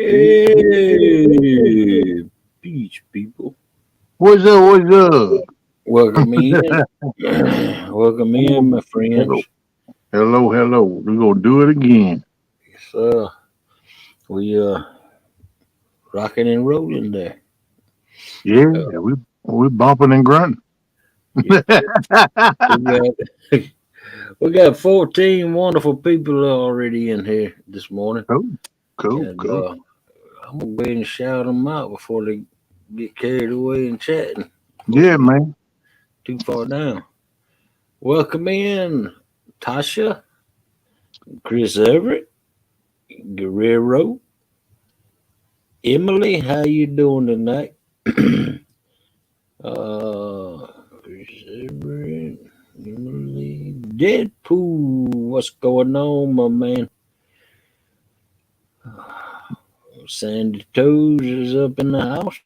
Hey, beach people. What's up? What's up? Welcome in. Welcome in, my Hello, friends. hello. We're gonna do it again. Yes, we rocking and rolling there. Yeah, Uh, we bumping and grunting. yeah, we got we got 14 wonderful people already in here this morning, cool, and cool. I'm gonna go ahead and shout them out before they get carried away and chatting. Before they Yeah, get man. too far down. Welcome in, Tasha, Chris Everett, Guerrero, Emily. How you doing tonight? Chris Everett, Emily, Deadpool. What's going on, my man? Sandy Toes is up in the house.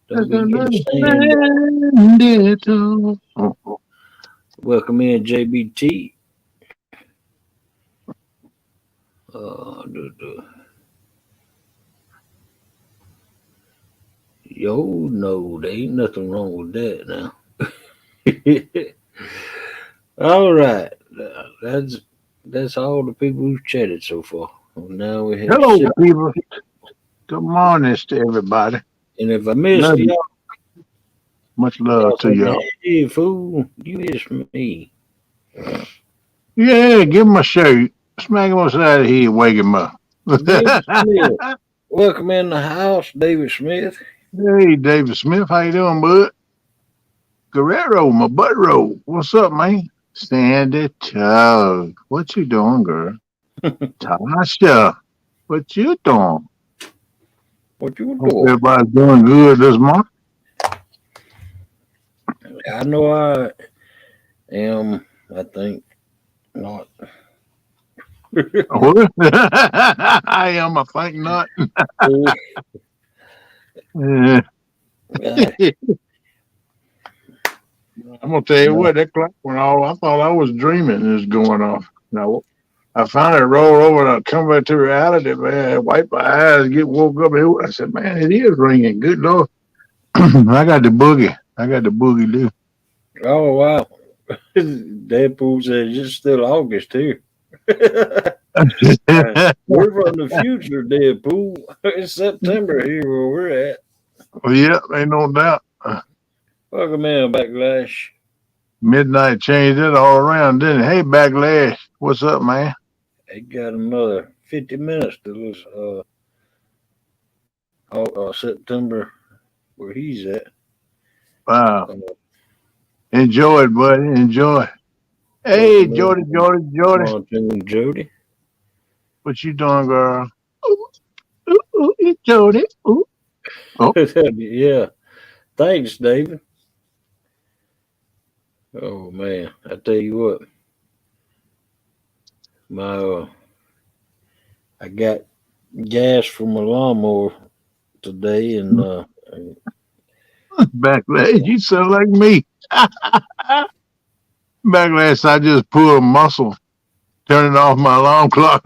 Don't That's be getting another sand. bandito. Oh, Welcome in, JBT. Yo, no, there ain't nothing wrong with that now. All right, that's that's all the people who've chatted so far. Well, now we have hello, six. people. Good morning to everybody. And if I missed Love you. y'all, Much love y'all to say, y'all. "Hey, fool, you missed me." Yeah, give him a shake. Smack him upside the head, wake him up. David Smith, welcome in the house, David Smith. Hey, David Smith, how you doing, bud? Guerrero, my butt roll. What's up, man? Sandy Tug. What you doing, girl? Tasha, what you doing? What you Hope doing? everybody's doing good this month. I know I am. I think not. What? I am, I think not. Yeah. I, I'm gonna tell you what, that clock went off. I thought I was dreaming it was going off. Now I finally rolled over and I come back to reality, man. Wipe my eyes, get woke up. I said, man, it is ringing. Good Lord. I got the boogie. I got the boogie, dude. oh wow! Deadpool says it's still August too. We're from the future, Deadpool. It's September here where we're at. Well, yeah, ain't no doubt. Welcome in, Backlash. Midnight changed it all around, didn't it? Hey, Backlash, what's up, man? They got another 50 minutes to this September where he's at. Wow. Uh, Enjoy it, buddy. Enjoy. Hey, welcome Jordy, in, Jordy, Jordy. Montoon Jody. What you doing, girl? Ooh, it's Jody. Ooh. Oh, Yeah, thanks, David. Oh man, I tell you what, my I got gas from my lawnmower today, and Backlash, you sound like me. Backlash, I just pulled a muscle turning off my alarm clock.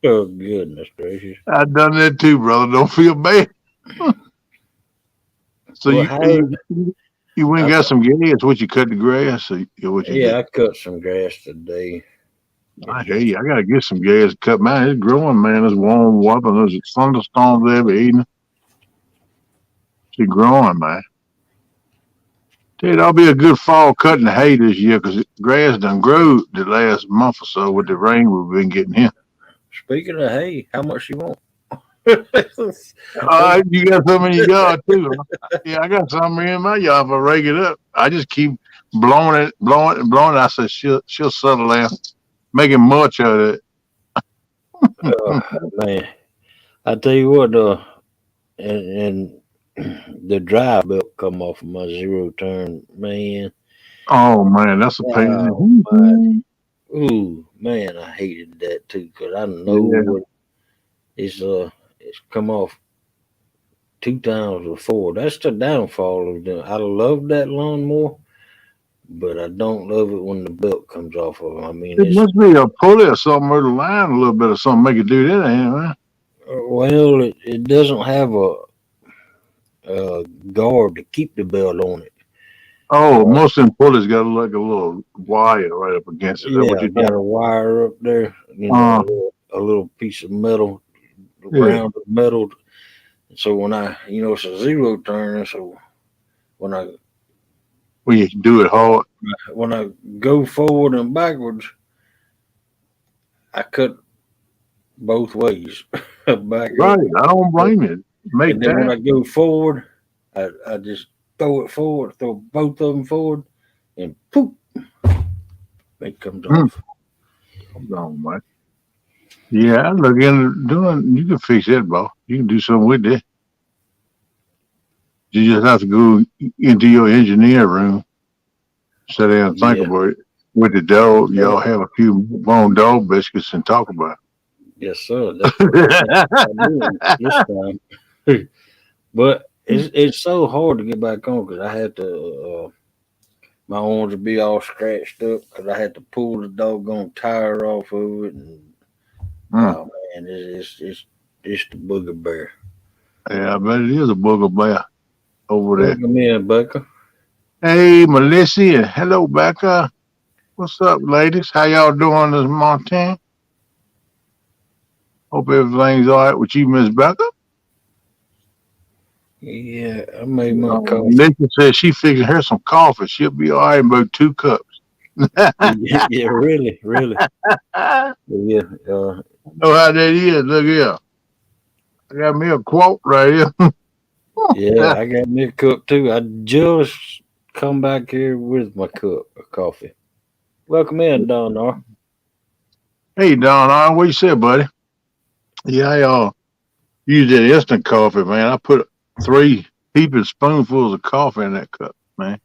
oh goodness gracious. I done that too, brother. Don't feel bad. So Well, you how? you went and I, got some gas. What you cut the grass? Or what you yeah, did? I cut some grass today. I It hear just you. I gotta get some gas. Cut mine. It's growing, man. It's warm weather. There's thunderstorms every evening. It's growing, man. Tell you, that'll be a good fall cutting hay this year because grass done grew the last month or so with the rain we've been getting here. speaking of hay, how much you want? All right, you got some in your yard too, huh? Yeah, I got some in my yard. If I rake it up, I just keep blowing it, and blowing it. I said she'll settle down, making much of Oh, it. man, I tell you what, and the drive belt come off of my zero turn, man. Oh man, that's a pain in Oh my, the ooh, man, I hated that too because I know yeah. what it's come off two times before. That's the downfall of them. I love that lawnmower, but I don't love it when the belt comes off of them. I mean, It must be a pulley or something, or the line a little bit or something make it do that, ain't it, man? well, it doesn't have a guard to keep the belt on it. Oh, Uh, most of them pulleys got like a little wire right up against it. Is that what yeah, you're got talking a wire up there, about? a little piece of metal, Yeah. rounded metal. So when it's a zero turn, so when I Well, you can do it hard. when I go forward and backwards, I cut both ways, back Right. up, I don't blame you. Make and then when time. I go forward, I just throw it forward, throw both of them forward, and poof, it comes Hmm. off. Hold on, man. Yeah, I look into doing. You can fix that, bro. You can do something with that. You just have to go into your engineer room, sit down and think Yeah, about it. With the dog, yeah, y'all have a few bone dog biscuits and talk about yes, sir. That's what it. I do this time. But it's so hard to get back on because I had to. My arms would be all scratched up because I had to pull the doggone tire off of it, and Hmm. oh man, it's the booger bear. Yeah, I bet it is a booger bear over there. Welcome in, Becca. Hey, Melissa. Hello, Becca. What's up, ladies? How y'all doing this morning? Hope everything's all right with you, Miss Becca. Yeah, I made my coffee. Melissa says she fixing her some coffee. She'll be all right in about 2 cups. Yeah, really, really. I Yeah, know how that is. Look here. I got me a quote right here. yeah. I got me a cup too. I just come back here with my cup of coffee. Welcome in, Don R. Hey, Don, what you say, buddy? Yeah, I use that instant coffee, man. I put 3 heaping spoonfuls of coffee in that cup, man.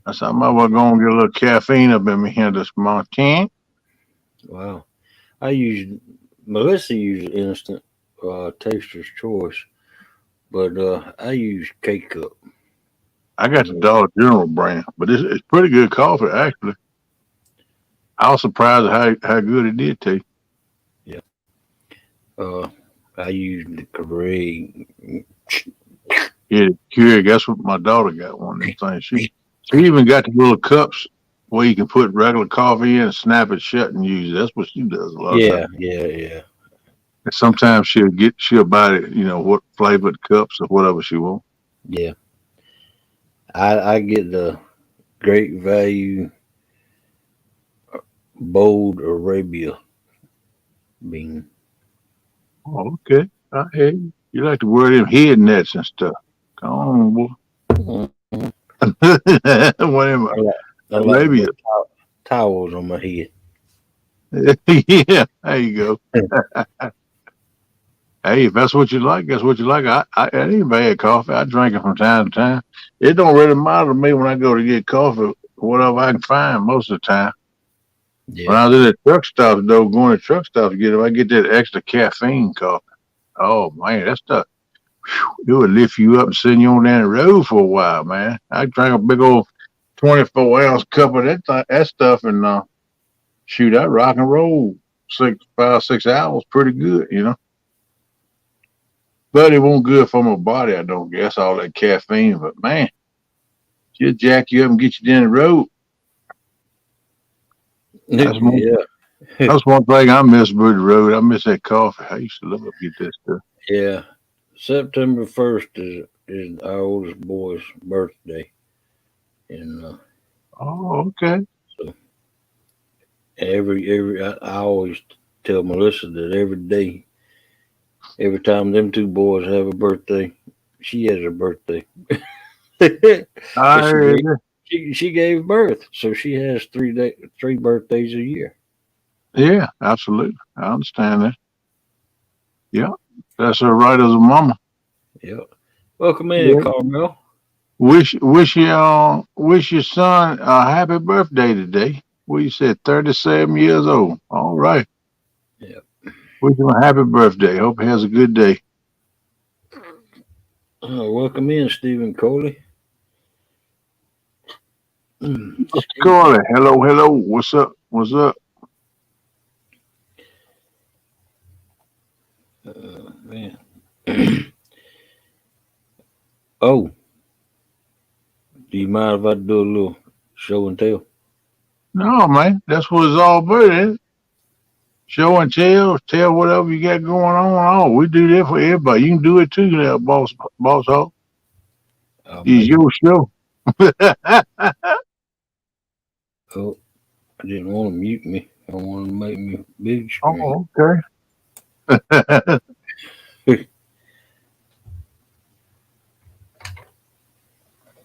I said, I might well go and get a little caffeine up in me here this morning. Wow. I use Melissa uses instant taster's choice, but I use K cup. I got the Yeah, Dollar General brand, but it's pretty good coffee, actually. I was surprised at how good it did taste. yeah. Uh, I use the Keurig. Yeah, Keurig, that's what my daughter got one of them things. She even got the little cups where you can put regular coffee in and snap it shut and use it. That's what she does a lot of Yeah, times. yeah, yeah, And sometimes she'll buy it, what flavored cups or whatever she wants. yeah. I get the Great Value Bold Arabia bean. Oh, okay. I hear you. You like to wear them head nets and stuff. Come on, boy. Mhm. What am I like, I like to Arabia. put towels on my head. Yeah, there you go. Hey, if that's what you like, that's what you like. It ain't bad coffee. I drink it from time to time. It don't really matter to me when I go to get coffee, whatever I can find most of the time. When Yeah, I was at the truck stops, though, going to truck stops to get it, I get that extra caffeine coffee. Oh man, that stuff, it would lift you up and send you on down the road for a while, man. I drank a big old 24-ounce cup of that stuff, and shoot, I rock and roll 5, 6 hours pretty good. But it won't good for my body, I don't guess, all that caffeine. But man, she'll jack you up and get you down the road. That's one, yeah, that's one thing I miss about the road. I miss that coffee. I used to love to get that stuff. yeah. September 1st is our oldest boy's birthday, and Oh, okay. so I always tell Melissa that every day, every time them two boys have a birthday, she has a birthday. I 'Cause heard that. she gave birth, so she has 3 birthdays a year. Yeah, absolutely. I understand that. Yeah, that's her right as a mama. Yep. Welcome in, Yeah. Carmel. Wish your son a happy birthday today. Well, you said 37 years old. All right. Yep. Wish him a happy birthday. Hope he has a good day. Welcome in, Stephen Coley. Excuse me. Scarlet, hello. What's up? What's up? Man. Oh, do you mind if I do a little show and tell? No, man. That's what it's all about, isn't it? Show and tell whatever you got going on. Oh, we do that for everybody. You can do it too, now, boss hog. I'll It's make. your show. Oh, I didn't want to mute me. I want to make me big screen. Oh, okay.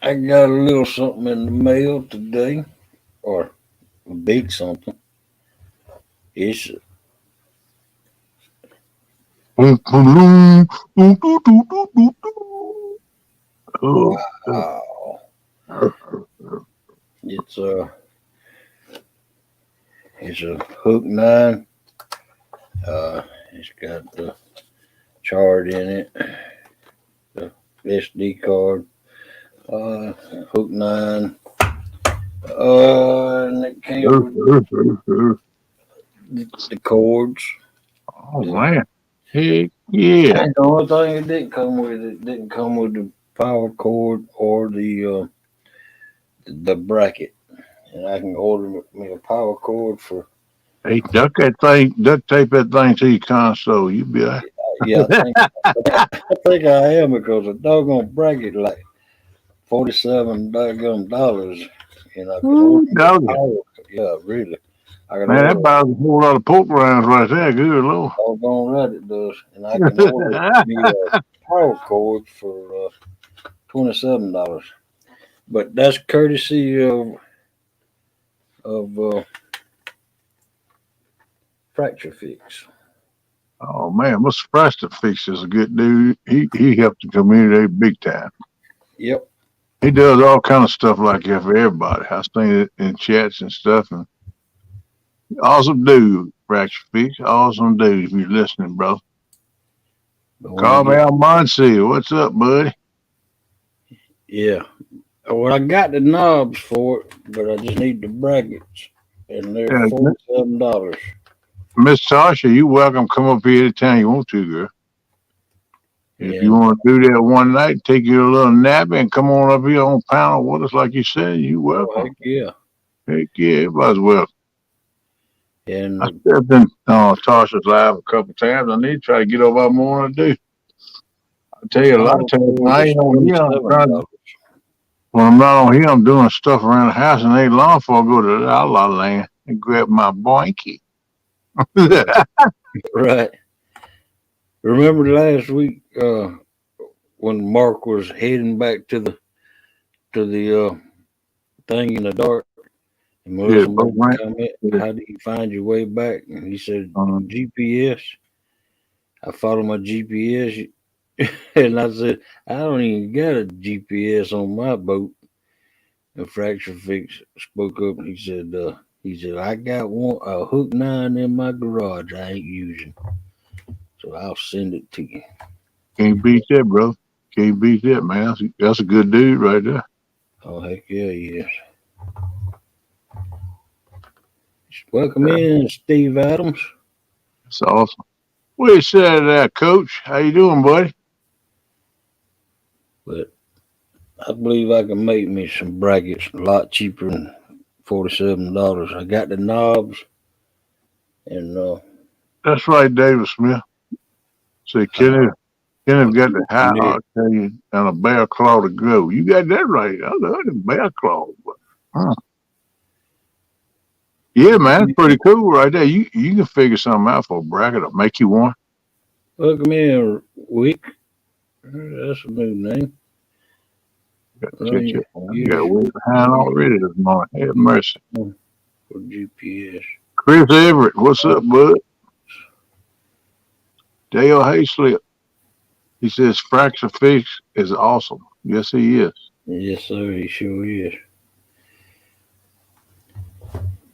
I got a little something in the mail today, or a big something. It's Oh, wow. It's a it's a hook nine. It's got the chart in it, the SD card. Hook nine. And it came with the cords. oh The, man. Heck yeah. the only thing it didn't come with, it didn't come with the power cord or the bracket. And I can order me a power cord for. Hey, duck tape that thing to your console. You be all right. Yeah, I think I am because the doggone bracket like $47 and I can Ooh, order me a doggy. power. Yeah, really. I can Man, that order buys a whole lot of pork rinds right there. Good lord. doggone right it does, and I can order me a power cord for $27. But that's courtesy of FractureFix. Oh man, Mr. FractureFix is a good dude. He helped the community big time. Yep. He does all kind of stuff like that for everybody. I've seen it in chats and stuff. And awesome dude, FractureFix. Awesome dude. If you're listening, bro. But when I Call me get out, Monsieur. What's up, buddy? yeah, well I got the knobs for it, but I just need the brackets, and they're Yeah, $47. Miss Tasha, you welcome. Come up here anytime you want to, girl. If you And want to do that one night, take your little nap and come on up here on panel with us, like you said, you oh welcome. heck yeah, Heck yeah, everybody's welcome. I and stepped in Tasha's live a couple times. I need to try to get over what I want to do. I tell the you, a lot power of times when cord I is ain't on here, $27. when I'm not on here, I'm doing stuff around the house and ain't long before I go to the La La Land and grab my blankie. Right. Remember last week when Mark was heading back to the thing in the dark, and Yeah, Melissa boat made the ramp. comment, Yeah. "How do you find your way back?" And he said, Um, "GPS." I follow my GPS, and I said, "I don't even got a GPS on my boat." And Fracture Fix spoke up. He said, I got one a hook nine in my garage. I ain't using, so I'll send it to you." can't beat that, bro. Can't beat that, man. That's a good dude right there. Oh heck yeah, yes. Welcome in, Steve Adams. That's awesome. What you said there, Coach? How you doing, buddy? But I believe I can make me some brackets a lot cheaper than $47. I got the knobs, and That's right, David Smith. Say, uh, Kenneth got the how engineer. I tell you, and a bear claw to go. You got that right. I love the bear claw. Huh. Yeah, man, it's pretty cool right there. You can figure something out for a bracket or make you one. Welcome in, Wick. That's a new name. Got to check Right. it. You Yes. got way behind Right. already this morning. Have mercy. For GPS. Chris Everett, what's up, bud? Dale Hayslip. He says Fracture Fix is awesome. Yes, he is. Yes, sir. He sure is.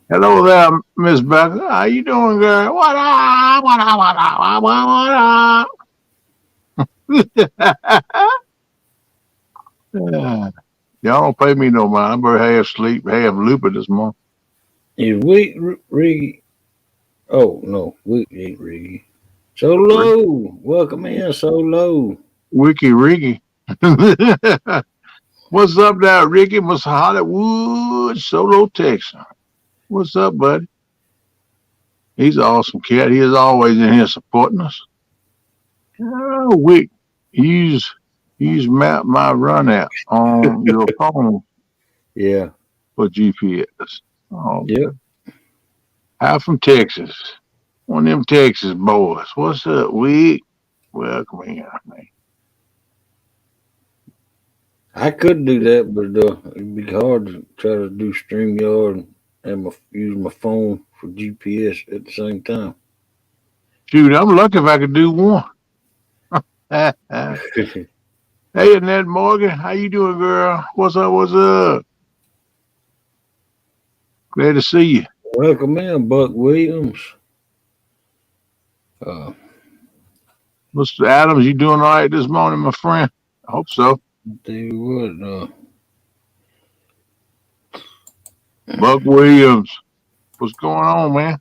Hello there, Miss Becca. How you doing, girl? What up? What up? What up? What up? Yeah, Y'all don't pay me no mind. I better half sleep, half looping this month. Is Week Riggy? Oh no, Week ain't Riggy. Solo, welcome in, Solo. Wiki Ricky. What's up there, Ricky? What's Hollywood, Solo, Texas? What's up, buddy? He's an awesome cat. He is always in here supporting us. Oh, Wick, use map my run app on your phone Yeah, for GPS. Oh, yep. I'm from Texas. One of them Texas boys. What's up, Wick? Welcome here, man. I could do that, but it'd be hard to try to do StreamYard and use my phone for GPS at the same time. Shoot, I'm lucky if I could do one. Hey, Annette Morgan, how you doing, girl? What's up? What's up? Glad to see you. Welcome in, Buck Williams. Uh, Mr. Adams, you doing all right this morning, my friend? I hope so. tell you what, Buck Williams, what's going on, man?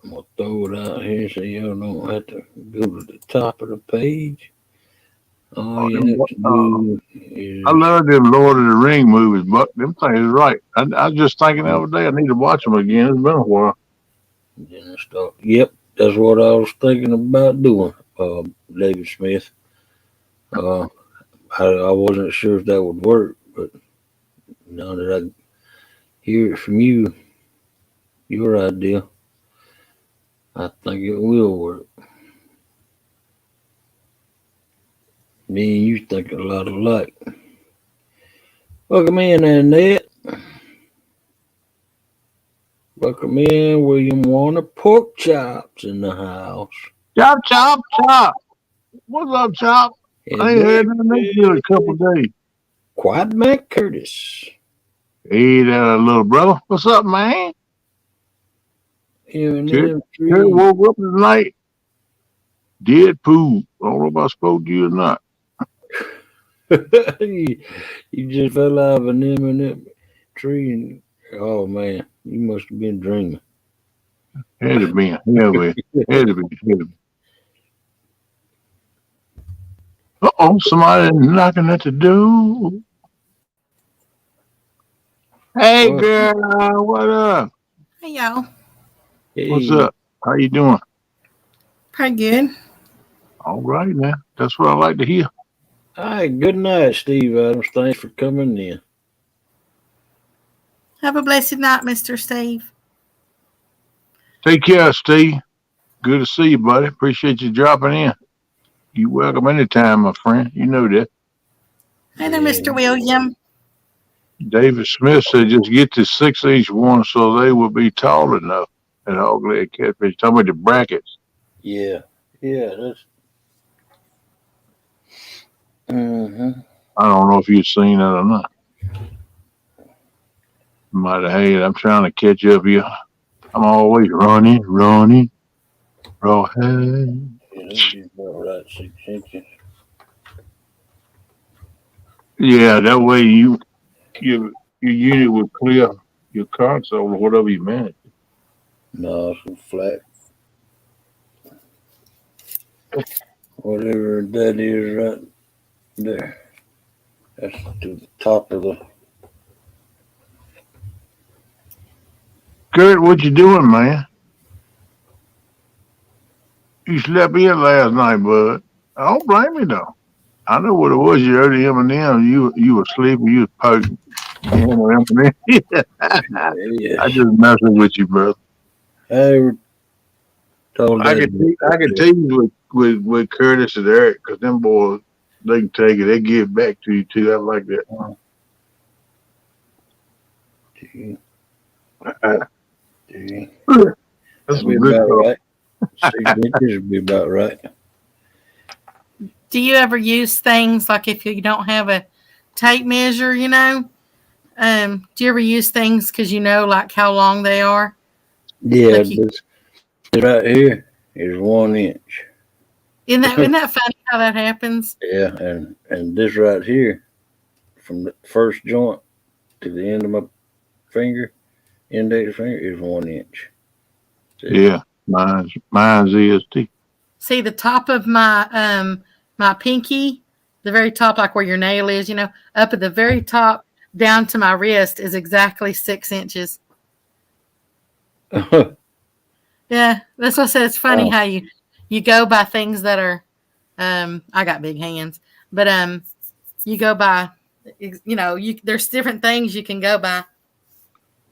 I'm gonna throw it out here so y'all don't have to go to the top of the page. All Oh, you them, have to do is I love them Lord of the Ring movies, Buck. Them things is right. I was just thinking the other day I need to watch them again. It's been a while. then start. Yep, that's what I was thinking about doing. David Smith. Uh, I wasn't sure if that would work, but now that I hear it from you, your idea, I think it will work. Me and you think a lot alike. Welcome in there, Ned. Welcome in, William Warner. Pork chops in the house. Chop, chop, chop. What's up, Chop? I ain't heard nothing in a couple of days. Quad Mac Curtis. Hey there, little brother. What's up, man? Here and Kurt there, woke up tonight, dead poop. I don't know if I spoke to you or not. you just fell out of an M&M tree and oh man, you must have been dreaming. Had to be. Had to be. Uh-oh, somebody knocking at the door. Hey, Well, girl, what up? Hey y'all. What's hey, up? How you doing? Pretty good. All right, man. That's what I like to hear. hi, good night, Steve Adams. Thanks for coming in. Have a blessed night, Mr. Steve. Take care, Steve. Good to see you, buddy. Appreciate you dropping in. You welcome anytime, my friend. You know that. Hey there, Yeah, Mr. William. David Smith said just get the 6-inch one so they will be tall enough. And ugly catfish. Talking about the brackets. yeah, that's. Mm-hmm. I don't know if you've seen that or not. Might have had. I'm trying to catch up here. I'm always running. Raw head. Yeah, that'd be about right, 6 inches. Yeah, that way your unit will clear your console or whatever you manage. No, some flat. Whatever that is right there. That's to the top of the. Kurt, what you doing, man? You slept in last night, bud. I don't blame you though. I know what it was. You heard the M&M. You were sleeping. You was poking. You know M&M. Yeah, I just messing with you, bro. I told I that. could tease with Curtis and Eric because them boys they can take it. They give back to you too. I like that. That's That'd be some good about stuff. right. 6 inches would be about right. Do you ever use things like if you don't have a tape measure, do you ever use things because you know like how long they are? Yeah, Like this right here is 1 inch. isn't that funny how that happens? Yeah, and this right here, from the first joint to the end of my finger, index finger, is 1 inch. See? Yeah, mine's is too. See the top of my pinky, the very top, like where your nail is, up at the very top down to my wrist is exactly 6 inches. Yeah, that's what I said. It's funny how you go by things that are I got big hands, but you go by there's different things you can go by.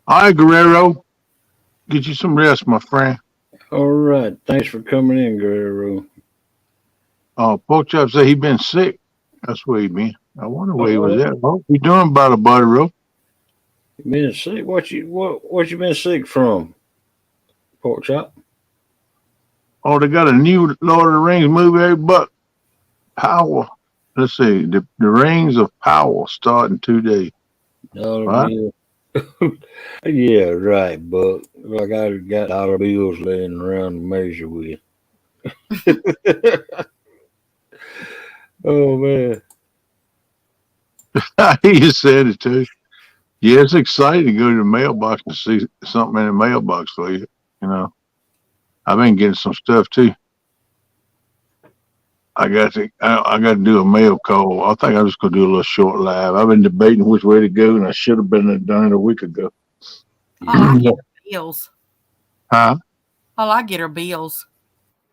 All right, Guerrero, get you some rest, my friend. All right. Thanks for coming in, Guerrero. Pork Chop said he been sick. That's where he been. I wonder where he was Oh, at. What you doing about a butter roll? you been sick? What you been sick from? Pork chop? Oh, they got a new Lord of the Rings movie, but Power. Let's see, the Rings of Power start in 2 days. Dollar What? bill. Yeah, right, Buck. Like I got dollar bills laying around to measure with. Oh man. He said it too. Yeah, it's exciting to go to the mailbox and see something in the mailbox for you. You know, I've been getting some stuff too. I got to do a mail call. I think I'm just gonna do a little short live. I've been debating which way to go, and I should have been done it a week ago. I get her bills. Huh? All I get are bills.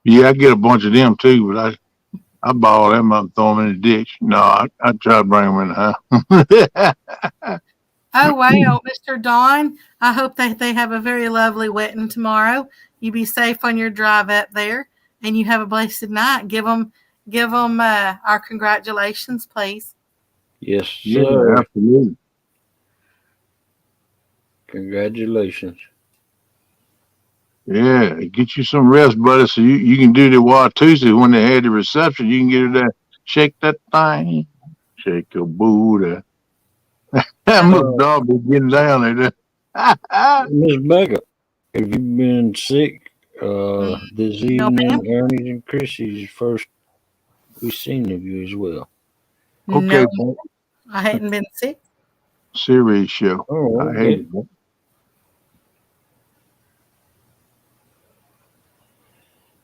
Yeah, I get a bunch of them too, but I ball them up and throw them in the ditch. No, I try to bring them in the house. Oh, wow, Mr. Don. I hope that they have a very lovely wedding tomorrow. You be safe on your drive up there, and you have a blessed night. Give them our congratulations, please. Yes, Yeah, sir. absolutely. Congratulations. Yeah, get you some rest, buddy, so you can do the Wild Tuesday when they had the reception. You can get her there. Shake that thing. Shake your booty. That must Uh, dog be getting down there. Miss Becca, have you been sick this No, ma'am. evening? Ernie's and Chrissy's first we seen of you as well. Okay, No, boy. I hadn't been sick. Series show. Oh, I hate okay. it. Boy.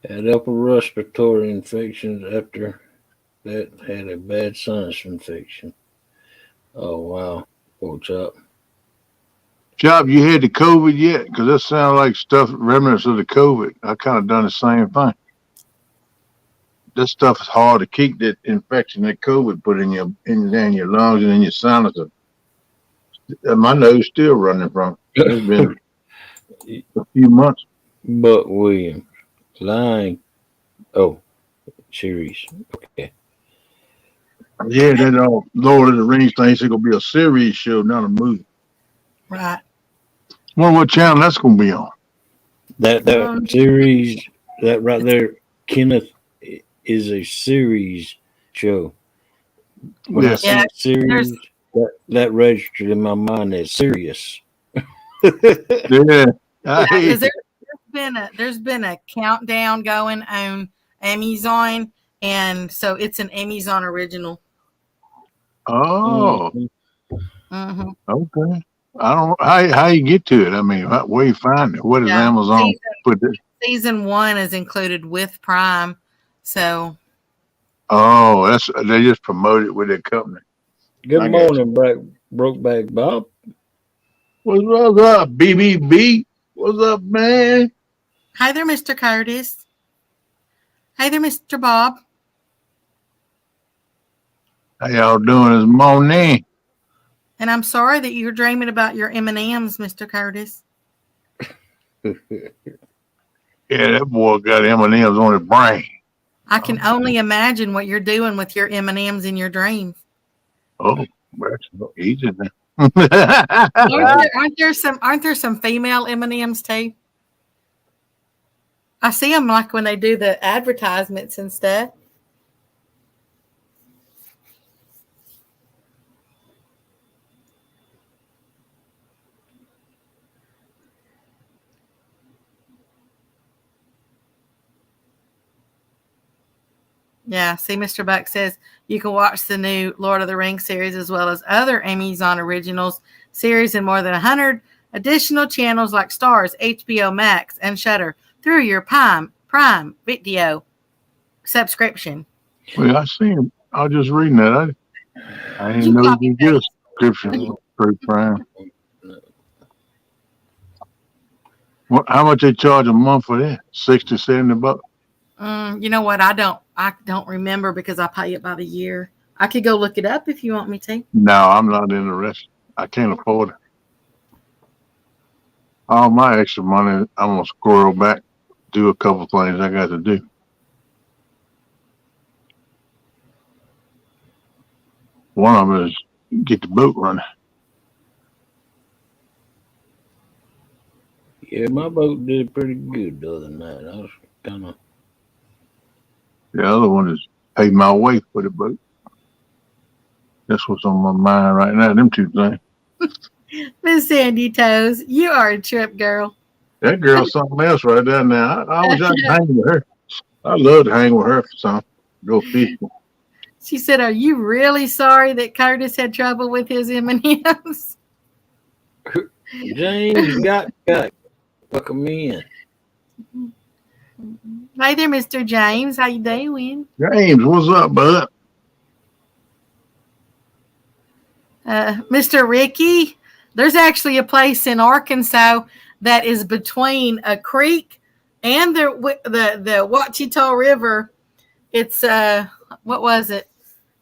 Had upper respiratory infections after that had a bad sinus infection. Oh wow. Poor chap. Chop, you had the COVID yet? Because that sounds like stuff, remnants of the COVID. I kind of done the same thing. This stuff is hard to keep that infection that COVID put in your lungs and in your sinuses. My nose still running from it. It's been a few months. Buck Williams. Lying. Oh, series. Okay. Yeah, that Lord of the Rings thing is gonna be a series show, not a movie. Right. Wonder what channel that's gonna be on. That series, that right there, Kenneth, is a series show. When I Yeah. see Yeah, series, that registered in my mind as serious. Yeah. because there's been a countdown going on Amazon, and so it's an Amazon original. Oh, Mm-hmm. okay. I don't how you get to it. I mean, where you find it? What is Yeah, Amazon put this? season 1 is included with Prime, so Oh, they just promote it with their company. Good I got you. morning, Brokeback Bob. What's up, BBB? What's up, man? hi there, Mr. Curtis. Hi there, Mr. Bob. How y'all doing this morning? And I'm sorry that you're dreaming about your M&Ms, Mr. Curtis. Yeah, that boy got M&Ms on his brain. I can only imagine what you're doing with your M&Ms in your dreams. Oh, that's easy now. Aren't there some female M&Ms too? I see them like when they do the advertisements and stuff. Yeah, see, Mr. Buck says you can watch the new Lord of the Rings series as well as other Amazon Originals series and more than 100 additional channels like Starz, HBO Max, and Shudder through your Prime Video subscription. Well, I seen. I was just reading that. I didn't know you could get a subscription for Prime. How much they charge a month for that? 60, $70? You know what? I don't remember because I pay it by the year. I could go look it up if you want me to. No, I'm not interested. I can't afford it. All my extra money, I'm gonna squirrel back, do a couple things I got to do. One of them is get the boat running. Yeah, my boat did pretty good the other night. I was kind of. The other one is pay my way for the boat. That's what's on my mind right now. Them two things. Miss Sandy Toes, you are a trip girl. That girl's something else right there now. I wish I could hang with her. I love to hang with her for something. Go fishing. She said, "Are you really sorry that Curtis had trouble with his M&Ms?" James got welcome in. Hey there, Mr. James. How you doing? James, what's up, bud? Mr. Ricky, there's actually a place in Arkansas that is between a creek and the Ouachita River. It's what was it?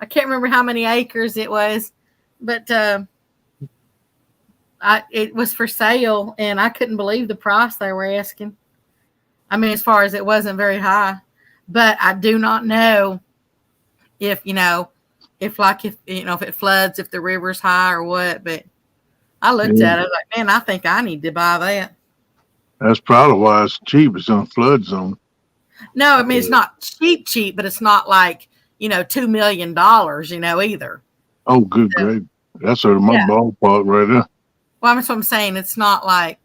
I can't remember how many acres it was, but it was for sale, and I couldn't believe the price they were asking. I mean, as far as it wasn't very high, but I do not know if if it floods, if the river's high or what. But I looked at it, I was like, man, I think I need to buy that. That's probably why it's cheap. It's in a flood zone. No, I mean, it's not cheap, but it's not like, $2 million, either. Oh, good grief. That's sort of my ballpark right there. Well, that's what I'm saying. It's not like,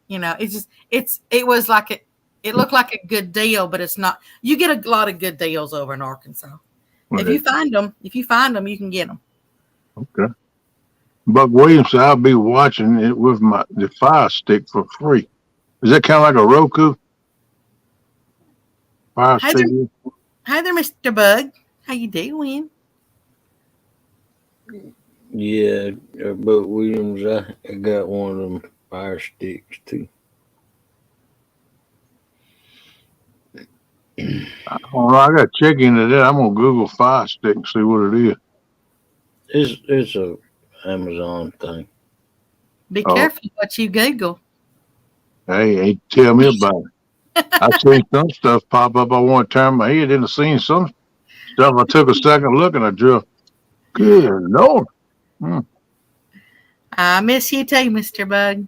it looked like a good deal, but it's not. You get a lot of good deals over in Arkansas. Right. If you find them, you can get them. Okay. Buck Williams said I'll be watching it with the Fire Stick for free. Is that kind of like a Roku? Fire Stick. Hi there, Mr. Bug. How you doing? Yeah, Buck Williams, I got one of them Fire Sticks too. All right, I got to check into that. I'm gonna Google Fire Stick and see what it is. It's a Amazon thing. Be careful what you Google. Hey, tell me about it. I've seen some stuff pop up. I want to turn my head in. I've seen some stuff. I took a second look and I drew. Good Lord. I miss you too, Mr. Bug.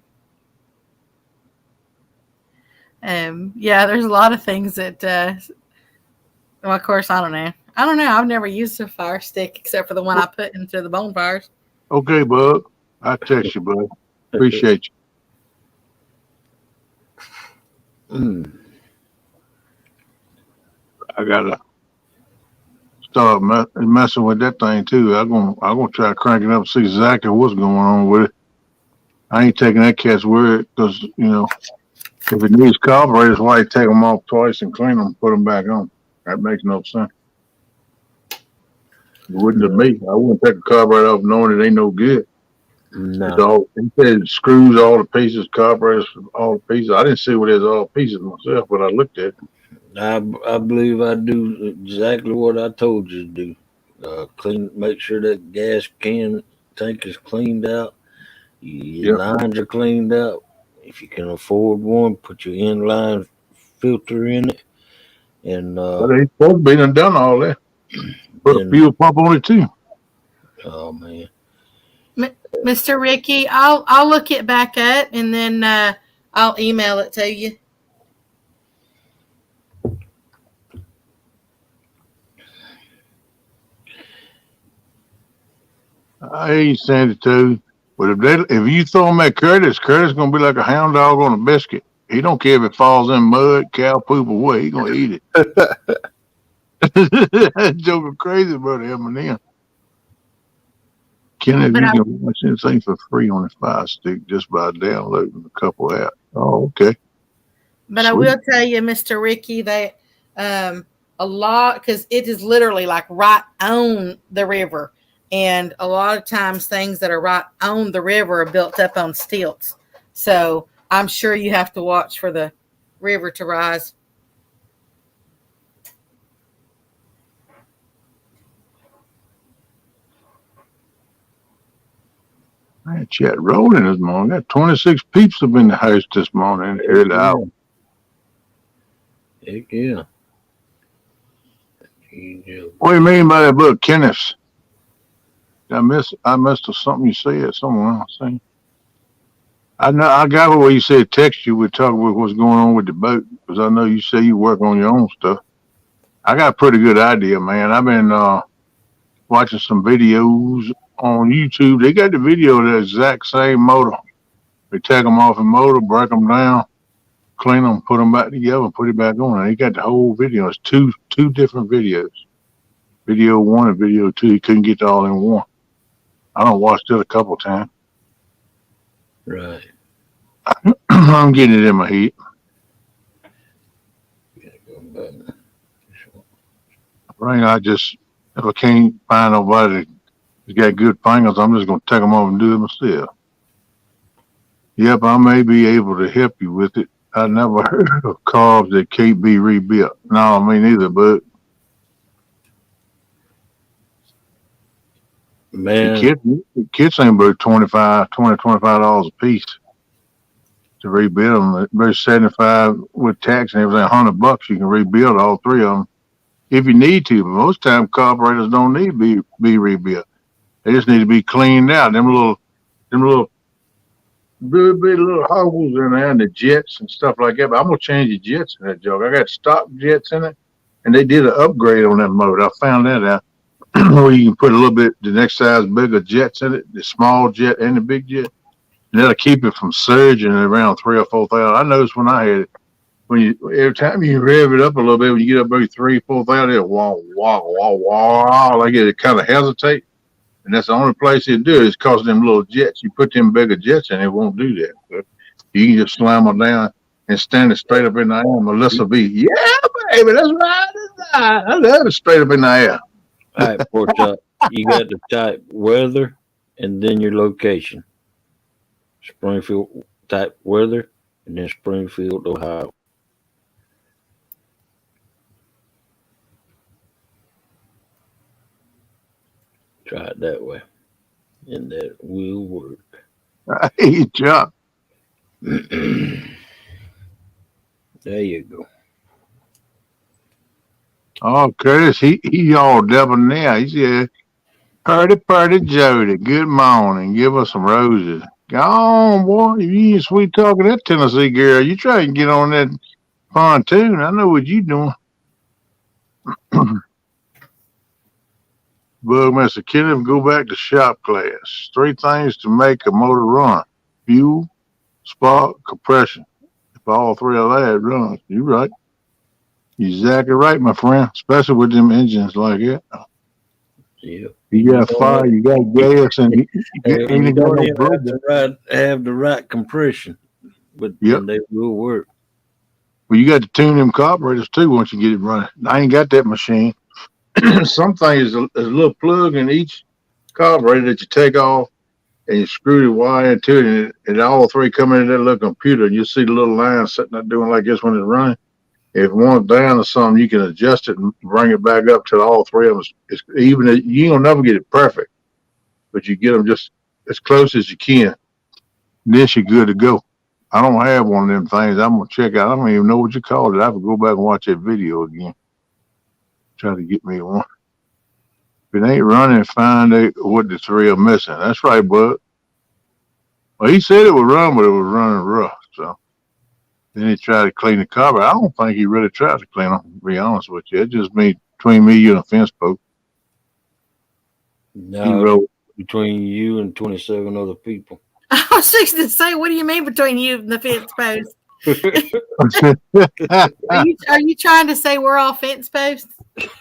Yeah, there's a lot of things that, well, of course, I don't know. I've never used a Fire Stick except for the one I put into the bonfires. Okay, bud. I'll text you, bud. Appreciate you. I gotta start messing with that thing too. I'm gonna try to crank it up and see exactly what's going on with it. I ain't taking that cat's word because if it needs carburetors, why you take them off twice and clean them and put them back on? That makes no sense. It wouldn't have me. I wouldn't take a carburetor off knowing it ain't no good. No. He said screws, all the pieces, carburetors, all the pieces. I didn't see what there's all pieces myself, but I looked at it. I believe I do exactly what I told you to do. Make sure that gas tank is cleaned out. Your lines are cleaned out. If you can afford one, put your inline filter in it. And but they supposed to be done all that. Put a fuel pump on it too. Oh man. Mr. Ricky, I'll look it back up and then I'll email it to you. I hear you, Sandy too. But if you throw him at Curtis gonna be like a hound dog on a biscuit. He don't care if it falls in mud, cow poop, or what. He gonna eat it. That joker crazy about M&M. Kenny, if But you I, can watch anything for free on a Fire Stick just by downloading a couple apps. Oh, okay. but I will tell you, Mr. Ricky, that a lot, because it is literally like right on the river. And a lot of times things that are right on the river are built up on stilts. So I'm sure you have to watch for the river to rise. Man, chat rolling this morning. Got 26 peeps up in the house this morning. Early hour. Heck yeah. What do you mean by that book, Kenneth? I missed something you said. Someone else saying. I know I got what you said. Text you. We're talking about what's going on with the boat because I know you say you work on your own stuff. I got a pretty good idea, man. I've been watching some videos on YouTube. They got the video of the exact same motor. They take them off the motor, break them down, clean them, put them back together, and put it back on. And they got the whole video. It's two different videos. Video 1 and video 2. He couldn't get it all in one. I don't watched it a couple times. Right. I'm getting it in my head. I just, if I can't find nobody that's got good fingers, I'm just going to take them off and do it myself. Yep, I may be able to help you with it. I never heard of cars that can't be rebuilt. No, me neither, but man, the kits ain't about $25 a piece to rebuild them. About 75 with tax and everything, $100 you can rebuild all three of them if you need to. But most times carburetors don't need to be rebuilt. They just need to be cleaned out. Them little little holes in there and the jets and stuff like that. But I'm gonna change the jets in that joke. I got stock jets in it, and they did an upgrade on that motor. I found that out. Where you can put a little bit the next size bigger jets in it, the small jet and the big jet. And that'll keep it from surging around 3,000 or 4,000. I noticed when I had it, every time you rev it up a little bit, when you get up maybe 3,000, 4,000, it'll wah, like it kind of hesitate. And that's the only place it do is cause them little jets. You put them bigger jets in, it won't do that. But you can just slam them down and stand it straight up in the air. Melissa B, yeah, baby, that's right. I love it straight up in the air. All right, pork chop. You got to type weather and then your location. Springfield, type weather and then Springfield, Ohio. Try it that way, and that will work. Hey, Chuck. There you go. Oh, Curtis, he all debonair. He said, Purdy, Jody, good morning. Give us some roses. Go on, boy. You ain't sweet talking that Tennessee girl. You try to get on that pontoon. I know what you doing. Bugmaster Kenneth, go back to shop class. 3 things to make a motor run. Fuel, spark, compression. If all 3 of that runs, you're right. Exactly right, my friend. Especially with them engines like that. Yeah. You got fire, you got gas, and you don't even have the right compression, but yep. They will work. Well, you got to tune them carburetors too once you get it running. I ain't got that machine. Some things, there's a little plug in each carburetor that you take off and you screw the wire into it, and all 3 come into that little computer, and you see the little line sitting there doing like this when it's running. If one's down or something, you can adjust it and bring it back up till all 3 of them. Even you don't never get it perfect, but you get them just as close as you can. Then you're good to go. I don't have one of them things. I'm gonna check out. I don't even know what you called it. I have to go back and watch that video again. Try to get me one. If it ain't running, find out what the 3 are missing. That's right, bud. Well, he said it would run, but it was running rough. So then he tried to clean the carburetor. I don't think he really tried to clean them, to be honest with you. It just me between me, you, and a fence post. No, between you and 27 other people. I was fixing to say, what do you mean between you and the fence post? Are you trying to say we're all fence posts?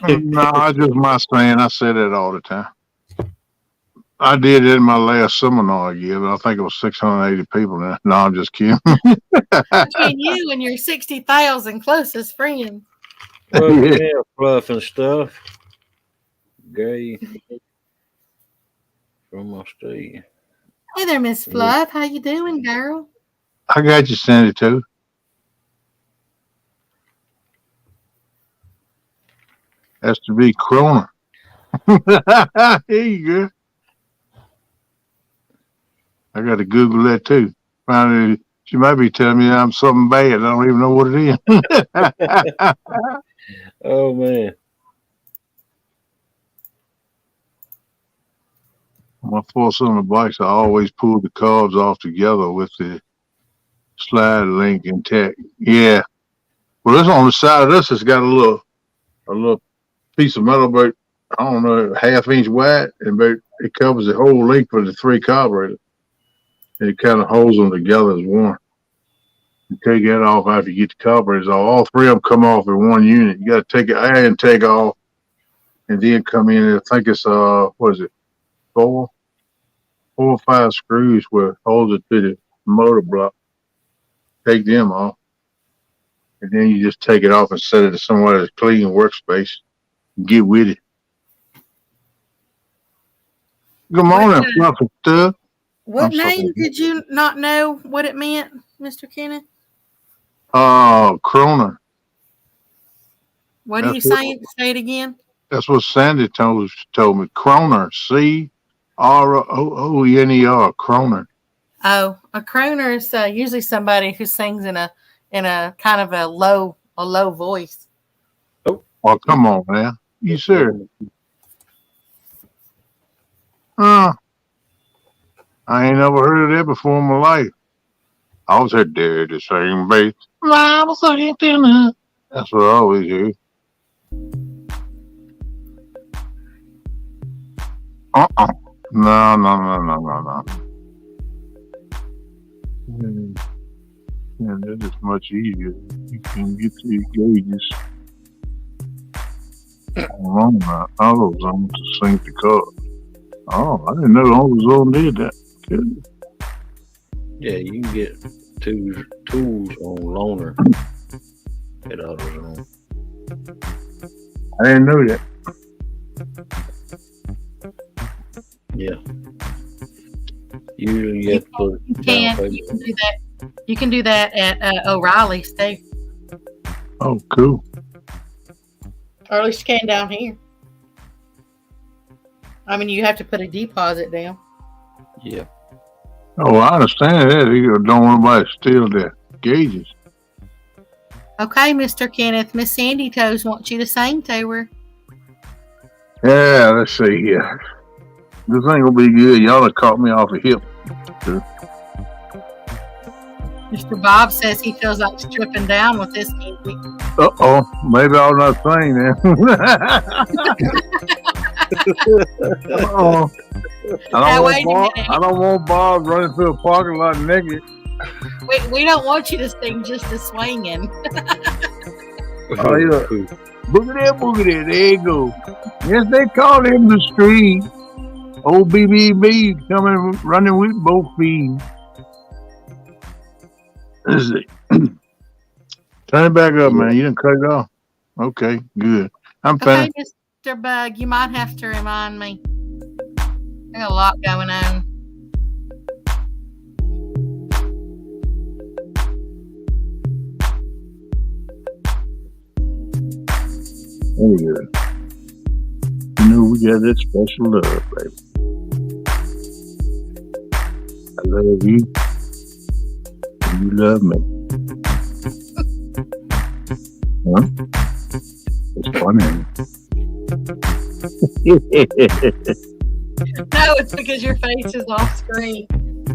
No, it's just my saying. I say that all the time. I did it in my last seminar year, but I think it was 680 people there. No, I'm just kidding. Between you and your 60,000 closest friends. Well, Yeah. yeah, fluff and stuff. Gay from Australia. Hey there, Miss Fluff. How you doing, girl? I got you, Sandy, too. Has to be Corona. Here you go. I got to Google that too. Finally, she might be telling me I'm something bad. I don't even know what it is. Oh man. My 4-cylinder bikes, I always pull the carbs off together with the slide link intact. Yeah. Well, this on the side of this, it's got a little piece of metal about, I don't know, 1/2 inch wide, and about it covers the whole length of the 3 carburetors. It kind of holds them together as one. You take that off after you get the carburetors off. All 3 of them come off in one unit. You got to take it air and take off, and then come in. And I think it's 4 or 5 screws where it holds it to the motor block. Take them off, and then you just take it off and set it to somewhere that's clean workspace. Get with it. Good morning, fluffy stuff. What name did you not know what it meant, Mr. Kenneth? Corona. What are you saying? Say it again. That's what Sandy told me. Croner. C-R-O-O-N-E-R. Croner. Oh, a croner is usually somebody who sings in a kind of a low voice. Oh, come on, man. You serious? I ain't never heard of that before in my life. I always heard the same bass. That's what I always hear. No. Yeah, that is much easier. You can get these gauges on AutoZone to sync the car. Oh, I didn't know AutoZone did that. Good. Yeah, you can get tools on loaner at AutoZone. I didn't know that. Yeah. Usually you have to put you can do that. You can do that at O'Reilly's too. Oh, cool. Or at least you can down here. I mean, you have to put a deposit down. Yeah. Oh, I understand that. You don't want nobody to steal their gauges. Okay, Mr. Kenneth. Miss Sandy Toes wants you to sing to her. Yeah, let's see here. This ain't gonna be good. Y'all have caught me off the hip. Mr. Bob says he feels like stripping down with this music. Uh-oh. Maybe I'll not sing then. Uh-oh. I don't want Bob running through a parking lot naked. We don't want you to sing just a swinging. Oh, yeah. Boogie there you go. Yes, they call him the street. Old BBB coming, running with both feet. Let's see. Turn it back up, man. You didn't cut it off. Okay, good. I'm fine. Okay, Mr. Bug, you might have to remind me. I got a lot going on. Oh, yeah. You know we got that special love, baby. I love you. And you love me. Huh? It's funny. No, it's because your face is off screen.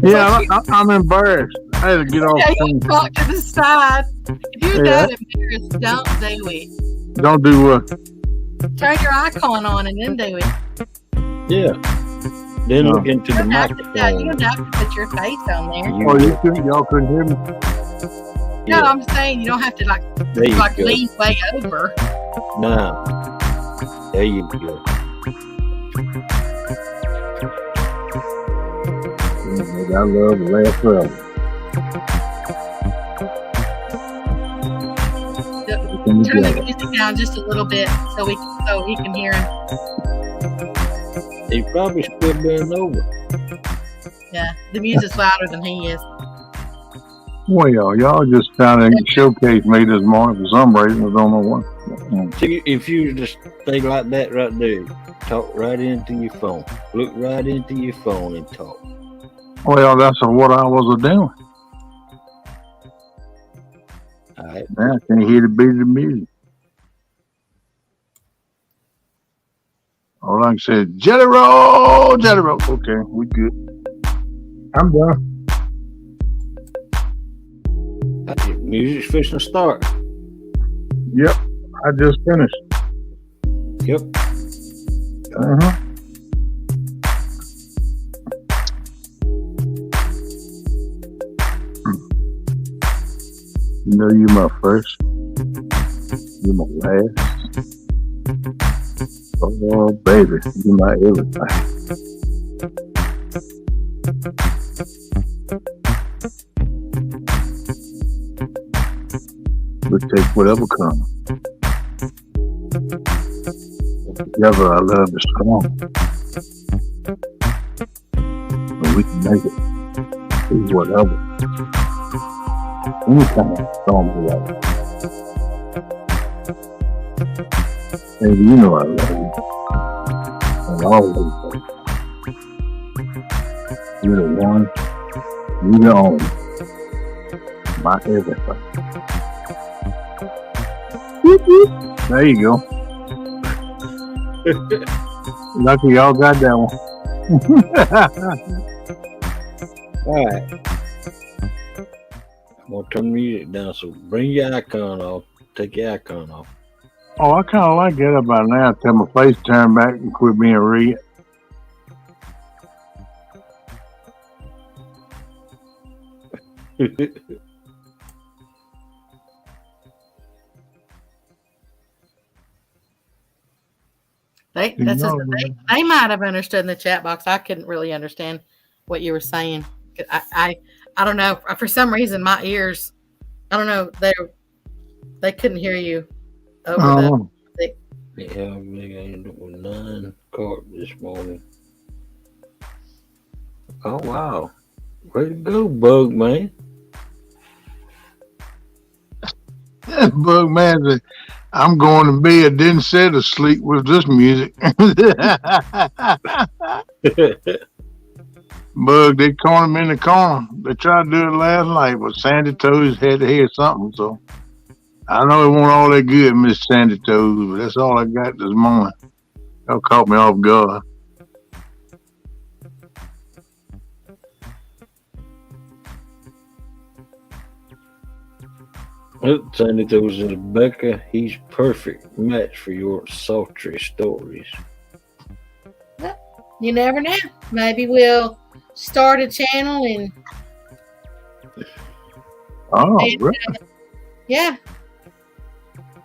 Yeah, I'm embarrassed. I had to get off screen. Talk to the side. If you're not embarrassed, don't do it. Don't do what? Turn your icon on and then do it. Yeah. Then look into the microphone. You don't have to put your face on there. Y'all couldn't hear me? No, I'm saying you don't have to lean way over. No. There you go. I love the last forever. Turn the music down just a little bit so he can hear him. He probably still been over. Yeah, the music's louder than he is. Well, y'all just kind of showcased me this morning for some reason. I don't know what. See, if you just stay like that right there, talk right into your phone. Look right into your phone and talk. Well, that's what I was doing. All right. Now I can't hear the beat of the music. All I can say is jelly roll, jelly roll. Okay, we good. I'm done. Music's fixing to start. Yep, I just finished. Yep. You know you're my first. You're my last. Oh, baby, you're my everything. We'll take whatever comes. Together, our love is strong. And we can make it through whatever. Any kind of storm we like. Baby, you know I love you. And always love you. You're the one. You're the only. My everything. There you go. Lucky y'all got that one. All right. I'm going to turn the music down, so bring your icon off. Take your icon off. Oh, I kind of like that about now. Tell my face turn back and quit being red. They might have understood in the chat box. I couldn't really understand what you were saying. I don't know. For some reason, my ears, I don't know. They couldn't hear you over the. Yeah, I ended up with 9 carp this morning. Oh wow! Way to go, Bug Man. Bug Man said, I'm going to bed, didn't say to sleep with this music. Bug, they caught him in the corner. They tried to do it last night, but Sandy Toes had to hear something. So I know it wasn't all that good, Miss Sandy Toes, but that's all I got this morning. Y'all caught me off guard. Well, Sandy Toes and Becca, he's perfect match for your sultry stories. You never know. Maybe we'll start a channel and. Really? Yeah.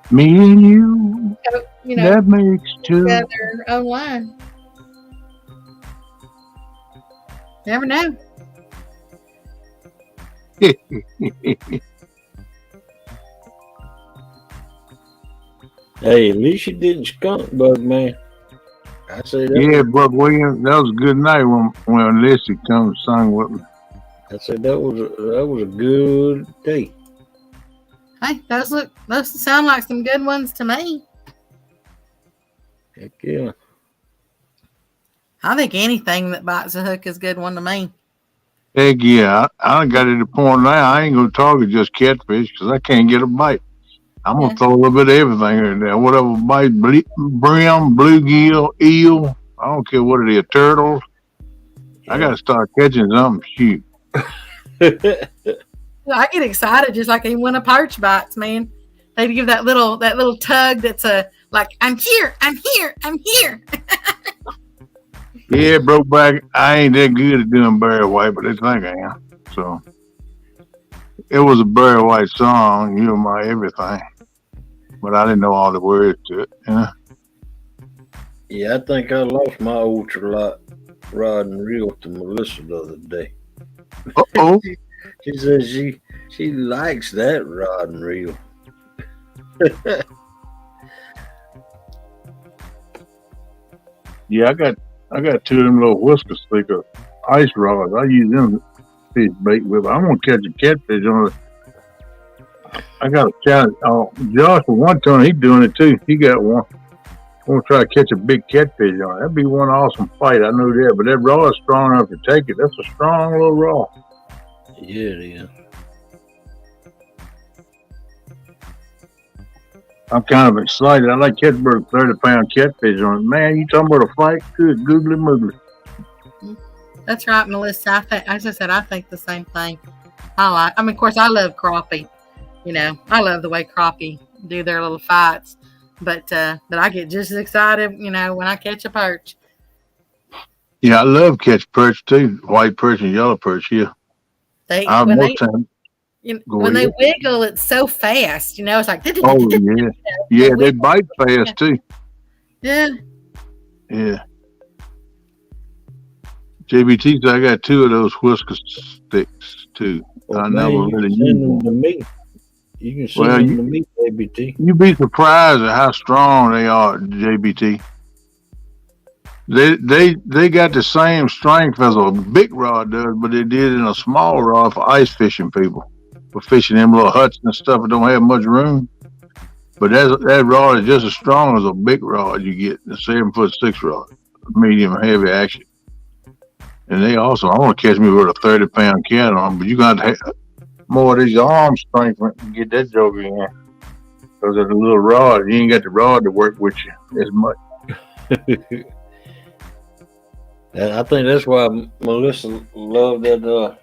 Me and you. You know, that makes two. Together online. Never know. Hey, at least you didn't skunk, Bug Man. I say that. Yeah, Buck Williams, that was a good night when Lissy come and sung with me. I said that was a good day. Hey, those sound like some good ones to me. Heck yeah. I think anything that bites a hook is a good one to me. Heck yeah, I got to the point now. I ain't gonna target just catfish because I can't get a bite. I'm gonna throw a little bit of everything in there. Whatever bites, brim, bluegill, eel. I don't care what it is, turtles. Yeah. I gotta start catching something. Shoot. I get excited just like when a perch bites, man. They give that little tug that's like I'm here. Yeah, broke back. I ain't that good at doing Barry White, but they think I am. So it was a Barry White song, "You're My Everything," but I didn't know all the words to it. Yeah, I think I lost my ultralight rod and reel to Melissa the other day. Uh-oh. She says she likes that rod and reel. Yeah, I got two of them little whisker sticker ice rods. I use them to fish bait with. I'm gonna catch a catfish on it. I got a challenge. Josh, for one time, he's doing it too. He got one. I'm gonna try to catch a big catfish on it. That'd be one awesome fight. I know that, but that rod is strong enough to take it. That's a strong little rod. Yeah, it is. I'm kind of excited. I like catching about a 30-pound catfish on it. Man, you talking about a fight? Good googly moogly. That's right, Melissa. As I said, I think the same thing. I mean, of course, I love crappie. You know, I love the way crappie do their little fights. But I get just as excited, you know, when I catch a perch. Yeah, I love catch perch too. White perch and yellow perch. Yeah, When they ahead. wiggle, it's so fast. You know, it's like. Oh yeah, yeah. They bite fast too. Yeah. Yeah. JBT said I got two of those whisker sticks too. Well, I man, never really used them. to me. You can send them to me, JBT. You'd be surprised at how strong they are, JBT. They got the same strength as a big rod does, but they did it in a small rod for ice fishing people. For fishing them little huts and stuff that don't have much room. But that rod is just as strong as a big rod you get, the 7'6" rod, medium heavy action. And they also, I want to catch me with a 30-pound cat on, but you got to have more of these arm strength to get that joker in. Because of the little rod, you ain't got the rod to work with you as much. And I think that's why Melissa loved that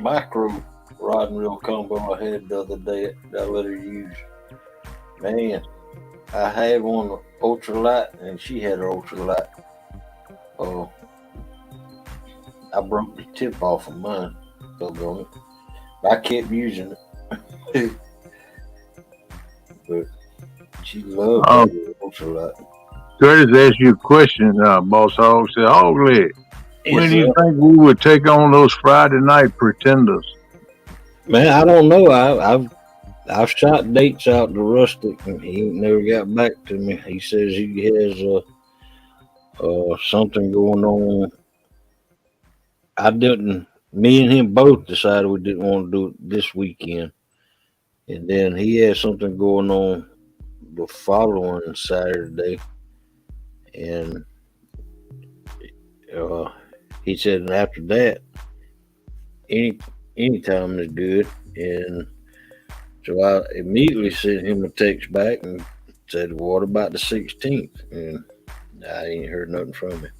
micro rod and reel combo I had the other day that I let her use. Man, I had one ultralight and she had an ultralight. I broke the tip off of mine. I kept using it. But she loved the ultralight. Curtis asked you a question, Boss Hog. Said, Hog Leg, when do you think we would take on those Friday night pretenders? Man, I don't know. I've shot dates out to Rustic, and he ain't never got back to me. He says he has something going on. Me and him both decided we didn't want to do it this weekend. And then he had something going on the following Saturday. And he said, and after that, any time is good. And so I immediately sent him a text back and said, what about the 16th? And I ain't heard nothing from him.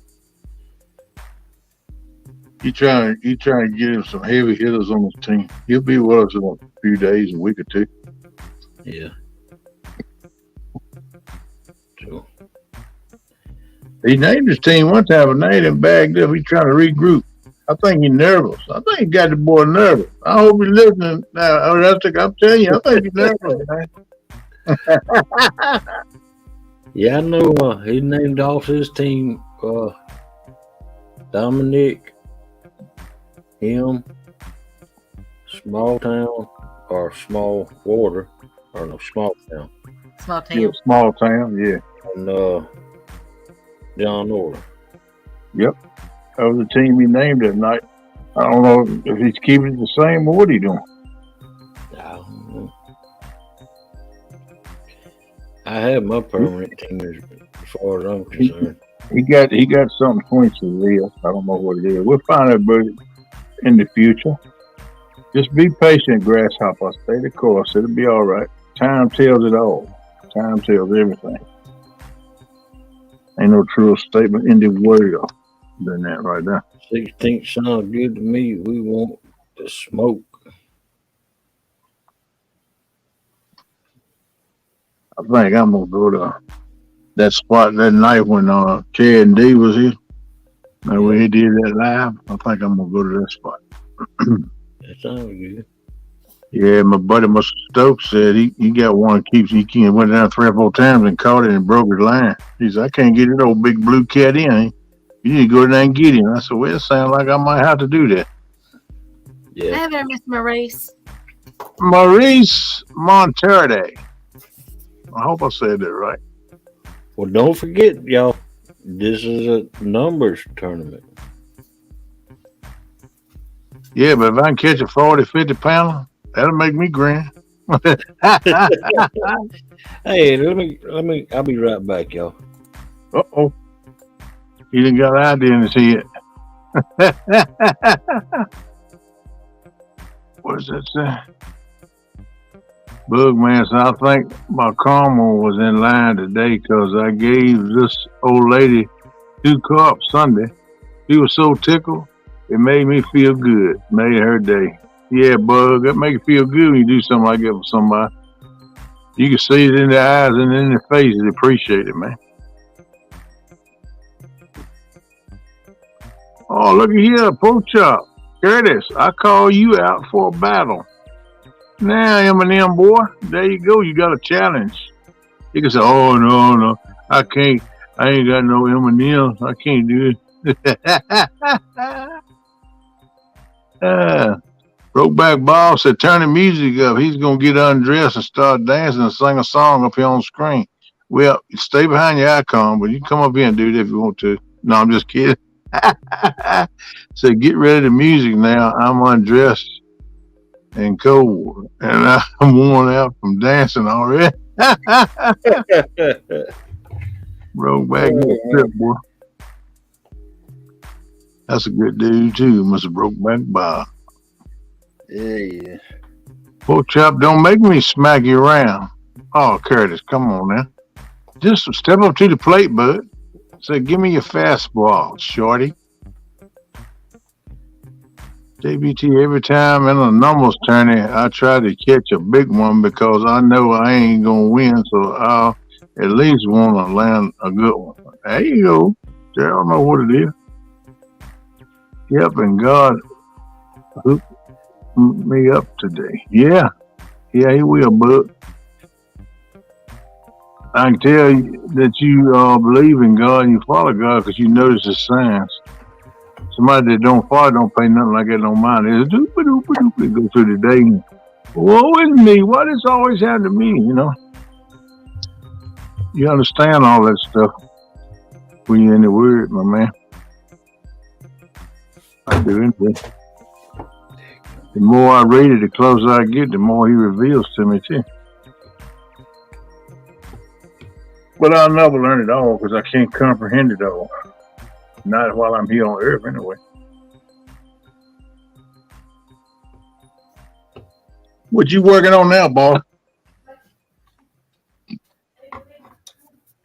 You trying to get him some heavy hitters on his team. He'll be with us in a few days, a week or two. Yeah. So he named his team one time, but named him bagged up. He's trying to regroup. I think he's nervous. I think he got the boy nervous. I hope he's listening now. I'm telling you, I think he's nervous, man. Yeah, I know he named off his team Dominic, him, Small Town, or Small Water, or no, Small Town. Small Town. Yeah, Small Town, yeah. And John Orr. Yep. That was the team he named that night. I don't know if he's keeping it the same or what he doing. I don't know. I have my permanent team as far as I'm concerned. He got something points to real. I don't know what it is. We'll find out about it in the future. Just be patient, Grasshopper. Stay the course. It'll be all right. Time tells it all. Time tells everything. Ain't no true statement in the world than that right now. 16th sounds good to me. We want the smoke. I think I'm gonna go to that spot that night when Chad and D was here. And when he did that live, I think I'm gonna go to that spot. That sounds good. Yeah, my buddy Mr. Stokes said he got one he went down 3 or 4 times and caught it and broke his line. He said, I can't get that old big blue cat in. You need to go down and get him. I said, well, it sounds like I might have to do that. Yeah. Hey there, Miss Maurice. Maurice Monterde. I hope I said that right. Well, don't forget, y'all. This is a numbers tournament. Yeah, but if I can catch a 40, 50 pounder, that'll make me grin. Hey, I'll be right back, y'all. Uh-oh. He didn't got an idea in his head. What does that say? Bugman said, I think my karma was in line today because I gave this old lady 2 cups Sunday. She was so tickled, it made me feel good. Made her day. Yeah, Bug, that make you feel good when you do something like that for somebody. You can see it in their eyes and in their faces. They appreciate it, man. Oh, look at here, pork chop. Curtis, I call you out for a battle. Now, Eminem boy, there you go. You got a challenge. You can say, oh, no, I can't. I ain't got no M&M's. I can't do it. Brokeback Bob said, turn the music up. He's going to get undressed and start dancing and sing a song up here on the screen. Well, stay behind your icon, but you can come up here and do that if you want to. No, I'm just kidding. So get ready to music now. I'm undressed and cold, and I'm worn out from dancing already. Brokeback, you a trip, boy. That's a good dude too, Mr. Brokeback Bob. Yeah. Pork chop, don't make me smack you around. Oh, Curtis, come on now. Just step up to the plate, bud. Say, give me your fastball, shorty. JBT, every time in a numbers tourney, I try to catch a big one because I know I ain't going to win, so I'll at least want to land a good one. There you go. I don't know what it is. Yep, and God hooked me up today. Yeah, he will, bud. I can tell you that you believe in God and you follow God because you notice the signs. Somebody that don't follow don't pay nothing like that no mind. They just go through the day. Woe is me. Why does this always happen to me? You know. You understand all that stuff when you're in the Word, my man. I do anyway. The more I read it, the closer I get, the more He reveals to me too. But I'll never learn it all because I can't comprehend it all. Not while I'm here on earth, anyway. What you working on now, boy?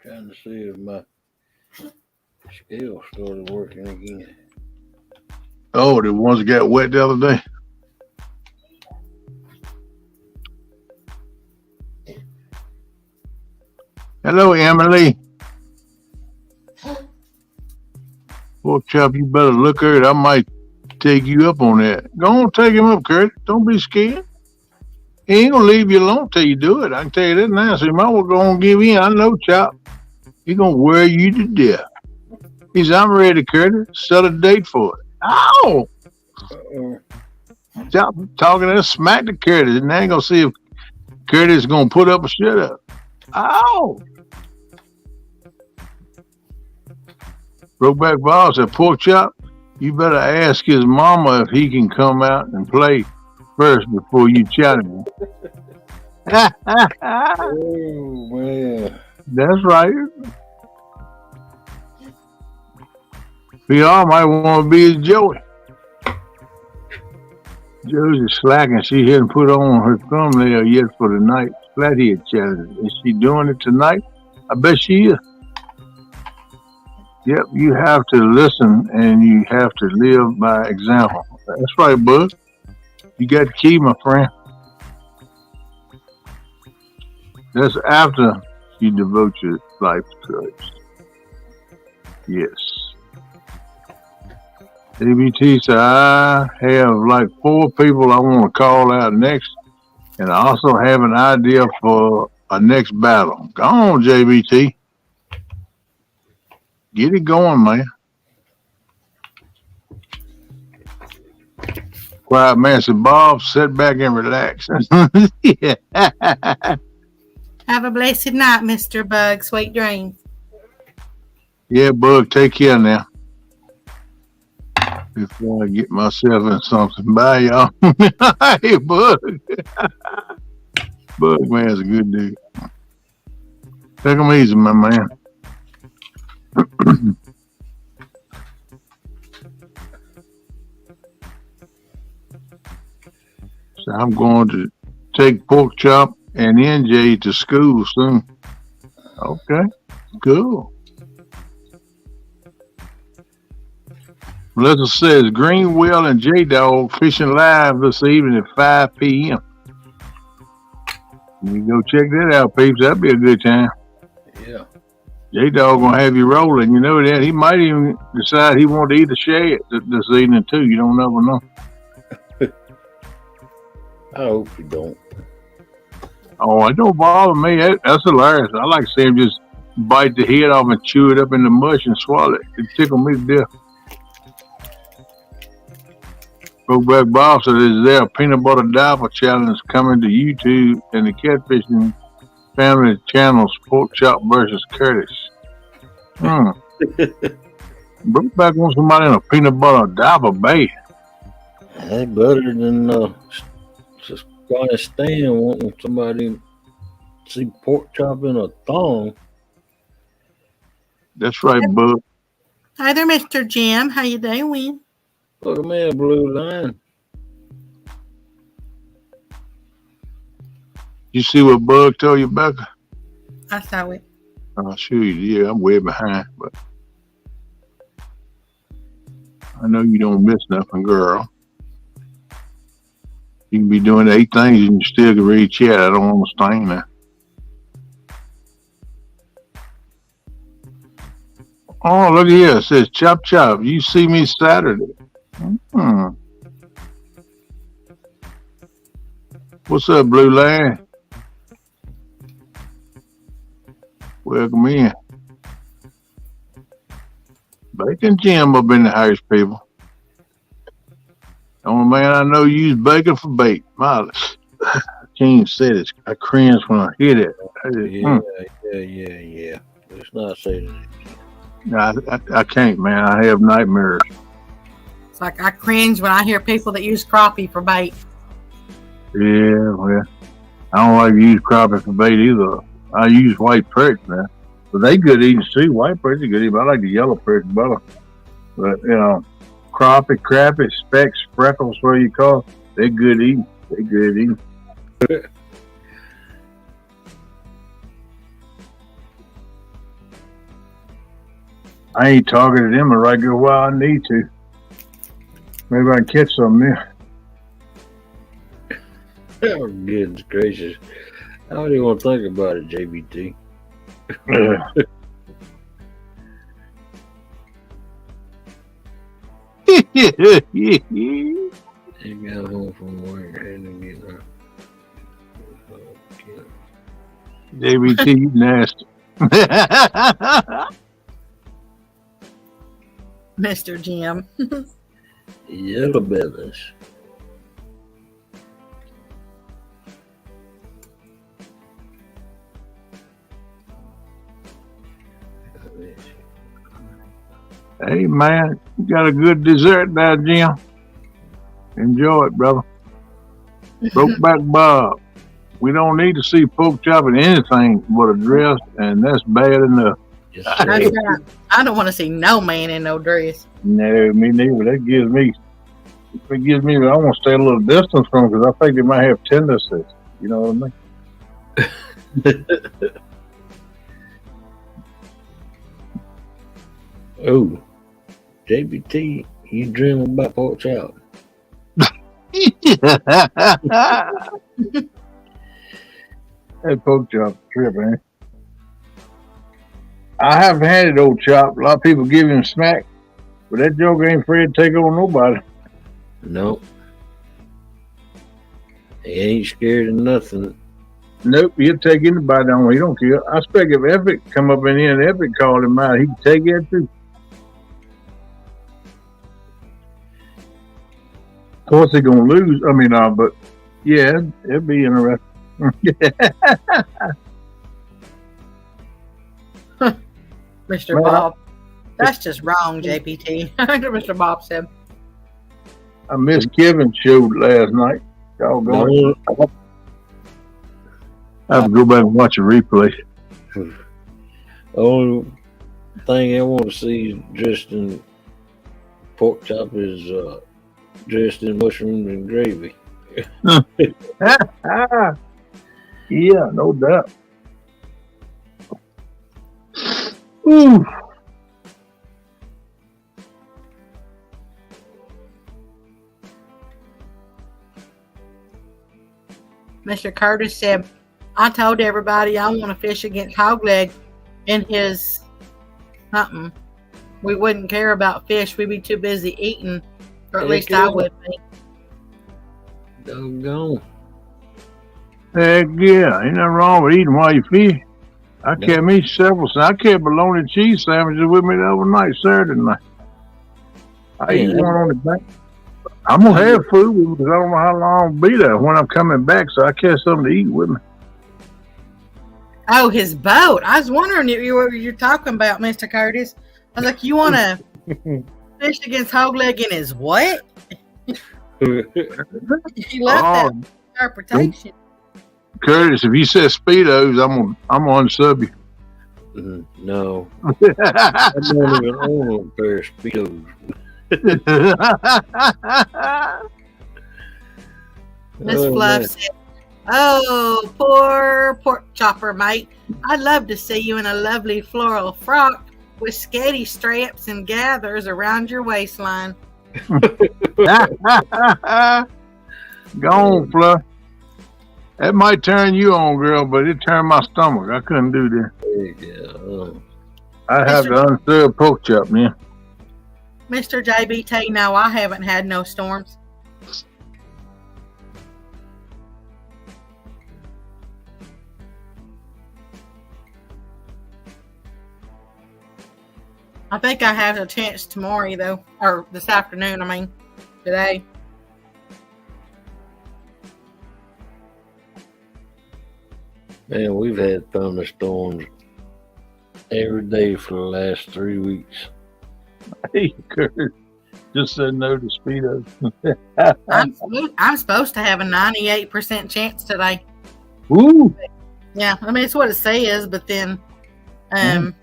Trying to see if my scale started working again. Oh, the ones that got wet the other day. Hello, Emily. Pork chop, you better look at it. I might take you up on that. Go on, take him up, Kurt. Don't be scared. He ain't gonna leave you alone till you do it. I can tell you that now. So you might well go on and give in. I know, Chop. He gonna wear you to death. He said, I'm ready, Curtis. Set a date for it. Ow! Chop talking that smack to Curtis, and they ain't gonna see if Curtis is gonna put up or shut up. Ow! Brokeback Bob said, Pork chop, you better ask his mama if he can come out and play first before you challenge him. Oh, man. That's right. PR might want to be his Joey. Josie's slacking. She hadn't put on her thumbnail yet for the night flathead challenge. Is she doing it tonight? I bet she is. Yep, you have to listen and you have to live by example. That's right, bud. You got the key, my friend. That's after you devote your life to Christ. Yes. ABT said, I have like 4 people I want to call out next. And I also have an idea for a next battle. Go on, JBT. Get it going, man. Quiet man said, Bob, sit back and relax. Yeah. Have a blessed night, Mr. Bug. Sweet dreams. Yeah, Bug, take care now. Before I get myself in something. Bye, y'all. Hey, Bug. Bug, man's a good dude. Take him easy, my man. So I'm going to take Pork Chop and NJ to school soon. Okay, cool. Melissa says Greenwell and J-Dog fishing live this evening at 5 p.m. You go check that out, peeps. That'd be a good time. Yeah. J-Dog gonna have you rolling. You know that. He might even decide he want to eat a shad this evening too. You don't never know. I hope you don't. Oh, it don't bother me. That's hilarious. I like to see him just bite the head off and chew it up in the mush and swallow it. It tickle me to death. Brokeback Bob said, is there a peanut butter diaper challenge coming to YouTube and the Catfishing family channels, Pork Chop versus Curtis? Brokeback wants somebody in a peanut butter diaper bait. Hey, better than just going to stand wanting somebody to see Pork Chop in a thong. That's right, Bud. Hi there, Mr. Jim. How you doing? Look at me, blue line. You see what Bug told you, Becca? I saw it. Oh, sure you did. I'm way behind, but I know you don't miss nothing, girl. You can be doing 8 things and you still can read chat. I don't understand that. Oh, look here. It says, chop, chop. You see me Saturday. What's up, Blue Line? Welcome in. Bacon Jim up in the house, people. The only man I know use bacon for bait. Miles. I can't say this. I cringe when I hear that. Yeah. Let's not say that. No, I can't, man. I have nightmares. It's like I cringe when I hear people that use crappie for bait. Yeah, well, I don't like to use crappie for bait either. I use white perch, man. But they good eating too. White perch are good eating. I like the yellow perch better. But, you know, crappie, specks, freckles, what you call it, they good eating. They good eating. I ain't talking to them a regular while I need to. Maybe I can catch some there. Oh, goodness gracious. I don't even want to think about it, JBT. He got home from work and get her. JBT, you nasty. Mr. Jim. Yellow bellies. Hey, man, you got a good dessert there, Jim. Enjoy it, brother. Brokeback Bob. We don't need to see Pork Chop in anything but a dress, and that's bad enough. Yes, I don't want to see no man in no dress. No, me neither. That gives me, I want to stay a little distance from them because I think they might have tendencies. You know what I mean? Oh, JBT, you dreaming about Pork Chop? That Pork Chop trip, man. I haven't had it, old Chop. A lot of people give him smack, but that joke ain't afraid to take on nobody. No. He ain't scared of nothing. Nope, he'll take anybody on. He don't care. I expect if Epic come up in here and Epic called him out, he can take it too. Of course, they're gonna lose. I mean, but yeah, it'll be interesting. Mr. Man, Bob. That's just wrong, JPT. Mr. Bob said. I missed Kevin's show last night. Doggone it. I have to go back and watch a replay. The only thing I want to see dressed in pork chop is dressed in mushrooms and gravy. Yeah, no doubt. Ooh. Mr. Curtis said, I told everybody I want to fish against Hogleg in his something. We wouldn't care about fish. We'd be too busy eating, or at least I would be. Doggone. Heck yeah, ain't nothing wrong with eating while you fish. I kept me several. I kept bologna and cheese sandwiches with me the overnight Saturday night. I eat one on the bank. I'm gonna have food because I don't know how long I'll be there when I'm coming back, so I catch something to eat with me. Oh, his boat. I was wondering what you're talking about, Mr. Curtis. I was like, you want to fish against Hogleg in his what? He left that interpretation. Curtis, if you said Speedos, I'm gonna unsub you. No. I don't even own a pair of Speedos. Miss Fluff said, oh, poor pork chopper, mate. I'd love to see you in a lovely floral frock with sketty straps and gathers around your waistline. Go on, Fluff. That might turn you on, girl, but it turned my stomach. I couldn't do that. Yeah. I'd have to unsub pork chop, man. Mr. JBT, no, I haven't had no storms. I think I have a chance tomorrow, though, or this afternoon, I mean, today. Man, we've had thunderstorms every day for the last 3 weeks. Hey, Kurt, just said no to Speedos. I'm supposed to have a 98% chance today. Woo! Yeah, I mean, it's what it says, but then, but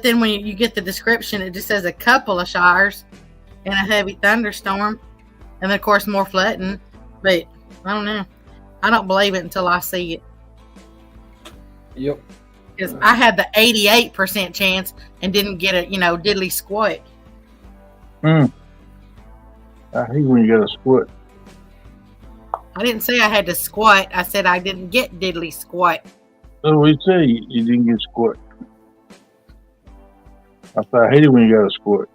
then when you get the description, it just says a couple of showers and a heavy thunderstorm, and then, of course, more flooding. But I don't know. I don't believe it until I see it. Yep. Because I had the 88% chance and didn't get a, diddly squat. I hate when you got a squat. I didn't say I had to squat. I said I didn't get diddly squat. So we say you didn't get squat. I hate it when you got a squat.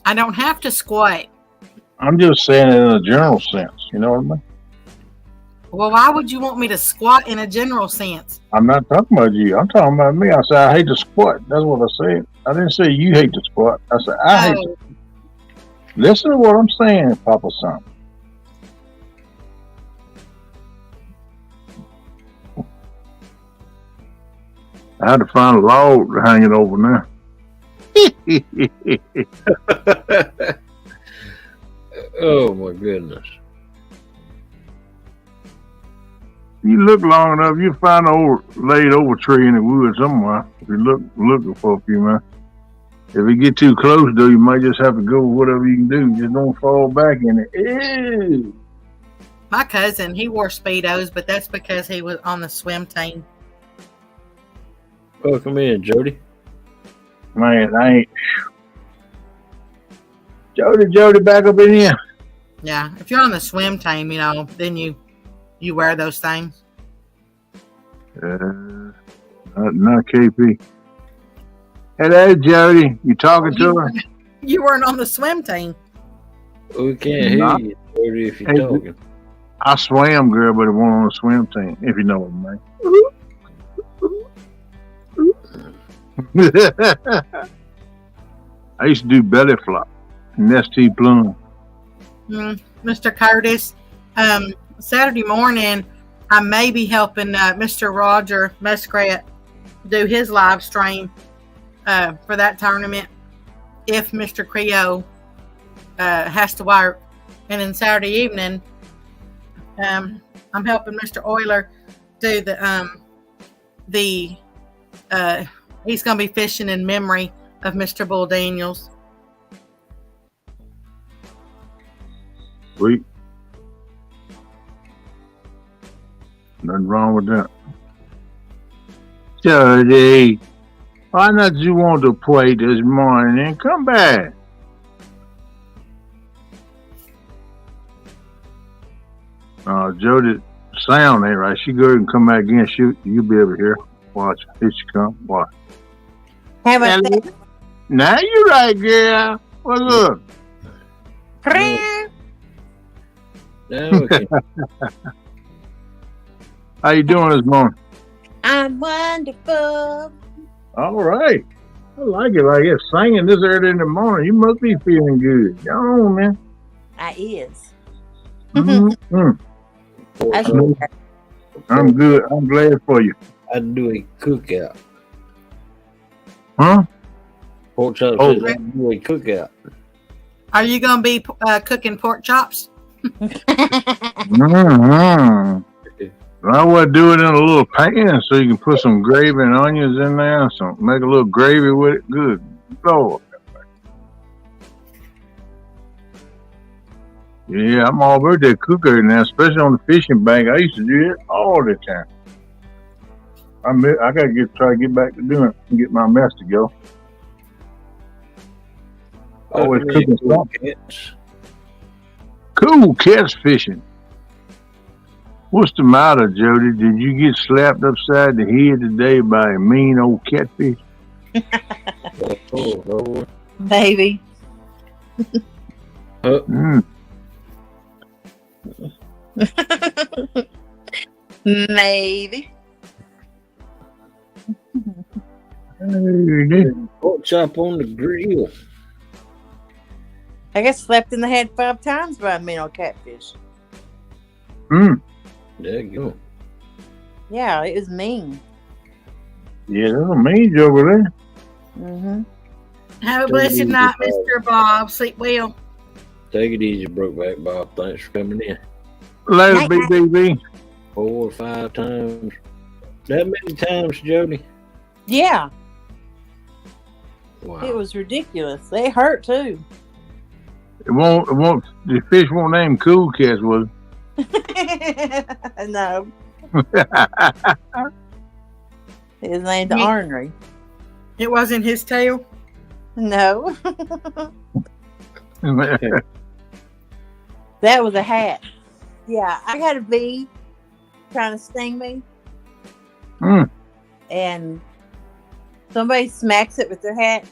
I don't have to squat. I'm just saying it in a general sense. You know what I mean? Well, why would you want me to squat in a general sense? I'm not talking about you. I'm talking about me. I said I hate to squat. That's what I said. I didn't say you hate to squat. I said I hate to. Listen to what I'm saying, Papa Son. I had to find a log to hang it over now. Oh my goodness. You look long enough, you'll find an laid over tree in the woods somewhere. If you looking for a few minutes. If you get too close, though, you might just have to go with whatever you can do. Just don't fall back in it. Ew. My cousin, he wore Speedos, but that's because he was on the swim team. Welcome in, Jody. Man, I ain't. Jody, back up in here. Yeah, if you're on the swim team, then you wear those things. Not KP. Hello, Jody. You talking to her? You weren't on the swim team. We can't hear Not- you, Jody, if you're Hey, talking. I swam, girl, but it wasn't on the swim team, if you know what I mean. I used to do belly flop, nesty plum. Mr. Curtis, Saturday morning, I may be helping Mr. Roger Muskrat do his live stream for that tournament if Mr. Creo has to work. And then Saturday evening, I'm helping Mr. Euler do he's going to be fishing in memory of Mr. Bull Daniels. Sweet. Nothing wrong with that. Jody, why not you want to play this morning? Come back. Jody, sound ain't right. She go ahead and come back again. Shoot, you'll be able to hear. Watch. Here she come. Watch. How about that? Now you right, girl. What's up? Now we can. How you doing this morning? I'm wonderful. All right. I like it. Like it's singing this early in the morning. You must be feeling good. Y'all, man. I is. Mm-hmm. That's I'm good. I'm glad for you. I'd do a cookout. Huh? Pork chops. Oh. I'd do a cookout. Are you going to be cooking pork chops? Mm-hmm. I would do it in a little pan so you can put some gravy and onions in there and make a little gravy with it. Good Lord. Yeah, I'm all over that cooker now, especially on the fishing bank. I used to do it all the time. I got to try to get back to doing it and get my mess to go. Always cooking something. Cool catch fishing. What's the matter, Jody? Did you get slapped upside the head today by a mean old catfish? Oh, Lord. Baby. Maybe. Pork chop on the grill. I got slapped in the head 5 times by a mean old catfish. There you go. Yeah, it was mean. Yeah, that's a mean over there. Mm-hmm. Have a blessed night, Mr. Bob. Sleep well. Take it easy, Brokeback Bob. Thanks for coming in. Later, Night, BBB. 4 or 5 times. That many times, Jody? Yeah, Wow. it was ridiculous. They hurt too. The fish won't name Cool Cats, was No, it? his name's Ornery. It wasn't his tail. No, that was a hat. Yeah, I got a bee trying to sting me, and somebody smacks it with their hat,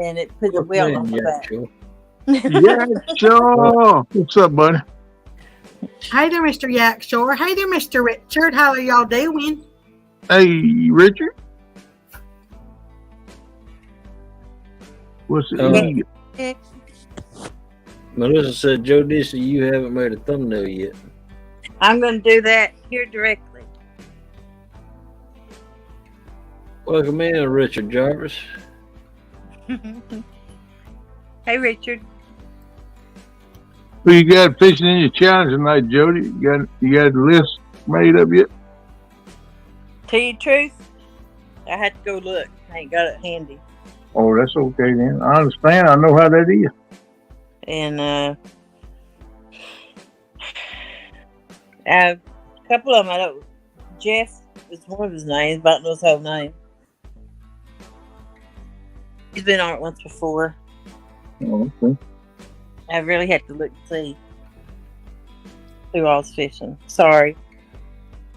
and it puts a welt on the back. Yeah, sure. What's up, buddy? Hey there, Mr. Yakshore. Hey there, Mr. Richard. How are y'all doing? Hey, Richard. What's it? Melissa said, Joe Dissy, you haven't made a thumbnail yet. I'm going to do that here directly. Welcome in, Richard Jarvis. Hey, Richard. Who you got fishing in your challenge tonight, Jody? You got the list made up yet? Tell you the truth, I had to go look. I ain't got it handy. Oh, that's okay then. I understand. I know how that is. And a couple of them, I don't. Jeff is one of his names, but I don't know his whole name. He's been on it once before. Oh, okay. I really had to look and see who I was fishing. Sorry.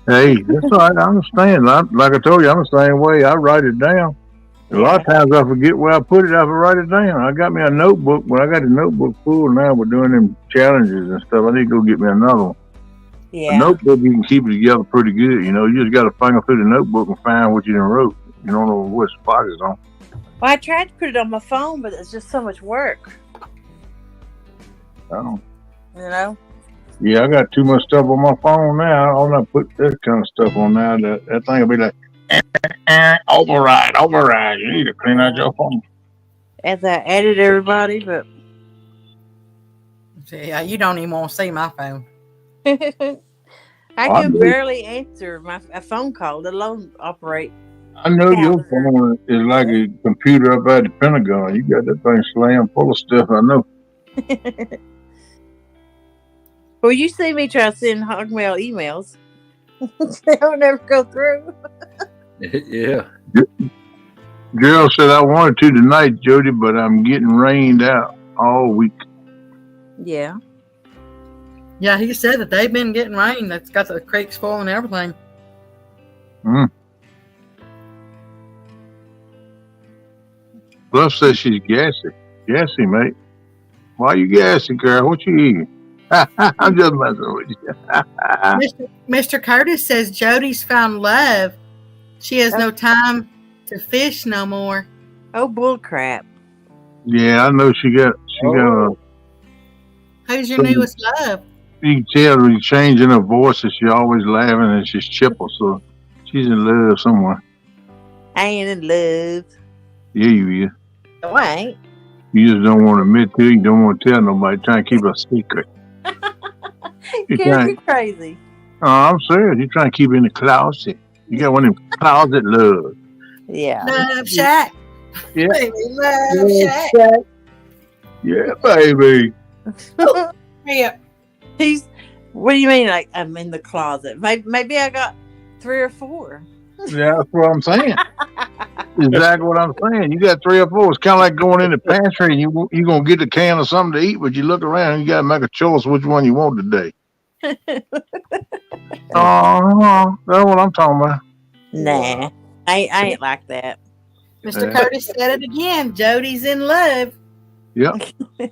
Hey, that's all right. I understand. Like I told you, I'm the same way. I write it down. A lot of times I forget where I put it. I have to write it down. I got me a notebook, but I got the notebook full now. We're doing them challenges and stuff. I need to go get me another one. Yeah. A notebook, you can keep it together pretty good. You know, you just got to finger through the notebook and find what you done wrote. You don't know what spot it's on. Well, I tried to put it on my phone, but it's just so much work. Oh. You know? Yeah, I got too much stuff on my phone now. I'll not put that kind of stuff on now. That thing will be like, override. You need to clean out your phone. As I added everybody, but Yeah, you don't even want to see my phone. I can barely answer a phone call, let alone operate. I know your phone is like a computer up at the Pentagon. You got that thing slammed full of stuff, I know. Well, you see me try to send hogmail emails. They don't ever go through. Yeah. Gerald said I wanted to tonight, Jody, but I'm getting rained out all week. Yeah. Yeah, he said that they've been getting rain. That's got the creeks full and everything. Bluff says she's gassy. Gassy, mate. Why you gassy, girl? What you eating? I'm just messing with you. Mr. Curtis says Jody's found love. She has no time to fish no more. Oh, bull crap. Yeah, I know she got Who's your newest love? you can tell when changing her voice that she's always laughing and she's chipper, so she's in love somewhere. I ain't in love. Yeah, you is. No, I ain't. You just don't want to admit to it. You don't want to tell nobody. Trying to keep a secret. You're crazy. Oh, I'm serious. You're trying to keep it in the closet. You got one of them closet loves. Yeah. Love shack. Yeah. Baby, love shack. Yeah, baby. Yeah. What do you mean? Like I'm in the closet? Maybe I got 3 or 4. Yeah, that's what I'm saying. Exactly what I'm saying. You got 3 or 4. It's kind of like going in the pantry and you're going to get a can of something to eat, but you look around and you got to make a choice which one you want today. Oh, that's what I'm talking about. Nah, I ain't like that. Mr. Curtis said it again. Jody's in love. Yep. I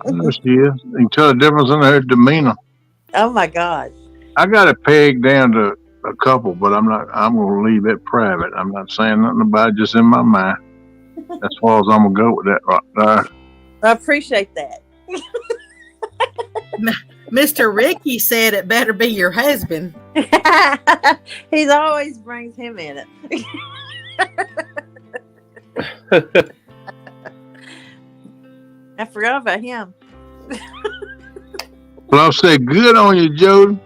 know she is. You can tell the difference in her demeanor. Oh my God. I got it pegged down to a couple, but I'm going to leave it private. I'm not saying nothing about it, just in my mind. As far as I'm going to go with that right there. I appreciate that. Mr. Ricky said it better be your husband. He always brings him in it. I forgot about him. Well, I say good on you, Jody.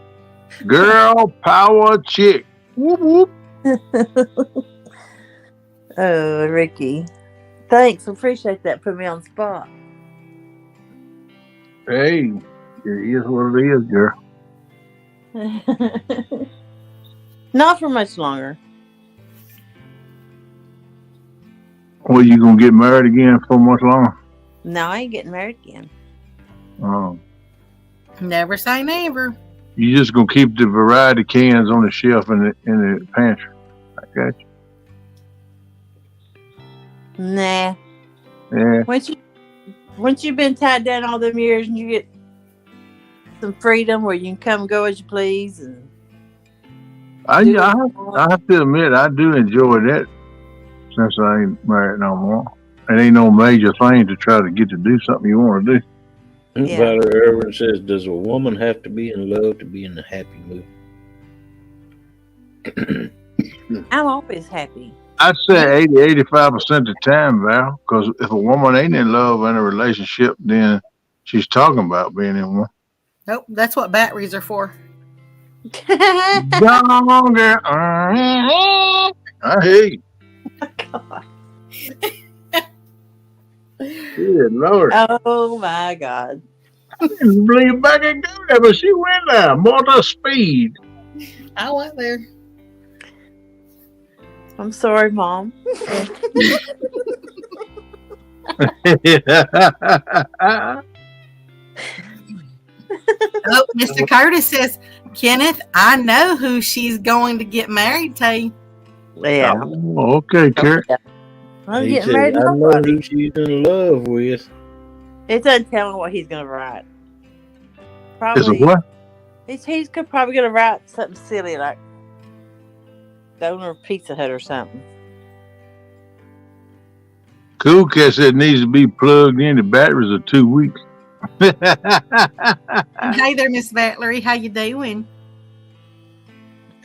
Girl power chick. Whoop, whoop. Oh, Ricky. Thanks. Appreciate that. Put me on the spot. Hey, it is what it is, girl. Not for much longer. Well, you going to get married again for much longer? No, I ain't getting married again. Oh. Never say never. You just going to keep the variety cans on the shelf in the pantry. I got you. Nah. Yeah. Once you've been tied down all them years and you get some freedom where you can come and go as you please. And I have to admit, I do enjoy that since I ain't married no more. It ain't no major thing to try to get to do something you want to do. Yeah. Valerie Irvin says, does a woman have to be in love to be in a happy mood? I'm always happy. I'd say 80-85% of the time, Val, because if a woman ain't in love in a relationship, then she's talking about being in one. Nope, that's what batteries are for. Gone, girl. I hear you. God. Good Lord. Oh my God. I didn't believe Becca could do that, but she went there. Motor speed. I went there. I'm sorry, Mom. Oh, Mr. Curtis says, Kenneth, I know who she's going to get married to. Yeah. Oh, okay, Kurt. Well, He getting said, married to I know somebody. who she's in love with. It doesn't tell him what he's going to write. Is it Probably. what? He's probably going to write something silly like the owner of Pizza Hut or something. Cool Cat said it needs to be plugged in. The batteries are 2 weeks. Hey there, Miss Valerie. How you doing?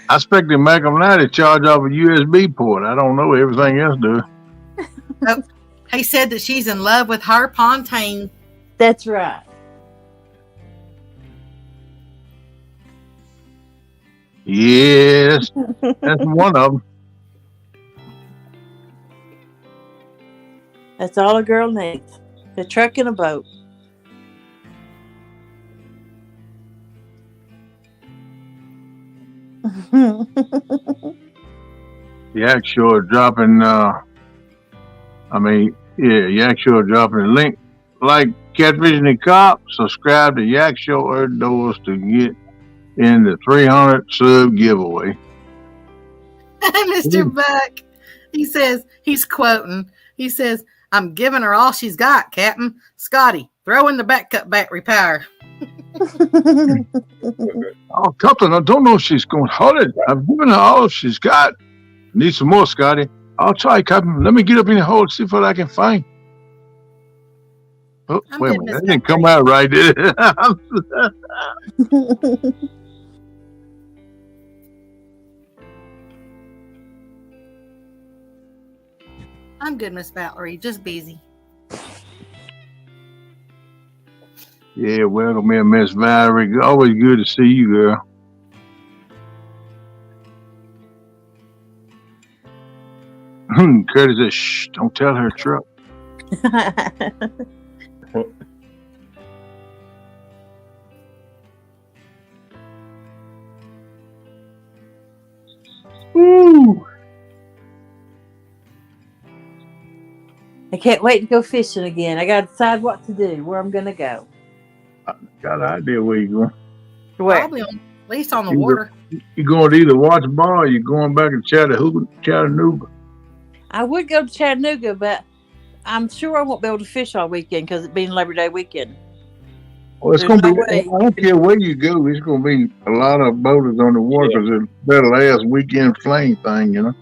I expect the Mac now to charge off a USB port. I don't know everything else does. Oh, he said that she's in love with her pontoon. That's right. Yes, that's one of them. That's all a girl needs. A truck and a boat. Yak Shore dropping, Yak Shore dropping a link. Like Catfishing and Cop, subscribe to Yak Shore doors to get in the 300 sub giveaway. Mr. Buck, he says, he's quoting, he says, I'm giving her all she's got, Captain. Scotty, throw in the backup battery power. Oh, Captain, I don't know if she's going to hold it. I've given her all she's got. Need some more, Scotty. I'll try, Captain. Let me get up in the hole and see what I can find. Oh, I'm wait a good, minute. Miss That didn't come out right, did it? I'm good, Miss Valerie. Just busy. Yeah, welcome in, Miss Valerie. Always good to see you, girl. Curtis says, shh, don't tell her truck. Woo! I can't wait to go fishing again. I got to decide what to do, where I'm going to go. Got an idea where you're going. Where? Probably at least on the water. You're going to either watch ball or you're going back to Chattanooga. I would go to Chattanooga, but I'm sure I won't be able to fish all weekend because it being Labor Day weekend. Well, it's There's going to no be, way. I don't care where you go, it's going to be a lot of boaters on the water because it's that last weekend flame thing, you know?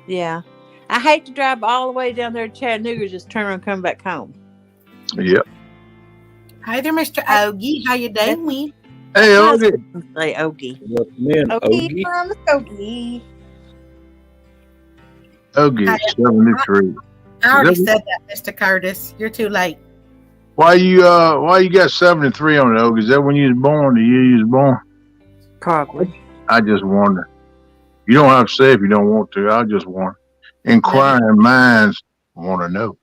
Yeah. I hate to drive all the way down there to Chattanooga, just turn around and come back home. Yep. Hi there, Mr. Ogie. How you doing? Hey, okay. Say Ogie. Welcome in, Ogie Ogie. from Ogie. Okay, 73. I already said that, Mr. Curtis. You're too late. Why you got 73 on it, Ogie? Is that when you was born, the year you was born? Probably. I just wonder. You don't have to say if you don't want to. I just wonder. Inquiring minds want to know.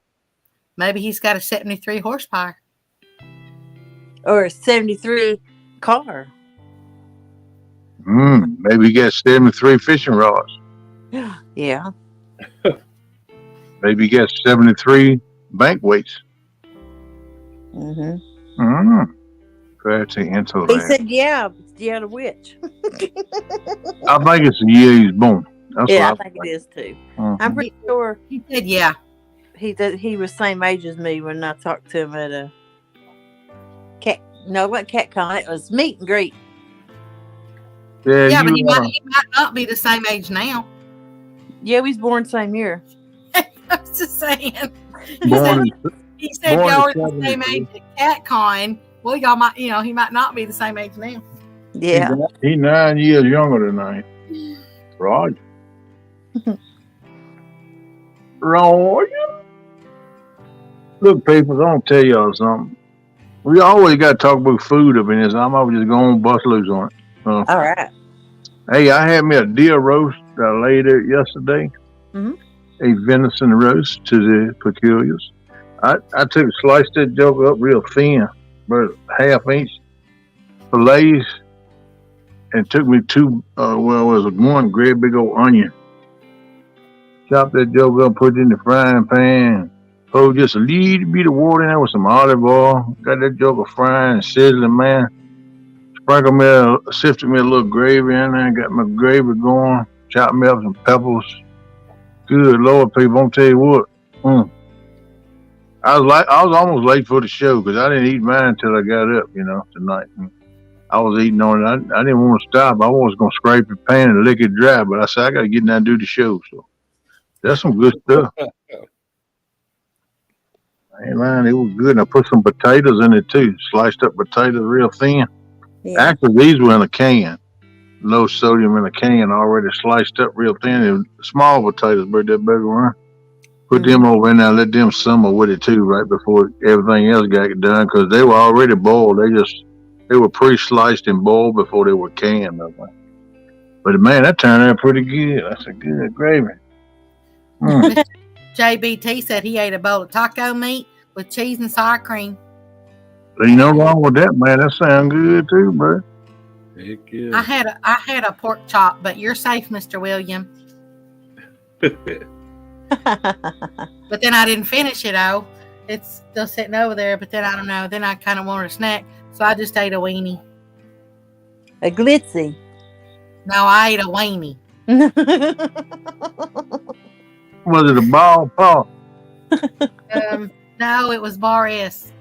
Maybe he's got a 73 horsepower. Or a 73 car. Maybe he got 73 fishing rods. Yeah. Maybe he got 73 bank weights. Mm-hmm. Pretty He intellect. said, yeah, the witch. I think it's the year he's born. That's Yeah, I what think it is too. Mhm. I'm pretty sure He said, yeah. he was same age as me when I talked to him at a it wasn't CatCon, it was meet and greet. Yeah, but he you, might not be the same age now. Yeah, we was born same year. I was just saying. born He said born y'all in are the same 73. age at CatCon. Well, y'all might, he might not be the same age now. Yeah. He's 9 years younger than I am. Roger. Roger. Look, people, I'm going to tell y'all something. We always got to talk about food up in this. I'm always just going to bust loose on it. All right. Hey, I had me a deer roast that I laid out yesterday. Mhm. A venison roast to the peculiars. I sliced that joke up real thin, about half-inch fillets, and took me one great big old onion. Chopped that joke up, put it in the frying pan, poured just a little bit of water in there with some olive oil. Got that joke frying and sizzling, man. Sifted me a little gravy in there, got my gravy going, chopped me up some peppers. Good Lord, people, I'm tell you what, I was almost late for the show because I didn't eat mine until I got up, tonight. I was eating on it. I didn't want to stop. I was going to scrape the pan and lick it dry, but I said, I got to get down and do the show. So that's some good stuff. Hey, man, it was good. And I put some potatoes in it, too. Sliced up potatoes real thin. Yeah. Actually, these were in a can. Low sodium in a can, already sliced up real thin. And small potatoes, but that bigger one. Put them over in there, let them simmer with it, too, right before everything else got done, because they were already boiled. They were pre-sliced and boiled before they were canned. But, man, that turned out pretty good. That's a good gravy. JBT said he ate a bowl of taco meat with cheese and sour cream. Ain't no wrong with that, man. That sounds good, too, bro. Heck yeah. I had a pork chop, but you're safe, Mr. William. But then I didn't finish it, though. It's still sitting over there, but then I don't know. Then I kind of wanted a snack, so I just ate a weenie. A glitzy. No, I ate a weenie. Was it a ball paw? No, it was Bar S.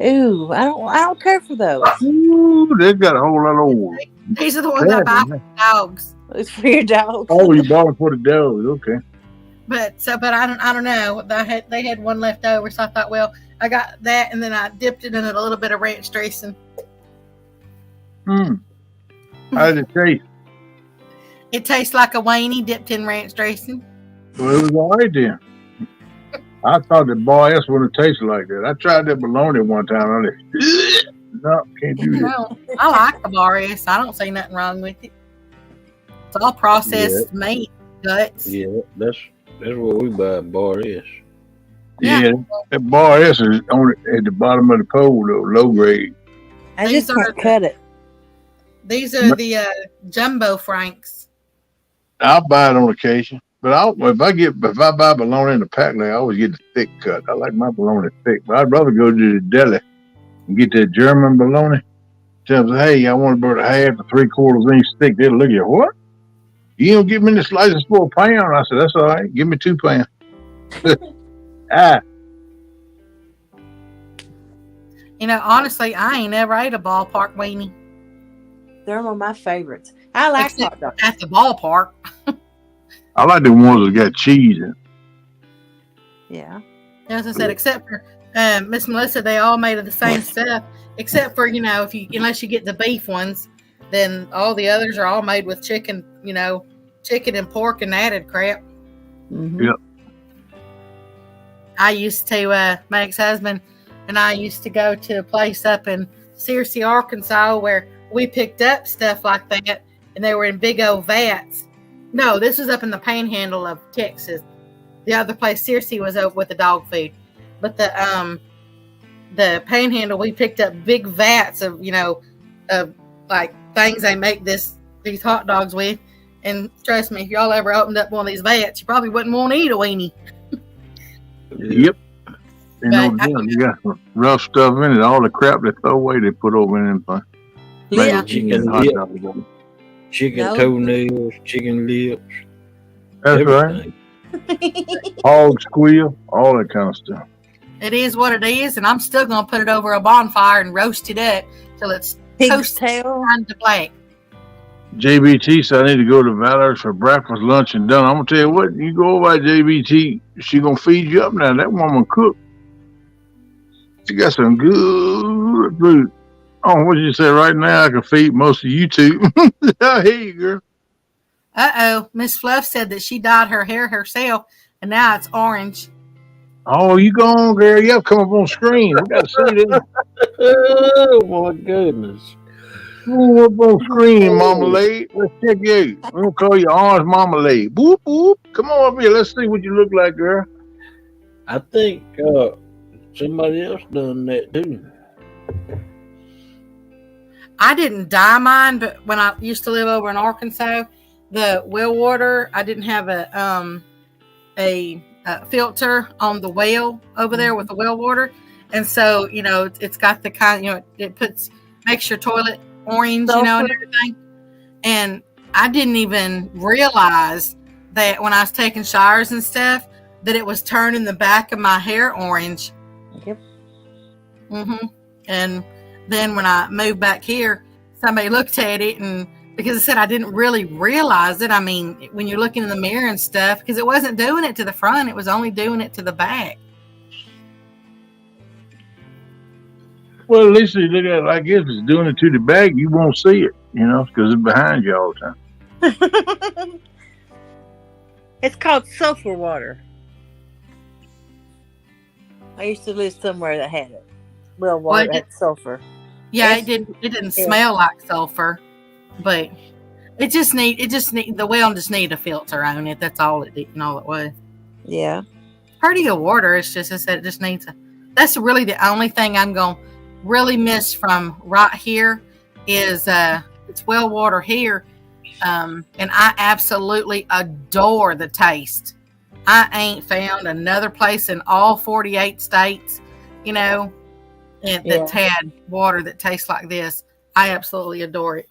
Ooh, I don't care for those. Ooh, they got a whole lot of oil. These are the ones I buy for the dogs. It's for your dog. Oh, you bought it for the dogs. Okay. But I don't know. They had one left over, so I thought, well, I got that, and then I dipped it in a little bit of ranch dressing. How did it taste? It tastes like a weenie dipped in ranch dressing. Well, it was all right then. I thought that Boar S wouldn't taste like that. I tried that bologna one time. I was like, no, can't do that. I like the Bar S. I don't see nothing wrong with it. It's all processed meat, guts. Yeah, that's what we buy at Bar S. Yeah, that Boar S is on at the bottom of the pole, though, low grade. I just can't cut it. These are the jumbo franks. I'll buy it on occasion. But if I buy bologna in the pack, I always get the thick cut. I like my bologna thick. But I'd rather go to the deli and get that German bologna. Tell them, hey, I want about a half to 3/4 inch thick. They'll look at you, what? You don't give me the slices for a pound? I said, that's all right. Give me 2 pounds. Honestly, I ain't never ate a ballpark weenie. They're one of my favorites. I like hot dogs. At the ballpark. I like the ones that got cheese in. Yeah. As I said, except for Miss Melissa, they all made of the same stuff. Except for unless you get the beef ones, then all the others are all made with chicken. Chicken and pork and added crap. Mm-hmm. Yep. I used to my ex-husband and I used to go to a place up in Searcy, Arkansas, where we picked up stuff like that, and they were in big old vats. No, this was up in the panhandle of Texas. The other place, Searcy, was over with the dog food. But the panhandle, we picked up big vats of, of like things they make these hot dogs with. And trust me, if y'all ever opened up one of these vats, you probably wouldn't want to eat a weenie. Yep. You got some rough stuff in it. All the crap they throw away, they put over in them. Yeah. Chicken toenails, chicken lips. That's everything. Right. Hog squeal, all that kind of stuff. It is what it is, and I'm still going to put it over a bonfire and roast it up till it's toasted to black. JBT said I need to go to Valor's for breakfast, lunch, and dinner. I'm going to tell you what, you go over at JBT, she going to feed you up now. That woman cook. She got some good food. Oh, what did you say? Right now, I can feed most of you two. Hey, girl. Uh-oh. Miss Fluff said that she dyed her hair herself, and now it's orange. Oh, you go on, girl. You have to come up on screen. We got to see this. Oh, my goodness. Come up on screen, Marmalade. Let's check you out. We're going to call you Orange Marmalade. Boop, boop. Come on up here. Let's see what you look like, girl. I think somebody else done that, too. I didn't dye mine, but when I used to live over in Arkansas, the well water, I didn't have a filter on the well over there with the well water. And so, it's got the kind, it makes your toilet orange, and everything. And I didn't even realize that when I was taking showers and stuff, that it was turning the back of my hair orange. Yep. And then when I moved back here, somebody looked at it, and because I said I didn't really realize it. I mean, when you're looking in the mirror and stuff, because it wasn't doing it to the front, it was only doing it to the back. Well, at least you look at it like if it's doing it to the back, you won't see it, because it's behind you all the time. It's called sulfur water. I used to live somewhere that had it. Well, water had sulfur. Yeah, it didn't smell like sulfur, but the well just needed a filter on it. That's all it did, all it was. Yeah. Pretty good water. It's just, I said, it just needs that's really the only thing I'm going to really miss from right here is it's well water here. And I absolutely adore the taste. I ain't found another place in all 48 states, that's had water that tastes like this. I absolutely adore it.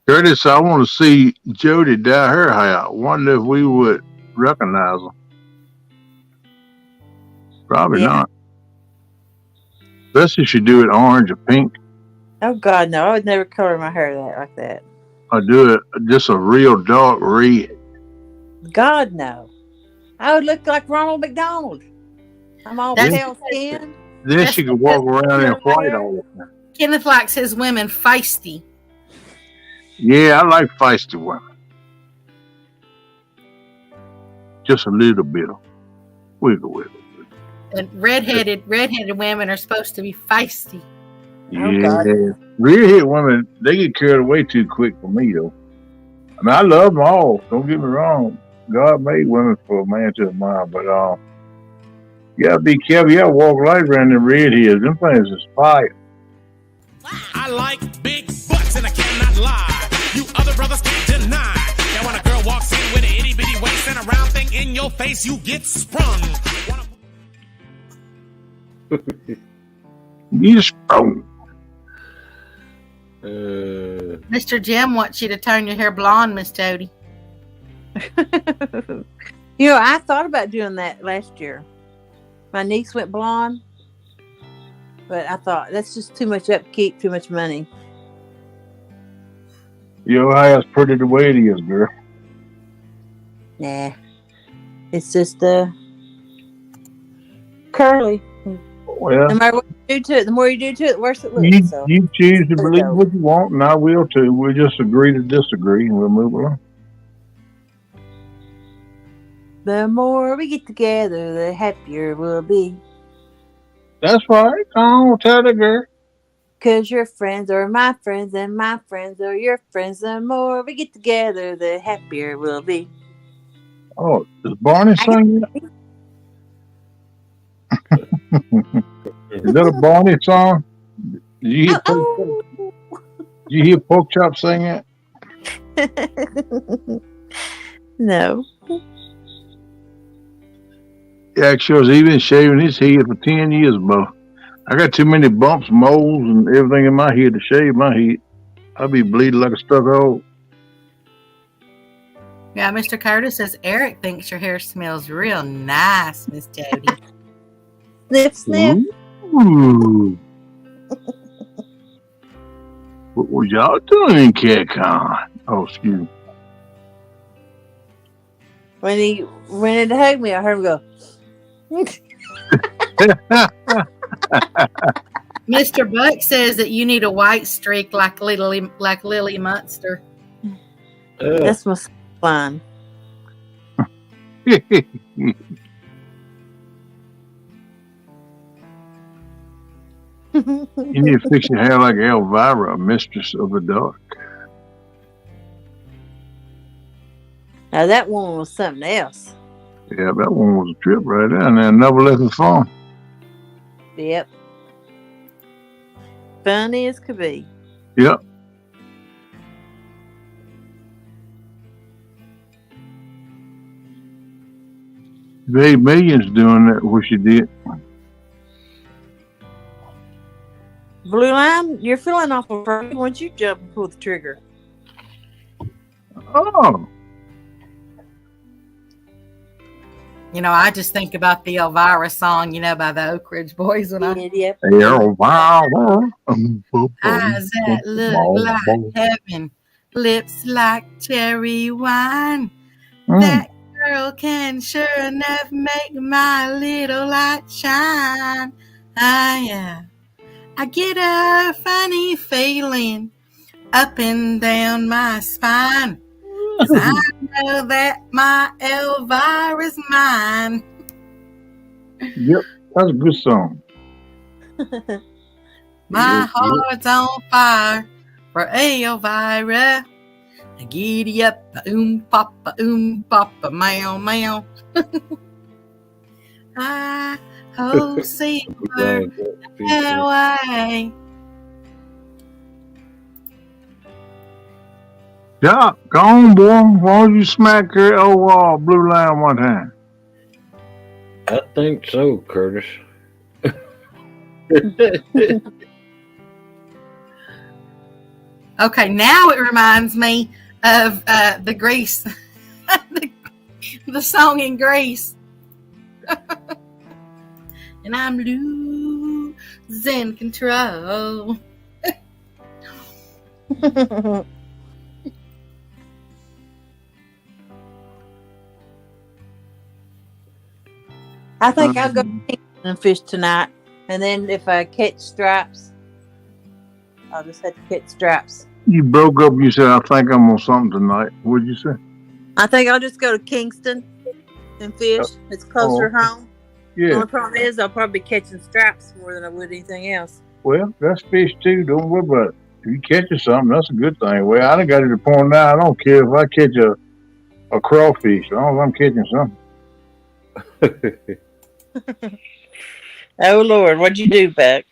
Curtis, I want to see Jody dye her hair. Wonder if we would recognize her. Probably not. Especially if she do it orange or pink. Oh God, no! I would never color my hair like that. I do it just a real dark red. God, no! I would look like Ronald McDonald. I'm all pale skinned. Then she could walk around in white all the time. Kenneth likes his women feisty. Yeah, I like feisty women. Just a little bit of wiggle. And redheaded women are supposed to be feisty. Yeah, redhead women, they get carried away too quick for me though. I mean, I love them all. Don't get me wrong. God made women for a man to admire, but you gotta be careful. You gotta walk right around them redheads. Them things is fire. I like big butts and I cannot lie. You other brothers can't deny. Now when a girl walks in with an itty bitty waist and a round thing in your face, you get sprung. You sprung. Mr. Jim wants you to turn your hair blonde, Miss Jody. I thought about doing that last year. My niece went blonde, but I thought that's just too much upkeep, too much money. Your hair's pretty the way it is, girl. Nah, it's just curly. Well, no matter what you do to it, the more you do to it, the worse it looks. You choose to believe what you want, and I will too. We'll just agree to disagree, and we'll move along. The more we get together, the happier we'll be. That's right. Come on, tell the girl. 'Cause your friends are my friends, and my friends are your friends. The more we get together, the happier we'll be. Oh, does Barney sing that? Is that a Barney song? Did you hear Pork Chop sing it? No. Yeah, actually, he's been shaving his head for 10 years, bro. I got too many bumps, moles, and everything in my head to shave my head. I'll be bleeding like a stuck hole. Yeah, Mr. Curtis says Eric thinks your hair smells real nice, Miss Jody. Sniff, sniff. Ooh. What was y'all doing in CatCon? Oh, excuse me. When he went in to hug me, I heard him go. Mr. Buck says that you need a white streak like Lily Munster. That's my fun. You need to fix your hair like Elvira, Mistress of the Dark. Now that one was something else. Yeah, that one was a trip right there, and then never left the phone. Yep. Funny as could be. Yep. They millions doing that, what she did. Blue Line, you're feeling awful pretty once you jump and pull the trigger. Oh. You know, I just think about the Elvira song, you know, by the Oak Ridge Boys. When Yep. eyes that look like heaven, lips like cherry wine. That girl can sure enough make my little light shine. Yeah. I get a funny feeling up and down my spine, 'cause I know that my Elvira's mine. Yep, that's a good song. My heart's on fire for Elvira. Giddy up, papa, meow, meow. I hope see her away. Yeah, go on, boy. Why don't you smack her old blue line one time? I think so, Curtis. Okay, now it reminds me of the Grease, the song in Grease. And I'm losing control. I think I'll go to Kingston and fish tonight. And then if I catch stripes, I'll just have to catch stripes. You broke up. You said, I think I'm on something tonight. What'd you say? I think I'll just go to Kingston and fish. It's closer home. The Yeah. only problem is I'll probably be catching stripes more than I would anything else. Well, that's fish too. Don't worry about it. If you catch something, that's a good thing. Well, I done got to the point now. I don't care if I catch a crawfish. As long as I'm catching something. Oh, Lord. What'd you do, Beck?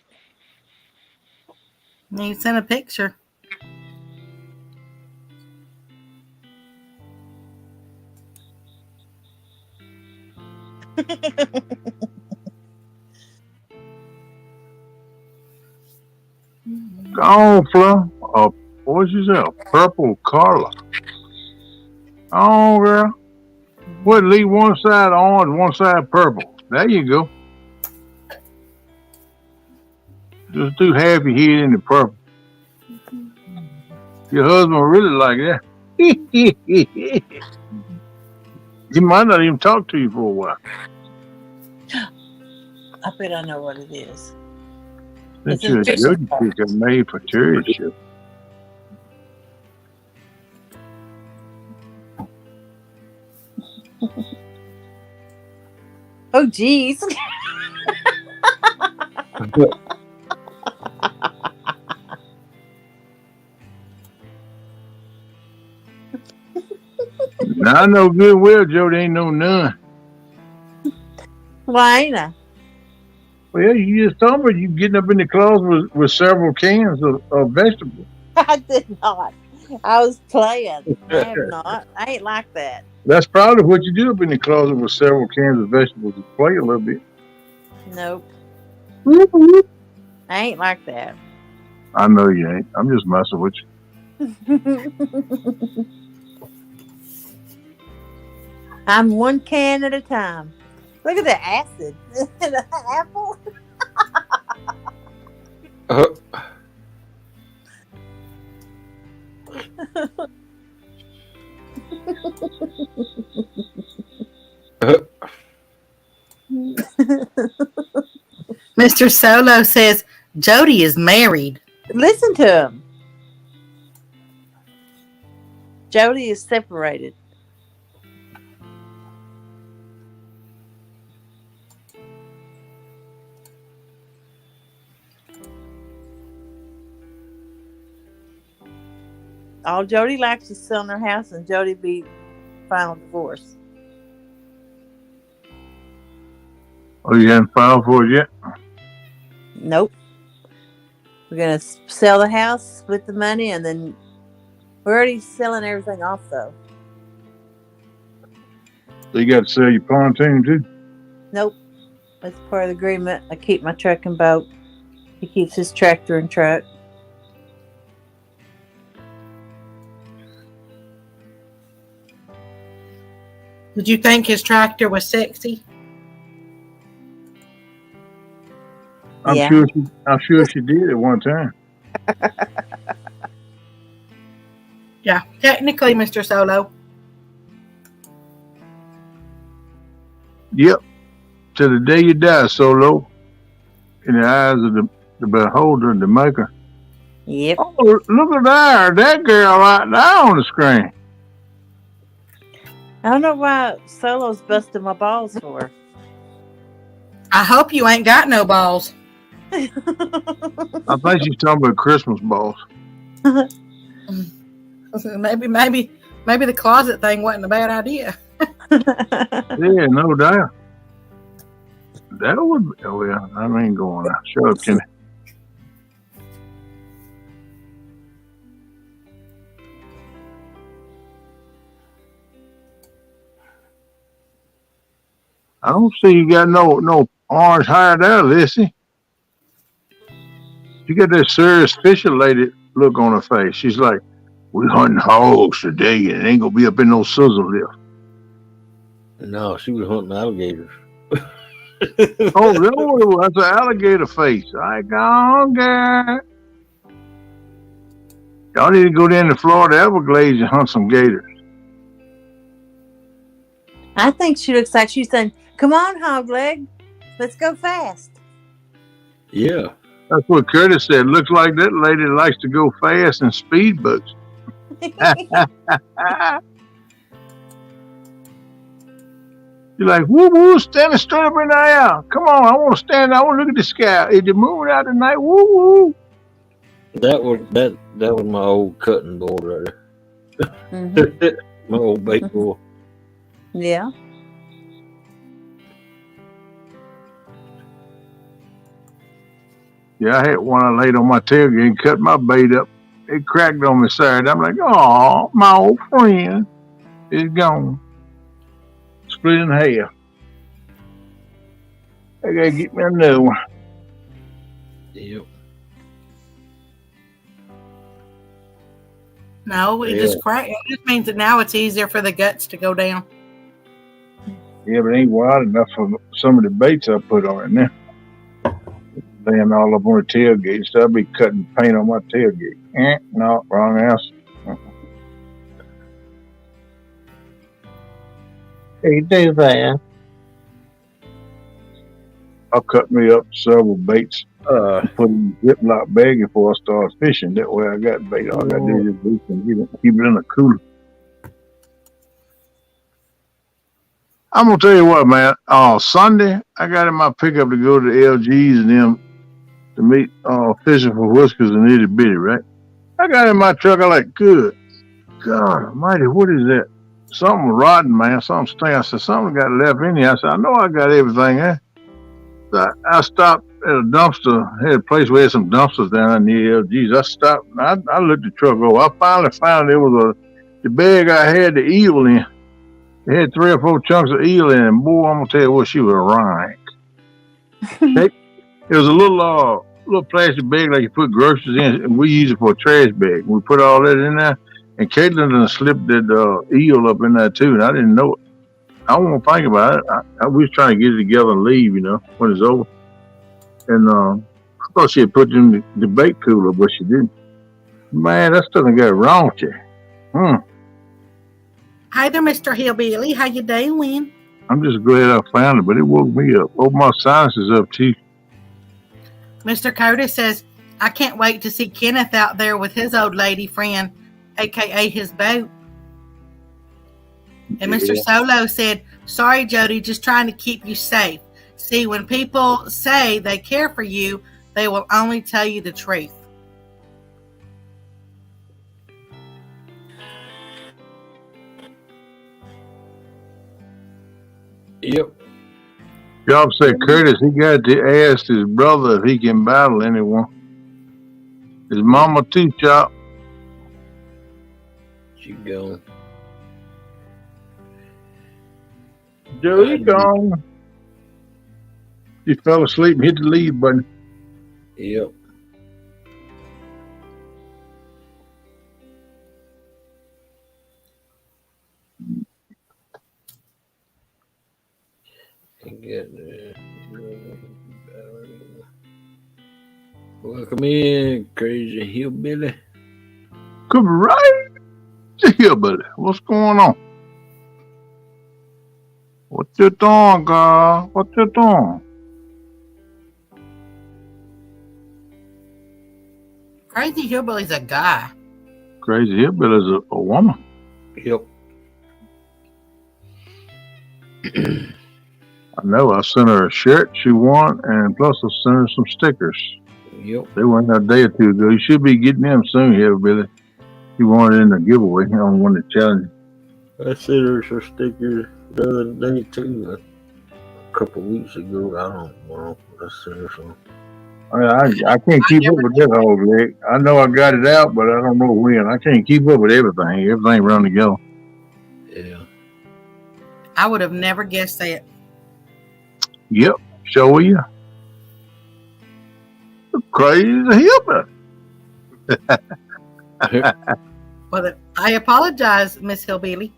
You sent a picture. Go on, Flo. What'd you say? A purple Carla. Oh, girl. What, leave one side orange, one side purple. There you go. Just do half your head in the purple. Your husband really like that. He might not even talk to you for a while. I bet I know what it is. That's It's a your fishing judge pick made for charity show. Oh, geez. Now I know good well, Joe, there ain't no none. Why ain't I? Well, you just told me you getting up in the closet with several cans of vegetables. I did not. I was playing. I have not. I ain't like that. That's probably what you do up in the closet with several cans of vegetables to play a little bit. Nope. I ain't like that. I know you ain't. I'm just messing with you. I'm one can at a time. Look at the acid. The apple. Mr. Solo says Jody is married. Listen to him. Jody is separated. All Jody likes is selling her house, and Jody be final divorce. Oh, you haven't filed for it yet? Nope. We're gonna sell the house, split the money, and then we're already selling everything off, though. So you got to sell your pontoon too? Nope. That's part of the agreement. I keep my truck and boat. He keeps his tractor and truck. Did you think his tractor was sexy? I'm Yeah. sure she did at one time. Yeah, technically, Mr. Solo. Yep. To the day you die, Solo. In the eyes of the beholder and the maker. Yep. Oh, look at that girl right there on the screen. I don't know why Solo's busting my balls for. I hope you ain't got no balls. I think she's talking about Christmas balls. Maybe the closet thing wasn't a bad idea. Yeah, no doubt. That would be, oh yeah, I ain't going out. Shut up, Kenny. I don't see you got no orange hair there, Lissy. You got that serious fisher lady look on her face. She's like, we hunting hogs today and it ain't gonna be up in no sizzle lift. No, she was hunting alligators. Oh, no, that's an alligator face. I gone, girl. Y'all need to go down to Florida Everglades and hunt some gators. I think she looks like she's saying, "Come on, hog leg, let's go fast." Yeah. That's what Curtis said. Looks like that lady likes to go fast in speed boats. You're like, woo woo, standing straight up in the air. Come on, I want to stand. I want to look at the sky. Is it moving out tonight? Woo woo. That was my old cutting board right there. Mm-hmm. My old bait board. Yeah. Yeah, I had one I laid on my tailgate and cut my bait up. It cracked on me Saturday. I'm like, oh, my old friend is gone. Split in half. I gotta get me a new one. Yep. No, it just cracked. It just means that now it's easier for the guts to go down. Yeah, but it ain't wide enough for some of the baits I put on it now. Laying all up on the tailgate, so I'll be cutting paint on my tailgate. No, wrong answer. Hey, do that. I'll cut me up several baits. Put in a Ziploc bag before I start fishing. That way I got bait. All I got to do is bait and keep it in a cooler. I'm going to tell you what, man. Sunday, I got in my pickup to go to the LGs and them to meet fishing for whiskers and itty bitty, right? I got in my truck. I like, good God almighty, what is that? Something rotten, man. Something stinking. I said, something got left in here. I said, I know I got everything, eh? So I stopped at a dumpster. I had a place where had some dumpsters down near LG's. I stopped. I looked the truck over. I finally found it was the bag I had the eel in. It had 3 or 4 chunks of eel in it. And boy, I'm gonna tell you what, she was rank. It was a little plastic bag like you put groceries in, and we use it for a trash bag. We put all that in there, and Caitlin done slipped that eel up in there too, and I didn't know it. I don't want to think about it. I was trying to get it together and leave, when it's over. And I thought she had put it in the bait cooler, but she didn't. Man, that stuff got wrong with you. Hi there, Mr. Hillbilly. How you doing? I'm just glad I found it, but it woke me up. Woke my sinuses up too. Mr. Curtis says, I can't wait to see Kenneth out there with his old lady friend, a.k.a. his boat. And Mr. Solo said, sorry, Jody, just trying to keep you safe. See, when people say they care for you, they will only tell you the truth. Yep. Y'all said Curtis, he got to ask his brother if he can battle anyone. His mama too, Chop. She gone. Jody gone. He fell asleep and hit the leave button. Yep. Welcome in, crazy hillbilly. Come right here, buddy. What's going on? What you doing, girl? What you doing? Crazy Hillbilly's a guy. Crazy hillbilly's a woman. Yep. I know. I sent her a shirt she won, and plus I sent her some stickers. Yep. They went a day or two ago. You should be getting them soon, hillbilly. You won it in the giveaway on one of the challenges. I sent her some stickers the other day too. A couple of weeks ago. I don't know. I sent her some. I can't keep up with that whole leg. I know I got it out, but I don't know when. I can't keep up with everything. Everything run together. Yeah. I would have never guessed that. Yep, show you. Crazy hillbilly. Well, I apologize, Miss Hillbilly.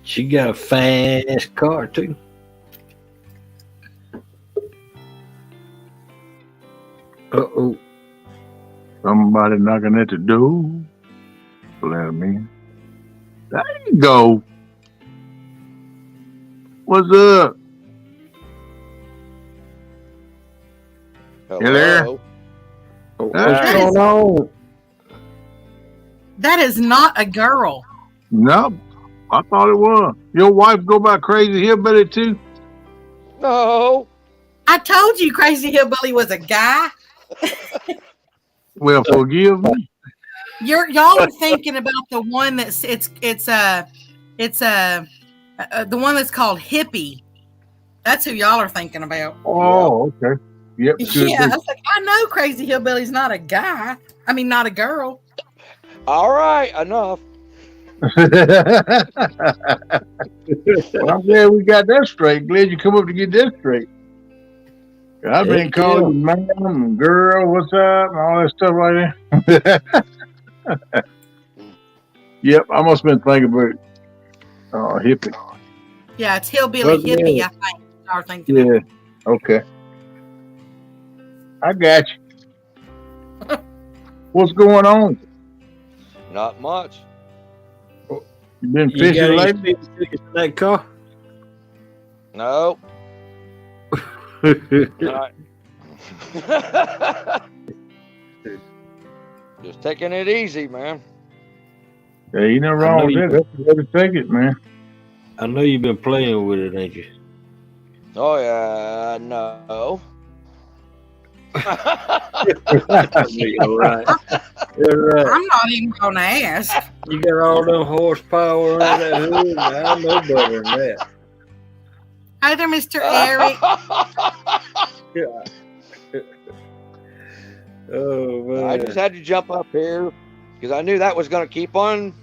She got a fast car too. Uh-oh. Somebody knocking at the door. Let me in. There you go. What's up? Hello. You there? What's That going is- on? That is not a girl. No, I thought it was. Your wife go by Crazy Hillbilly too? No. I told you Crazy Hillbilly was a guy. Well, forgive me. Y'all are thinking about the one that's the one that's called Hippie. That's who y'all are thinking about. Oh, okay. Yep. Good. Yeah, I was like, I know Crazy Hillbilly's not a guy. I mean, not a girl. All right, enough. Well, I'm glad we got that straight. Glad you come up to get that straight. I've been Heck calling you ma'am and girl, what's up, and all that stuff right there. Yep, I must have been thinking about hippie. Yeah, it's Hillbilly Well, Hippie, yeah. I think. Y'all are thinking of. Yeah, okay. I got you. What's going on? Not much. You been You got fishing any lately? speed tickets in that car? No. Not. Just taking it easy, man. Yeah, you nothing I wrong know with you- that. That's the way to take it, man. I know you've been playing with it, ain't you? Oh yeah, no. You're right. You're right. I'm not even going to ask. You got all them horsepower on that hood. I know better than that. Hi there, Mr. Eric. Oh man. I just had to jump up here because I knew that was going to keep on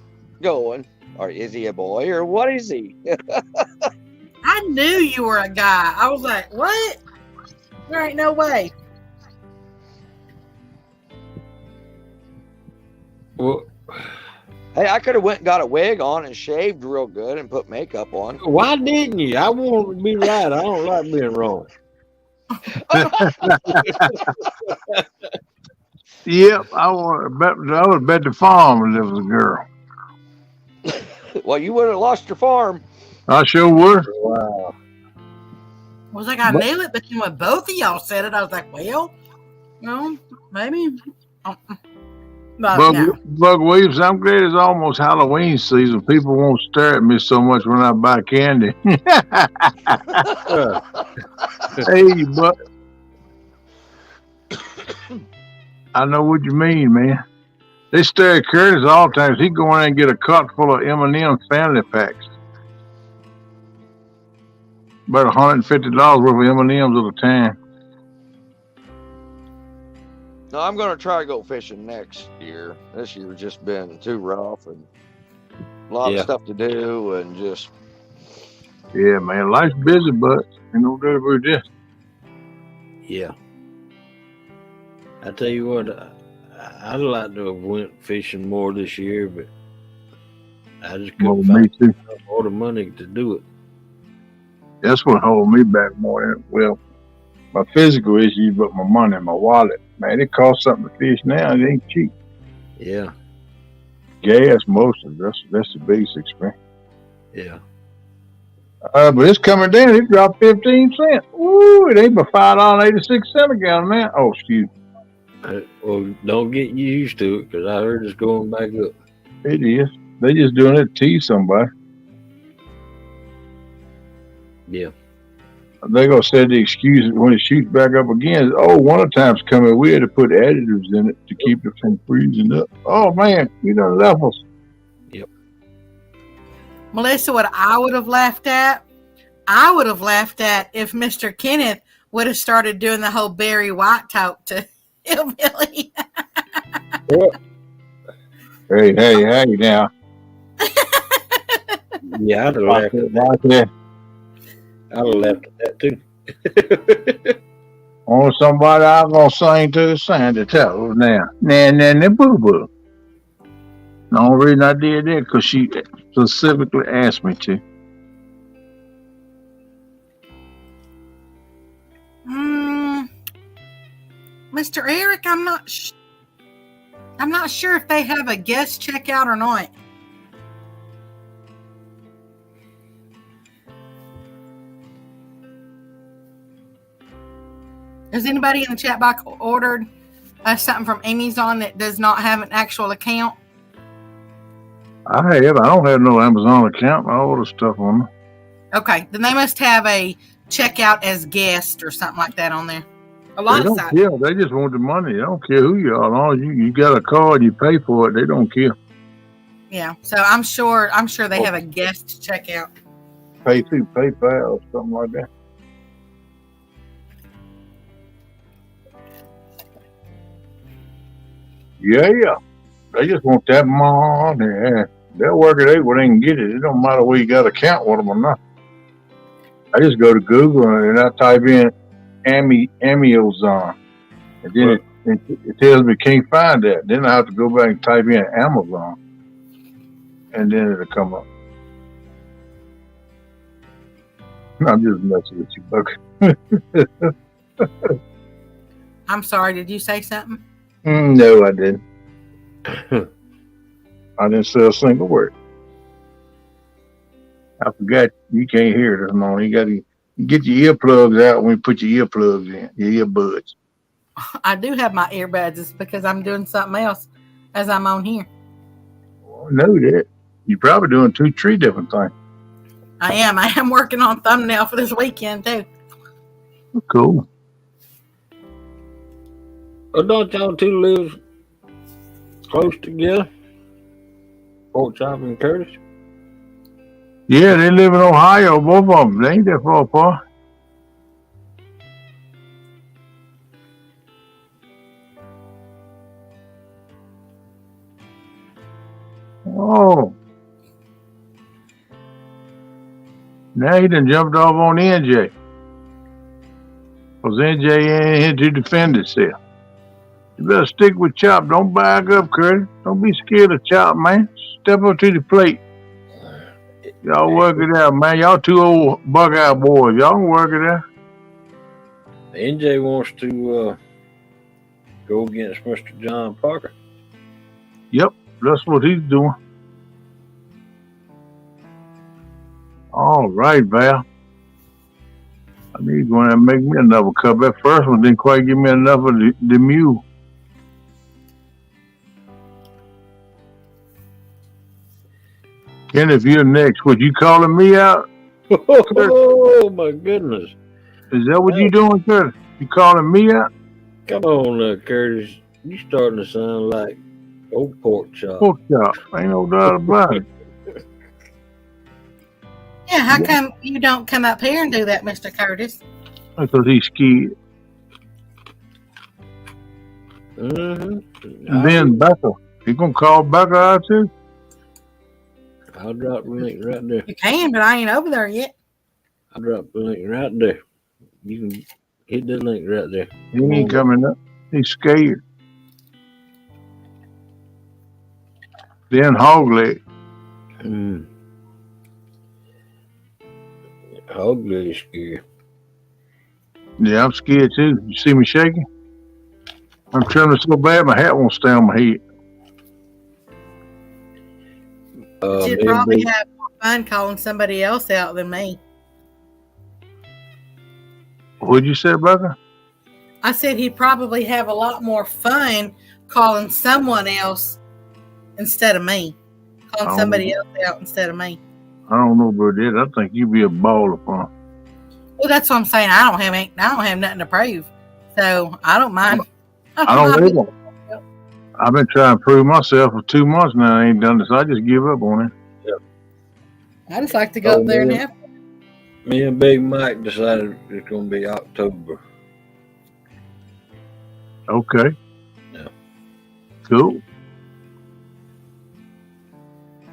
going. Or is he a boy or what is he? I knew you were a guy. I was like, what? There ain't no way. Well, Hey, I could have went and got a wig on and shaved real good and put makeup on. why didn't you? I want to be right. I don't like being wrong. Yep, I would bet the farm if it was a girl. Well, you would have lost your farm. I sure would. Wow. I was like, I knew it, but then when both of y'all said it, I was like, well, maybe. But no. Bug Williams, I'm glad it's almost Halloween season. People won't stare at me so much when I buy candy. Hey, but I know what you mean, man. They stare at Curtis all the time. He go in and get a cart full of M&M family packs. About $150 worth of M&Ms at a time. No, I'm going to try to go fishing next year. This year's just been too rough and a lot of stuff to do and just. Yeah, man, life's busy, but ain't no doubt about this. Yeah. I tell you what, I'd like to have went fishing more this year, but I just Well, couldn't me find too. all the money to do it. That's what hold me back more than, well, my physical issues, but my money, my wallet. Man, it costs something to fish now. It ain't cheap. Yeah, Gas, most of it. That's the basics, man. yeah. But it's coming down. It dropped 15 cents. Ooh, it ain't but $5.86 a gallon now. Oh, excuse me. Well, don't get used to it because I heard it's going back up. It is. They just doing it to tease somebody. Yeah. They gonna say the excuse when it shoots back up again. Oh, one of the times coming, we had to put additives in it to keep it from freezing up. Oh man, you done left us. Melissa, what I would have laughed at, I would have laughed at if Mr. Kenneth would have started doing the whole Barry White talk to Hillbilly. Hey now. Yeah, I'd have laughed at that. I'd have laughed at that too. On somebody I'm gonna sing to the Santa tell now. Nah, boo boo. The only reason I did that because she specifically asked me to. Mr. Eric, I'm not sure if they have a guest checkout or not. Has anybody in the chat box ordered something from Amazon that does not have an actual account? I have. I don't have no Amazon account. I order stuff on them. Okay, then they must have a checkout as guest or something like that on there. A lot They of don't sites. care. They just want the money. They don't care who you are. As long as you got a card, you pay for it. They don't care. Yeah, so I'm sure they have a guest checkout. Pay through PayPal or something like that. Yeah. They just want that money. Yeah. They'll work it out where they can get it. It don't matter where you got an account with them or not. I just go to Google and I type in Amazon. And then it tells me can't find that. Then I have to go back and type in Amazon. And then it'll come up. I'm just messing with you, Buck. I'm sorry, did you say something? No, I didn't. I didn't say a single word. I forgot you can't hear it this morning. You get your earplugs out when you put your earplugs in, your earbuds. I do have my earbuds. It's because I'm doing something else as I'm on here. Well, I know that. You're probably doing 2-3 different things. I am working on thumbnail for this weekend too. Cool. Well, don't y'all two live close together? Pork Chop and Curtis? Yeah, they live in Ohio, both of them. They ain't that far apart. Oh. Now he done jumped off on NJ. Because NJ ain't here to defend itself. You better stick with Chop. Don't back up, Curtis. Don't be scared of Chop, man. Step up to the plate. Y'all work it out, man. Y'all two old Buckeye boys. Y'all can work it out. NJ wants to go against Mr. John Parker. Yep, that's what he's doing. All right, Val. I need to go in and make me another cup. That first one didn't quite give me enough of the mule. Ken, if you're next, what you calling me out? Oh my goodness. Is that what you doing, Curtis? You calling me out? Come on, Curtis. You starting to sound like old Pork Chop. Pork Chop. Ain't no doubt about it. Yeah, how come you don't come up here and do that, Mr. Curtis? Because he's scared. Mm-hmm. And then Becca. You gonna call Becca out too? I'll drop the link right there. You can, but I ain't over there yet. I'll drop the link right there. You can hit the link right there. He ain't coming up. He's scared. Then Hogleg. Mm. Ugly is scary. Yeah, I'm scared too. You see me shaking? I'm trembling so bad my hat won't stay on my head. But you'd Me and probably Big, have more fun calling somebody else out than me. What'd you say, brother? I said he'd probably have a lot more fun calling someone else instead of me. Calling somebody else out instead of me. I don't know about that. I think you'd be a baller for him. Well, that's what I'm saying. I don't have nothing to prove, so I don't mind. I don't either. I've been trying to prove myself for 2 months now. I ain't done this. I just give up on it. I just like to go up there and have. Me and Big Mike decided it's going to be October. Okay. Yeah. Cool.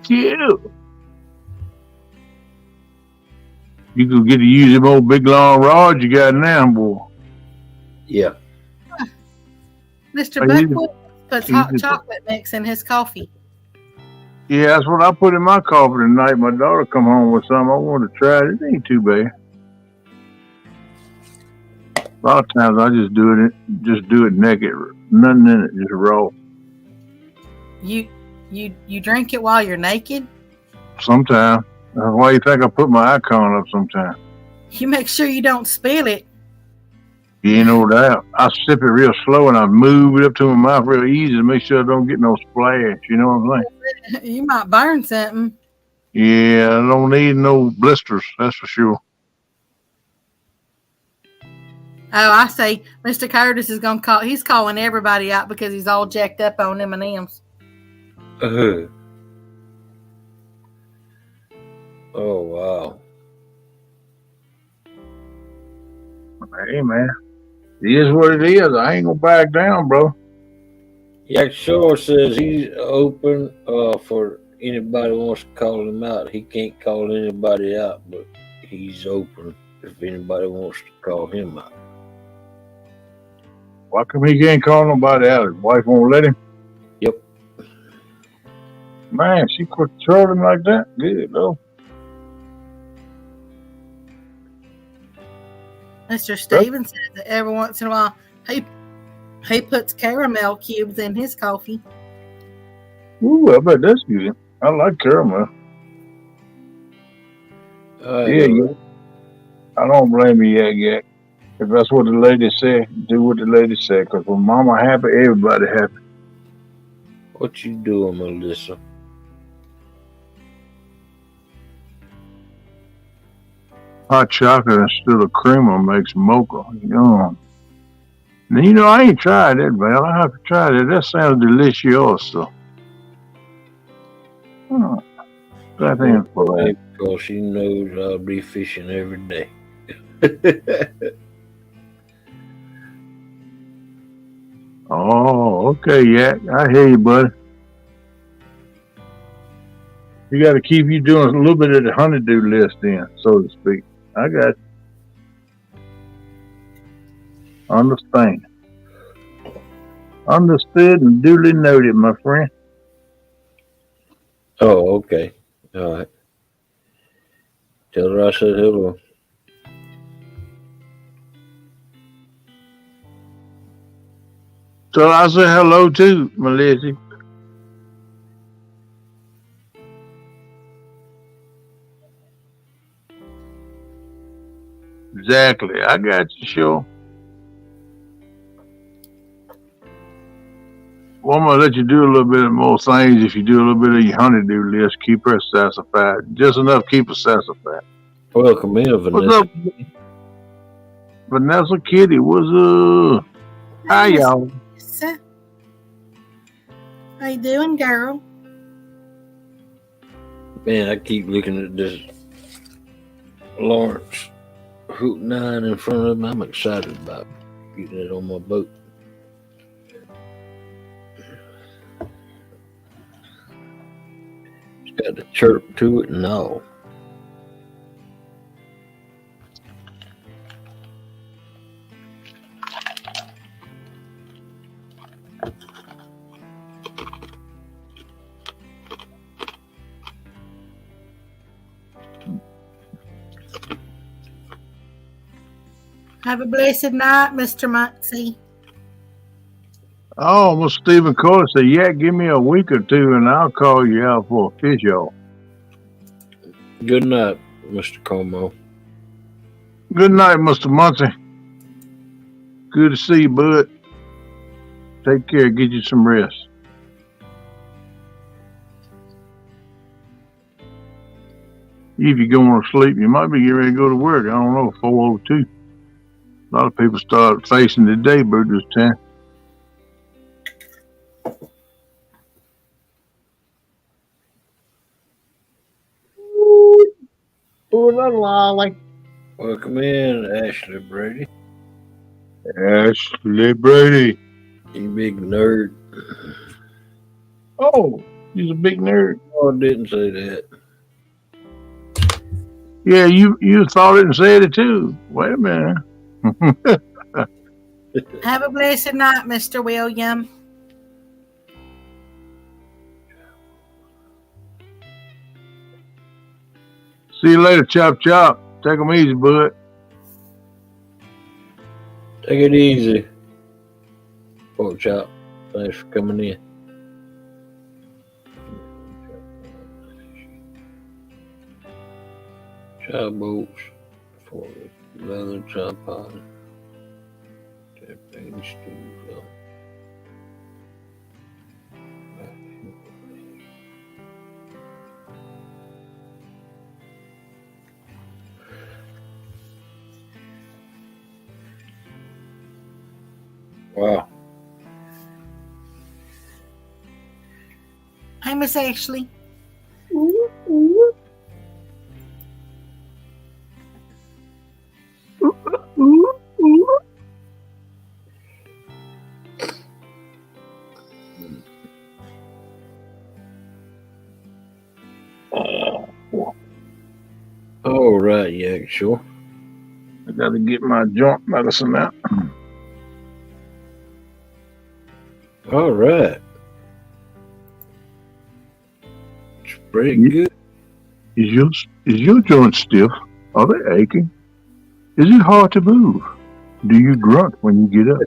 Cute. You could get to use them old big long rods you got now, boy. Yeah. Mr. Buckwood puts hot chocolate mix in his coffee. Yeah, that's what I put in my coffee tonight. My daughter come home with some. I wanted to try it. It ain't too bad. A lot of times I just do it naked, nothing in it, just raw. You drink it while you're naked? Sometimes. That's why you think I put my icon up sometimes. You make sure you don't spill it. You ain't no doubt. I sip it real slow and I move it up to my mouth real easy to make sure I don't get no splash. You know what I'm saying? You might burn something. Yeah, I don't need no blisters, that's for sure. Oh, I say Mr. Curtis is gonna call. He's calling everybody out because he's all jacked up on M&Ms. Oh wow. Hey man, it is what it is. I ain't gonna back down, bro. Yak Shore says he's open for anybody who wants to call him out. He can't call anybody out, but he's open if anybody wants to call him out. Why come he can't call nobody out? His wife won't let him? Yep. Man, she quit trolling like that? Good, though. Mr. Stevens says that every once in a while he puts caramel cubes in his coffee. Ooh, I bet that's good. I like caramel. Yeah. I don't blame you yet. If that's what the lady said, do what the lady said. Because when mama happy, everybody happy. What you doing, Melissa? Hot chocolate instead of creamer makes mocha. Yum. Now, I ain't tried that, Val. I have to try that. That sounds delicious. So. Because she knows I'll be fishing every day. Oh, okay, yeah. I hear you, buddy. You got to keep you doing a little bit of the honeydew list then, so to speak. I got you. Understand. Understood and duly noted, my friend. Oh, okay. All right. Tell her I said hello. So I say hello too, Melissa. Exactly. I got you, sure. Well, I'm going to let you do a little bit more things if you do a little bit of your honeydew list. Keep her satisfied. Just enough keep her satisfied. Welcome in, Vanessa. What's up? Vanessa Kitty, what's up? Hi, y'all. How you doing, girl? Man, I keep looking at this Lawrence Hook 9 in front of me. I'm excited about getting it on my boat. It's got the chirp to it and all. Have a blessed night, Mr. Muncie. Oh, well, Stephen Carter said, yeah, give me a week or two and I'll call you out for a fish off. Good night, Mr. Como. Good night, Mr. Muncie. Good to see you, bud. Take care. Get you some rest. If you're going to sleep, you might be getting ready to go to work. I don't know, 4:02. A lot of people start facing the day bird this time. Ooh, la lolly. Welcome in, Ashley Brady. Ashley Brady. You big nerd. Oh, he's a big nerd. Oh, I didn't say that. Yeah, you thought it and said it too. Wait a minute. Have a blessed night, Mr. William. See you later, Chop Chop. Take them easy, bud. Take it easy. Pork chop. Thanks for coming in. Chop bolts for the leather chop pot. That thing stews up. Wow. Hi, Miss Ashley. All right, yeah, sure. I got to get my joint medicine out. All right. It's pretty good. Is your joint stiff? Are they aching? Is it hard to move? Do you grunt when you get up?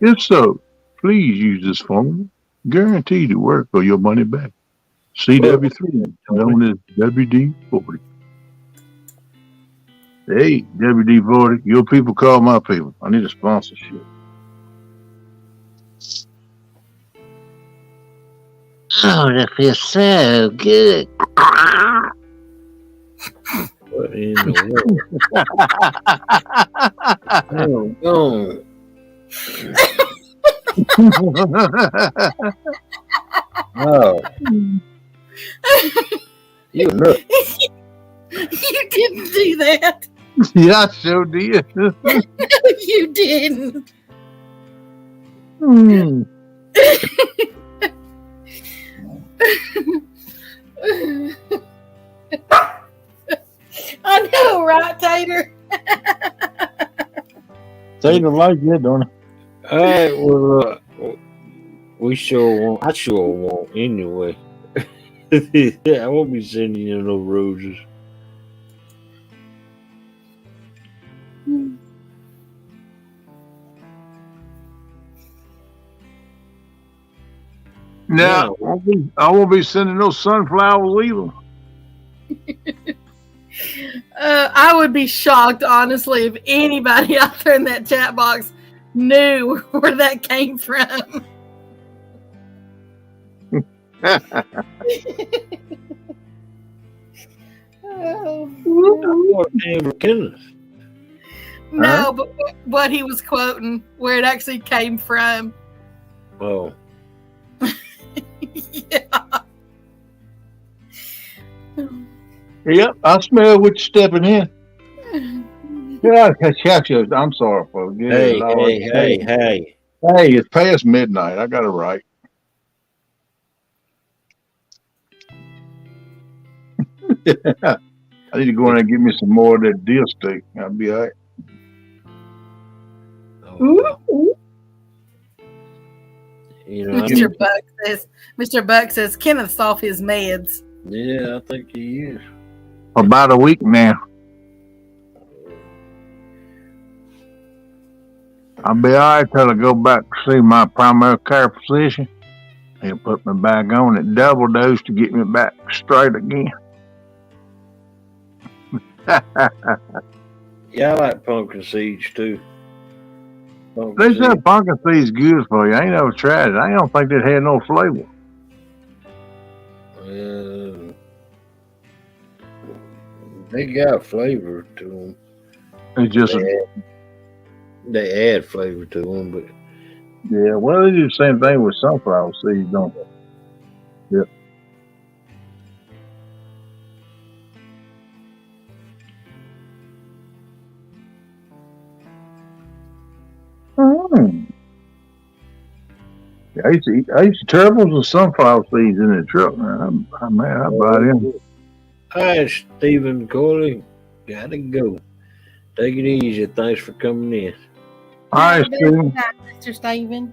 If so, please use this formula. Guaranteed to work or your money back. CW3, known as WD-40. Hey, WD-40, your people call my people. I need a sponsorship. Oh, that feels so good. What in the world? Oh, oh. You nut. You didn't do that. Yeah, I sure did. You didn't. I know, right, Tater? Tater like that, don't it? All right, well, I sure won't anyway. I won't be sending you no roses. No, I won't be sending no sunflowers either. I would be shocked, honestly, if anybody out there in that chat box knew where that came from. No, but what he was quoting, where it actually came from. Oh. Yeah. Yep, I smell what you're stepping in. Yeah, I'm sorry, folks. Hey, Hey, it's past midnight. I got it right. I need to go in and get me some more of that deer steak. I'll be all right. Oh. You know, Mr. Buck says Kenneth's off his meds. Yeah, I think he is. About a week now. I'll be all right till I go back to see my primary care physician. He'll put me back on at double dose to get me back straight again. Yeah, I like pumpkin seeds too. They said pumpkin seeds good for you. I ain't never tried it. I don't think it had no flavor. They got flavor to them. It's just They add flavor to them, but yeah. Well, they do the same thing with sunflower seeds, don't they? Yep. Yeah, I used to turbo's and sunflower seeds in the truck. Man, I bought in. All right, Stephen Corley, gotta go. Take it easy. Thanks for coming in. All right, Stephen. Mr. Stephen.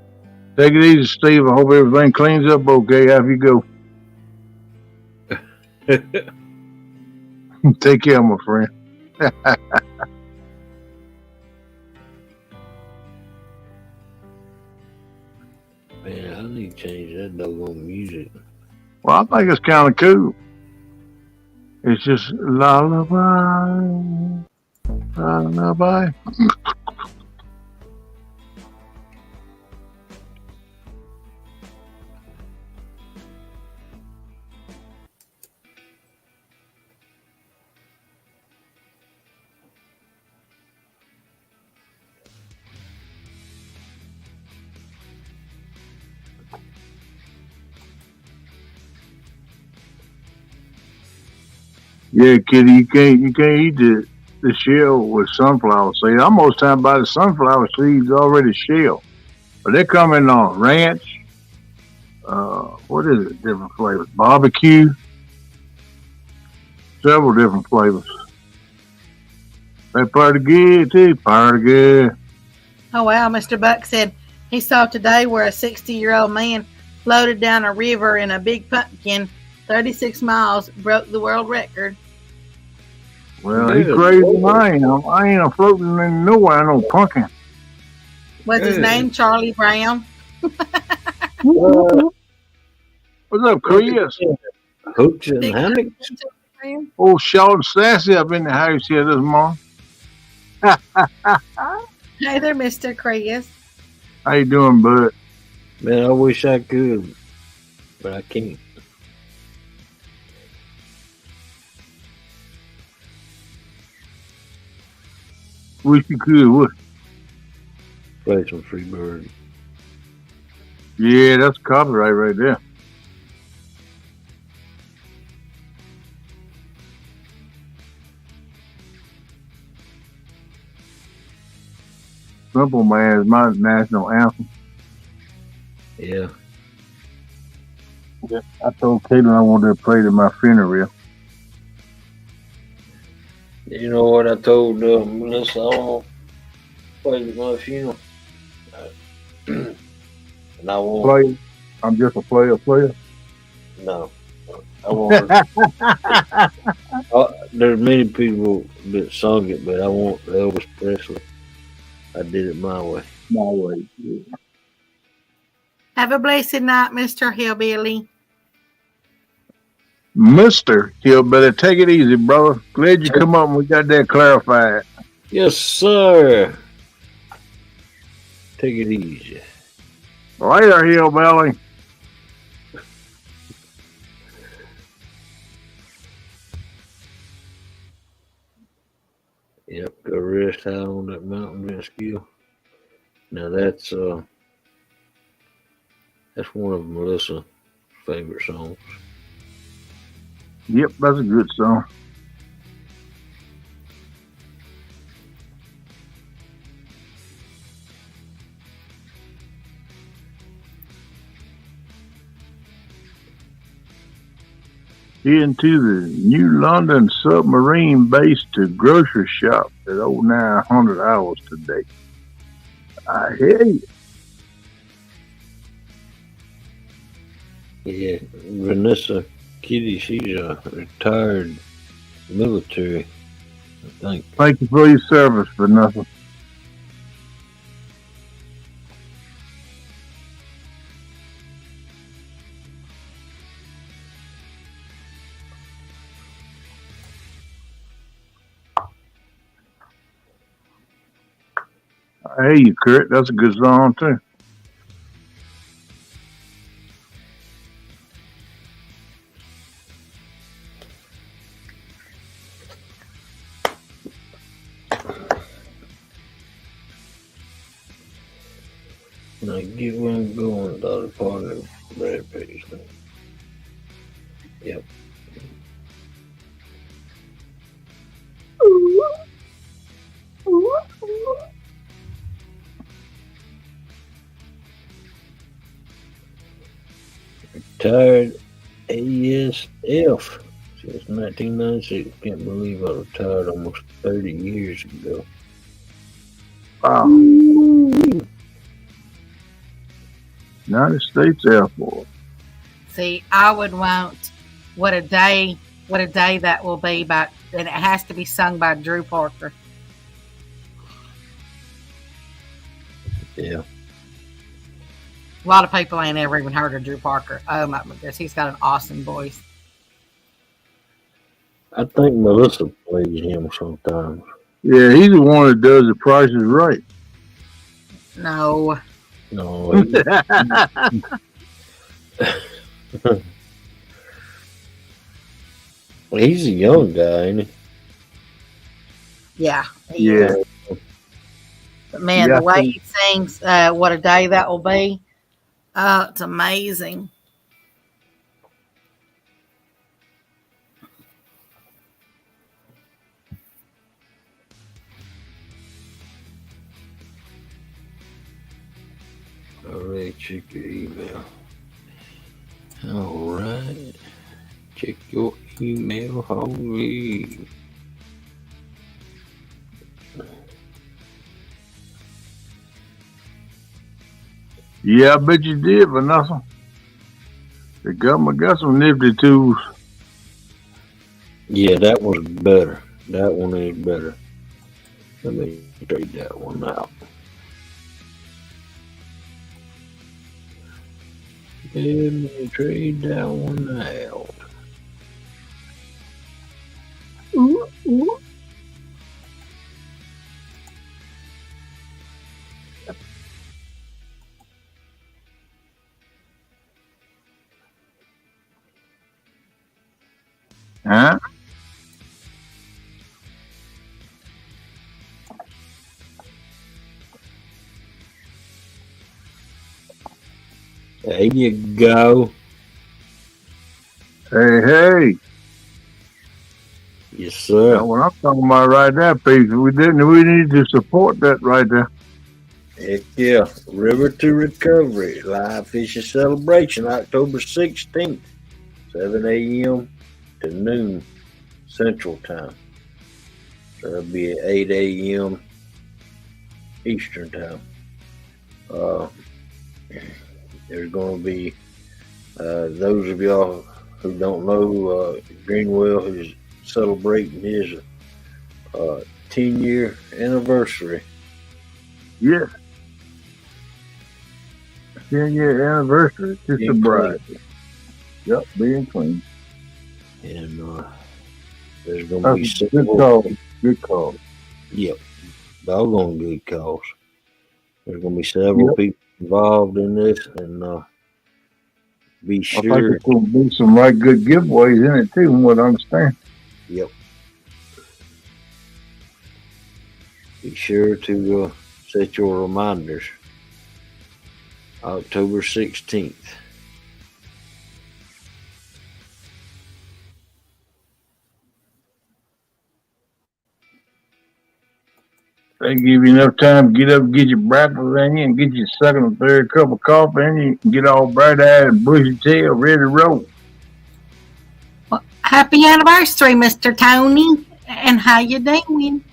Take it easy, Steve. I hope everything cleans up okay after you go. Take care, my friend. Man, I need to change that doggone music. Well, I think it's kind of cool. It's just lullaby, lullaby. Yeah, Kitty, you can't eat the shell with sunflower seeds. I'm most time buy the sunflower seeds already shell, but they come in on ranch. What is it? Different flavors. Barbecue. Several different flavors. They pretty good too. Pretty good. Oh wow, Mr. Buck said he saw today where a 60-year-old man floated down a river in a big pumpkin, 36 miles, broke the world record. Well, he's crazy than I am. I ain't floating in nowhere, no pumpkin. Was his name Charlie Brown? What's up, Chris? Hooks and hammocks. Oh, short and sassy up in the house here this morning. Hey there, Mr. Chris. How you doing, bud? Man, I wish I could, but I can't. Wish you could. What? Play some free bird. Yeah, that's copyright right there. Simple Man is my national anthem. Yeah. I told Caitlin I wanted to play it at my funeral. You know what I told Melissa? I don't play at my funeral. And I won't. Play. I'm just a player. No. I won't. There's many people that sung it, but I want Elvis Presley. I did it my way. My way. Yeah. Have a blessed night, Mr. Hillbilly. Mr. Hillbilly, take it easy, brother. Glad you come up and we got that clarified. Yes, sir. Take it easy. Later, Hillbilly. Yep, go rest high on that mountain, Vince Gill. Now that's one of Melissa's favorite songs. Yep, that's a good song. Into the New London submarine base to grocery shop at 0900 hours today. I hear you. Yeah, Vanessa Kitty, she's a retired military, I think. Thank you for your service, Vanessa. I hear you, Kurt. That's a good song too. Now get where I'm going, daughter partner, Brad Pitt. Yep. Retired ASF since 1996. Can't believe I retired almost 30 years ago. Wow. United States Air Force. See, I would want what a day that will be by, and it has to be sung by Drew Parker. Yeah. A lot of people ain't ever even heard of Drew Parker. Oh my goodness, he's got an awesome voice. I think Melissa plays him sometimes. Yeah, he's the one that does The Price is Right. No. No. He's a young guy, ain't he? Yeah. Yeah. But man, Yeah, the way he sings, what a day that will be. It's amazing. All right, check your email. All right. Check your email, Holly. Yeah, I bet you did, Vanessa. The government got some nifty tools. Yeah, that was better. That one is better. Let me trade that one out. Let me trade that one out. Ooh, ooh. Huh? There you go. Hey. Yes, sir. That's what I'm talking about right there, people. We need to support that right there. Heck yeah. River to Recovery. Live fishing celebration, October 16th, 7 a.m. to noon Central Time. So that'll be at 8 a.m. Eastern Time. There's going to be, those of y'all who don't know, Greenwell is celebrating his 10-year anniversary. Yeah. 10-year anniversary to sobriety. Yep, being clean. And there's going to be several. Good call. Yep. Doggone good cause. There's going to be several people involved in this, and be sure. I think there's going to be some right good giveaways in it too, from what I understand. Yep. Be sure to set your reminders. October 16th. They give you enough time to get up, get your breakfast in you, and get your second or third cup of coffee in you, and get all bright-eyed and bushy-tailed, ready to roll. Well, happy anniversary, Mr. Tony. And how you doing?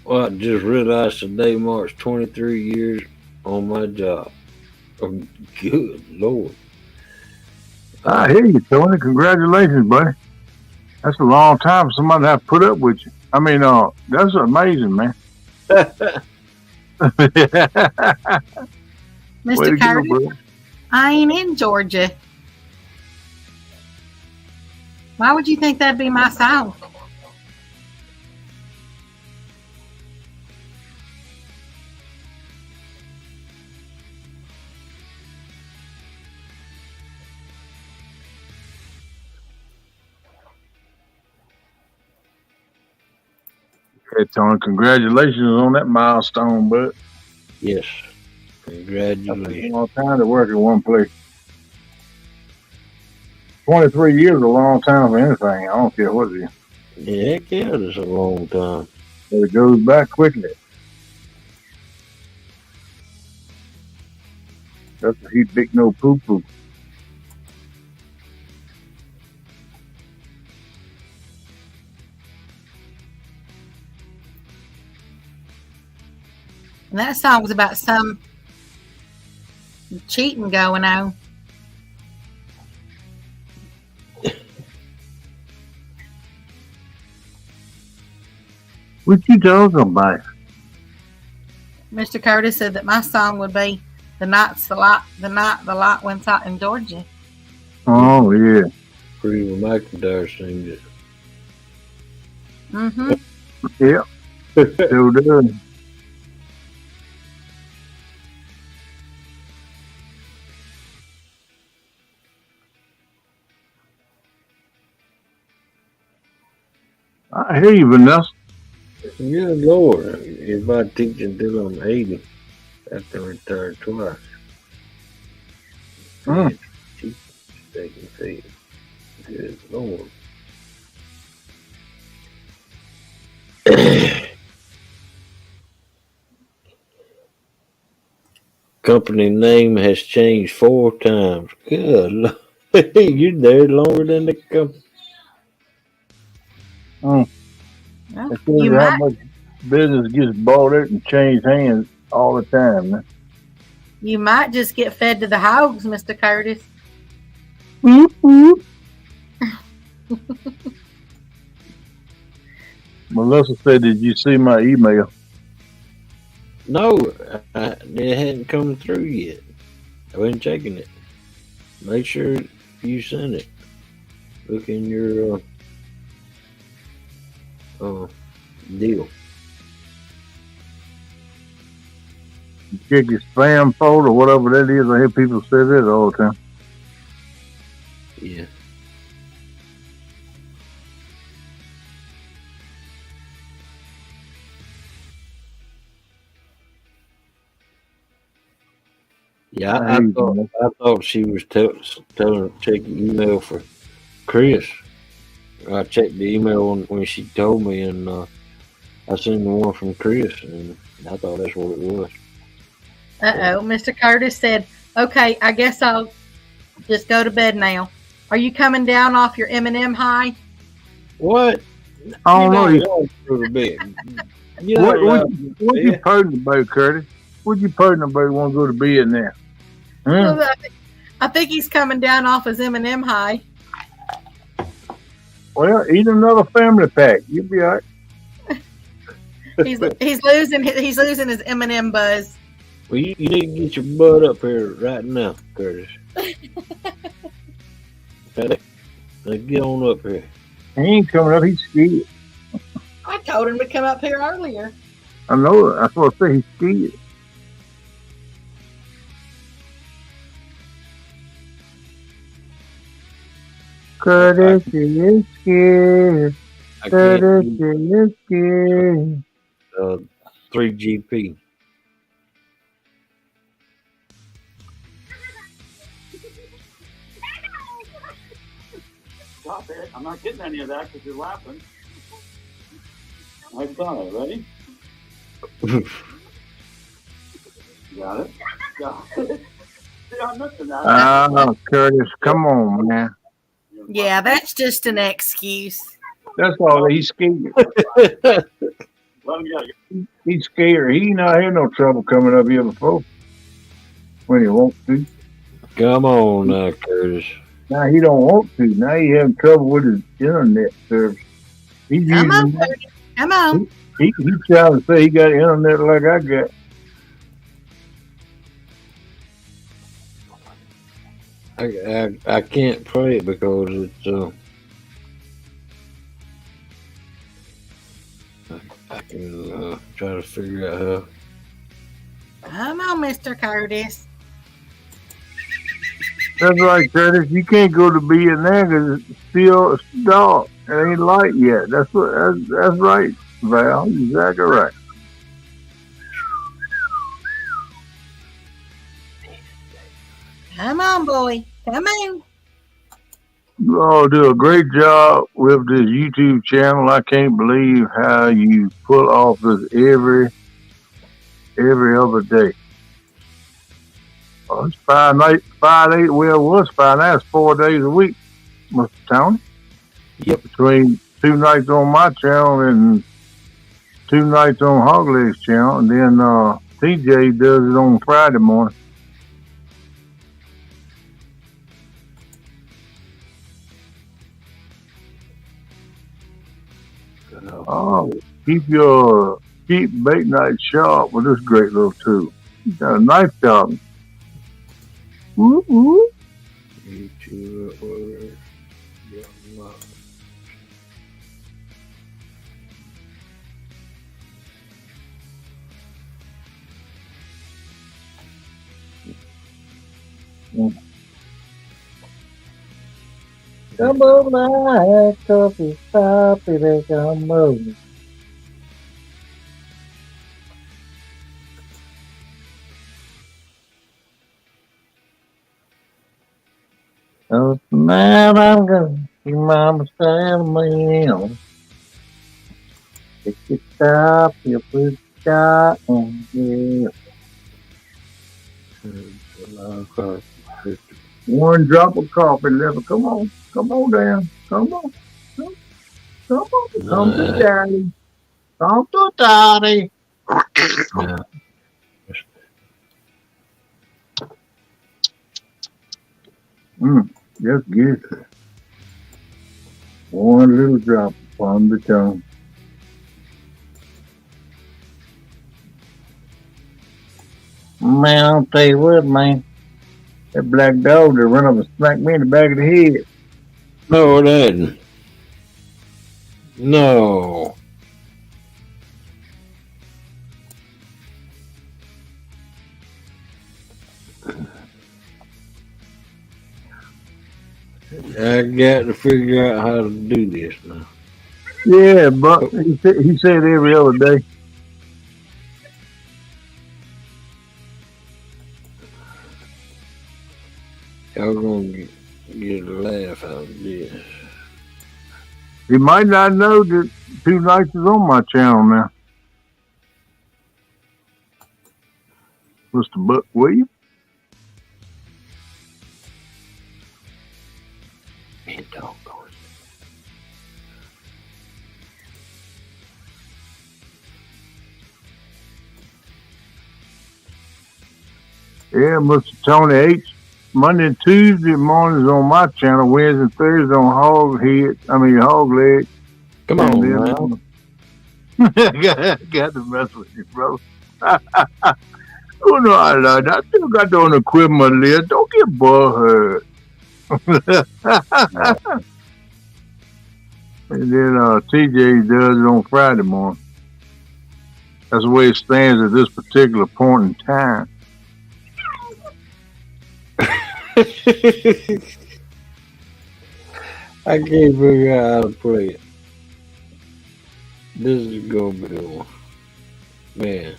Well, I just realized today marks 23 years on my job. Oh, good Lord. I hear you, Tony. Congratulations, buddy. That's a long time for somebody to have to put up with you. I mean, that's amazing, man. Mr. Curtis, I ain't in Georgia. Why would you think that'd be my South? Hey, Tony, congratulations on that milestone, bud. Yes. That's a Congratulations. long time to work in one place. 23 years is a long time for anything. I don't care what it is. Yeah, heck yeah, that's a long time. But it goes by quickly. That's a heat big no poo poo. And that song was about some cheating going on. What you talking about? Mr. Curtis said that my song would be the night the light went out in Georgia. Oh, yeah. Pretty McIntyre sings it. Mm-hmm. Yeah. Still does. I hear you, Vanessa. Yeah, Lord. If I teach until I'm 80, I have to retire twice. Mm. They can see it. Good Lord. Company name has changed 4 times. Good Lord. You're there longer than the company. Mm. Well, That shows you you how might much business gets bought out and changed hands all the time. Man. just get fed to the hogs, Mr. Curtis. Whoop, whoop. Melissa said, "Did you see my email?" No, it hadn't come through yet. I wasn't checking it. Make sure you send it. Look in your deal. Check your spam folder, whatever that is. I hear people say that all the time. Yeah. Yeah, I hear you, man. I thought she was telling check the email for Chris. I checked the email when she told me, and I seen the one from Chris, and I thought that's what it was. Uh-oh. Mr. Curtis said, okay, I guess I'll just go to bed now. Are you coming down off your M&M high? What? I don't know. You don't go to bed. You What you purring about, Curtis? What you purring about? Want to go to bed now? Hmm? Well, I think he's coming down off his M&M high. Well, eat another family pack. You'll be all right. He's losing his M&M buzz. Well, you need to get your butt up here right now, Curtis. Now get on up here. He ain't coming up. He's scared. I told him to come up here earlier. I know. That's what I say. He's scared. Curtis is scared. I Curtis can't is scared. do 3GP. Stop it. I'm not getting any of that because you're laughing. I've done it. Ready? Got it? Got it. See, I'm missing that. Oh, Curtis, come on, man. Yeah, that's just an excuse. That's all. He's scared. Let him go. He's scared. He not had no trouble coming up here before. When he wants to. Come on now, Curtis. Now he don't want to. Now he having trouble with his internet service. He's Come on, using, Curtis. Come on. he trying to say he got internet like I got. I can't play it because it's I can try to figure out how. Come on, Mr. Curtis. That's right, Curtis. You can't go to bed now because it's still dark. It ain't light yet. That's right. Val. Exactly right. Come on, boy. Come on. You all do a great job with this YouTube channel. I can't believe how you pull off this every other day. Oh, it's 5 8. Well, it was 5 nights, 4 days a week, Mr. Tony. Yep. Between 2 nights on my channel and 2 nights on Hogleg's channel, and then TJ does it on Friday morning. Oh, keep bait night sharp with this great little tool. You got a knife sharp. Woo woo. Come on, my coffee, coffee, they come on. Oh, man, I'm gonna see Mama stand me on. Pick it up, you put it down, yeah. One drop of coffee left. Come on down. Come on to daddy. Come to daddy. That's good. One little drop upon the tongue. Man, I'll tell you what, man. That black dog that run up and smacked me in the back of the head. No, it hadn't. No. I got to figure out how to do this now. Yeah, but he said every other day. Y'all gonna get a laugh out of this. He might not know that 2 nights is on my channel now. Mr. Buck Williams. Man, doggone. Yeah, Mr. Tony H. Monday and Tuesday mornings on my channel. Wednesday and Thursday on Hog Leg. Come on, man. Got to mess with you, bro. Oh no, I love that. I still got on the equipment list. Don't get butthurt. And then TJ does it on Friday morning. That's the way it stands at this particular point in time. I can't figure out how to play it. This is gonna be the one. Man,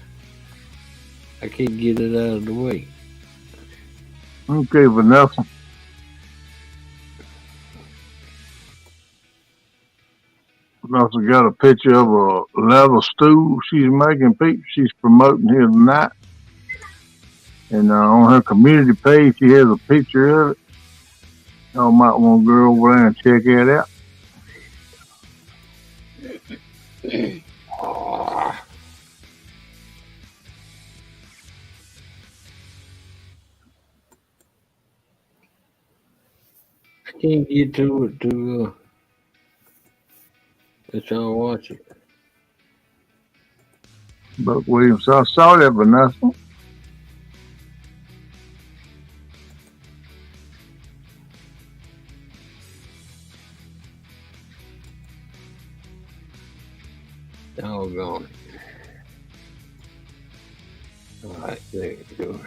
I can't get it out of the way. Okay, Vanessa. Vanessa got a picture of a leather stool she's making. She's promoting here tonight. And on her community page, she has a picture of it. Y'all might want to go over there and check it out. I can't get to it to let y'all watch it. Buck Williams. I saw that, Vanessa. Doggone it. All right, there it goes.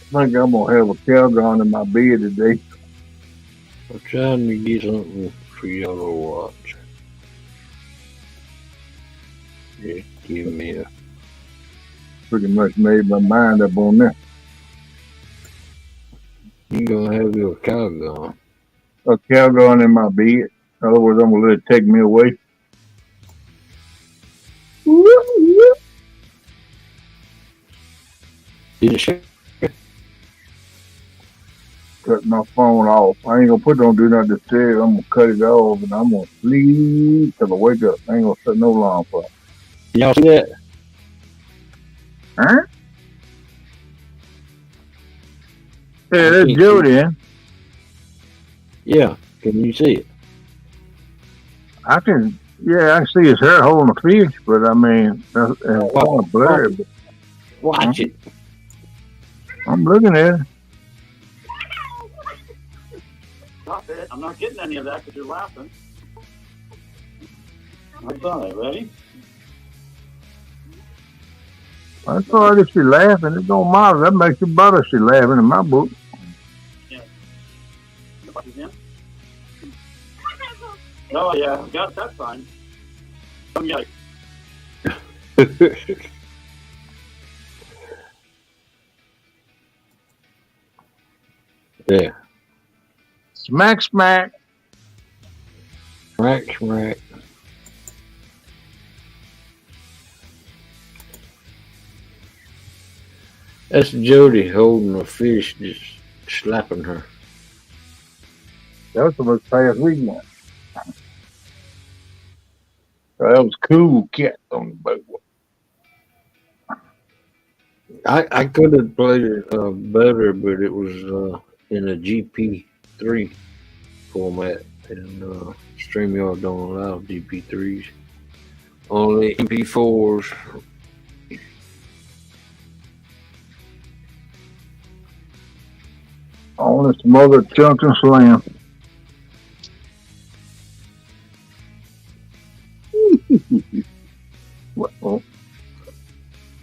think I'm gonna have a Calgon in my bed today. I'm trying to get something for y'all to watch. Just give me a. Pretty much made my mind up on that. You gonna have your Calgon. A Calgon in my bed. In other words, I'm gonna let it take me away. Did it share? Cut my phone off. I ain't gonna put it on do not disturb. I'm gonna cut it off and I'm gonna sleep till I wake up. I ain't gonna set no alarm for it. Y'all see that? Huh? Yeah, I that's can't Jody. see. Eh? Yeah. Can you see it? I can see his hair holding a fish, but I mean, it's kind of blurry. But, Watch it. I'm looking at it. Stop it. I'm not getting any of that because you're laughing. I'm sorry. Ready? That's all right if she's laughing. It don't matter. That makes it better if she's laughing in my book. Yeah. Oh, yeah. Got that fine. Yeah. Yeah. Smack, smack. Smack, smack. That's Jody holding a fish, just slapping her. That was the most past weekend. That was cool cat on the boat. I could have played it better, but it was in a GP3 format, and StreamYard don't allow GP3s. Only MP4s. Only some other chunk and slam. Well,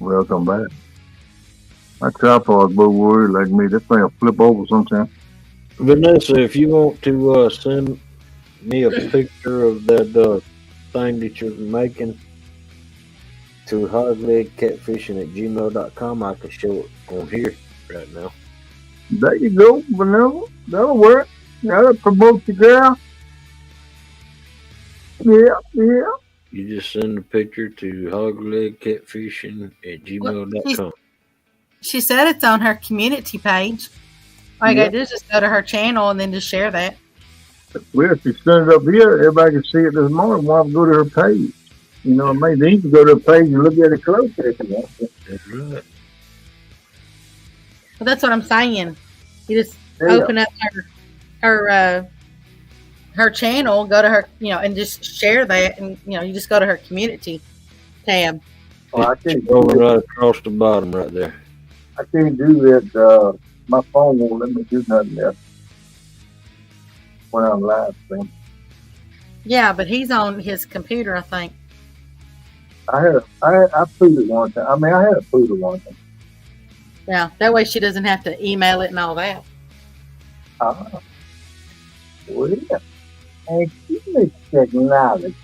welcome back. My tripod's both worried like me. That thing will flip over sometime. Vanessa, if you want to send me a picture of that thing that you're making to hoglegcatfishing@gmail.com, I can show it on here right now. There you go, Vanilla. That'll work. That'll promote you, girl. Yeah. You just send the picture to hoglegcatfishing@gmail.com. She said it's on her community page. All you gotta do is just go to her channel and then just share that. Well, if you send it up here, everybody can see it this morning. Why go to her page? You know what I mean? Then you can go to her page and look at it closer if you want. That's right. Well, that's what I'm saying. You just open up her channel, go to her, and just share that, and you just go to her community tab. Oh, I can't Go right across the bottom right there. I can't do that. My phone won't let me do nothing else when I'm live streaming. Yeah, but he's on his computer, I think. I put it one time. I mean, I had to put it one time. Yeah, that way she doesn't have to email it and all that. Well, yeah. And this technology.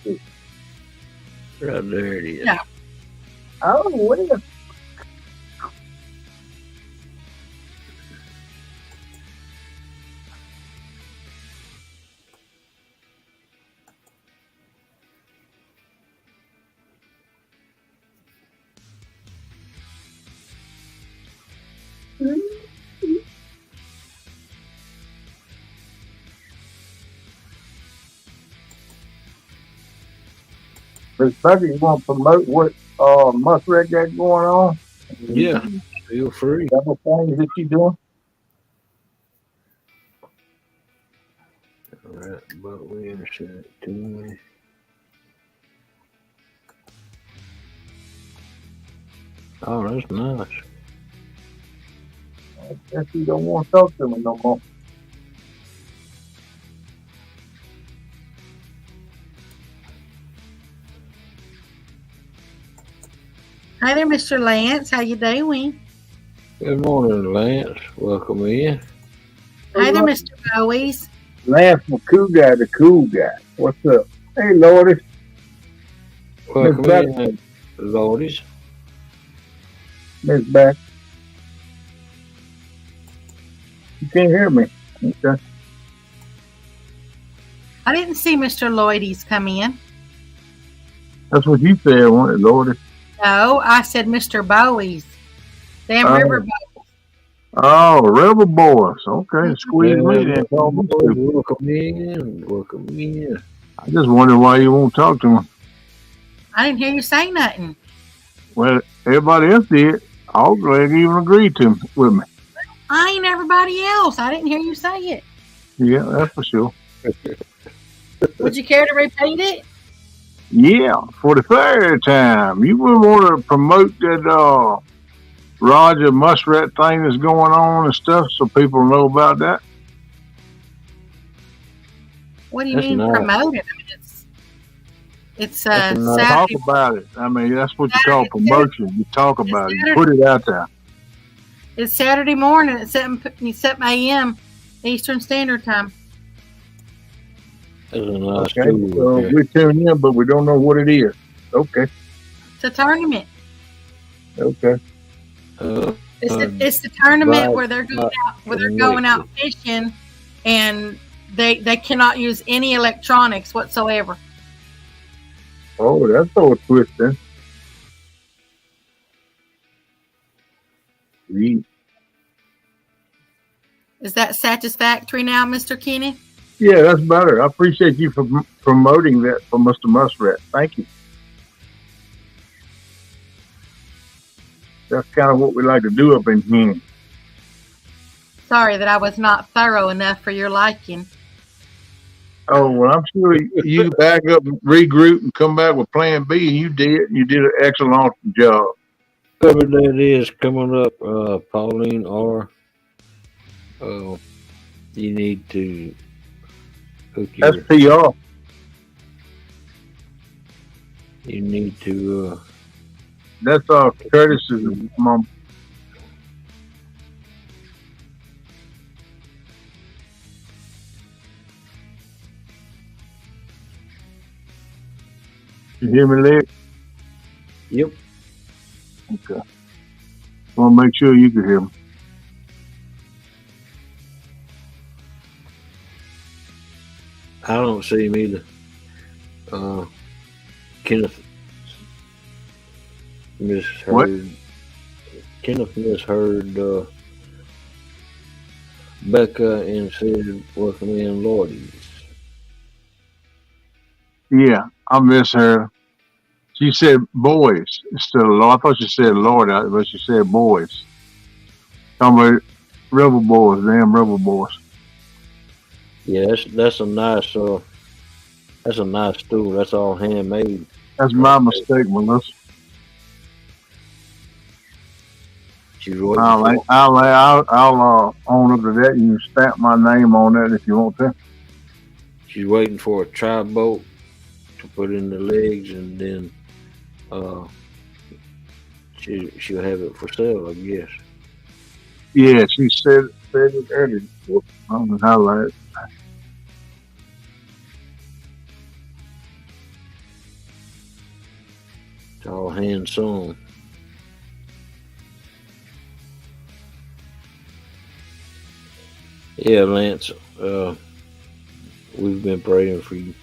Right there it is. Yeah. Oh, well. Miss Becca, you want to promote what Muskrat got going on? Yeah, feel free. Double things that you doing? All right, but we intersect 20. Oh, that's nice. I guess you don't want to talk to me no more. Hi there, Mr. Lance. How you doing? Good morning, Lance. Welcome in. Hi there, Mr. Bowies. Lance, my cool guy, the cool guy. What's up? Hey, Lordy. Welcome Becca. in, Lordies. Miss Beck. You can't hear me. Okay. I didn't see Mr. Lloydies come in. That's what you said, wasn't it, Lordy? No, I said Mr. Bowies. Damn Oh. River Bowies. Oh, Rebel Boys. Okay, squeeze me in. Welcome in. Welcome in. I just wondered why you won't talk to me. I didn't hear you say nothing. Well, everybody else did. All glad you even agreed to with me. I ain't everybody else. I didn't hear you say it. Yeah, that's for sure. Would you care to repeat it? Yeah, for the third time. You would want to promote that Roger Muskrat thing that's going on and stuff so people know about that. What do you That's mean nice. promote it? I mean, it's That's nice. Talk Saturday. about it. I mean, that's what you call Saturday. promotion. You talk about it. You Saturday. put it out there. It's Saturday morning at 7 a.m. Eastern Standard Time. That's a nice Okay, tool. so Okay. we tune in, but we don't know what it is. Okay, It's a tournament. okay. It's the tournament right, where they're going out connected. fishing, and they cannot use any electronics whatsoever. Oh, that's all twisting. Sweet. Is that satisfactory now, Mr. Kenny? Yeah, that's better. I appreciate you for promoting that for Mr. Muskrat. Thank you. That's kind of what we like to do up in here. Sorry that I was not thorough enough for your liking. Oh, well, I'm sure you back up, and regroup, and come back with Plan B, and you did. You did an excellent job. Whoever that is coming up, Pauline R. You need to hook That's your. PR. You need to. That's Curtis's mom. You hear me, Leg? Yep. Okay. Want to make sure you can hear me. I don't see him either. Kenneth misheard. What? Kenneth misheard Becca and said, "Welcome in, Lordies." Yeah, I miss her. She said boys instead of Lord. I thought she said Lord, but she said boys. Talking about rebel boys, damn rebel boys. Yeah, that's a nice stool. That's all handmade. That's my mistake, Melissa. She's waiting I'll own up to that. You can stamp my name on that if you want to. She's waiting for a tri boat to put in the legs, and then she'll have it for sale, I guess. Yeah, she said it earlier. I don't know how that. It's all hand sewn. Yeah, Lance. We've been praying for you.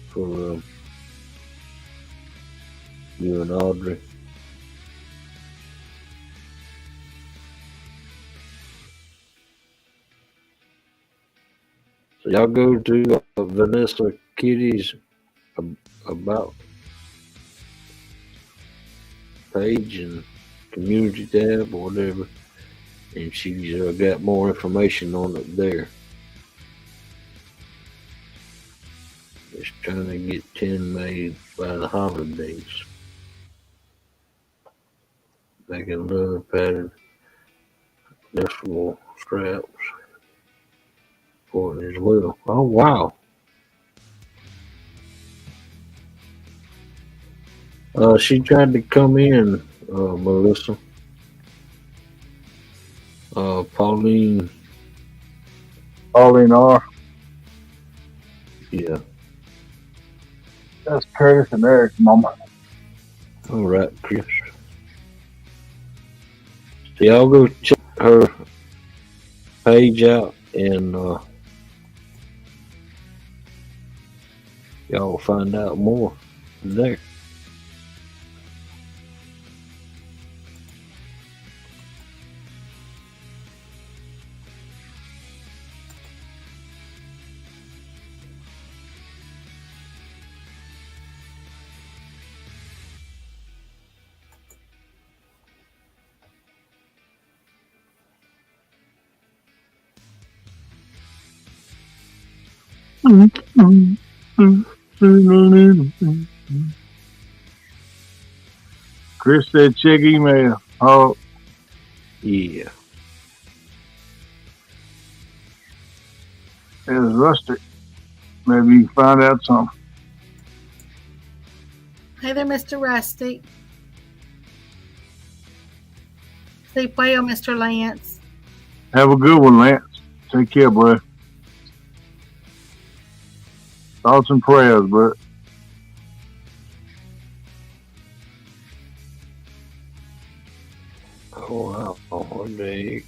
For you and Audrey. So y'all go to Vanessa Kitty's about page and community tab or whatever, and she's got more information on it there. Just trying to get 10 made by the holidays. Making another pattern. Adjustable straps for it as well. Oh wow. She tried to come in, Melissa. Pauline. Pauline R. Yeah. That's Curtis and Eric's mama. All right, Chris. So y'all go check her page out and y'all will find out more there. Chris said check email. Oh, Yeah. it's Rustic. Maybe you can find out something. Hey there, Mr. Rusty. Sleep well, Mr. Lance. Have a good one, Lance. Take care, boy. Thoughts and prayers, bro. Oh wow. Oh, day.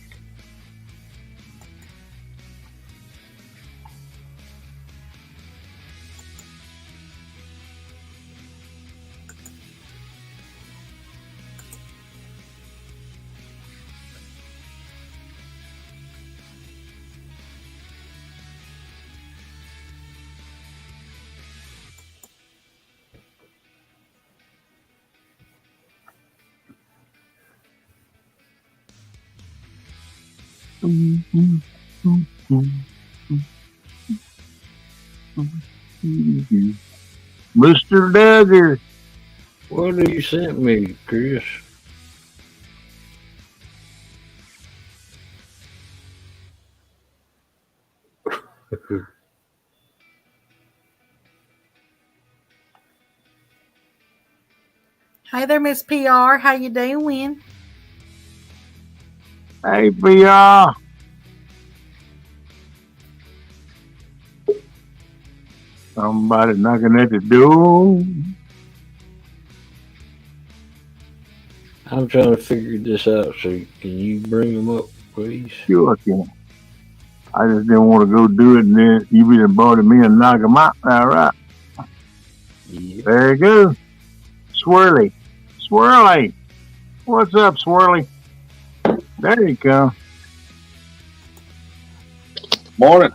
Mr. Duggar. What did you sent me, Chris? Hey there, Miss PR. How you doing? Hey, PR. Somebody knocking at the door. I'm trying to figure this out, so can you bring them up, please? Sure I can. I just didn't want to go do it, and then you be the bothered me and knock them out. All right. Yeah. There you go. Swirly. Swirly. What's up, Swirly? There you go. Morning.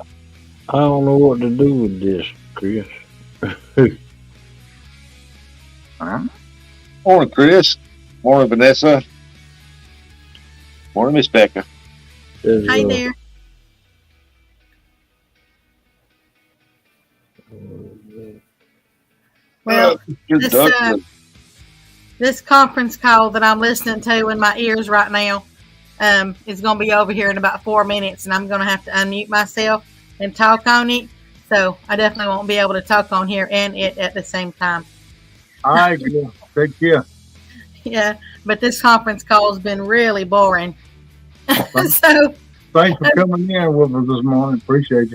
I don't know what to do with this, Chris. Morning, Chris. Morning, Vanessa. Morning, Miss Becca. Hi there. Well, this conference call that I'm listening to in my ears right now is going to be over here in about 4 minutes, and I'm going to have to unmute myself and talk on it. So I definitely won't be able to talk on here and it at the same time. All right, take care. Yeah, but this conference call has been really boring. So thanks for coming in with us this morning. Appreciate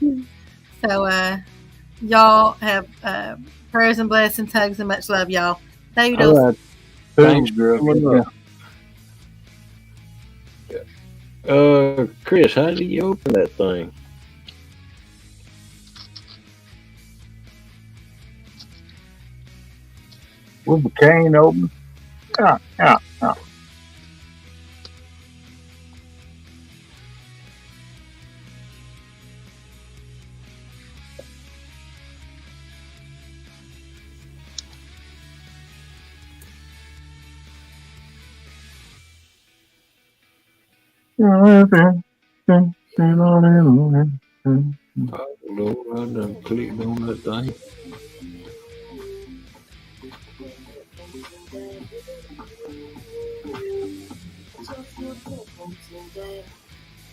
you. So y'all have prayers and blessings, hugs, and much love, y'all. David, all right. Thanks, girl. Chris, how do you open that thing? With the cane open. Yeah. Oh, Lord, I done clicked on that thing.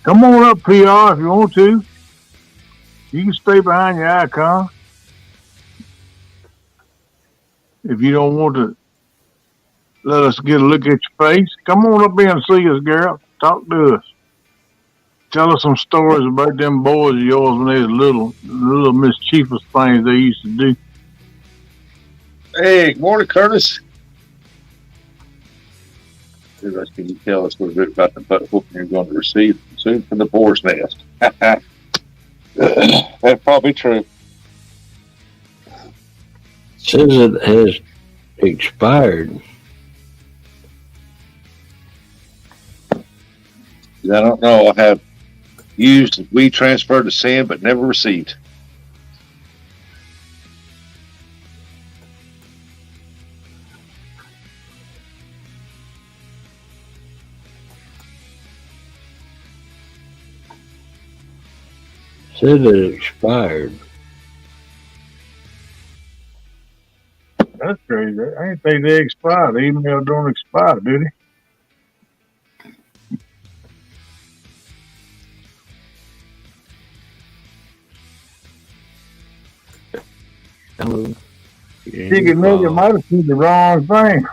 Come on up, PR, if you want to. You can stay behind your icon. If you don't want to let us get a look at your face, come on up here and see us, girl. Talk to us. Tell us some stories about them boys of yours when they was little mischievous things they used to do. Hey, good morning, Curtis. Can you tell us a little bit about the butt whooping you're going to receive soon from the boar's nest? That's probably true. Says it has expired. I don't know. I have used we transferred to sand, but never received. Said it expired. That's crazy. I ain't think they expired. The email don't expire, do they? Chicken nugget might have seen the wrong thing.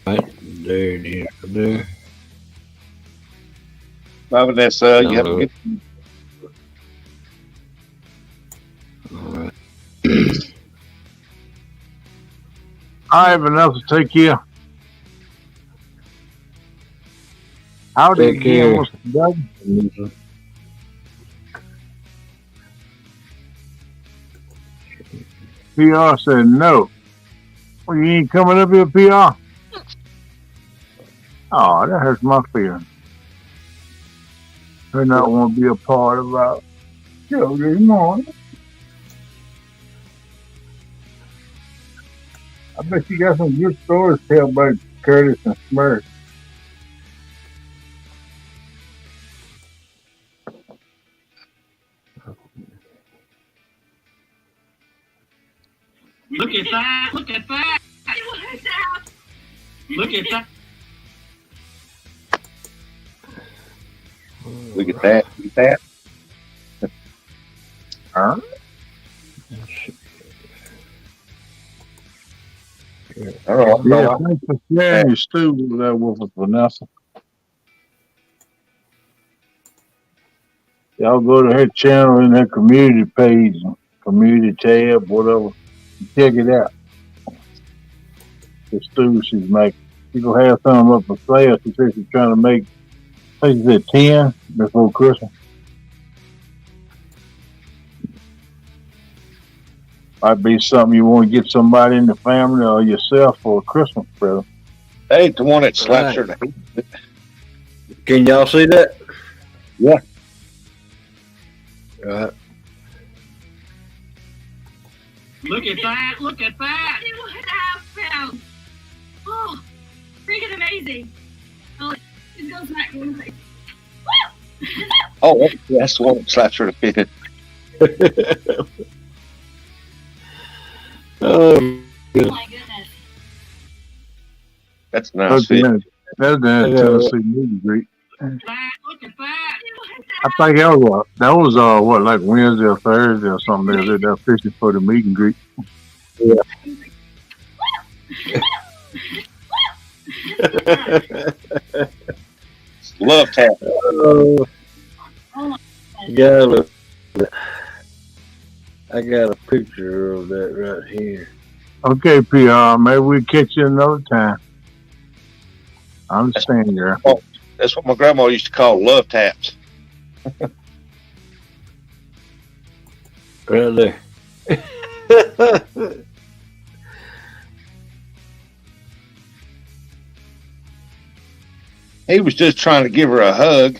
Right there it is. There. Vanessa, you have to get. All right. I have enough to take care. How did Take care. Mr. Doug? PR said no. Well, you ain't coming up here, PR? Oh, that hurts my feelings. They not want to be a part of our show this morning. I bet you got some good stories to tell about Curtis and Smurf. Look at that! Look at that! Look at that! Look at that. Look at that. Huh? Oh, Yeah, thanks for sharing your stew with us, Vanessa. Y'all go to her channel in her community page, community tab, whatever. Check it out. The stew she's making. She's going to have some up for sale. She said she's trying to make, I think she said 10 before Christmas. Might be something you want to get somebody in the family or yourself for a Christmas present. Hey, the one that slaps her. Can y'all see that? Yeah. All right. Look at that! Look at that! Pounds. Oh, freaking amazing. Oh, it goes back to one thing. Oh, that's the one that slaps her to fit. Oh, Oh my goodness. That's nice. That's the Tennessee meet and greet. Look at that! I think that was what, like Wednesday or Thursday or something. They did that fishing for the meet and greet. yeah. Love tap. Oh, got I got a picture of that right here. Okay, PR, maybe we'll catch you another time. I understand, girl. That's what my grandma used to call love taps. Right there. He was just trying to give her a hug.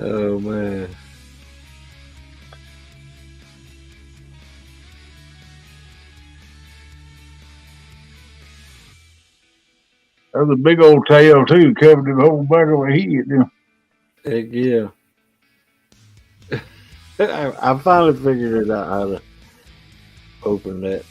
Oh man. That was a big old tail too, covered the whole back of her head. Heck yeah. I finally figured it out how to open that.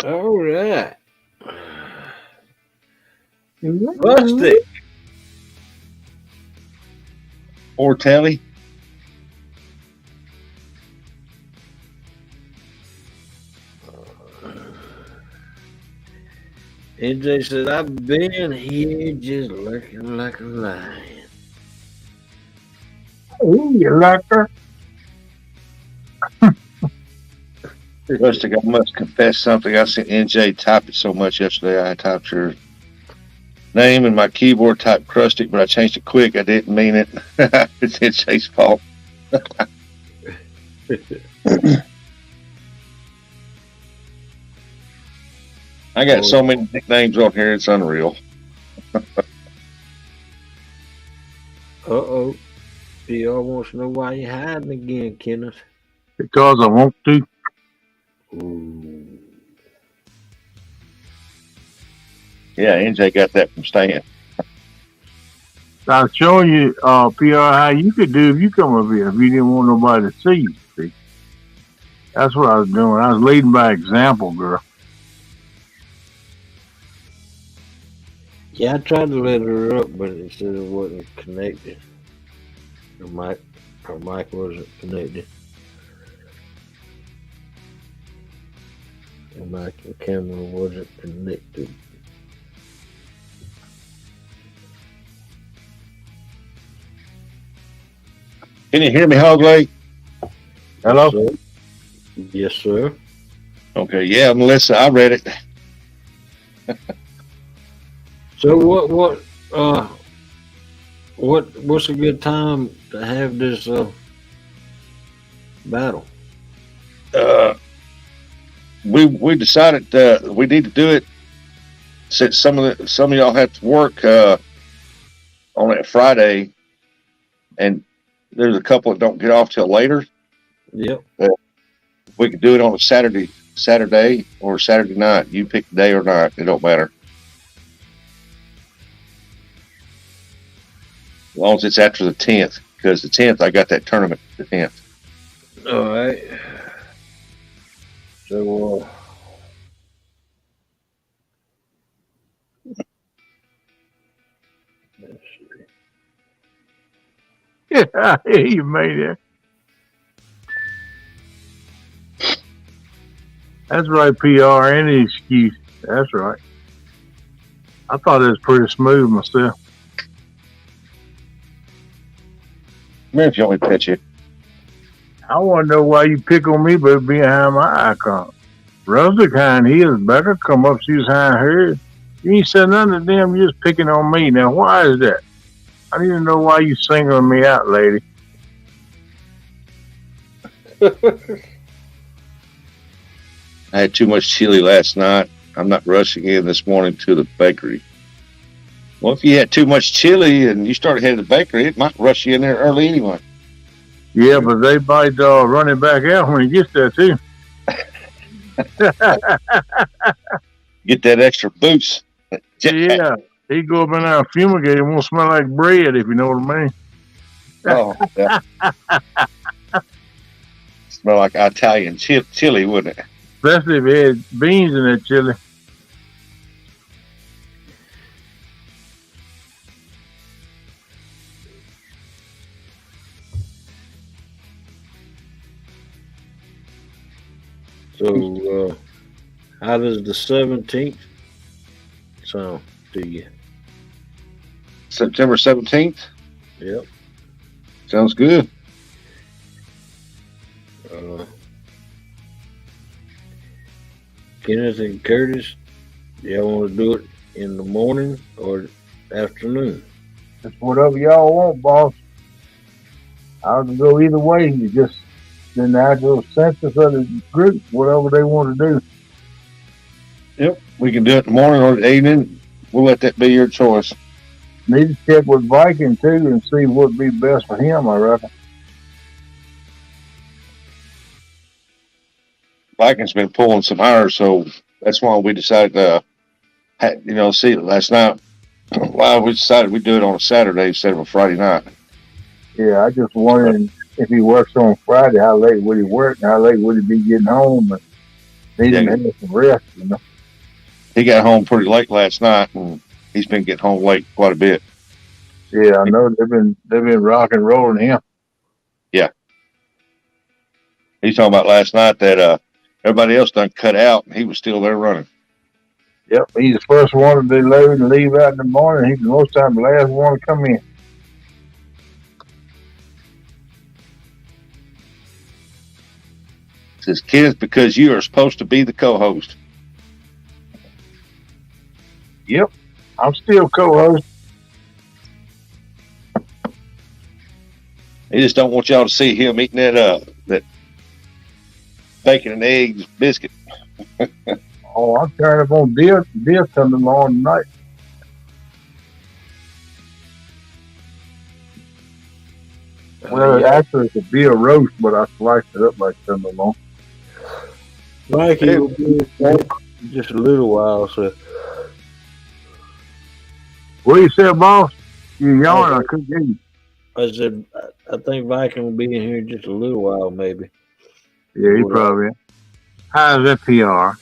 All right. Rusty. Or Telly. NJ said, I've been here just looking like a lion. Ooh, you like her? Rustic, I must confess something. I sent NJ type it so much yesterday. I typed your name and my keyboard typed Crustic, but I changed it quick. I didn't mean it. It's NJ's fault. I got so many nicknames on here, it's unreal. Uh-oh. PR wants to know why you hiding again, Kenneth. Because I want to. Ooh. Yeah, NJ got that from Stan. I was showing you, PR, how you could do if you come up here if you didn't want nobody to see you. See? That's what I was doing. I was leading by example, girl. Yeah, I tried to let her up, but it said it wasn't connected. Her mic wasn't connected. The mic and camera wasn't connected. Can you hear me, Hog Lake? Hello? Yes, sir. Okay, yeah, Melissa, I read it. So what's a good time to have this battle? We decided we need to do it since some of y'all have to work on that Friday, and there's a couple that don't get off till later. Yep. We could do it on a Saturday or Saturday night. You pick the day or night. It don't matter. As long as it's after the 10th, because the 10th I got that tournament. The 10th. All right. So let's see. Yeah, you made it. That's right, PR. Any excuse. That's right. I thought it was pretty smooth myself. Come here if you want me to pet you. I want to know why you pick on me, but behind my icon. Rustic hind heels, Becca come up, she was hind hers. You ain't said nothing to them, you just picking on me. Now, why is that? I need to know why you singling me out, lady. I had too much chili last night. I'm not rushing in this morning to the bakery. Well, if you had too much chili and you started heading to the bakery, it might rush you in there early anyway. Yeah, but they might run it back out when he gets there, too. Get that extra boost. Yeah, he go up in there and fumigate. It won't smell like bread, if you know what I mean. Oh, yeah. Smell like Italian chili, wouldn't it? Especially if it had beans in that chili. So how does the 17th sound to you? September 17th? Yep. Sounds good. Kenneth and Curtis, do y'all want to do it in the morning or afternoon? It's whatever y'all want, boss. I can go either way. You just the natural census of the group, whatever they want to do. Yep, we can do it in the morning or the evening. We'll let that be your choice. Need to check with Viking, too, and see what would be best for him, I reckon. Viking's been pulling some hours, so that's why we decided to, see last night. Why we decided we'd do it on a Saturday instead of a Friday night. Yeah, I just wondering if he works on Friday, how late would he work and how late would he be getting home? And Need him to have some rest, you know. He got home pretty late last night, and he's been getting home late quite a bit. Yeah, I know they've been rock and rolling him. Yeah. He's talking about last night that everybody else done cut out, and he was still there running. Yep, he's the first one to load and leave out in the morning. He's most time the last one to come in. Says, kids, because you are supposed to be the co-host. Yep, I'm still co-host. They just don't want y'all to see him eating that bacon and eggs biscuit. Oh, I'm turning up on deer coming along tonight. Well, actually, it's a beer roast, but I sliced it up like something along. Mikey will be just a little while, so. What you said, boss? You yawning? I couldn't hear you. I said, I think Viking will be in here just a little while, maybe. Yeah, he probably is. How's that PR?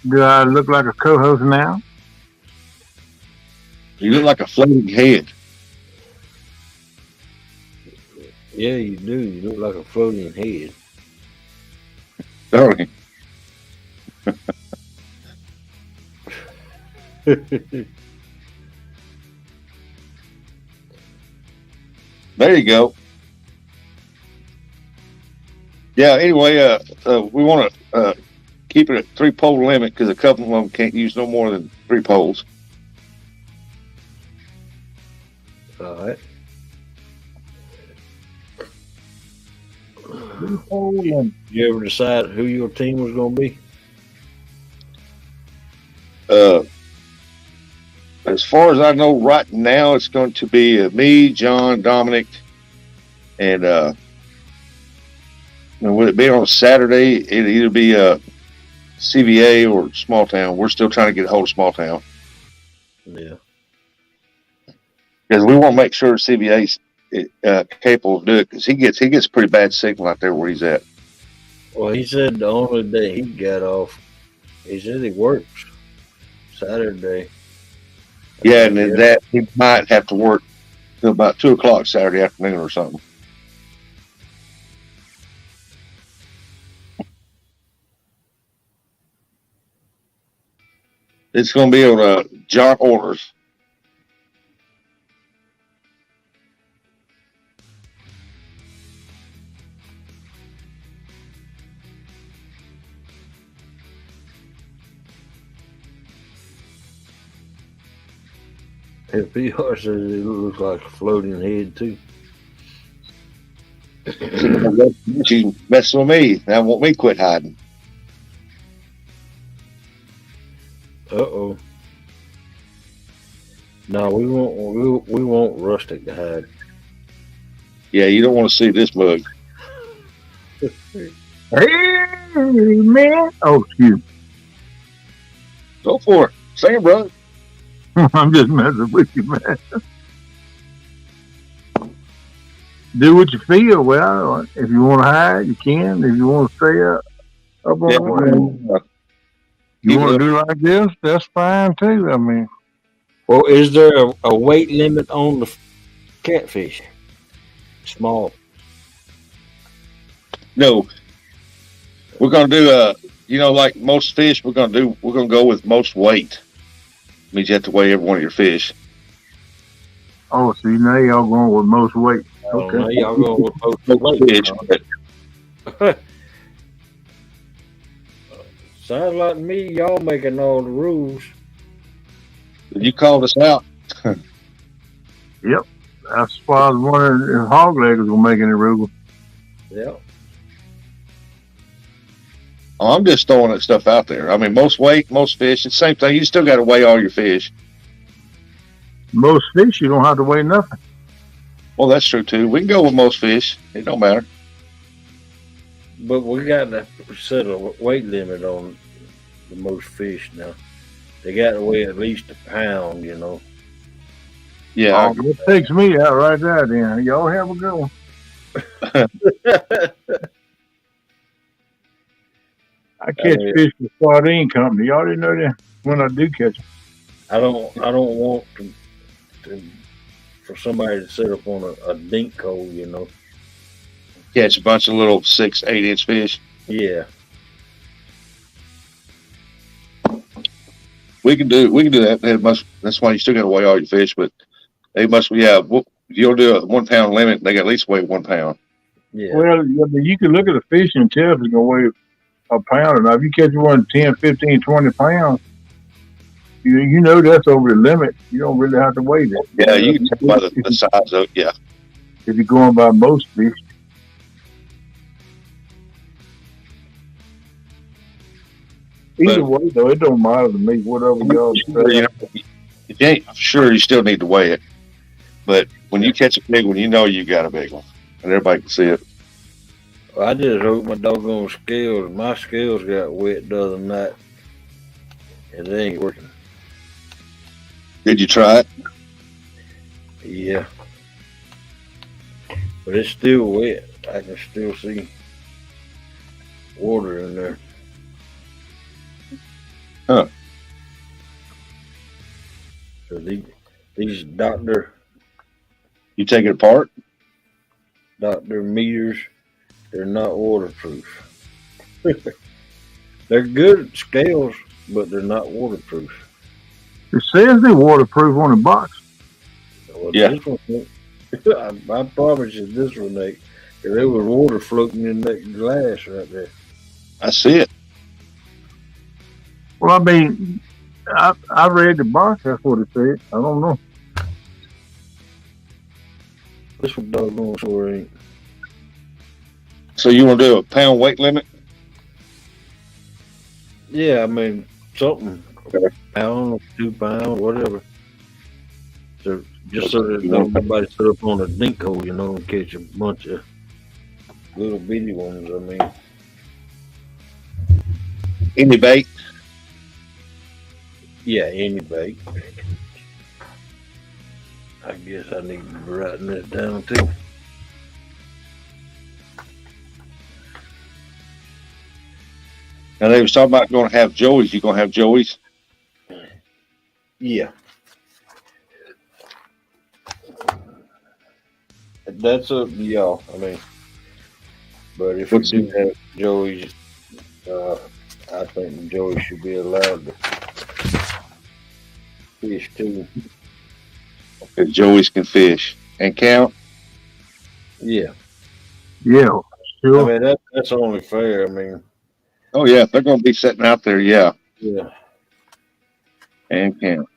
Do I look like a co-host now? You look like a floating head. Yeah, you do. You look like a floating head. Sorry. There you go. Yeah, anyway, we want to keep it at 3-pole limit because a couple of them can't use no more than 3 poles. All right. You ever decide who your team was going to be? As far as I know right now, it's going to be me, John, Dominic, and would it be on a Saturday? It'll either be CVA or Small Town. We're still trying to get a hold of Small Town. Yeah. Because we want to make sure CVA's capable of doing it, because he gets pretty bad signal out there where he's at. Well, he said the only day he got off, he said he works Saturday. Yeah, and then that he might have to work till about 2 o'clock Saturday afternoon or something. It's going to be on John orders. If PR says it looks like a floating head too. You messing with me. That won't me quit hiding. Uh-oh. No, we won't Rustic to hide. Yeah, you don't want to see this mug. Hey, man. Oh, excuse me. Go for it. Say it, brother. I'm just messing with you, man. Do what you feel. Well, if you want to hide, you can. If you want to stay up on you want to do like this, that's fine too. I mean, well, is there a weight limit on the catfish? Small. No. We're gonna do like most fish, we're gonna go with most weight. Means you have to weigh every one of your fish. Oh, see, now y'all going with most weight. Okay. Now y'all going with most weight. Sounds like me, y'all making all the rules. You called us out. Yep. That's why I was wondering if hog leg was going to make any rules. Yep. Oh, I'm just throwing that stuff out there. I mean, most weight, most fish, it's the same thing. You still got to weigh all your fish. Most fish, you don't have to weigh nothing. Well, that's true, too. We can go with most fish. It don't matter. But we got to set a weight limit on the most fish now. They got to weigh at least a pound, you know. Yeah. It takes me out right there, then. Y'all have a good one. I catch fish for sardine company. Y'all didn't know that when I do catch them. I don't want for somebody to sit up on a dink hole, you know. Catch a bunch of little 6-8 inch fish. Yeah. We can do that. That's why you still got to weigh all your fish, but they must. Yeah, you'll do a 1 pound limit. They got at least weigh 1 pound. Yeah. Well, you can look at the fish and tell if it's gonna weigh a pound or not. If you catch one 10, 15, 20 pounds, you know that's over the limit. You don't really have to weigh that. Yeah, you can tell by the size of it. Yeah. If you're going by most fish. Either way, though, it don't matter to me. Whatever y'all say. You know, if you ain't sure, you still need to weigh it. But when you catch a big one, you know you got a big one, and everybody can see it. Well, I just hope my doggone scales. My scales got wet the other night, and they ain't working. Did you try it? Yeah, but it's still wet. I can still see water in there. Huh. So these Dr. You take it apart? Dr. meters, they're not waterproof. They're good scales, but they're not waterproof. It says they're waterproof on the box. Well, Yeah. This one, I promise you this one, Nate. There was water floating in that glass right there. I see it. Well, I mean, I read the box. That's what it said. I don't know. This one doggone sure ain't. So you want to do a pound weight limit? Yeah, I mean, something. Pound, 2 pounds, whatever. So just so that nobody sit up on a dink hole, you know, and catch a bunch of little bitty ones. I mean, Any bait? yeah, any bait. I guess I need to be writing that down too. Now they was talking about going to have Joey's. You gonna have Joey's? Yeah. That's up to y'all. I mean, but if we do have Joey's, I think Joey should be allowed to fish too. Okay, Joey's can fish and count. Yeah. Yeah, I sure. mean, that's only fair. I mean, Oh yeah, if they're gonna be sitting out there, yeah, yeah. and count.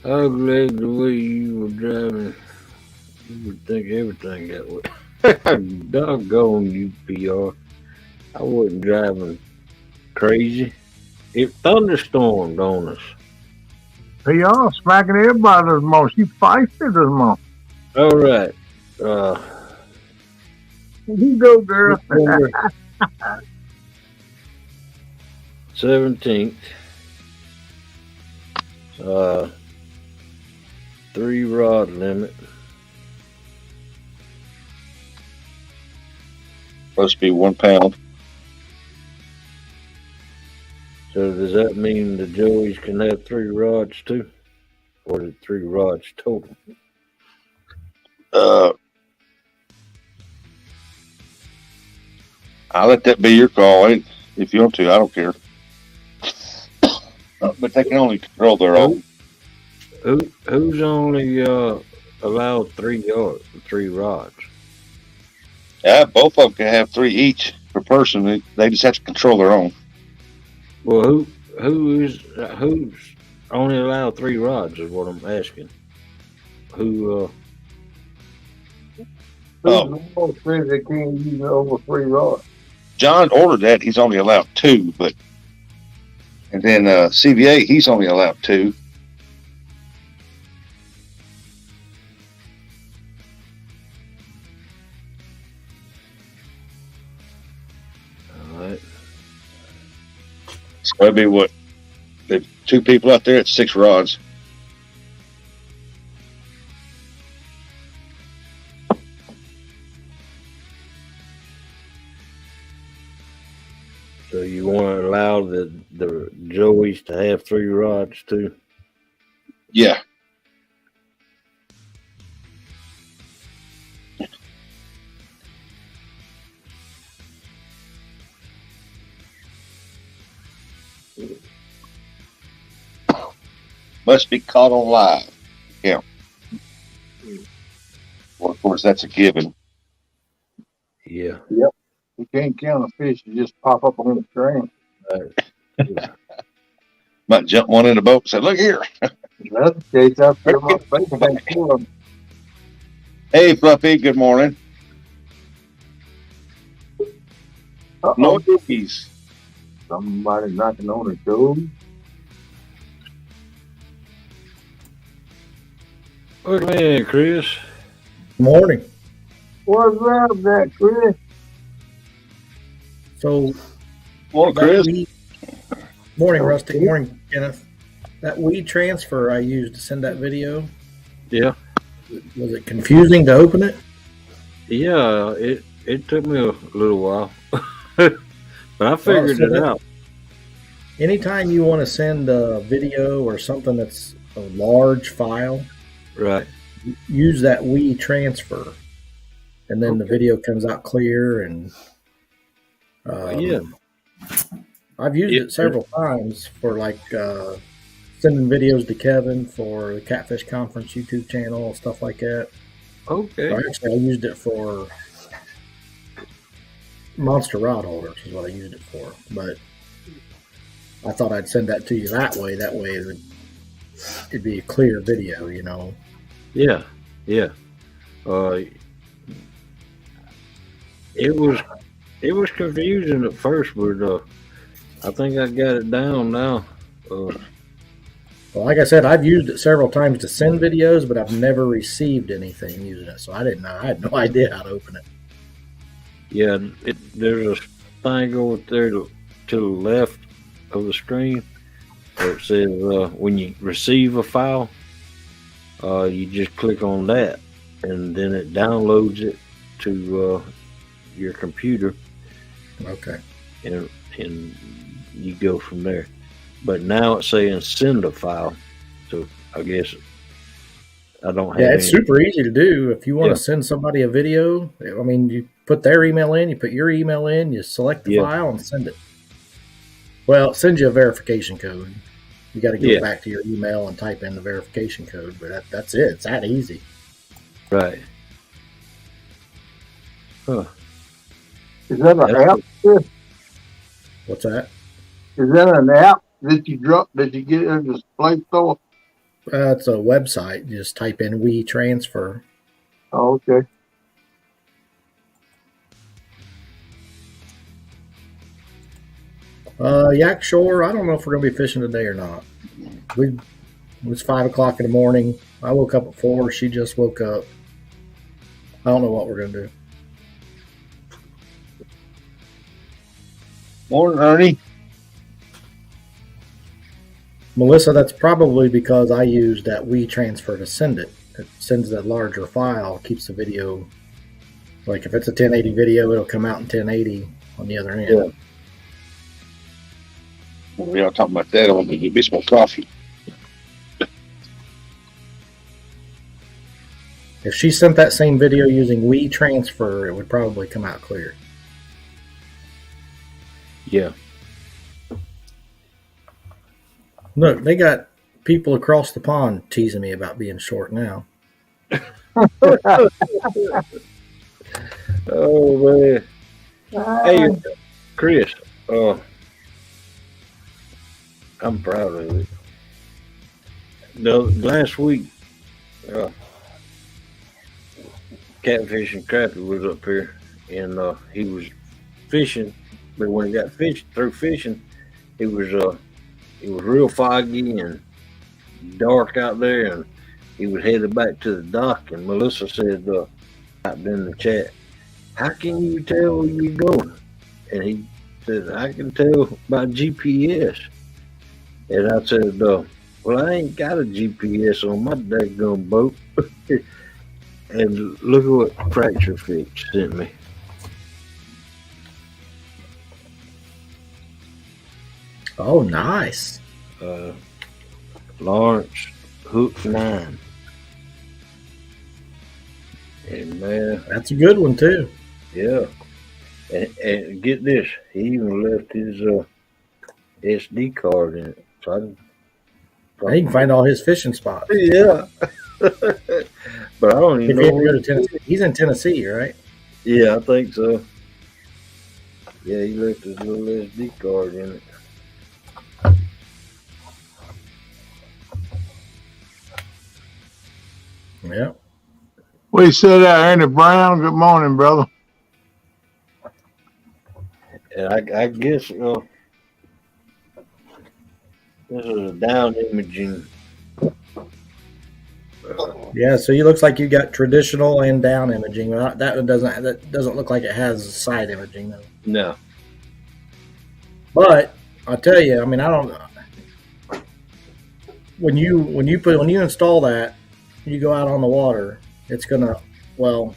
I'm glad the way you were driving. You would think everything got wet. Doggone you, PR. I wasn't driving crazy. It thunderstormed on us. Hey, y'all smacking everybody this morning. She feisty this morning. All right. You go, girl. September 17th. 3 rod limit. Supposed to be 1 pound. So does that mean the Joeys can have 3 rods too? Or is it 3 rods total? I'll let that be your call. If you want to, I don't care. But they can only control their own. Who's only allowed 3 rods? Yeah, both of them can have 3 each per person. They just have to control their own. Well, who's only allowed 3 rods is what I'm asking. Who Who's says they can't use over 3 rods? John ordered that. He's only allowed 2, and then CVA, he's only allowed 2. all right. So that'd be what? If 2 people out there, it's 6 rods. want to allow the Joeys to have 3 rods too? Yeah. Must be caught on live. Yeah. Well, of course, that's a given. Yeah. Yep. You can't count a fish. You just pop up on the screen. Might jump one in the boat and say, look here. That's the case out there. My face ain't full of 'em. Hey, Fluffy, good morning. No cookies. Somebody knocking on the door. Good man, Chris. Morning. What's up, that Chris? So, Morning, Chris. Morning, Rusty. Morning, Kenneth. That weed transfer I used to send that video, Yeah. was it confusing to open it? Yeah, it took me a little while. But I figured so it that- out. Anytime you want to send a video or something that's a large file, Right. use that we transfer, and then the video comes out clear. And Yeah. I've used Yeah. it several times for like sending videos to Kevin for the Catfish Conference YouTube channel, stuff like that. Okay. So actually, I used it for monster rod holders is what I used it for. But I thought I'd send that to you that way. That way it'd be a clear video, you know. Yeah. Yeah. It was confusing at first, but I think I got it down now. Well, like I said, I've used it several times to send videos, but I've never received anything using it, so I didn't know. I had no idea how to open it. Yeah, there's a thing over there to the left of the screen where it says when you receive a file, you just click on that, and then it downloads it to your computer. Okay. And you go from there. But now it's saying send a file, so I guess I don't have. Yeah, it's any. super easy to do. If you want Yeah. to send somebody a video, I mean, you put their email in, you put your email in, you select the Yeah. file and send it. Well, it sends you a verification code. You got to go Yeah. back to your email and type in the verification code, but that's it. It's that easy. Right. Huh. Is that an That's app? Chris? What's that? Is that an app that you drop? That you get in the Play Store? It's a website. You just type in we transfer. Oh, okay. Yak Shore, I don't know if we're going to be fishing today or not. It was 5 o'clock in the morning. I woke up at 4. She just woke up. I don't know what we're going to do. Morning, Ernie. Melissa, that's probably because I used that we transfer to send it. It sends that larger file, keeps the video. Like if it's a 1080 video, it'll come out in 1080 on the other end. Yeah. When we are talking about that, I want to get me some coffee. If she sent that same video using we transfer, it would probably come out clear. Yeah. Look, they got people across the pond teasing me about being short now. Oh man. Hey, Chris. I'm proud of it. Last week, Catfish and Crappie was up here, and he was fishing. But when he got through fishing, it was real foggy and dark out there, and he was headed back to the dock. And Melissa said, typed in the chat, "How can you tell where you're going?" And he said, "I can tell by GPS." And I said, "Well, I ain't got a GPS on my daggone boat." And look at what FractureFix sent me. Oh, nice. Lawrence Hook 9. And man, that's a good one too. Yeah. And get this, he even left his SD card in it. So he can find all his fishing spots. Yeah. But I don't even know. If he go to Tennessee. He's in Tennessee, right? Yeah, I think so. Yeah, he left his little SD card in it. Yeah. We said Ernie Brown. Good morning, brother. And I guess this is a down imaging. Yeah, so he looks like you got traditional and down imaging. That doesn't look like it has side imaging though. No. But I'll tell you, I mean, I don't. When you install that, you go out on the water. It's gonna. Well,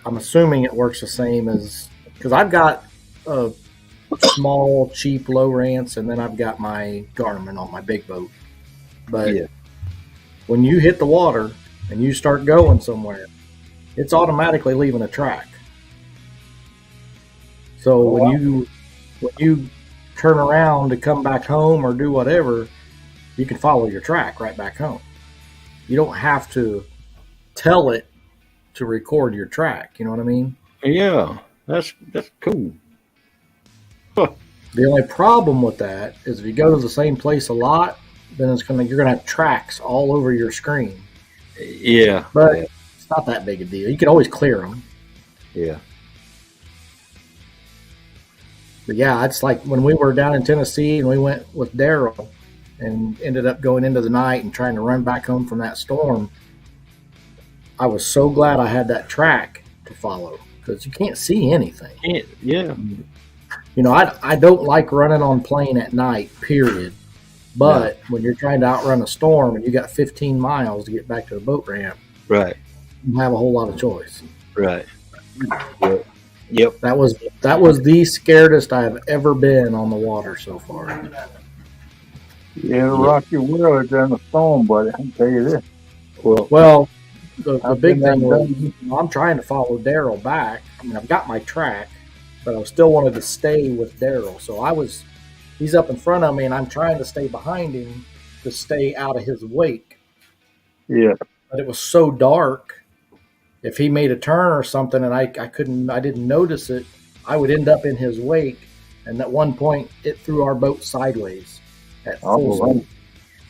I'm assuming it works the same as because I've got a small, cheap, low rants, and then I've got my Garmin on my big boat. But yeah. When you hit the water and you start going somewhere, it's automatically leaving a track. So when you turn around to come back home or do whatever, you can follow your track right back home. You don't have to tell it to record your track. You know what I mean? Yeah, that's cool. Huh. The only problem with that is if you go to the same place a lot, then you're gonna have tracks all over your screen. Yeah, but it's not that big a deal. You can always clear them. Yeah. But yeah, it's like when we were down in Tennessee and we went with Daryl and ended up going into the night and trying to run back home from that storm. I was so glad I had that track to follow because you can't see anything. Yeah. You know, I don't like running on plane at night, period. But when you're trying to outrun a storm and you got 15 miles to get back to the boat ramp, right, you don't have a whole lot of choice. Right. Yep. That was the scaredest I've ever been on the water so far. Yeah, rock your world during the storm, buddy. I can tell you this. Well, the big thing was I'm trying to follow Daryl back. I mean, I've got my track, but I still wanted to stay with Daryl. So he's up in front of me, and I'm trying to stay behind him to stay out of his wake. Yeah. But it was so dark. If he made a turn or something and I didn't notice it, I would end up in his wake. And at one point, it threw our boat sideways at full speed.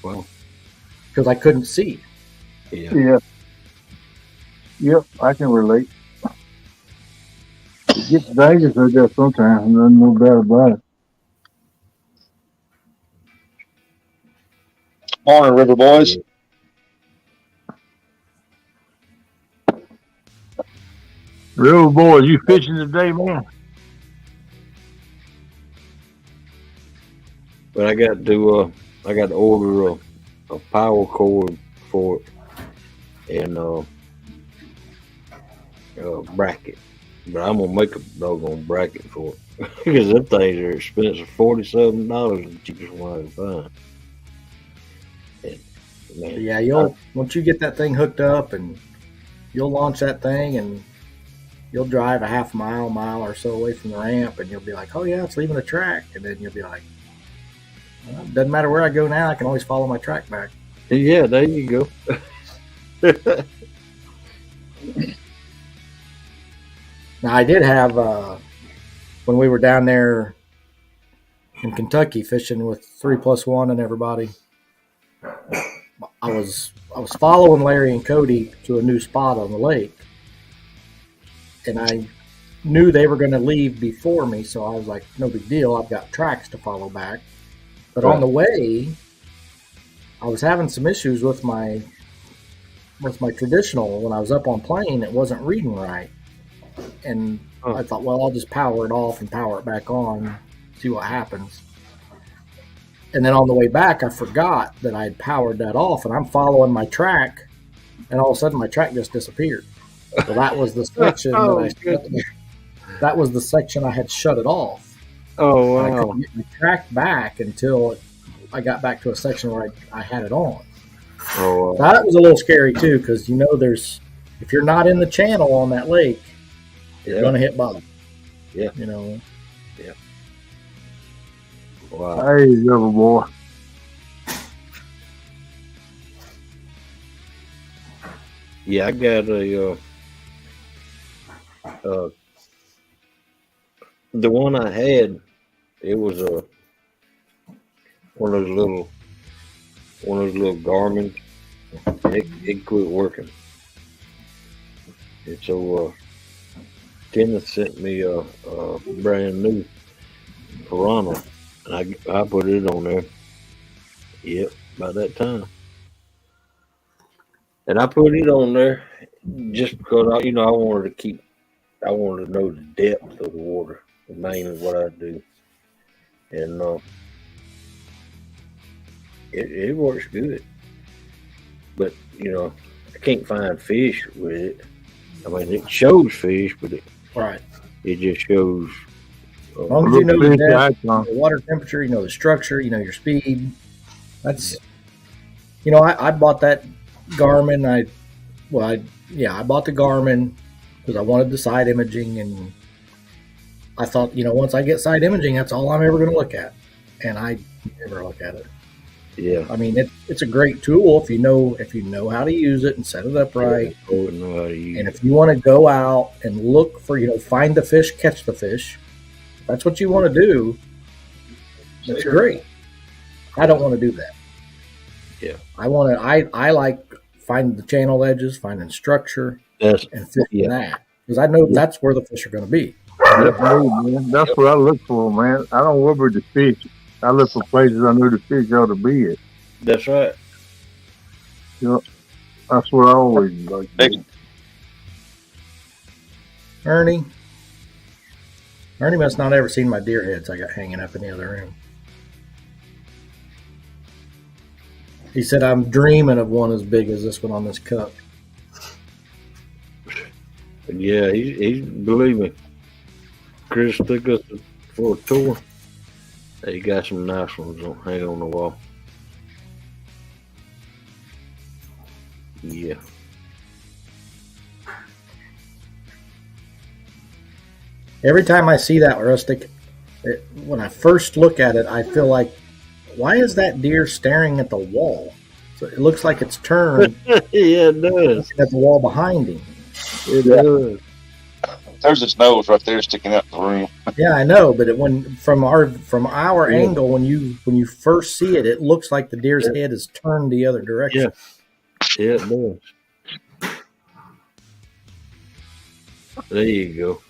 Well, because I couldn't see. Yeah. Yep, I can relate. It gets dangerous like that sometimes, and there's no better about it. Morning, River Boys. River Boys, you fishing today, man? But I got to order a power cord for it and a bracket. But I'm gonna make a doggone bracket for it because them things are expensive. $47 is the cheapest one I can find. Man, yeah, once you get that thing hooked up and you'll launch that thing and you'll drive a half mile or so away from the ramp and you'll be like, oh yeah, it's leaving a track. And then you'll be like, well, it doesn't matter where I go now, I can always follow my track back. Yeah, there you go. Now I did have when we were down there in Kentucky fishing with 3+1 and everybody, I was following Larry and Cody to a new spot on the lake, and I knew they were going to leave before me, so I was like, no big deal, I've got tracks to follow back. But on the way, I was having some issues with my traditional. When I was up on plane, it wasn't reading right, and I thought, well, I'll just power it off and power it back on, see what happens. And then on the way back, I forgot that I had powered that off, and I'm following my track, and all of a sudden my track just disappeared. So that was the section that was the section I had shut it off. Oh I wow. couldn't get my track back until I got back to a section where I had it on. Oh wow. That was a little scary too, because if you're not in the channel on that lake, you're Yeah. gonna hit bottom. Yeah. You know. Wow. Hey, little boy. Yeah, I got the one I had. It was one of those little Garmin. It quit working, and so Kenneth sent me a brand new Piranha, and I put it on there. Yep, by that time. And I put it on there just because I wanted to know the depth of the water, mainly what I do, and it works good. But I can't find fish with it. I mean, it shows fish, but it just shows. As long as you know the depth, the water temperature, you know the structure, you know your speed. That's I bought that Garmin. I bought the Garmin because I wanted the side imaging, and I thought, once I get side imaging, that's all I'm ever going to look at, and I never look at it. Yeah, I mean it's a great tool if you know how to use it and set it up right. And if you want to go out and look for find the fish, catch the fish, if that's what you want to do. That's great. I don't want to do that. Yeah, I like finding the channel edges, finding structure, and fishing that because I know that's where the fish are going to be. That's me, man. That's what I look for, man. I don't worry about the fish. I look for places I know the fish ought to be at. That's right. That's what I always like to do. Ernie must not ever seen my deer heads I got hanging up in the other room. He said I'm dreaming of one as big as this one on this cup. Yeah, he's believe me. Chris took us for a tour. He got some nice ones hang on the wall. Yeah. Every time I see that rustic, when I first look at it, I feel like, why is that deer staring at the wall? So it looks like it's turned. Yeah, it does. At the wall behind him. It does. There's its nose right there sticking out the room. Yeah, I know, but from our angle, when you first see it, it looks like the deer's head is turned the other direction. Yeah, it does. There you go.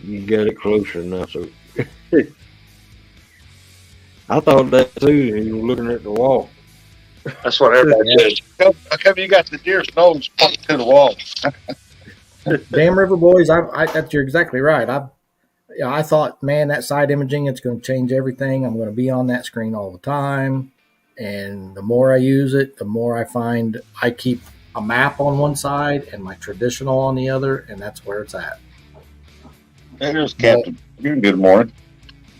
You got it closer now, so I thought that too. You were looking at the wall. That's what everybody says. How come you got the deer's nose pointing to the wall? Damn River Boys, you're exactly right. I thought, man, that side imaging, it's going to change everything. I'm going to be on that screen all the time. And the more I use it, the more I find I keep a map on one side and my traditional on the other, and that's where it's at. There's Captain. Good morning.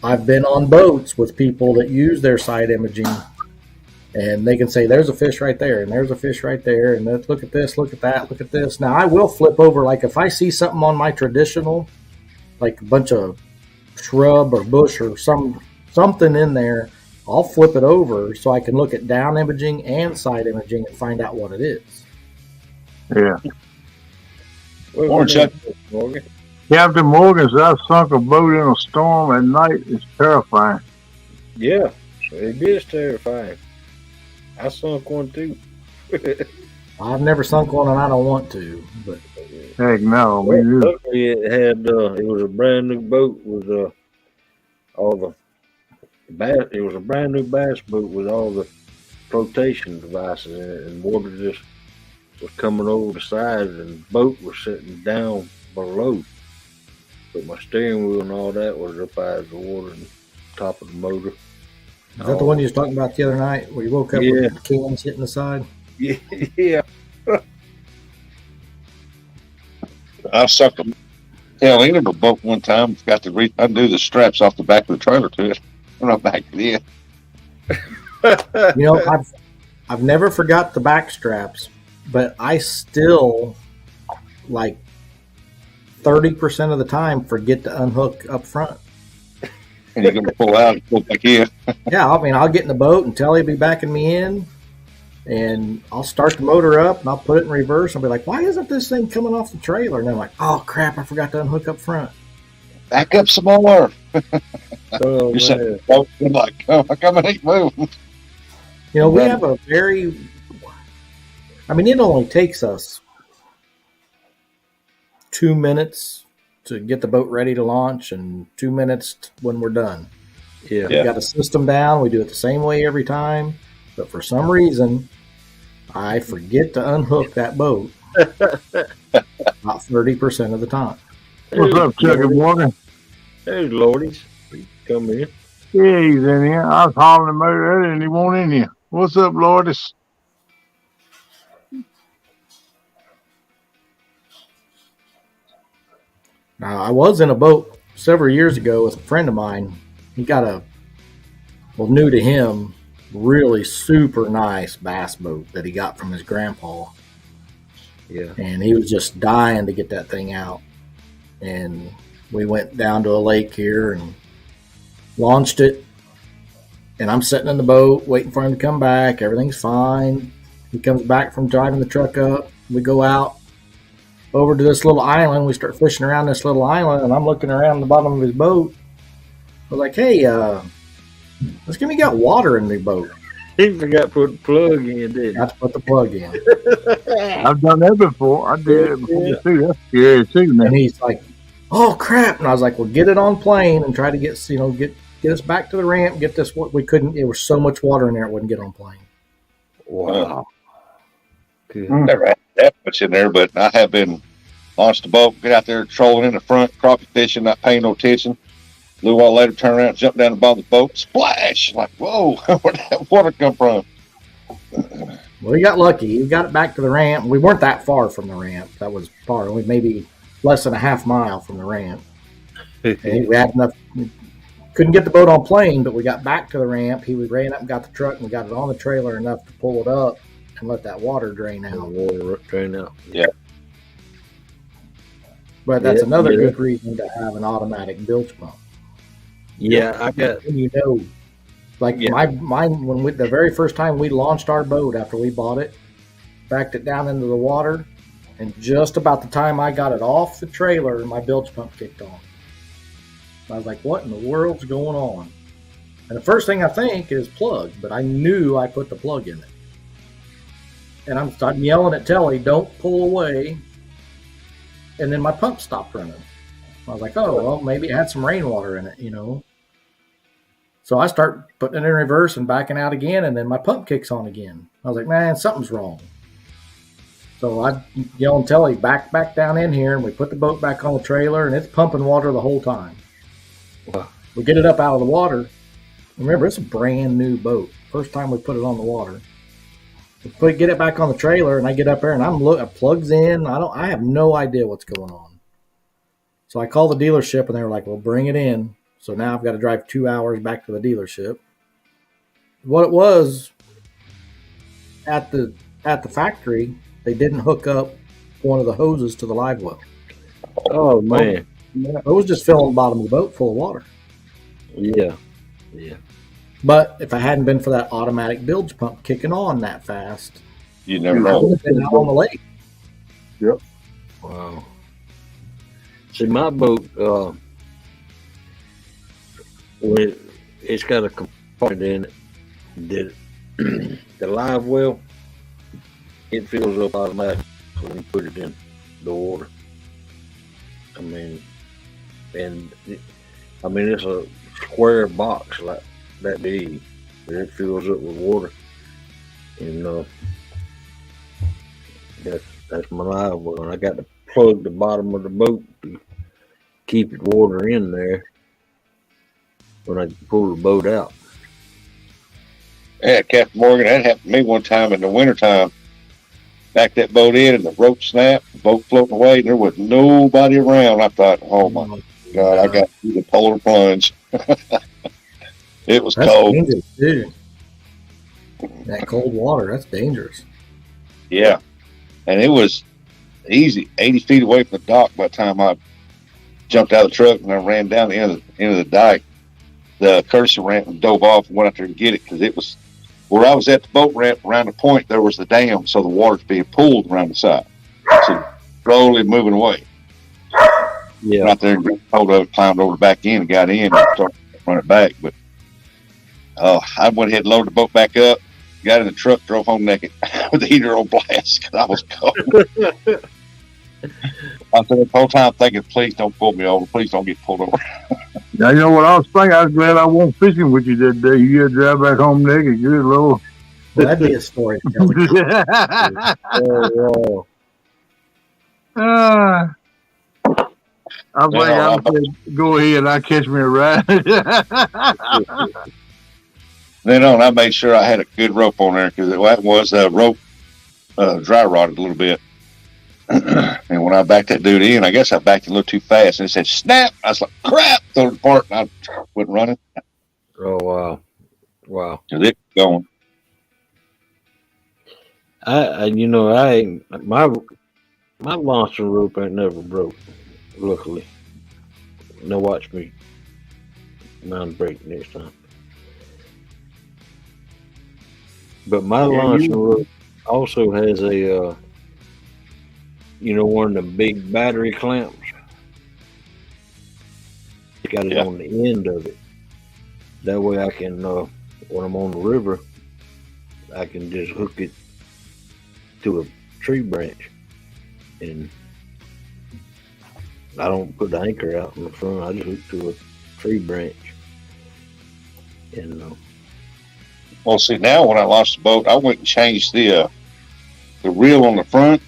I've been on boats with people that use their side imaging, and they can say, there's a fish right there, and there's a fish right there, and let's look at this, look at that, look at this. Now, I will flip over, like if I see something on my traditional, like a bunch of shrub or bush or something in there, I'll flip it over so I can look at down imaging and side imaging and find out what it is. Yeah. Morning, Chuck. Morgan. Captain Morgan said I sunk a boat in a storm at night. It's terrifying. Yeah, it is terrifying. I sunk one too. I've never sunk one and I don't want to, but heck no. Luckily it had it was a brand new boat with all the bass. It was a brand new bass boat with all the flotation devices in it, and water just was coming over the sides, and the boat was sitting down below. But my steering wheel and all that was up out of the water and top of the motor. Is that the one you was talking about the other night where you woke up with the cans hitting the side? Yeah. I sunk a tail end of a boat one time. Forgot to undo the straps off the back of the trailer to it when I backed it in. You know, I've never forgot the back straps, but I still, like 30% of the time, forget to unhook up front. And you're going to pull out and pull back in. Yeah, I mean, I'll get in the boat and Telly will be backing me in, and I'll start the motor up and I'll put it in reverse. I'll be like, why isn't this thing coming off the trailer? And I'm like, oh crap, I forgot to unhook up front. Back up some more. Oh, You're sitting like, oh, how come it ain't moving? You know, we have a very, I mean, it only takes us 2 minutes to get the boat ready to launch and 2 minutes when we're done. Yeah. We got a system down. We do it the same way every time. But for some reason, I forget to unhook that boat about 30% of the time. What's up, Chucky Morgan? There's Lordy's. Come in. Yeah, he's in here. I was hollering him earlier and he won't in here. What's up, Lourdes? Now, I was in a boat several years ago with a friend of mine. He got new to him, really super nice bass boat that he got from his grandpa. Yeah. And he was just dying to get that thing out. And we went down to a lake here and launched it. And I'm sitting in the boat waiting for him to come back. Everything's fine. He comes back from driving the truck up. We go out over to this little island. We start fishing around this little island, and I'm looking around the bottom of his boat. I was like, hey, let's give me got water in the boat. He forgot to put the plug in, didn't he? Got to put the plug in. I've done that before. I did it before too. That's scary too, man. And he's like, oh crap. And I was like, well, get it on plane and try to get us back to the ramp, get this. We couldn't, there was so much water in there, it wouldn't get on plane. Wow. Never had that much in there, but I have been launched the boat, get out there trolling in the front, crappie fishing, not paying no attention. A little while later, turn around, jump down the bottom of the boat, splash! Like, whoa, where'd that water come from? Well, he got lucky. He got it back to the ramp. We weren't that far from the ramp. That was far. We maybe less than a half mile from the ramp. And we had enough. Couldn't get the boat on plane, but we got back to the ramp. He ran up and got the truck, and we got it on the trailer enough to pull it up and let that water drain out. Water drain out. Yeah. But that's another good reason to have an automatic bilge pump. Yeah, I got. You know, like mine when the very first time we launched our boat after we bought it, backed it down into the water, and just about the time I got it off the trailer, my bilge pump kicked on. I was like, what in the world's going on? And the first thing I think is plug, but I knew I put the plug in it. And I'm yelling at Telly, don't pull away. And then my pump stopped running. I was like, oh, well, maybe it had some rainwater in it, you know. So I start putting it in reverse and backing out again, and then my pump kicks on again. I was like, man, something's wrong. So I yell and Telly, back down in here, and we put the boat back on the trailer, and it's pumping water the whole time. Wow. We get it up out of the water. Remember, it's a brand new boat. First time we put it on the water. We get it back on the trailer, and I get up there, and it plugs in. I have no idea what's going on. So I call the dealership, and they were like, well, bring it in. So now I've got to drive 2 hours back to the dealership. What it was, at the factory, they didn't hook up one of the hoses to the live well. Oh, man. It was just filling the bottom of the boat full of water. Yeah. But if I hadn't been for that automatic bilge pump kicking on that fast, you never I know. would have been out on the lake. Yep. Wow. See, my boat, when it's got a component in it that the live well, it fills up automatically when you put it in the water. I mean, it's a square box like that big, but it fills up with water, and that's my live well. And I got to plug the bottom of the boat to keep it water in there when I pull the boat out. Yeah, Captain Morgan, that happened to me one time in the wintertime. backed that boat in, and the rope snapped, the boat floating away, and there was nobody around. I thought, oh my God, I got to do the polar plunge. It was That's cold. dangerous, too. That cold water, that's dangerous. Yeah. And it was easy, 80 feet away from the dock by the time I jumped out of the truck and I ran down the end of the dike. The cursor ramp and dove off and went out there to get it because it was where I was at the boat ramp around the point. There was the dam, so the water's being pulled around the side, so slowly moving away. Yeah, Right there, climbed over the back end and got in and started running back. But I went ahead and loaded the boat back up, got in the truck, drove home naked with the heater on blast because I was cold. I said the whole time thinking, please don't pull me over, please don't get pulled over. Now, you know what I was thinking? I was glad I went fishing with you that day. You had to drive back home naked. Good Lord. Well, that'd be a story to tell. oh, I was I said, go ahead, I'll catch me a ride. Then I made sure I had a good rope on there because that was a rope dry rotted a little bit. And when I backed that dude in, I guess I backed it a little too fast and it said snap. I was like, crap, threw it apart and I went running. Oh, wow. Wow. Because it was going. My launching rope ain't never broke, luckily. Now watch me. Mine break next time. But my launching rope also has a, one of the big battery clamps. It's got it on the end of it. That way I can, when I'm on the river, I can just hook it to a tree branch. And I don't put the anchor out in the front. I just hook to a tree branch. And well, see, now when I lost the boat, I went and changed the reel on the front,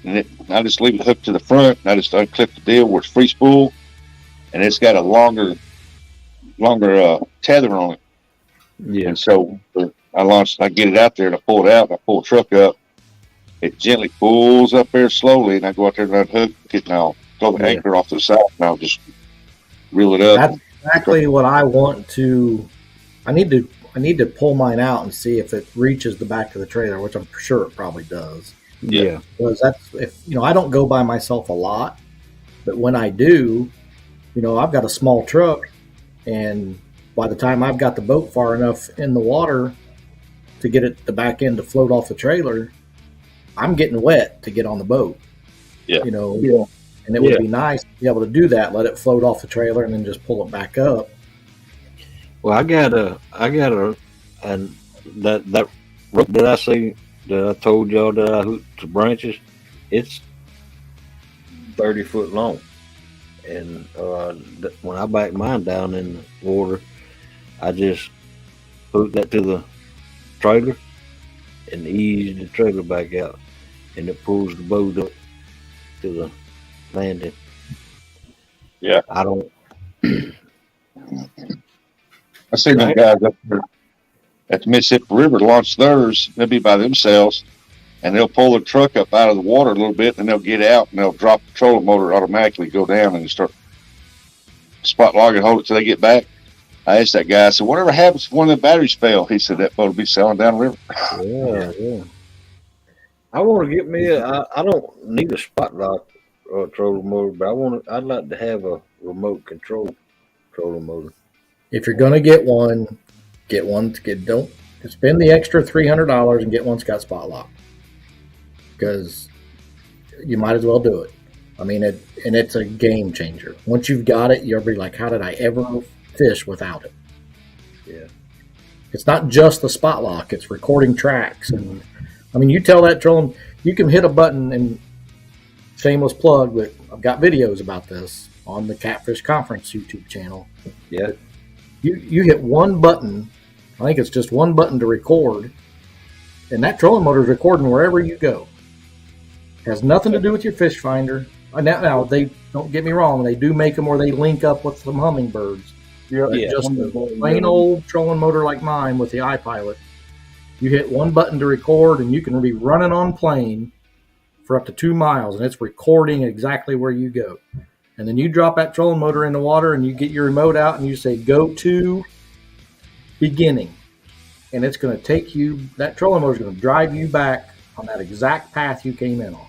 and I just leave it hooked to the front. And I just unclip the deal where it's free spool, and it's got a longer tether on it. Yeah. And so I get it out there and I pull it out and I pull the truck up. It gently pulls up there slowly, and I go out there and unhook it, and I'll throw the anchor off to the side, and I'll just reel it up. That's exactly what I want to. I need to pull mine out and see if it reaches the back of the trailer, which I'm sure it probably does. Yeah. Because I don't go by myself a lot, but when I do, I've got a small truck, and by the time I've got the boat far enough in the water to get the back end to float off the trailer, I'm getting wet to get on the boat. Yeah. And it would be nice to be able to do that, let it float off the trailer and then just pull it back up. Well, I got and that rope that I see that I told y'all that I hooked to branches, it's 30 foot long. And when I back mine down in the water, I just hook that to the trailer and ease the trailer back out, and it pulls the boat up to the landing. Yeah. I don't. I see them guys up there at the Mississippi River launch theirs. They'll be by themselves, and they'll pull the truck up out of the water a little bit, and they'll get out, and they'll drop the trolling motor automatically, go down, and start spot log and hold it till they get back. I asked that guy, I said, whatever happens if one of the batteries fail? He said, that boat will be sailing down the river. Yeah. I want to get me I don't need a spot lock or trolling motor, but I'd like to have a remote control trolling motor. If you're going to get one. Don't spend the extra $300 and get one that's got spot lock, because you might as well do it. I mean, it's a game changer. Once you've got it, you'll be like, how did I ever fish without it? Yeah. It's not just the spot lock, it's recording tracks. And I mean, you tell that trolling, you can hit a button, and shameless plug, but I've got videos about this on the Catfish Conference YouTube channel. Yeah. You hit one button, I think it's just one button to record, and that trolling motor is recording wherever you go. It has nothing to do with your fish finder. Now, they don't get me wrong, they do make them where they link up with some hummingbirds. Just a plain old trolling motor like mine with the iPilot. You hit one button to record, and you can be running on plane, for up to 2 miles, and it's recording exactly where you go. And then you drop that trolling motor in the water, and you get your remote out, and you say, go to beginning. And it's going to take you, that trolling motor is going to drive you back on that exact path you came in on.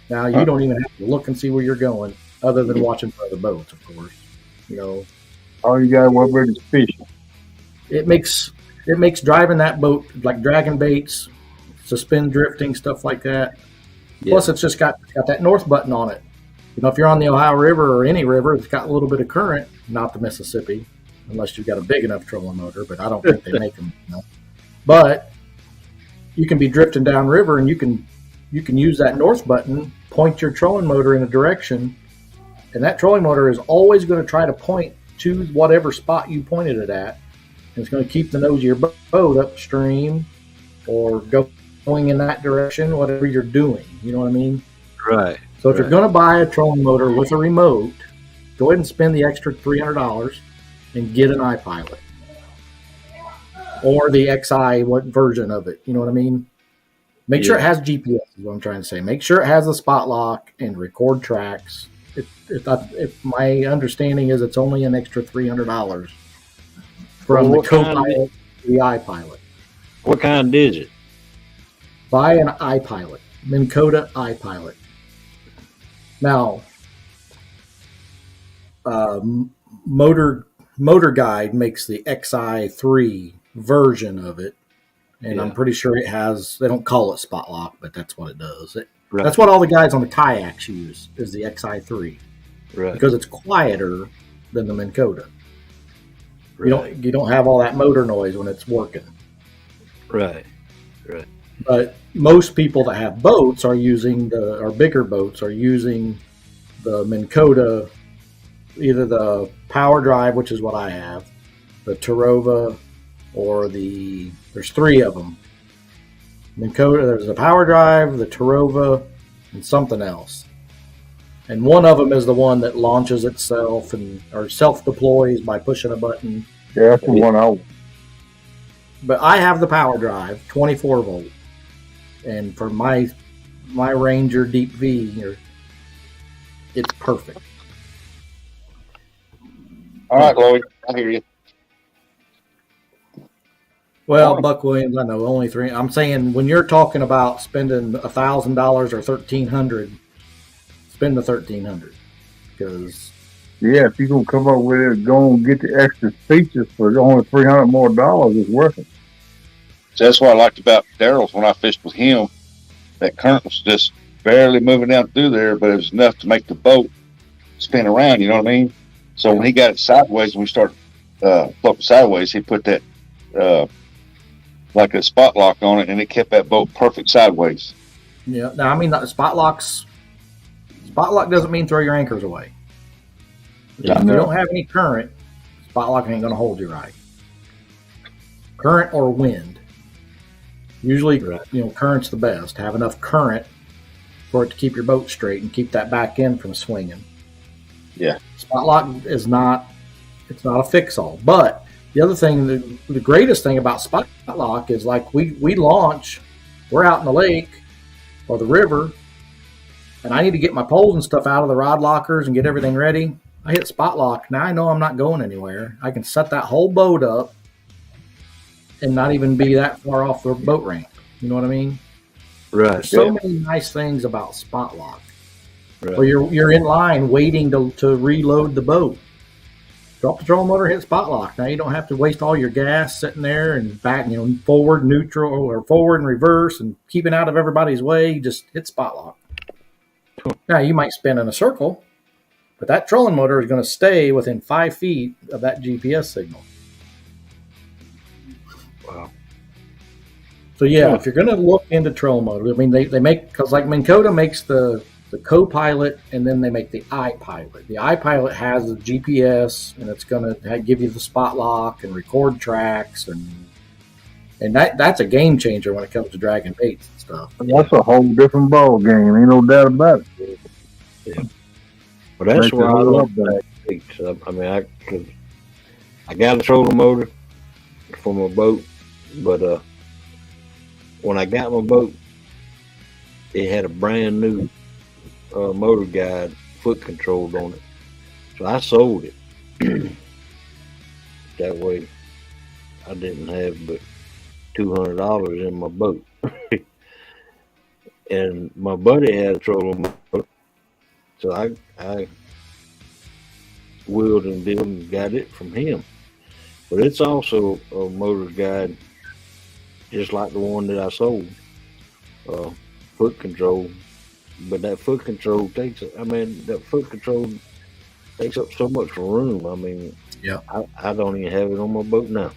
Now, you don't even have to look and see where you're going, other than watching for other boats, of course. You know, all you got to worry about is fishing. It makes driving that boat, like dragging baits, suspend drifting, stuff like that. Yeah. Plus, it's just got that north button on it. You know, if you're on the Ohio River or any river, it's got a little bit of current, not the Mississippi, unless you've got a big enough trolling motor, but I don't think they make them. You know? But you can be drifting downriver, and you can use that north button, point your trolling motor in a direction, and that trolling motor is always going to try to point to whatever spot you pointed it at. And it's going to keep the nose of your boat upstream or going in that direction, whatever you're doing. You know what I mean? Right. So if you're going to buy a trolling motor with a remote, go ahead and spend the extra $300 and get an iPilot. Or the XI, what version of it? You know what I mean? Make sure it has GPS is what I'm trying to say. Make sure it has a spot lock and record tracks. If my understanding is it's only an extra $300 from the co-pilot to the iPilot. What kind is it? Buy an iPilot, Minn Kota iPilot. Now, Motor Guide makes the XI3 version of it, and I'm pretty sure it has. They don't call it spot lock, but that's what it does. Right. That's what all the guys on the kayaks use is the XI3, right? Because it's quieter than the Minn Kota. Right. You don't have all that motor noise when it's working. Right. But most people that have boats are using or bigger boats are using the Minn Kota, either the Power Drive, which is what I have, the Tarova, or there's 3 of them. Minn Kota, there's the Power Drive, the Tarova, and something else. And one of them is the one that launches itself or self-deploys by pushing a button. Yeah, that's the one I want. But I have the Power Drive, 24 volt. And for my Ranger Deep V, it's perfect. All right, Lloyd, I hear you. Well, Buck Williams, I know only 3. I'm saying when you're talking about spending $1,000 or $1,300, spend the $1,300 because. Yeah, if you're gonna come up with it, go and get the extra features for only $300 more. It's worth it. So that's what I liked about Daryl's when I fished with him. That current was just barely moving down through there, but it was enough to make the boat spin around. You know what I mean? So when he got it sideways, when we started floating sideways, he put that like a spot lock on it, and it kept that boat perfect sideways. Yeah. Now, I mean, the spot lock doesn't mean throw your anchors away. Yeah, if you don't have any current, spot lock ain't going to hold you right. Current or wind. Usually, current's the best. Have enough current for it to keep your boat straight and keep that back end from swinging. Yeah. Spot lock it's not a fix-all. But the other thing, the greatest thing about spot lock is like we launch, we're out in the lake or the river, and I need to get my poles and stuff out of the rod lockers and get everything ready. I hit spot lock. Now I know I'm not going anywhere. I can set that whole boat up and not even be that far off the boat ramp. You know what I mean? Right. There's so many nice things about spot lock. Right. Where you're in line waiting to reload the boat. Drop the trolling motor, hit spot lock. Now you don't have to waste all your gas sitting there and back, forward, neutral, or forward and reverse and keeping out of everybody's way. You just hit spot lock. Now you might spin in a circle, but that trolling motor is going to stay within 5 feet of that GPS signal. Wow. So yeah, if you're going to look into trolling motor, I mean they make, because like Minn Kota makes the co-pilot, and then they make the iPilot. The iPilot has the GPS, and it's going to give you the spot lock and record tracks, and that's a game changer when it comes to dragging baits and stuff. That's a whole different ball game. Ain't no doubt about it. Yeah. Well, that's why I love that baits. I mean, I got a trolling motor for my boat, but when I got my boat, it had a brand new motor guide foot control on it. So I sold it. That way I didn't have but $200 in my boat. And my buddy had a trolling motor. So I wheeled and dealed and got it from him. But it's also a motor guide just like the one that I sold. Foot control. But that foot control takes up so much room. I mean, yeah, I don't even have it on my boat now.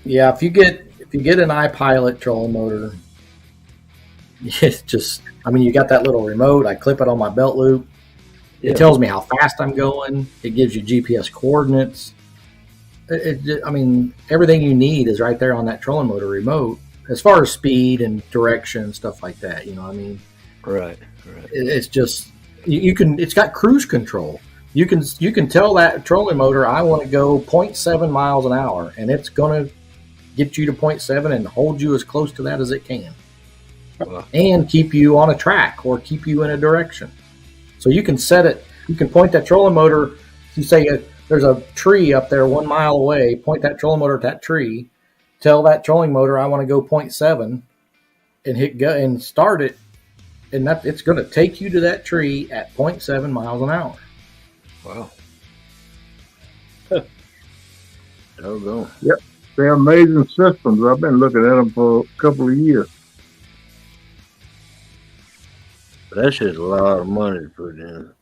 Yeah, if you get an iPilot trolling motor, it's just, I mean, you got that little remote. I clip it on my belt loop. It tells me how fast I'm going. It gives you GPS coordinates. I mean, everything you need is right there on that trolling motor remote, as far as speed and direction and stuff like that. You know what I mean? Right. It's just you can. It's got cruise control. You can tell that trolling motor, I want to go 0.7 miles an hour, and it's going to get you to 0.7 and hold you as close to that as it can, and keep you on a track or keep you in a direction. So you can set it. You can point that trolling motor. You say there's a tree up there 1 mile away. Point that trolling motor at that tree. Tell that trolling motor I want to go 0.7, and hit go and start it, and that it's going to take you to that tree at 0.7 miles an hour. Wow. Doggone. Yep. They're amazing systems. I've been looking at them for a couple of years. That's just a lot of money to put in.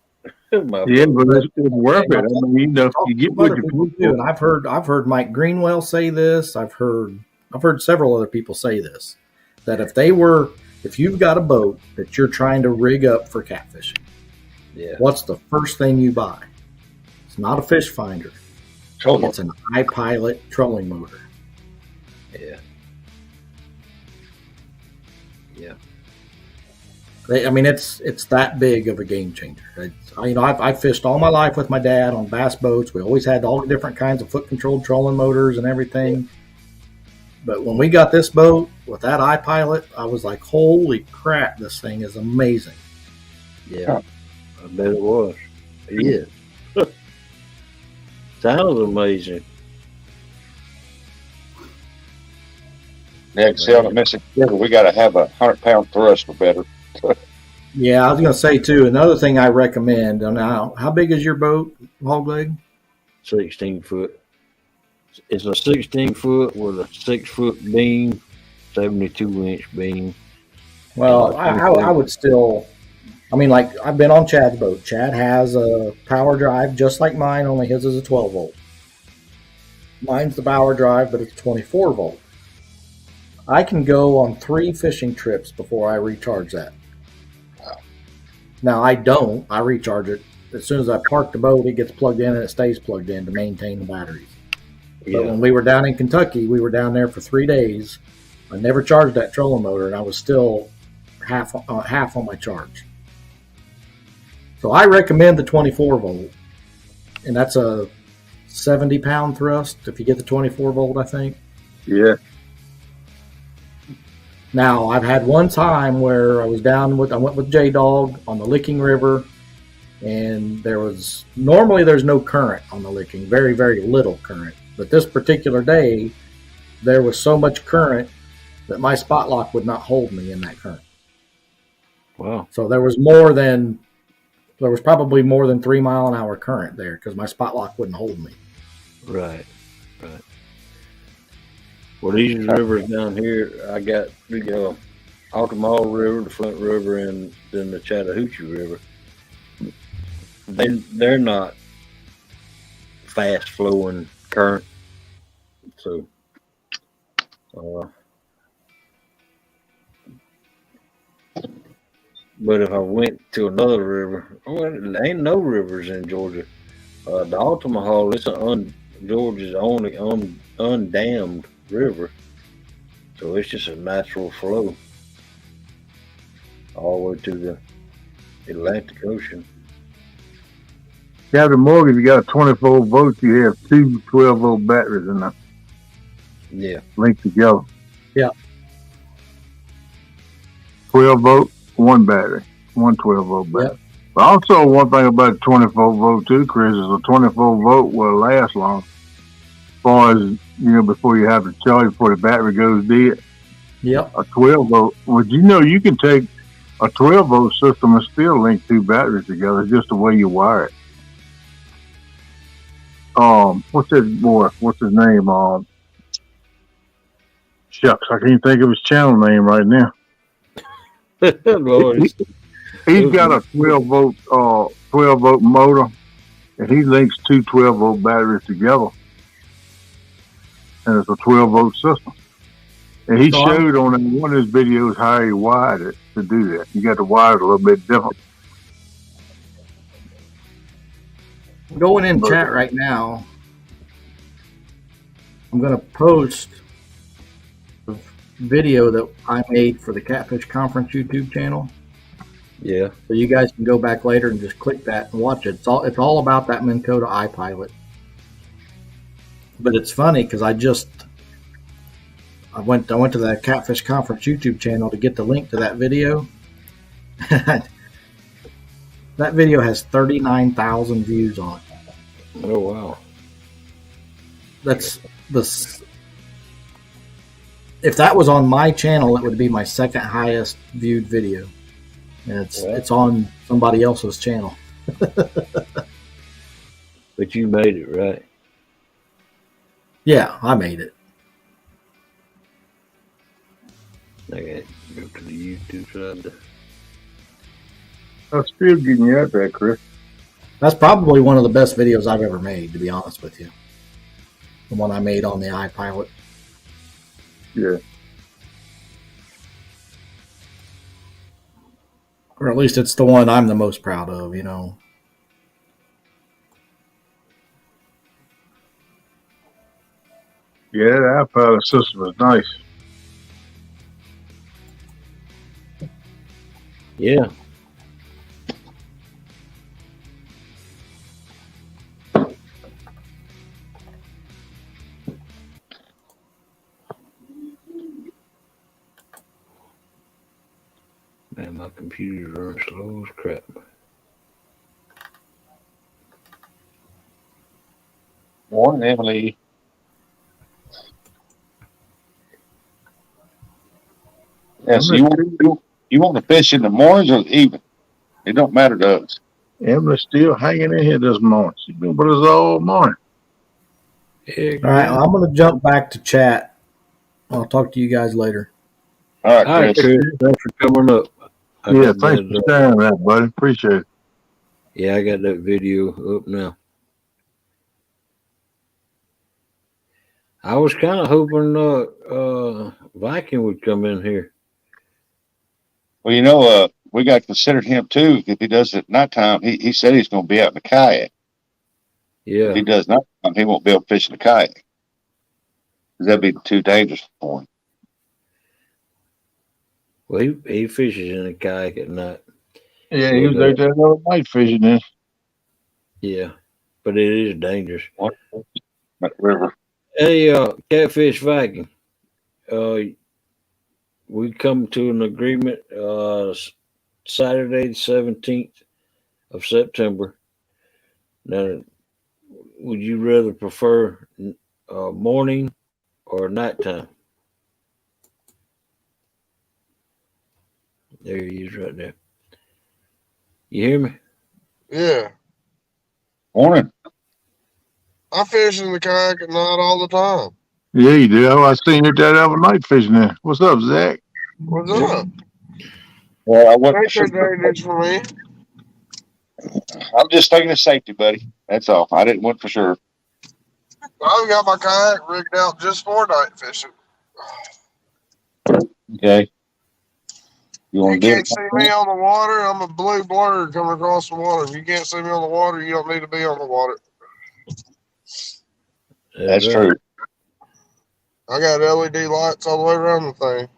Yeah, but it's worth it. I mean, you get what you put do. And I've heard Mike Greenwell say this. I've heard several other people say this, that if you've got a boat that you're trying to rig up for catfishing, what's the first thing you buy? It's not a fish finder. It's an iPilot trolling motor. Yeah. I mean, it's that big of a game changer. I've fished all my life with my dad on bass boats. We always had all the different kinds of foot-controlled trolling motors and everything. But when we got this boat with that iPilot, I was like, holy crap, this thing is amazing. Yeah, I bet it was. It is. Sounds amazing. Yeah, see on the Mississippi River, we got to have a 100-pound thrust or better. Yeah, I was going to say too. Another thing I recommend. Now, how big is your boat, hog leg? 16 foot. It's a 16 foot with a 6 foot beam, 72-inch beam. Well, I would still. I mean, like, I've been on Chad's boat. Chad has a power drive just like mine, only his is a 12 volt. Mine's the power drive, but it's 24 volt. I can go on 3 fishing trips before I recharge that. Now, I don't. I recharge it. As soon as I park the boat, it gets plugged in and it stays plugged in to maintain the batteries. But when we were down in Kentucky, we were down there for 3 days. I never charged that trolling motor, and I was still half on my charge. So I recommend the 24 volt, and that's a 70-pound thrust if you get the 24 volt, I think. Yeah. Now, I've had one time where I went with J-Dog on the Licking River, and there's no current on the Licking, very, very little current. But this particular day, there was so much current that my spot lock would not hold me in that current. Wow. So there was probably more than 3 mile an hour current there because my spot lock wouldn't hold me. Right. Well, these rivers down here, I got the Altamaha River, the Flint River, and then the Chattahoochee River. They're not fast flowing current, so but if I went to another river, there ain't no rivers in Georgia. The Altamaha, it's Georgia's only undammed river, so it's just a natural flow all the way to the Atlantic Ocean. Captain Morgan, you got a 24 volt, you have 2 12-volt batteries in them. Yeah. Linked together. Yeah. 12 volt, one battery, one 12 volt battery. Yep. But also, one thing about the 24 volt too, Chris, is a 24 volt will last long. As far as before you have to charge before the battery goes dead. Yep. A 12 volt. Would you can take a 12 volt system and still link two batteries together, just the way you wire it. What's this boy? What's his name? Shucks, I can't think of his channel name right now. Lord, He's got a 12 volt motor, and he links two 12 volt batteries together, and it's a 12 volt system. And he showed on one of his videos how he wired it to do that. You got to wire it a little bit different. Going in chat right now, I'm going to post a video that I made for the Catfish Conference YouTube channel. Yeah. So you guys can go back later and just click that and watch it. It's all about that Minn Kota iPilot. But it's funny because I went to the Catfish Conference YouTube channel to get the link to that video. That video has 39,000 views on it. Oh wow. That's if that was on my channel, it would be my second highest viewed video. And it's on somebody else's channel. But you made it, right? Yeah, I made it. I got to go to the YouTube side. I'm still getting you out there, Chris. That's probably one of the best videos I've ever made, to be honest with you. The one I made on the iPilot. Yeah. Or at least it's the one I'm the most proud of, Yeah, the iPilot system is nice. Yeah. Man, my computer's running slow as crap. Morning, Emily. Yeah, so you want to fish in the mornings or the evening? It don't matter to us. Emily's still hanging in here this morning. She's been with us all morning. All right, I'm going to jump back to chat. I'll talk to you guys later. All right, Chris. Thanks for coming up. Yeah, thanks for sharing that, buddy. Appreciate it. Yeah, I got that video up now. I was kind of hoping Viking would come in here. Well, we got to consider him too. If he does it at nighttime, he said he's going to be out in the kayak. Yeah. If he does nighttime, he won't be able to fish in the kayak. That'd be too dangerous for him. Well, he fishes in a kayak at night. Yeah, he was out there the other night fishing then. Yeah, but it is dangerous. That river. Hey, Catfish Viking, we come to an agreement Saturday the 17th of September. Now, would you rather prefer morning or nighttime? There he is right there. You hear me? Yeah. Morning. I fish in the kayak at night all the time. Yeah, you do. I seen you that other night fishing there. What's up, Zach? What's up? Well, I wasn't Ain't sure. that dangerous for me? I'm just thinking of safety, buddy. That's all. I didn't want for sure. I've got my kayak rigged out just for night fishing. Okay. You can't see me on the water. I'm a blue blur coming across the water. If you can't see me on the water, you don't need to be on the water. That's true. I got LED lights all the way around the thing.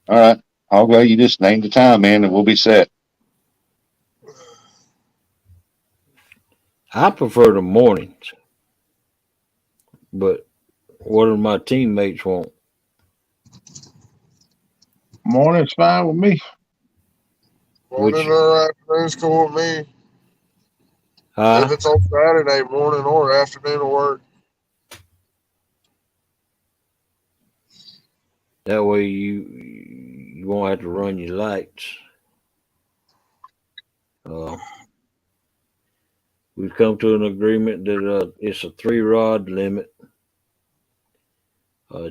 All right. I'll go. You just name the time, man, and we'll be set. I prefer the mornings, but what do my teammates want? Morning's fine with me. Morning or afternoon's cool with me. If it's on Saturday, morning or afternoon will work. That way you won't have to run your lights. We've come to an agreement that it's a 3-rod limit.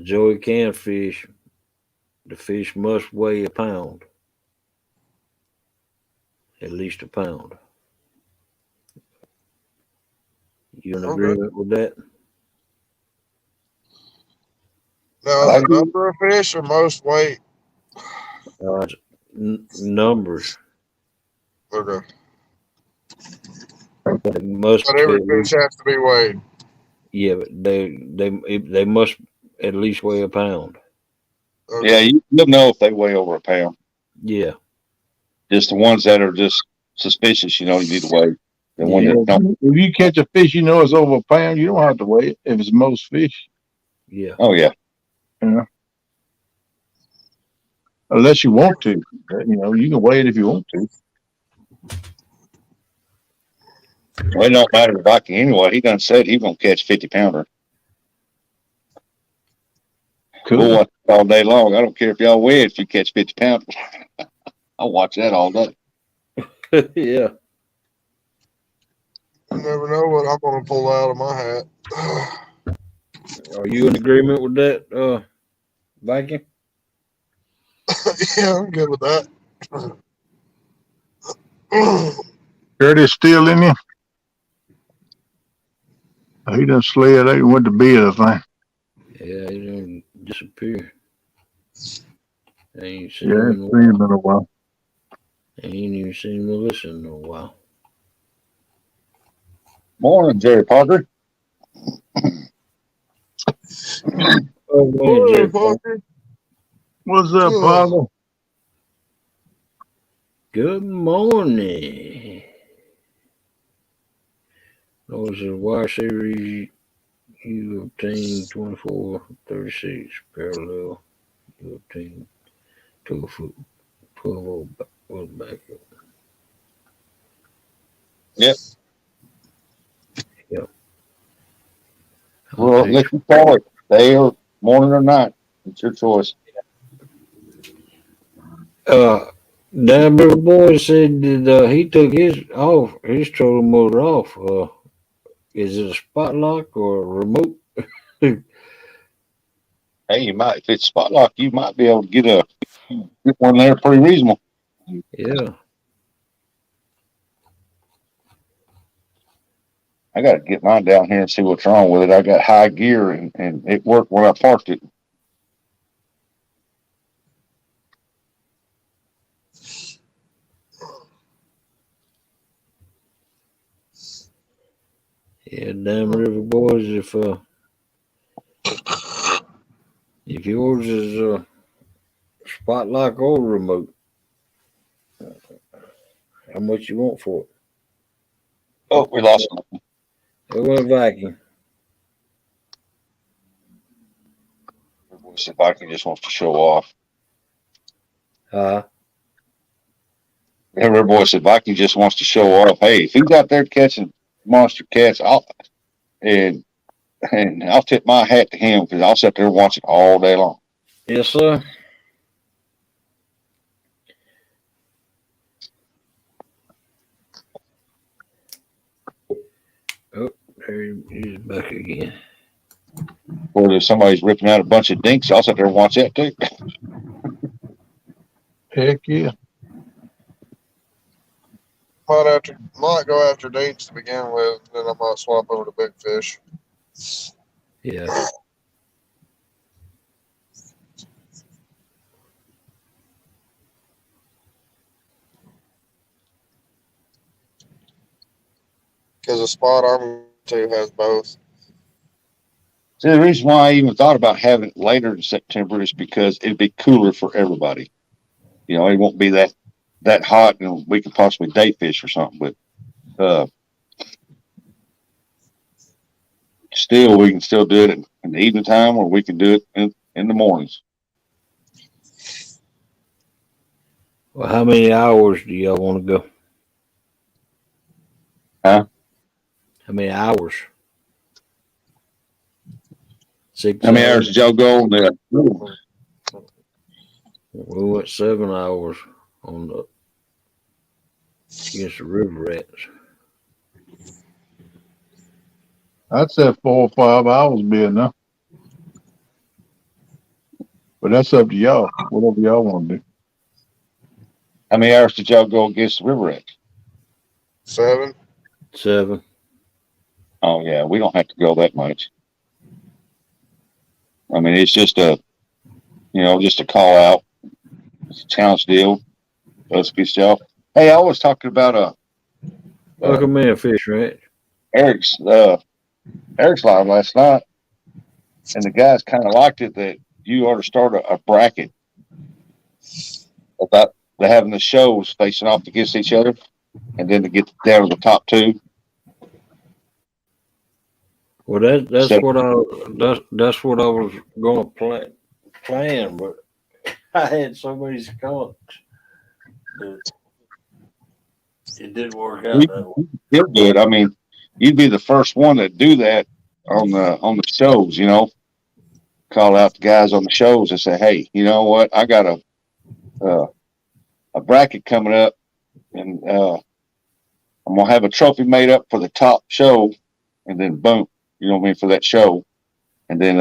Joey can fish. The fish must weigh a pound. At least a pound. You in agreement with that? Now, the number of fish or most weight? Numbers. Okay. But every fish has to be weighed. Yeah, but they must at least weigh a pound. Okay. Yeah, you'll know if they weigh over a pound. Yeah. Just the ones that are just suspicious, you need to weigh. The one that don't. If you catch a fish, it's over a pound, you don't have to weigh it if it's most fish. Yeah. Oh, yeah. Yeah. Unless you want to. You can weigh it if you want to. Well, it don't matter to Viking anyway. He done said he's going to catch 50-pounder. Cool. We'll watch it all day long. I don't care if y'all weigh it if you catch 50-pounders. I'll watch that all day. Yeah. You never know what I'm going to pull out of my hat. Are you in agreement with that, Viking? Yeah, I'm good with that. Curtis still in here? Oh, he done slid out and went to bed, I think. Yeah, he didn't disappear. I ain't seen Yeah, him it's been a while. I ain't even seen Melissa in a while. Morning, Jerry Parker. Morning, Parker. What's up, Parker? Good morning. Those are Y series. You obtained 24-36 parallel. You obtained 12 volt backup. Yep. Yep. Well, let you call it day or morning or night. It's your choice. That little boy said that he took his trolling motor off. Is it a spot lock or a remote? Hey, you might, if it's spot lock, you might be able to get one there pretty reasonable. Yeah. I got to get mine down here and see what's wrong with it. I got high gear and it worked when I parked it. Yeah, damn River boys, if yours is a spot lock or remote, how much you want for it? Oh, we lost him. It went Viking. See, Viking just wants to show off. Every boy said Viking just wants to show off. Hey, if he's out there catching monster cats, I'll tip my hat to him because I'll sit there and watch it all day long. Yes, sir. Oh, there he's back again. Or if somebody's ripping out a bunch of dinks, I'll sit there and watch that too. Heck yeah. Might go after dinks to begin with, then I might swap over to big fish. Yeah. Because the spot I'm to has both. See, the reason why I even thought about having it later in September is because it'd be cooler for everybody. It won't be that hot, and we could possibly day fish or something. But still, we can still do it in the evening time, or we can do it in the mornings. Well, how many hours do y'all want to go? Huh? How many hours? 6 How many hours hours? did y'all go on the? We went 7 hours on the against the river rats. I'd say 4 or 5 hours would be enough. But that's up to y'all. Whatever y'all want to do. How many hours did y'all go against the river rats? 7. 7. Oh yeah, we don't have to go that much. I mean, it's just just a call out. It's a challenge deal. Let's get y'all. Hey, I was talking about Welcome in, Fish Ranch. Eric's live last night, and the guys kind of liked it that you ought to start a bracket about having the shows facing off against each other, and then to get down to the top 2. Well, that's So- what that's what I was going to plan, but I had so many skunks that it didn't work out that way. Feel good. I mean, you'd be the first one to do that on the shows. Call out the guys on the shows and say, "Hey, you know what? I got a bracket coming up, and I'm gonna have a trophy made up for the top show, and then boom, you know what I mean, for that show, and then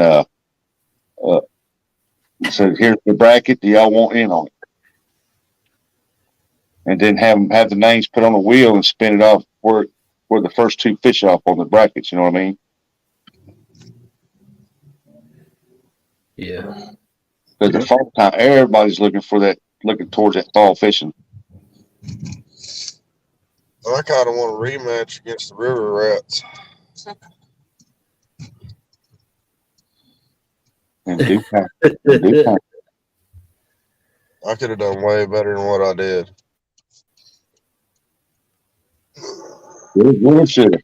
so here's the bracket. Do y'all want in on it? And then have the names put on a wheel and spin it off where the first 2 fish off on the brackets. You know what I mean? Yeah. Because the fall time, everybody's looking towards that fall fishing. I kind of want a rematch against the river rats. In due time. In due time. I could have done way better than what I did. It should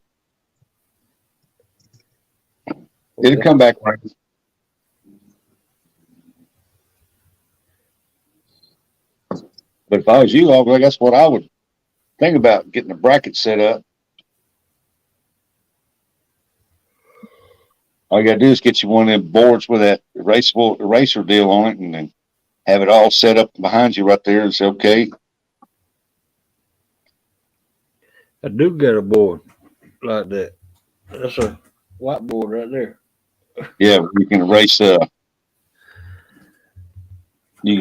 have. It'll come back right. But if I was you, I guess what I would think about getting a bracket set up. All you gotta do is get you one of them boards with that eraser deal on it, and then have it all set up behind you right there, and say, okay. I do get a board like that. That's a whiteboard right there. Yeah, you can erase. You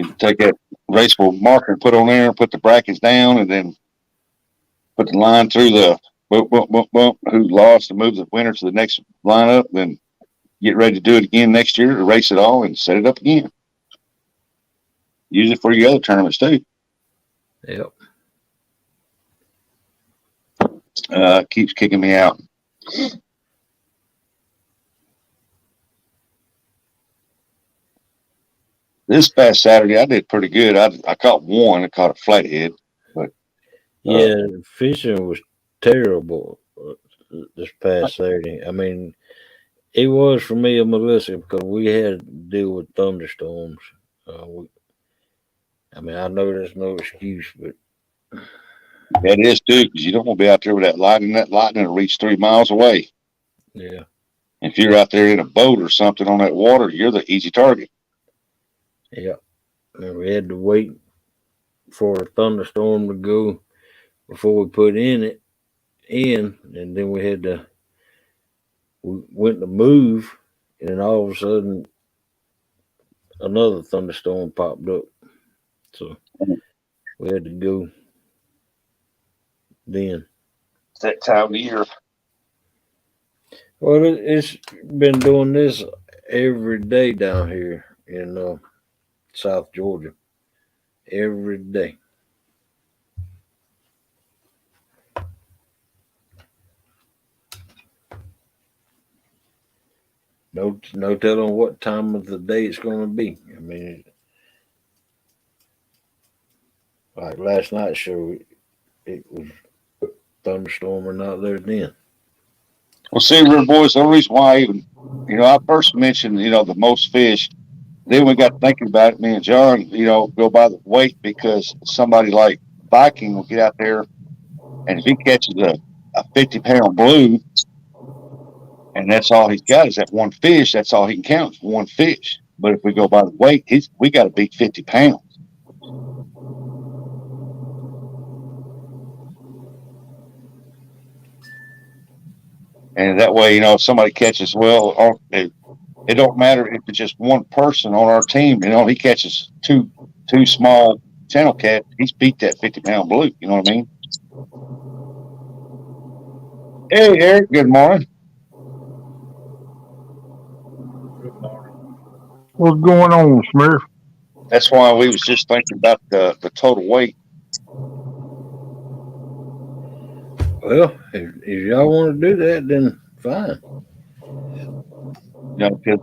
can take that erasable marker and put on there, and put the brackets down, and then put the line through the who lost and move the winner to the next lineup. Then get ready to do it again next year. Erase it all and set it up again. Use it for your other tournaments too. Yep. Keeps kicking me out. This past Saturday, I did pretty good. I caught one. I caught a flathead, but yeah, fishing was terrible this past Saturday. I mean, it was for me and Melissa because we had to deal with thunderstorms. I mean, I know there's no excuse, but that is too, because you don't want to be out there with that lightning. That lightning will reach 3 miles away. Yeah. If you're out there in a boat or something on that water, you're the easy target. Yeah. And we had to wait for a thunderstorm to go before we put in, and then we went to move, and then all of a sudden another thunderstorm popped up. So we had to go then. It's that time of year. Well, it's been doing this every day down here in South Georgia. Every day. No telling what time of the day it's going to be. I mean, like last night's show, it was thunderstorming out there then. Well, see, River Boys, the only reason why I first mentioned, the most fish then we got thinking about it. Me and John, you know, go by the weight because somebody like Viking will get out there, and if he catches a 50-pound blue, and that's all he's got is that one fish, that's all he can count is one fish. But if we go by the weight, we got to beat 50 pounds. And that way, you know, if somebody catches, well, it don't matter if it's just one person on our team. You know, he catches two small channel cat, he's beat that 50-pound blue. You know what I mean? Hey, Eric. Good morning. What's going on, Smurf? That's why we was just thinking about the total weight. Well, if y'all want to do that, then fine. You know, because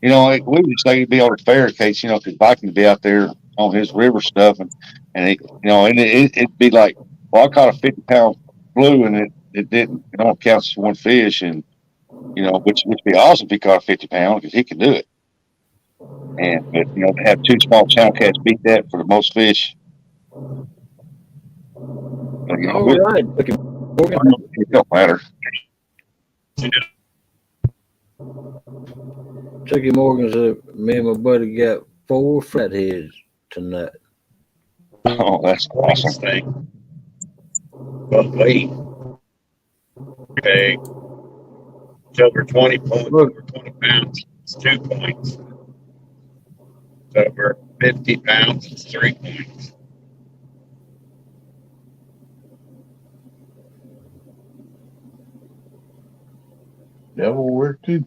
you know, we would say it'd be on the fair case, you know, because Viking would be out there on his river stuff, and it, you know, and it'd be like, well, I caught a 50-pound blue, and it didn't, it don't count as one fish, and you know, which would be awesome if he caught a 50-pound because he can do it. And but you know, to have two small channel cats beat that for the most fish. You know, All right, it don't matter. Chucky Morgan said, me and my buddy got 4 flatheads tonight. Oh, that's awesome. Thing. But wait. Okay. It's over 20 points, over 20 pounds, it's 2 points. It's over 50 pounds, it's 3 points. That will work too.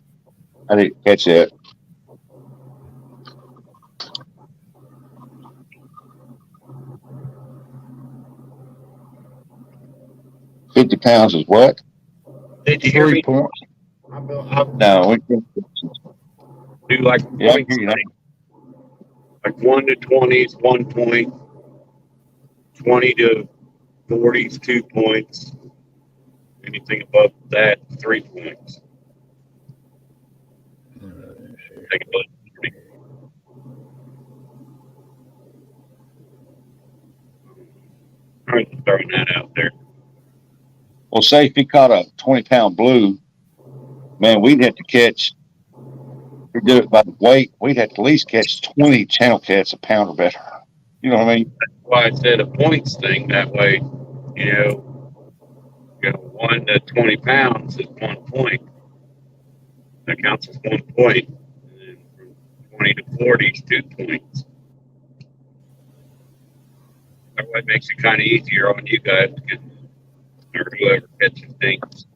I didn't catch that. £50 is what? Did you hear 3 me? points. No, we can do like yeah, points, like 1 to 20 is 1 point, 20 to 40 is 2 points. Anything above that, 3 points. Take a look. All right, throwing that out there. Well, say if he caught a 20-pound blue, man, we'd have to catch. We do it by the weight. We'd have to at least catch 20 channel cats a pound or better. You know what I mean? That's why I said a points thing. That way, you know, 1 to 20 pounds is 1 point. That counts as 1 point. And then from 20 to 40 is 2 points. That way it makes it kind of easier on you guys to get, or whoever catches things.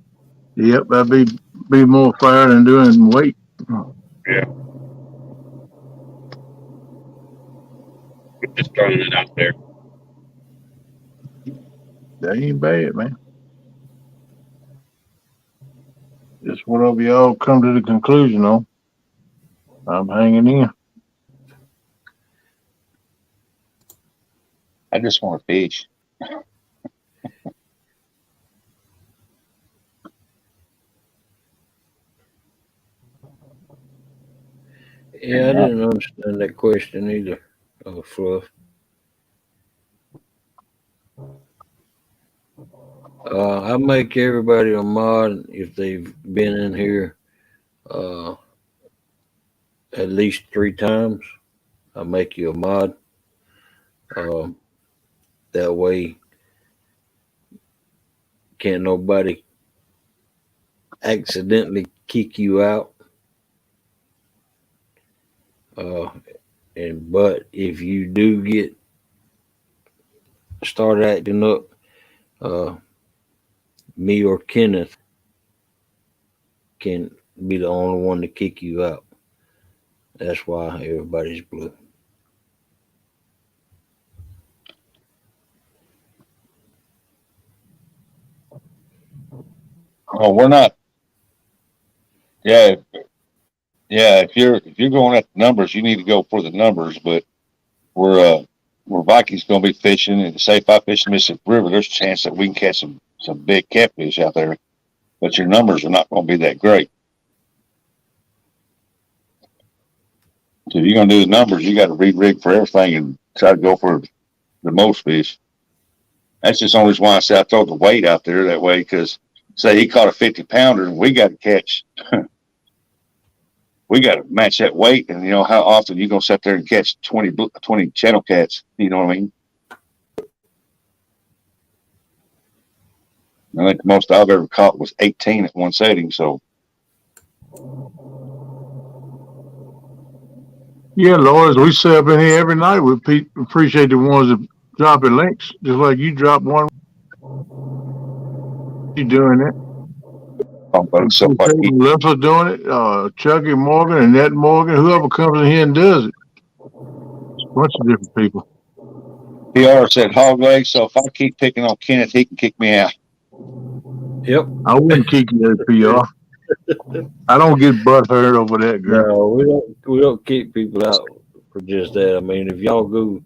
Yep, that'd be more fair than doing weight. Yeah. I'm just throwing it out there. That ain't bad, man. Just whatever y'all come to the conclusion on. I'm hanging in. I just want to fish. Yeah, I didn't understand that question either, Fluff. I make everybody a mod if they've been in here at least 3 times. I make you a mod. That way, can't nobody accidentally kick you out. But if you do start acting up, me or Kenneth can be the only one to kick you out. That's why everybody's blue. Oh, we're not. Yeah, If you're going at the numbers, you need to go for the numbers. But we're Vikings going to be fishing, and say if I fish the Mississippi River, there's a chance that we can catch some big catfish out there. But your numbers are not going to be that great. So if you're gonna do the numbers, you got to re-rig for everything and try to go for the most fish. That's just the only reason why I say I throw the weight out there that way, because say he caught a 50-pounder and we got to catch, we got to match that weight. And you know, how often you going to sit there and catch 20 channel cats? You know what I mean? I think the most I've ever caught was 18 at one setting. So, Yeah, Lord, we sit up in here every night. We appreciate the ones that dropping links, just like you drop one. You doing it? so Melissa doing it. Chucky Morgan, Annette Morgan, whoever comes in here and does it. It's a bunch of different people. PR said hog leg. So if I keep picking on Kenneth, he can kick me out. Yep. I wouldn't kick you at PR. I don't get butt hurt over that, girl. No, we don't kick people out for just that. I mean, if y'all go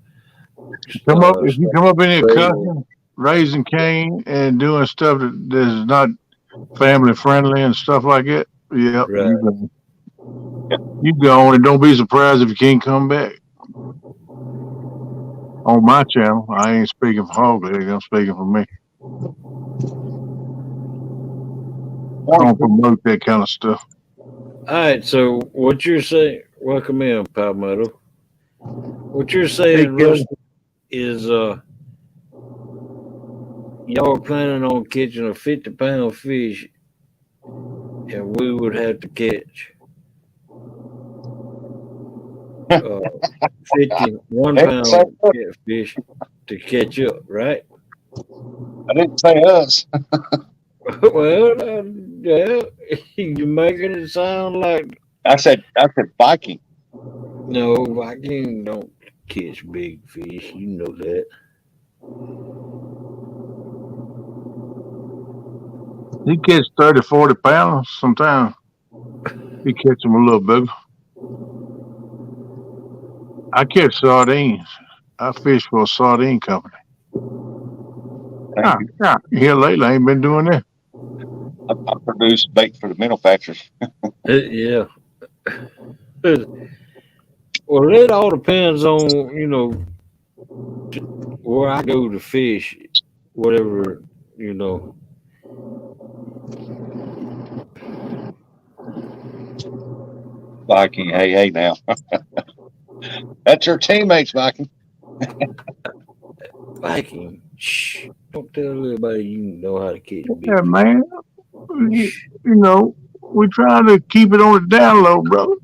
if you come up in here cussing, raising Cain, and doing stuff that is not family friendly and stuff like that, yeah, right. You go and don't be surprised if you can't come back. On my channel, I ain't speaking for Hog Leg, I'm speaking for me. I don't promote that kind of stuff. All right, so what you're saying, welcome in, Palmetto. What you're saying, Rusty, is y'all are planning on catching a 50-pound fish, and we would have to catch 51-pound catfish to catch up, right? I didn't say us. Well, yeah, you're making it sound like I said Viking. No, Viking don't catch big fish. You know that. He catch 30, 40 pounds sometimes. He catch them a little bigger. I catch sardines. I fish for a sardine company. Here lately, I ain't been doing that. I produce bait for the manufacturers. Yeah. Well, it all depends on, you know, where I go to fish, whatever, you know. Viking, hey now. That's your teammates, Viking. Viking, shh, don't tell everybody you know how to catch big Yeah, man. You know, we trying to keep it on the down low, brother.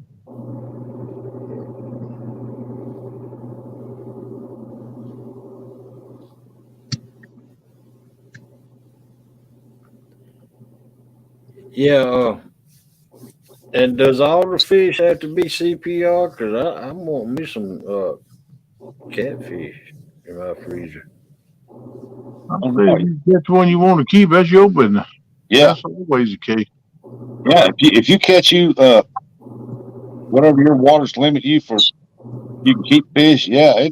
Yeah, and does all the fish have to be CPR? Because I want me some catfish in my freezer. If you catch one you want to keep, that's your business. Yeah. That's always the case. Yeah, if you catch whatever your waters limit you for, you can keep fish. Yeah,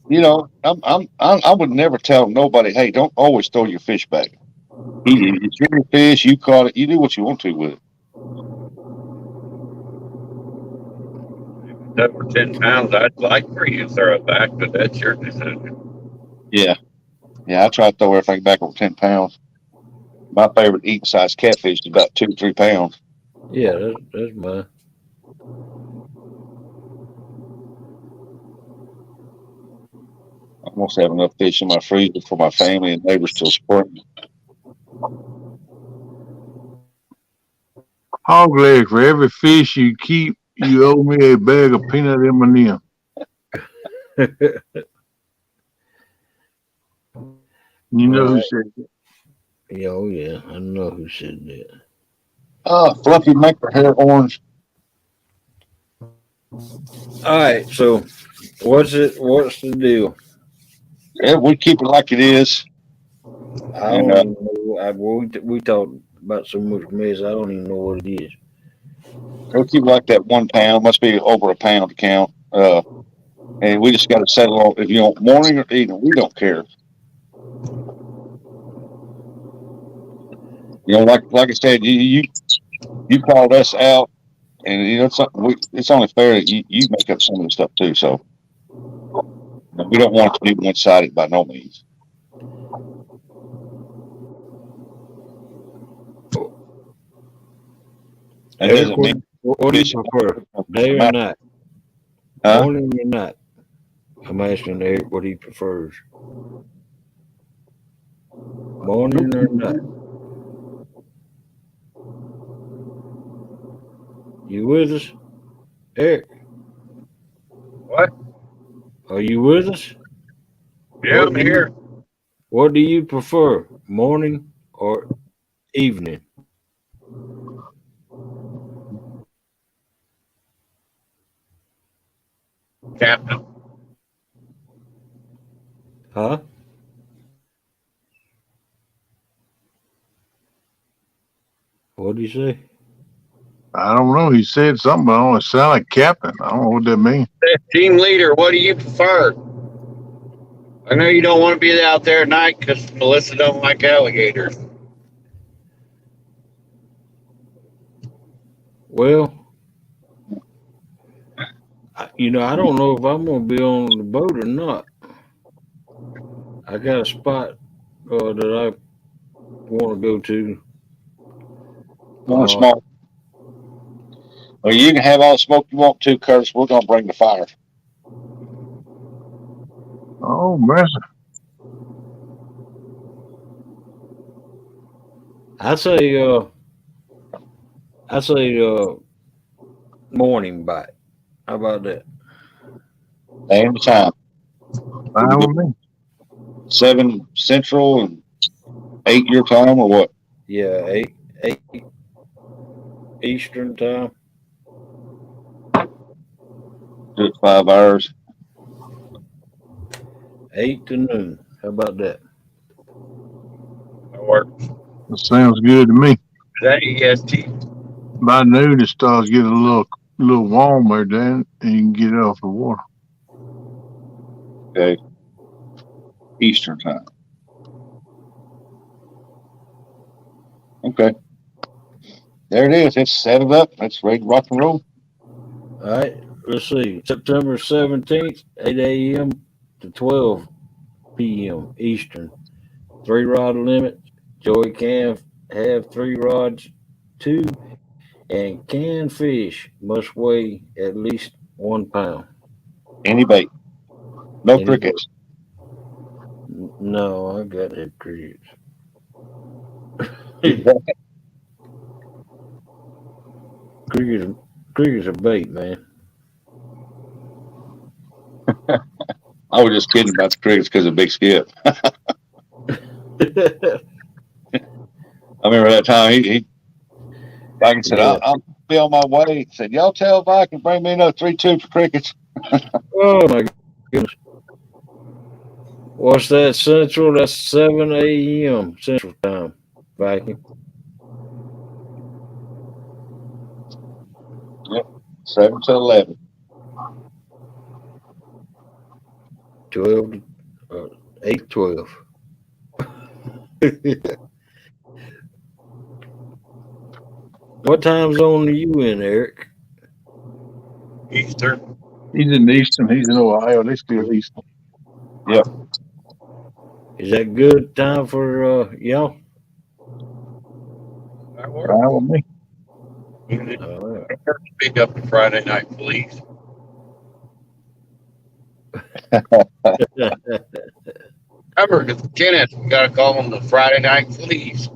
you know, I would never tell nobody, hey, don't always throw your fish back. It's your fish, you caught it, you do what you want to with it. Over 10 pounds, I'd like for you to throw it back, but that's your decision. Yeah, I try to throw everything back over 10 pounds. My favorite eating size catfish is about 2 to 3 pounds. Yeah, that's mine. I almost have enough fish in my freezer for my family and neighbors till spring. Hog Leg, for every fish you keep, you owe me a bag of peanut M&M. You know who said that? Yeah, oh yeah, I know who said that. Fluffy, make her hair orange. All right, so what's the deal? Yeah, we keep it like it is. I don't even know. We talked about so much mess. I don't even know what it is. We'll keep it like that 1 pound. Must be over a pound to count. And we just got to settle on if you want morning or evening. We don't care. You know, like I said, you called us out And you know, it's only fair that you make up some of the stuff too. So we don't want it to be one-sided by no means. And Eric, what do you prefer, day or night? Morning or night? I'm asking Eric what he prefers. Morning or night? You with us, Eric? What? Are you with us? Yeah, I'm here. What do you prefer, morning or evening? Captain. Huh? What did he say? I don't know. He said something, but I don't sound like captain. I don't know what that means. Team leader, what do you prefer? I know you don't want to be out there at night because Melissa don't like alligators. Well, I don't know if I'm going to be on the boat or not. I got a spot that I want to go to. Smoke. Well, you can have all the smoke you want to, Curtis. We're going to bring the fire. Oh, mercy. I say morning bite. How about that? Same time. Fine with me. 7 Central and 8 your time, or what? Yeah, 8 Eastern time. Do it 5 hours. 8 to noon. How about that? That works. That sounds good to me. Is that EST? By noon, it starts getting a little warmer then, and you can get it off the water. Okay. Eastern time. Okay. There it is. It's set it up. It's ready to rock and roll. All right. Let's see. September 17th, 8 a.m. to 12 p.m. Eastern. 3-rod limit. Joey can have 3 rods too. And canned fish must weigh at least 1 pound. Any bait. No crickets. No, I got that crickets. Crickets are bait, man. I was just kidding about the crickets because of Big Skip. I remember that time he Viking said, Yeah. I'll be on my way. He said, y'all tell Viking bring me another 3 tubes of crickets. Oh my goodness. What's that Central? That's 7 a.m. Central time, Viking. Yep. 7 to 11. 12 to 8 12. What time zone are you in, Eric? Eastern. He's in Eastern. He's in Ohio. They still Eastern. Yep. Is that good time for y'all? That works. Fine with me. Pick up the Friday night, please. Remember, because Kenneth, we got to call them the Friday night fleas.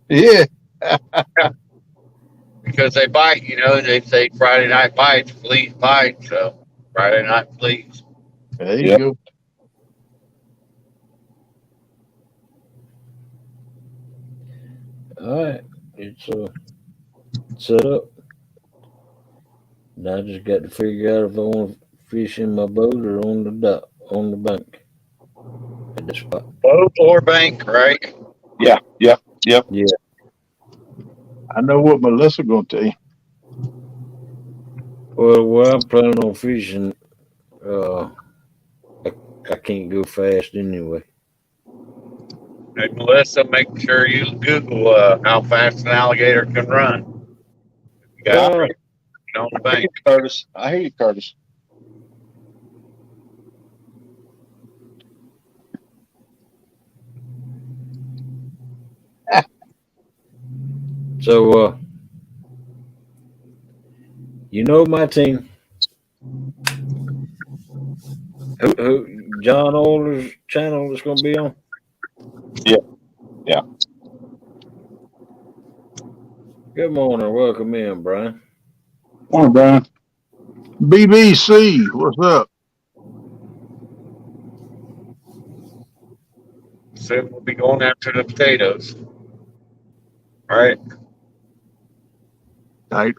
Yeah. Because they bite, they say Friday night bites, fleas bite, so Friday night fleas. There you go. All right, it's set up. Now I just got to figure out if I want to fish in my boat or on the dock, on the bank at the spot. Boat or bank, right? Yeah. Yeah. I know what Melissa gonna tell you. Well, I'm planning on fishing. I can't go fast anyway. Hey, Melissa, make sure you Google how fast an alligator can run. If you Got it. On the bank. Curtis. I hear you, Curtis. So, you know my team. Who John Oiler's channel is going to be on? Yeah. Yeah. Good morning. Welcome in, Brian. Morning, Brian. BBC, what's up? So we'll be going after the potatoes. All right. Tight.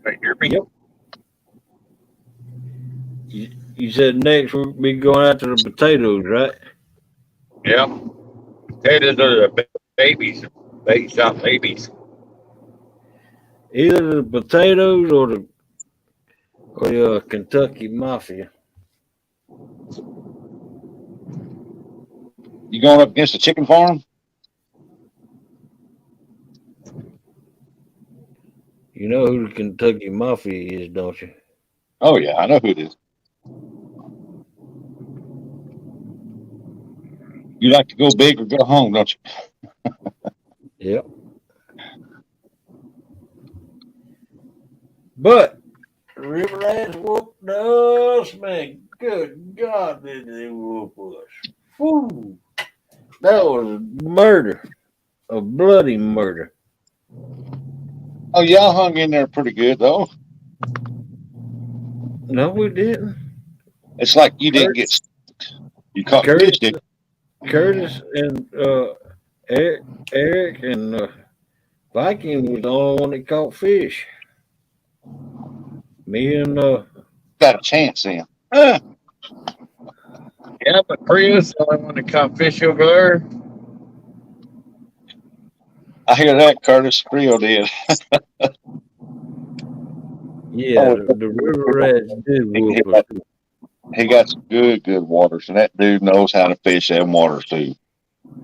Right, hear me? Yep. You said next we'll be going after the potatoes, right? Yeah. Potatoes are the babies. Babies out babies. Either the potatoes or the Kentucky Mafia. You going up against the chicken farm? You know who the Kentucky Mafia is, don't you? Oh yeah, I know who it is. You like to go big or go home, don't you? Yep. But River Rats whooped us, man. Good God, did they whoop us? Woo! That was murder. A bloody murder. Oh, y'all hung in there pretty good though. No, we didn't. It's like you didn't get. You caught fish, did you? Curtis and Eric and Viking was the only one that caught fish. Me and got a chance in. Yeah, but Prius the only one that caught fish over there. I hear that, Curtis. Rio did. yeah, the River Rats did whoop us. He got some good waters, and that dude knows how to fish them waters too.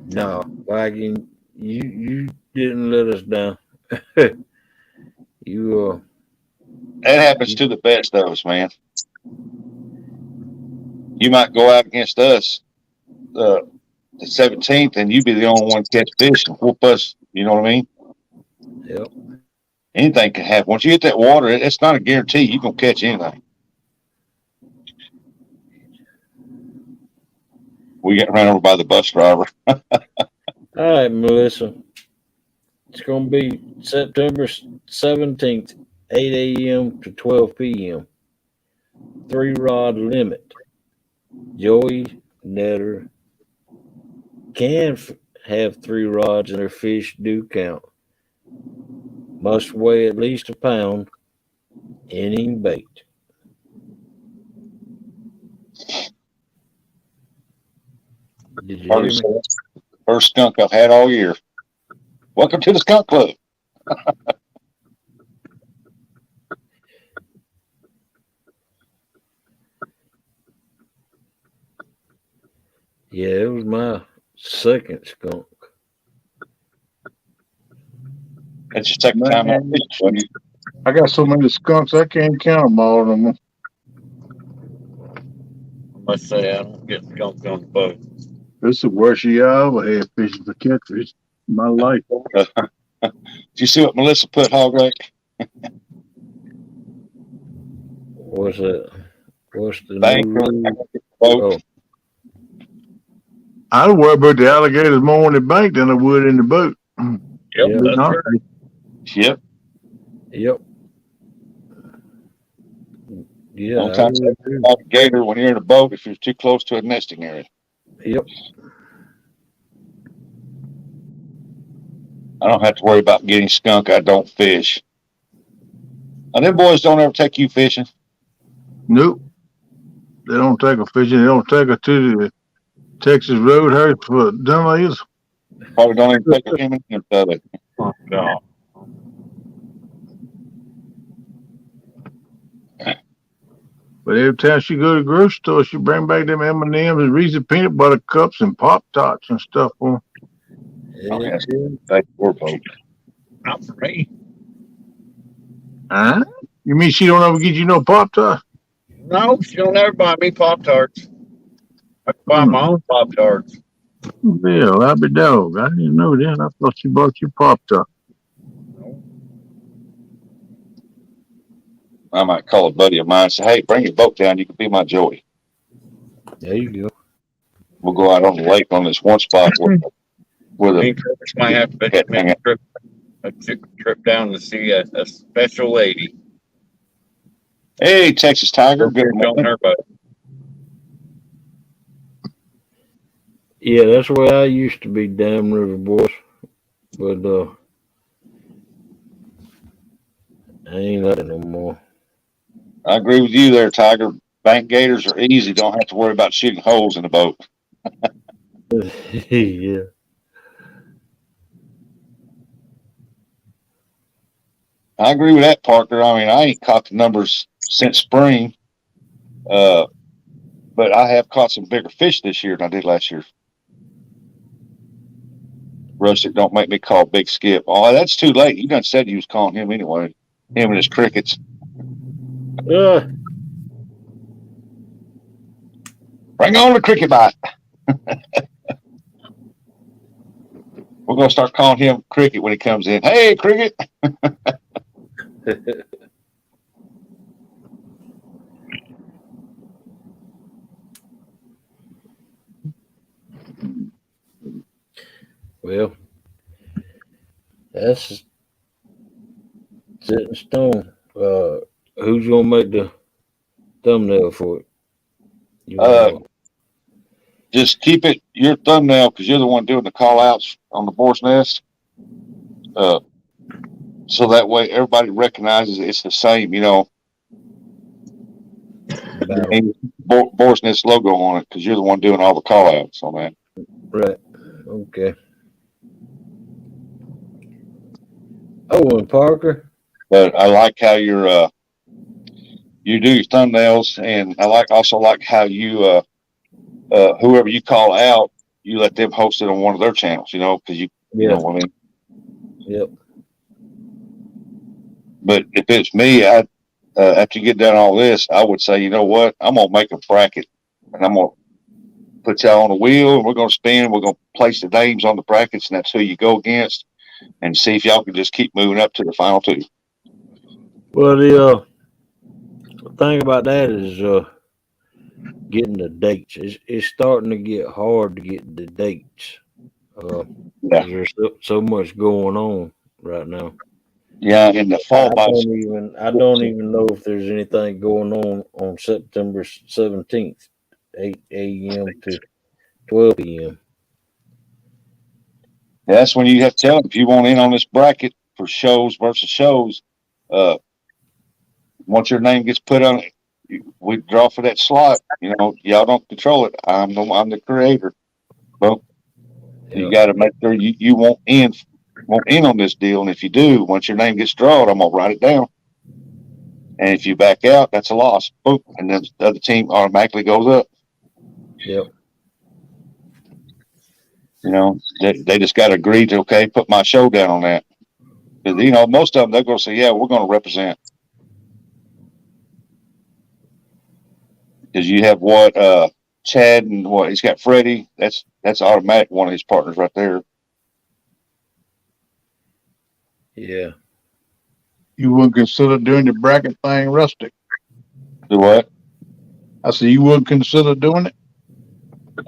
No, Viking, you didn't let us down. You That happens to the best of us, man. You might go out against us the 17th, and you be the only one to catch fish and whoop us. You know what I mean? Yep. Anything can happen. Once you hit that water, it's not a guarantee you're gonna catch anything. We got run over by the bus driver. All right, Melissa. It's going to be September 17th, 8 a.m. to 12 p.m. 3-rod limit. Joey Netter can have 3 rods and their fish do count. Must weigh at least a pound. Any bait. Did you hear me? First skunk I've had all year. Welcome to the Skunk Club. Yeah, it was my second skunk. That's your second time I fished, buddy. I got so many skunks I can't count them all of them. I must say, I don't get skunks on the boat. This is the worst year I ever had fishing for catfish in my life. Did you see what Melissa put, Hog Rack? What's that? What's the Bank new boat? Oh. I'd worry about the alligators more in the bank than I would in the boat. Yep, that's right. Yep. Yep. Yeah. Sometimes alligator when you're in a boat if you're too close to a nesting area. Yep. I don't have to worry about getting skunk. I don't fish. And them boys don't ever take you fishing. Nope. They don't take her fishing. They don't take her to the Texas Roadhouse for them either. Probably don't even take her in the other. Oh, no. But every time she go to the grocery store, she bring back them M&Ms and Reese's peanut butter cups and Pop Tarts and stuff for 'em. Oh, yes. Thank you, folks. Not for me. Huh? You mean she don't ever get you no Pop Tart? No, she don't ever buy me Pop Tarts. I can buy my own Pop Tarts. Bill, I'll be dog. I didn't know that. I thought she bought you Pop Tart. I might call a buddy of mine and say, hey, bring your boat down. You can be my Joey. There you go. We'll go out on the lake on this one spot where Me the and Curtis might have to make a trip down to see a special lady. Hey, Texas Tiger. Good On morning. her boat. Yeah, that's where I used to be, Dam River boys. But I ain't like it no more. I agree with you there, Tiger. Bank gators are easy. Don't have to worry about shooting holes in the boat. Yeah. I agree with that, Parker. I mean, I ain't caught the numbers since spring, but I have caught some bigger fish this year than I did last year. Rustic, don't make me call Big Skip. Oh, that's too late. You done said you was calling him anyway. Him and his crickets. Bring on the cricket bite. We're going to start calling him Cricket when he comes in. Hey, Cricket. Well, that's set in stone. Who's gonna make the thumbnail for it? Just keep it your thumbnail because you're the one doing the call outs on the Boar's Nest. So that way everybody recognizes it's the same, you know. Boar's Nest logo on it because you're the one doing all the call outs on that. Right. Okay. Oh, and Parker. But I like how you do your thumbnails, and I also like how you whoever you call out, you let them host it on one of their channels, you know, because you know what I mean. Yep. But if it's me, after you get done all this, I would say, you know what, I'm gonna make a bracket, and I'm gonna put y'all on a wheel, and we're gonna spin. We're gonna place the names on the brackets, and that's who you go against, and see if y'all can just keep moving up to the final two. Well, the thing about that is getting the dates. It's starting to get hard to get the dates. There's so much going on right now. Yeah, in the fall. I don't even know if there's anything going on September 17th, 8 a.m. to 12 p.m. Yeah, that's when you have to tell them if you want in on this bracket for shows versus shows. Once your name gets put on it, we draw for that slot. You know, y'all don't control it. I'm the creator. Well, you got to make sure you want in on this deal. And if you do, once your name gets drawn, I'm gonna write it down. And if you back out, that's a loss. Boom, and then the other team automatically goes up. Yep. You know, they just got to agree to put my show down on that. Because you know, most of them they're gonna say, yeah, we're gonna represent. Because you have Chad and he's got Freddie. That's automatic one of his partners right there. Yeah. You wouldn't consider doing the bracket thing, Rustic? Do what? I said you wouldn't consider doing it?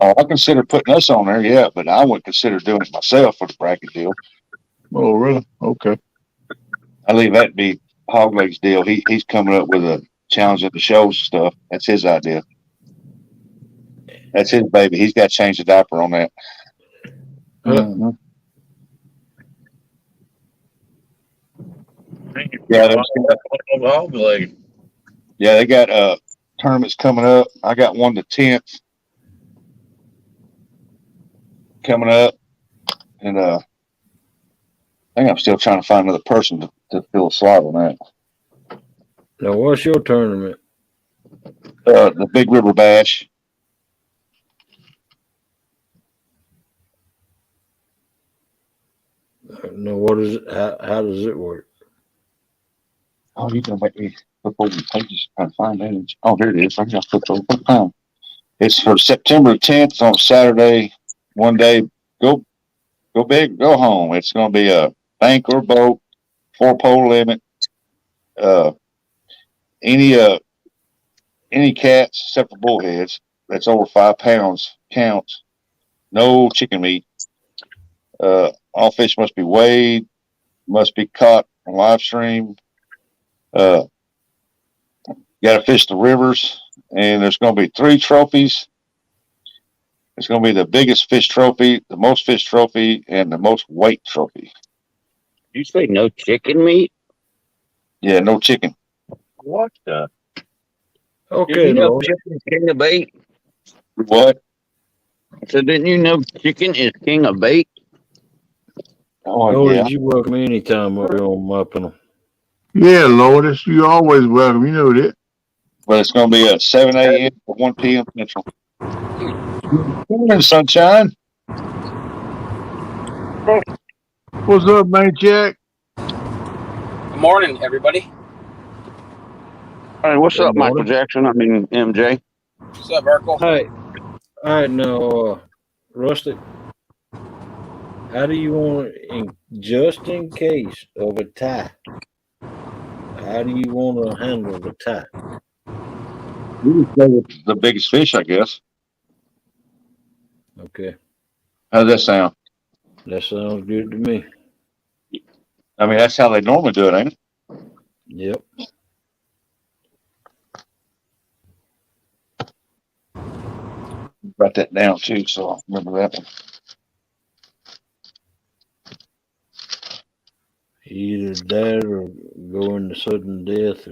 Oh, I consider putting us on there, yeah, but I wouldn't consider doing it myself for the bracket deal. Oh, really? Okay. I leave that to be Hogleg's deal. He's coming up with a challenge at the shows stuff. That's his idea. That's his baby. He's got to change the diaper on that. Mm-hmm. Yeah, they got tournaments coming up. I got one the 10th coming up, and I think I'm still trying to find another person to fill a slot on that. Now, what's your tournament? The Big River Bash. No, what is it? How does it work? Oh, you can make me flip over the pages trying to find it. Oh, here it is. I got to flip over. It's for September 10th on Saturday. One day, go big, go home. It's going to be a bank or boat, 4-pole limit. Any cats except for bullheads that's over 5 pounds counts. No chicken meat. All fish must be weighed, must be caught on live stream. Got to fish the rivers, and there's going to be 3 trophies. It's going to be the biggest fish trophy, the most fish trophy, and the most weight trophy. Did you say no chicken meat? Yeah, no chicken. What the? Okay, Did you know Lord. chicken is king of bait? What? So didn't you know chicken is king of bait? Oh, yeah. Did you welcome me anytime up here on my panel? Yeah, Lourdes, you always welcome. You know that. But it's going to be at 7 a.m. to 1 p.m. Central. Morning, sunshine. What's up, man, Jack? Good morning, everybody. Hey, what's Good up, Michael morning. Jackson? I mean, MJ. What's up, Urkel? Hey, all right, now, Rustic, how do you want, just in case of a tie, how do you want to handle the tie? We just go with the biggest fish, I guess. Okay, How does that sound? that sounds good to me. I mean, that's how they normally do it, ain't it? Yep. Write that down, too, so I'll remember that one. Either that or go into sudden death,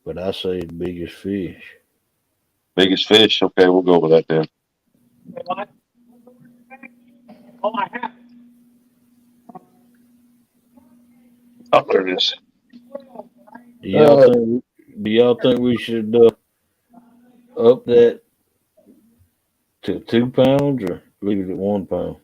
but I say the biggest fish. Biggest fish? Okay, we'll go with that then. Oh, there it is. Do y'all think we should up that to 2 pounds or leave it at 1 pound?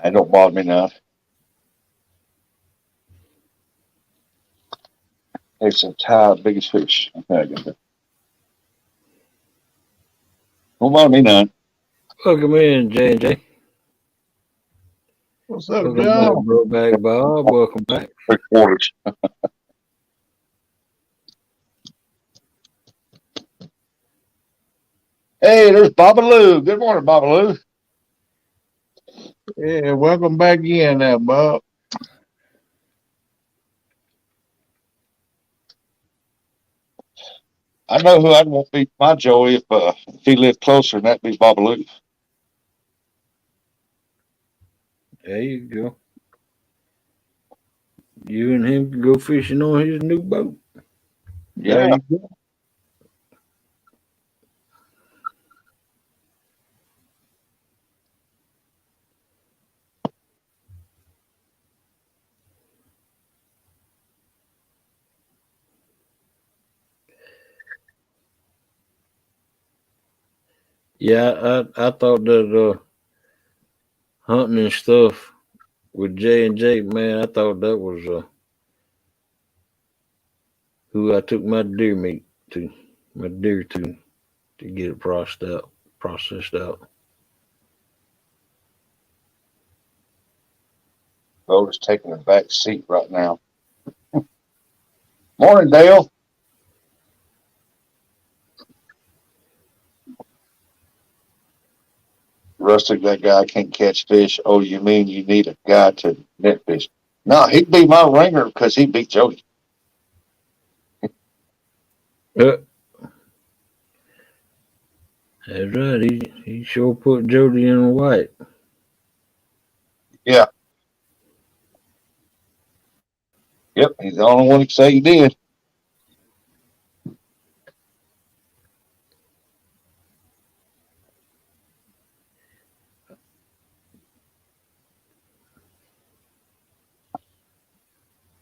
It don't bother me now. It's a tie, biggest fish. Okay, I get that. Don't bother me none. Welcome in, J&J. What's up, Welcome John? back, bro. Back, Bob. Welcome back. 3/4. Hey, there's Babaloo. Good morning, Babaloo. Yeah, welcome back in there, Bob. I know who I'd want to be my Joey if he lived closer, and that'd be Babaloo. There you go. You and him can go fishing on his new boat. Yeah. There you go. Yeah, I thought that hunting and stuff with J&J, man, I thought that was who I took my deer meat to, my deer to get it processed out. Boat is taking a back seat right now. Morning, Dale. Rustic, that guy can't catch fish. Oh, you mean you need a guy to net fish? No, he'd be my ringer because he beat Jody. That's right. He sure put Jody in a white. Yeah. Yep, he's the only one who can say he did.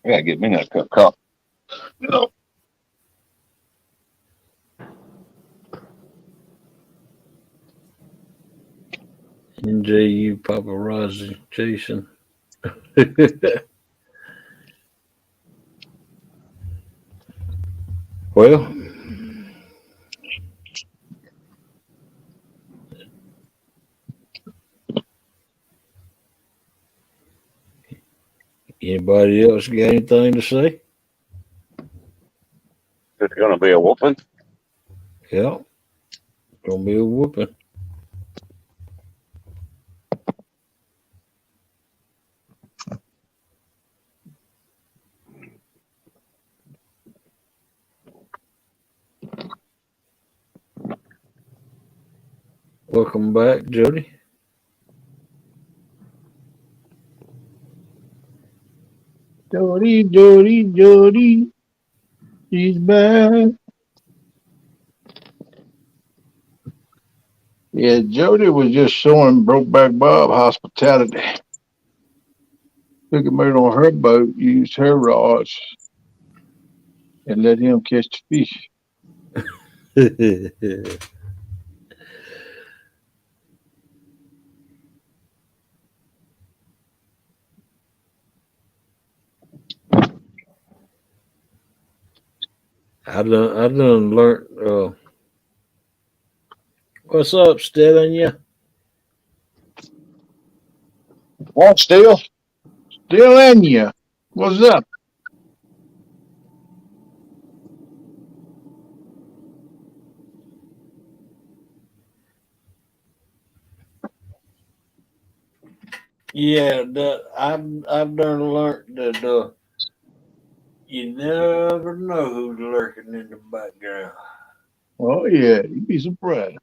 I gotta get me another cup of coffee. No. NJU paparazzi Jason. Well, anybody else got anything to say? It's gonna be a whooping. Yeah, gonna be a whooping. Welcome back, Jody. Jody, she's back. Yeah, Jody was just showing Brokeback Bob hospitality. Took him out on her boat, used her rods, and let him catch the fish. I done learned. What's up, Stellania? What, still in you? What's up? Yeah, I've done learned that you never know who's lurking in the background. Oh yeah, you'd be surprised.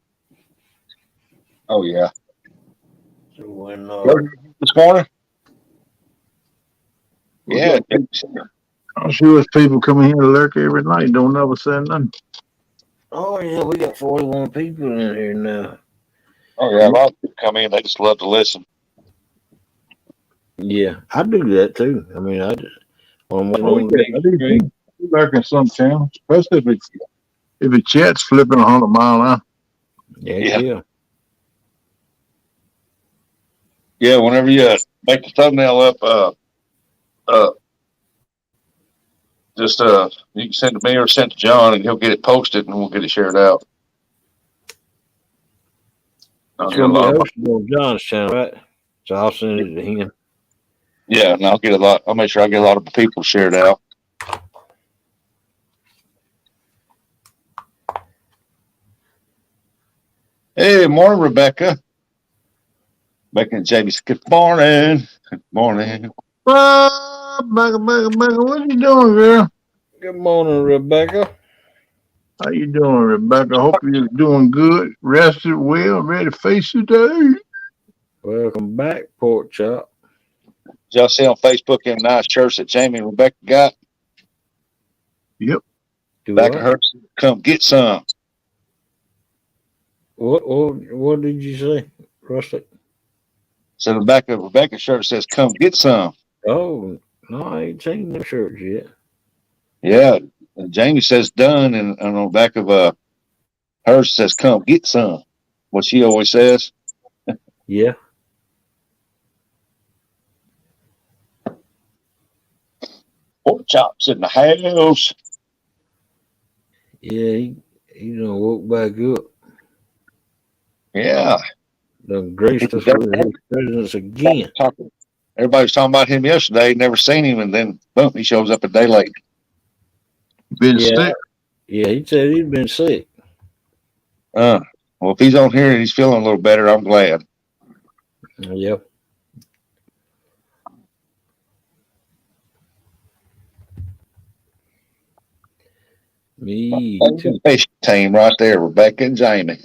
Oh yeah. So when This morning? We Yeah. I'm sure there's people coming here to lurk every night, don't ever say nothing. oh yeah, we got 41 people in here now. Oh yeah, a lot of people come in, they just love to listen. Yeah, I do that too. I mean, I just when I'm Oh on the yeah, I big do screen. too. We lurk in some channels, especially if the chat's flipping 100 mile an hour. Yeah. Yeah, whenever you make the thumbnail up, just you can send it to me or send it to John, and he'll get it posted, and we'll get it shared out. It's gonna be hosted on John's channel, right? So I'll send it to him. Yeah, and I'll get a lot. I'll make sure I get a lot of people shared out. Hey, morning, Rebecca. Rebecca and Jamie said, good morning. Good morning. Becca, what you doing, girl? Good morning, Rebecca. How you doing, Rebecca? Hope you're doing good, rested well, ready to face the day. Welcome back, Pork Chop. Did y'all see on Facebook them nice shirts that Jamie and Rebecca got? Yep. Back of her, come get some. What did you say, Rusty? So the back of Rebecca's shirt says, come get some. Oh, no, I ain't seen the shirts yet. Yeah. Jamie says done, and on the back of hers says, come get some. What she always says. Yeah. Pork chops in the house. Yeah, he done woke back up. Yeah. Done graced us with his presence again. Everybody was talking about him yesterday, never seen him, and then boom, he shows up a day late. Been sick. Yeah, he said he'd been sick. Well, if he's on here and he's feeling a little better, I'm glad. Yep. Me too. Fish team right there, Rebecca and Jamie.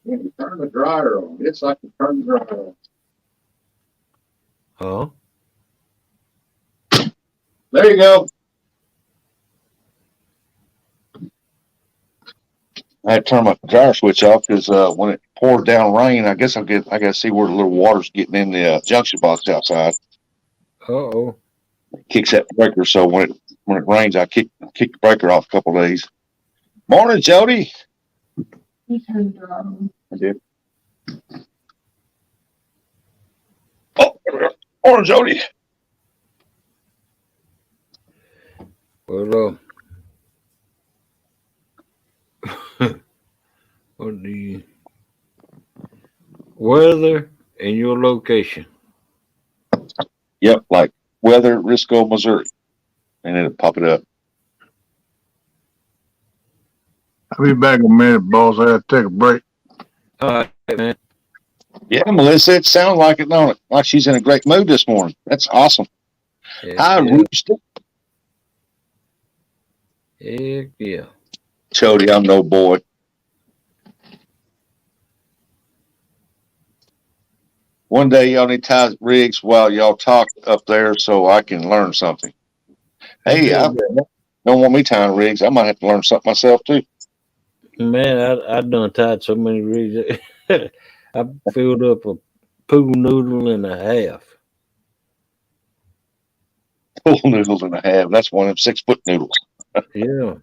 You turn the dryer on. It's like you turn the dryer on. Oh. There you go. I had to turn my dryer switch off because when it poured down rain, I guess I got to see where the little water's getting in the junction box outside. Uh-oh. It kicks that breaker, so when it rains, I kick the breaker off a couple of days. Morning, Jody. You turned it on. I did. Oh, morning, Jody. Well, what the weather and your location? Yep, like weather, Risco, Missouri, and it'll pop it up. I'll be back in a minute, boss. I have to take a break. All right, man. Yeah, Melissa, it sounds like it, don't it? Like she's in a great mood this morning. That's awesome. Hi, Rooster. Heck yeah. Jody, I'm no boy. One day y'all need to tie rigs while y'all talk up there so I can learn something. Hey, I don't want me tying rigs. I might have to learn something myself too. Man, I done tied so many rigs. I filled up a pool noodle and a half. Pool noodles and a half. That's one of them 6-foot noodles. Yeah.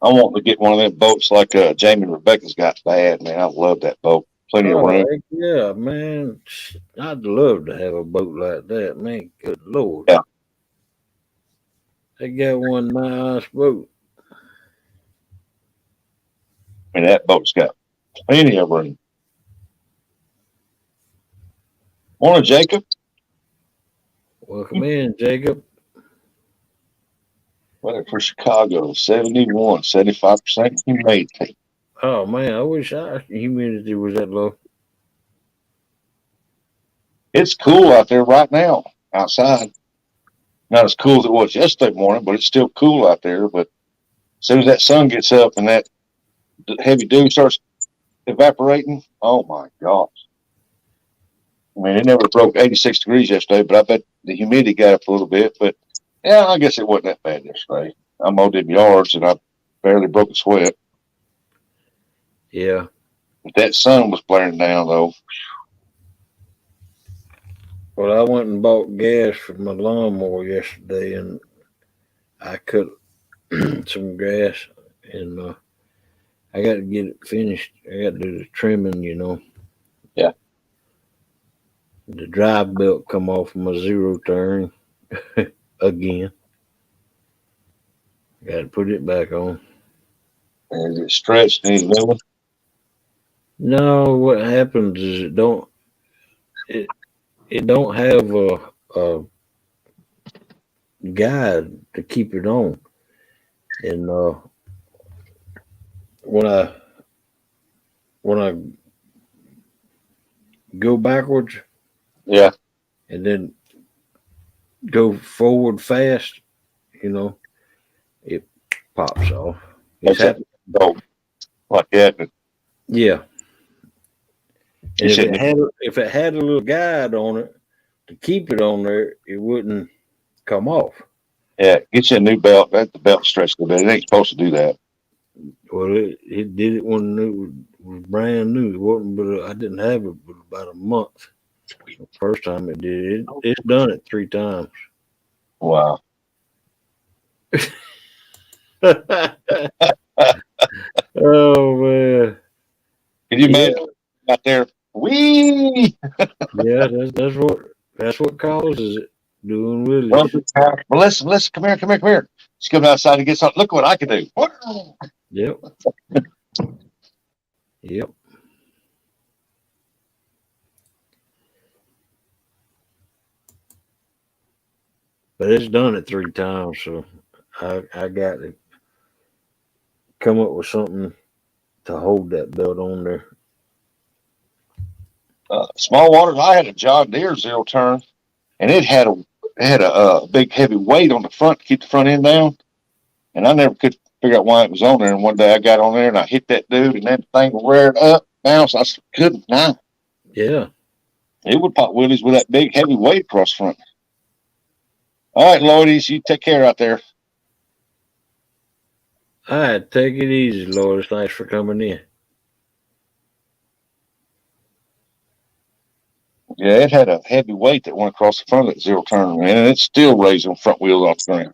I want to get one of them boats like Jamie and Rebecca's got bad, man. I love that boat. Plenty of room. Heck yeah, man. I'd love to have a boat like that, man. Good Lord. Yeah. They got one nice boat. I mean, that boat's got plenty of room. Morning, Jacob. Welcome in, Jacob. Weather for Chicago, 71, 75% humidity. Oh, man, I wish our humidity was that low. It's cool out there right now, outside. Not as cool as it was yesterday morning, but it's still cool out there. But as soon as that sun gets up and that heavy dew starts evaporating, oh, my gosh. I mean, it never broke 86 degrees yesterday, but I bet the humidity got up a little bit. But, yeah, I guess it wasn't that bad yesterday. I mowed them yards, and I barely broke a sweat. Yeah. But that sun was blaring down, though. Well, I went and bought gas for my lawnmower yesterday, and I cut some grass, and I got to get it finished. I got to do the trimming, you know. Yeah. The drive belt come off my zero turn again. Got to put it back on. Is it stretched? Need moving? No, what happens is it don't have a guide to keep it on, and when I go backwards, yeah, and then go forward fast, you know, it pops off. It's happening. Like that. Yeah. And if it had a little guide on it to keep it on there, it wouldn't come off. Yeah, get you a new belt. That the belt stretched a bit. It ain't supposed to do that. Well, it did it when it was brand new. It wasn't, but I didn't have it but about a month. The first time it did it. It's done it 3 times. Wow. Oh man! Can you imagine out there? Wee! Yeah, that's what causes it. Doing wheelies. Melissa, come here. She comes outside to get something. Look what I can do. Yep. Yep. But it's done it 3 times, so I got to come up with something to hold that belt on there. Small waters. I had a John Deere zero turn, and it had a big heavy weight on the front to keep the front end down, and I never could figure out why it was on there. And one day I got on there and I hit that dude, and that thing reared up, bounced. I said, good night. Yeah. It would pop wheelies with that big heavy weight across front. All right, Lloydies, you take care out there. All right, take it easy, Lourdes. Thanks for coming in. Yeah, it had a heavy weight that went across the front of that zero turn, man, and it's still raising front wheels off the ground.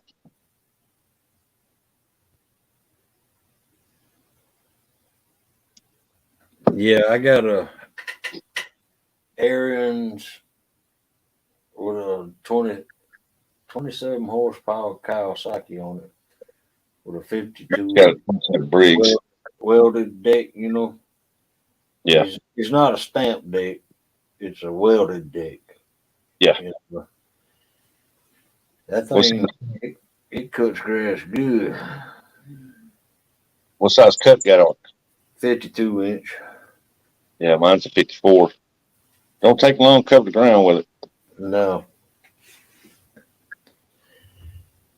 Yeah, I got a Arians with a 27 horsepower Kawasaki on it with a 52 Got a Briggs. welded deck, you know. Yeah. It's not a stamp deck. It's a welded deck. Yeah. You know? That thing, it cuts grass good. What size cut got on it? 52 inch. Yeah, mine's a 54. Don't take long to cover the ground with it. No.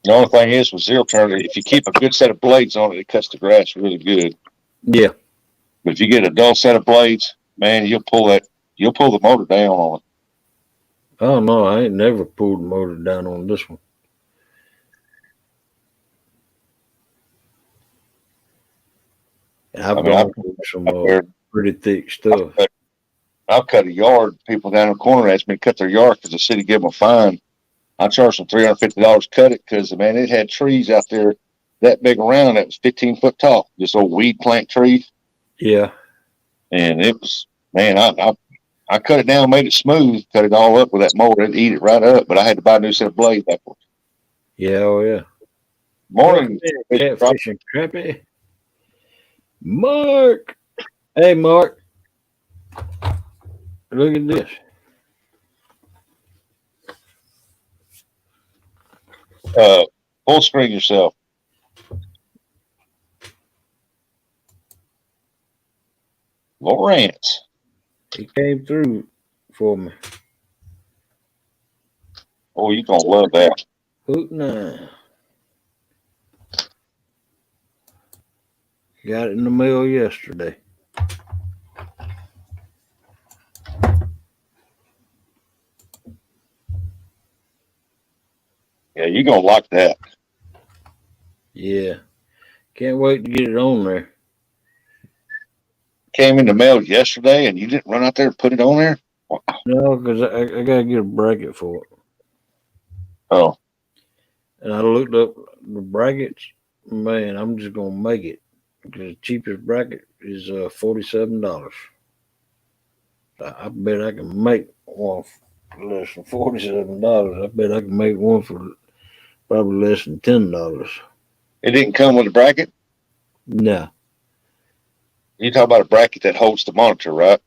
The only thing is with zero turn, if you keep a good set of blades on it, it cuts the grass really good. Yeah. But if you get a dull set of blades, man, you'll pull the motor down on it. Oh no, I ain't never pulled the motor down on this one. And I've gone through some pretty thick stuff. I've cut a yard. People down the corner asked me to cut their yard because the city gave them a fine. I charged them $350 to cut it because, man, it had trees out there that big around that was 15 foot tall. Just old weed plant trees. Yeah. And it was, man, I cut it down, made it smooth, cut it all up with that mower. It'd eat it right up, but I had to buy a new set of blades afterwards. Yeah, oh yeah. Morning, Catfish and Crappie. Mark. Hey, Mark. Look at this. Full screen yourself. Lawrence. He came through for me. Oh, you're going to love that. Hook 9. Got it in the mail yesterday. Yeah, you're going to like that. Yeah. Can't wait to get it on there. Came in the mail yesterday and you didn't run out there and put it on there? Wow. No, because I got to get a bracket for it. Oh. And I looked up the brackets. Man, I'm just going to make it. Because the cheapest bracket is $47. I bet I can make one for less than $47. I bet I can make one for probably less than $10. It didn't come with a bracket? No. You talk about a bracket that holds the monitor, right?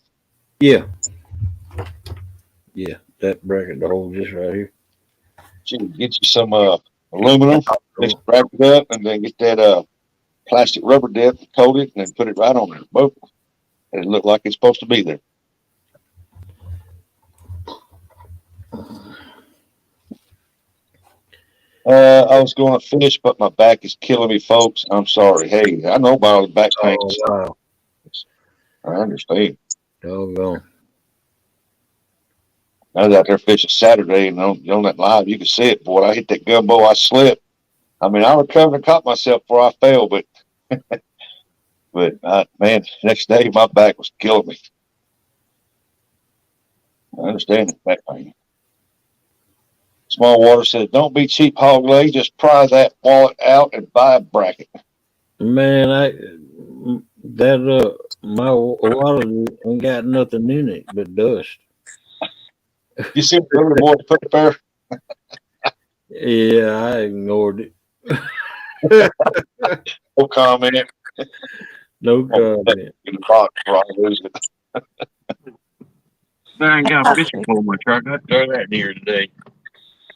Yeah. Yeah, that bracket that holds this right here. You can get you some aluminum, just wrap it up, and then get that plastic rubber dip, coat it, and then put it right on there. Boom. And it looked like it's supposed to be there. I was going to fish, but my back is killing me, folks. I'm sorry. Hey, I know about all the back pain. Oh, wow. I understand. Doggone. I was out there fishing Saturday, and on that live, you can see it. Boy, I hit that gumbo, I slipped. I mean, I recovered and caught myself before I fell, but man, next day my back was killing me. I understand the back pain. Small Water says, "Don't be cheap, hog leg. Just pry that wallet out and buy a bracket." Man, my wallet ain't got nothing in it but dust. You see the little boy put it there? Yeah, I ignored it. No comment. No comment. I ain't got a fishing pole in my truck. I'd throw that in here today.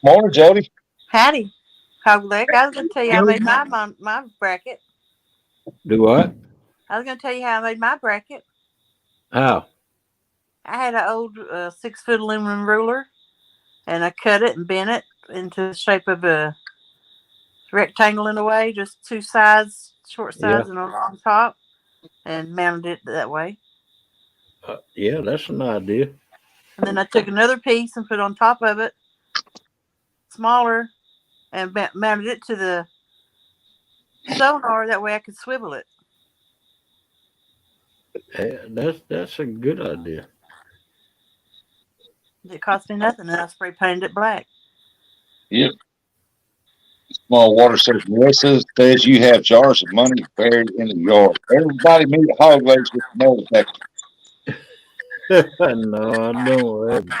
Morning, Jody. Howdy, hog leg. I was going to tell you how I made my bracket. Do what? I was going to tell you how I made my bracket. How? I had an old 6-foot aluminum ruler, and I cut it and bent it into the shape of a rectangle in a way, just two sides short Yeah. sides and a long top, and mounted it that way. Yeah, that's an idea. And then I took another piece and put on top of it, smaller, and mounted it to the sonar. That way I could swivel it. Yeah, that's a good idea. It cost me nothing, and I spray painted it black. Yep. Small water says, Melissa says you have jars of money buried in the yard. Everybody meet Hog Legs with the metal detector. No, I don't have it.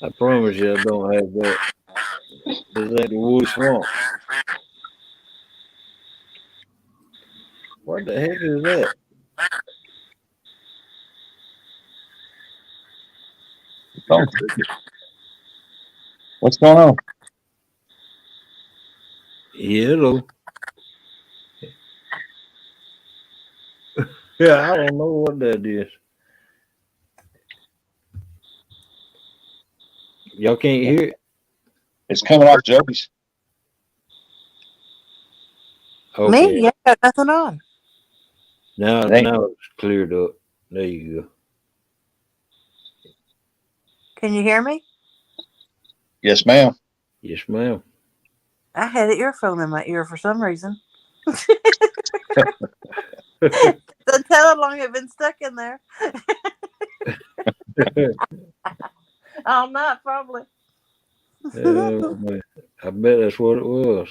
I promise you I don't have that. This ain't the Wood Swamp. What the heck is that? What's going on? Hello. Yeah, I don't know what that is. Y'all can't hear it? It's coming off Joey's. Okay. Me? Yeah, got nothing on. Now it's cleared up. There you go. Can you hear me? Yes, ma'am. Yes, ma'am. I had an earphone in my ear for some reason. That's how long it's been stuck in there. All night, probably. I bet that's what it was.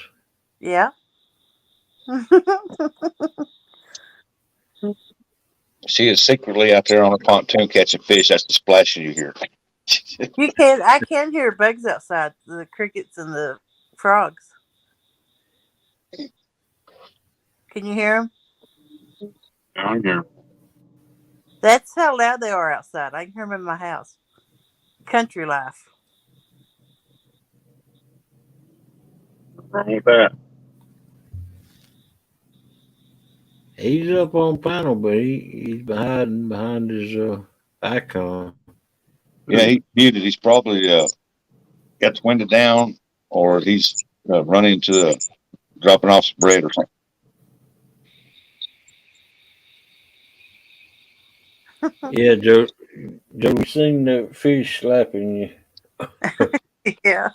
Yeah. She is secretly out there on a pontoon catching fish. That's the splashing you hear. I can hear bugs outside, the crickets and the frogs. Can you hear them? I'm here. That's how loud they are outside. I can hear them in my house. Country life. What's wrong with that? He's up on panel, but he's behind his icon. Yeah, he's muted. He's probably got the window down, or he's running to dropping off some bread or something. Yeah, Joe, we seen the fish slapping you. Yeah.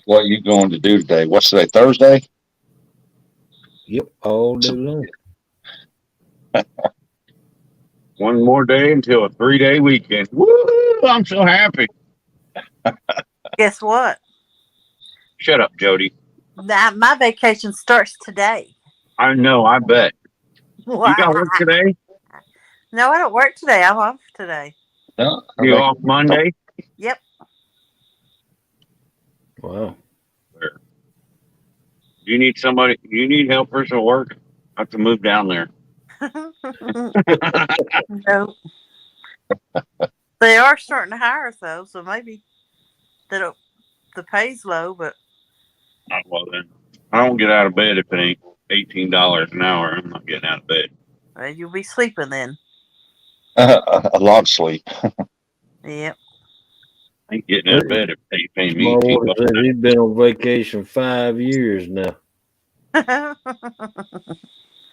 What are you going to do today? What's today, Thursday? Yep, all day long. One more day until a 3-day weekend. Woo! I'm so happy. Guess what? Shut up, Jody. Now, my vacation starts today. I know, I bet. Wow. You got work today? No, I don't work today. I'm off today. No, you off Monday? Yep. Wow. Do you need somebody? Do you need helpers at work? I have to move down there. No. They are starting to hire though, so maybe the pay's low, but Oh, well then, I don't get out of bed if it ain't $18 an hour. I'm not getting out of bed. You'll be sleeping then. A lot of sleep. Yep. I ain't getting out of bed if they pay me. My water says he's been on vacation 5 years now.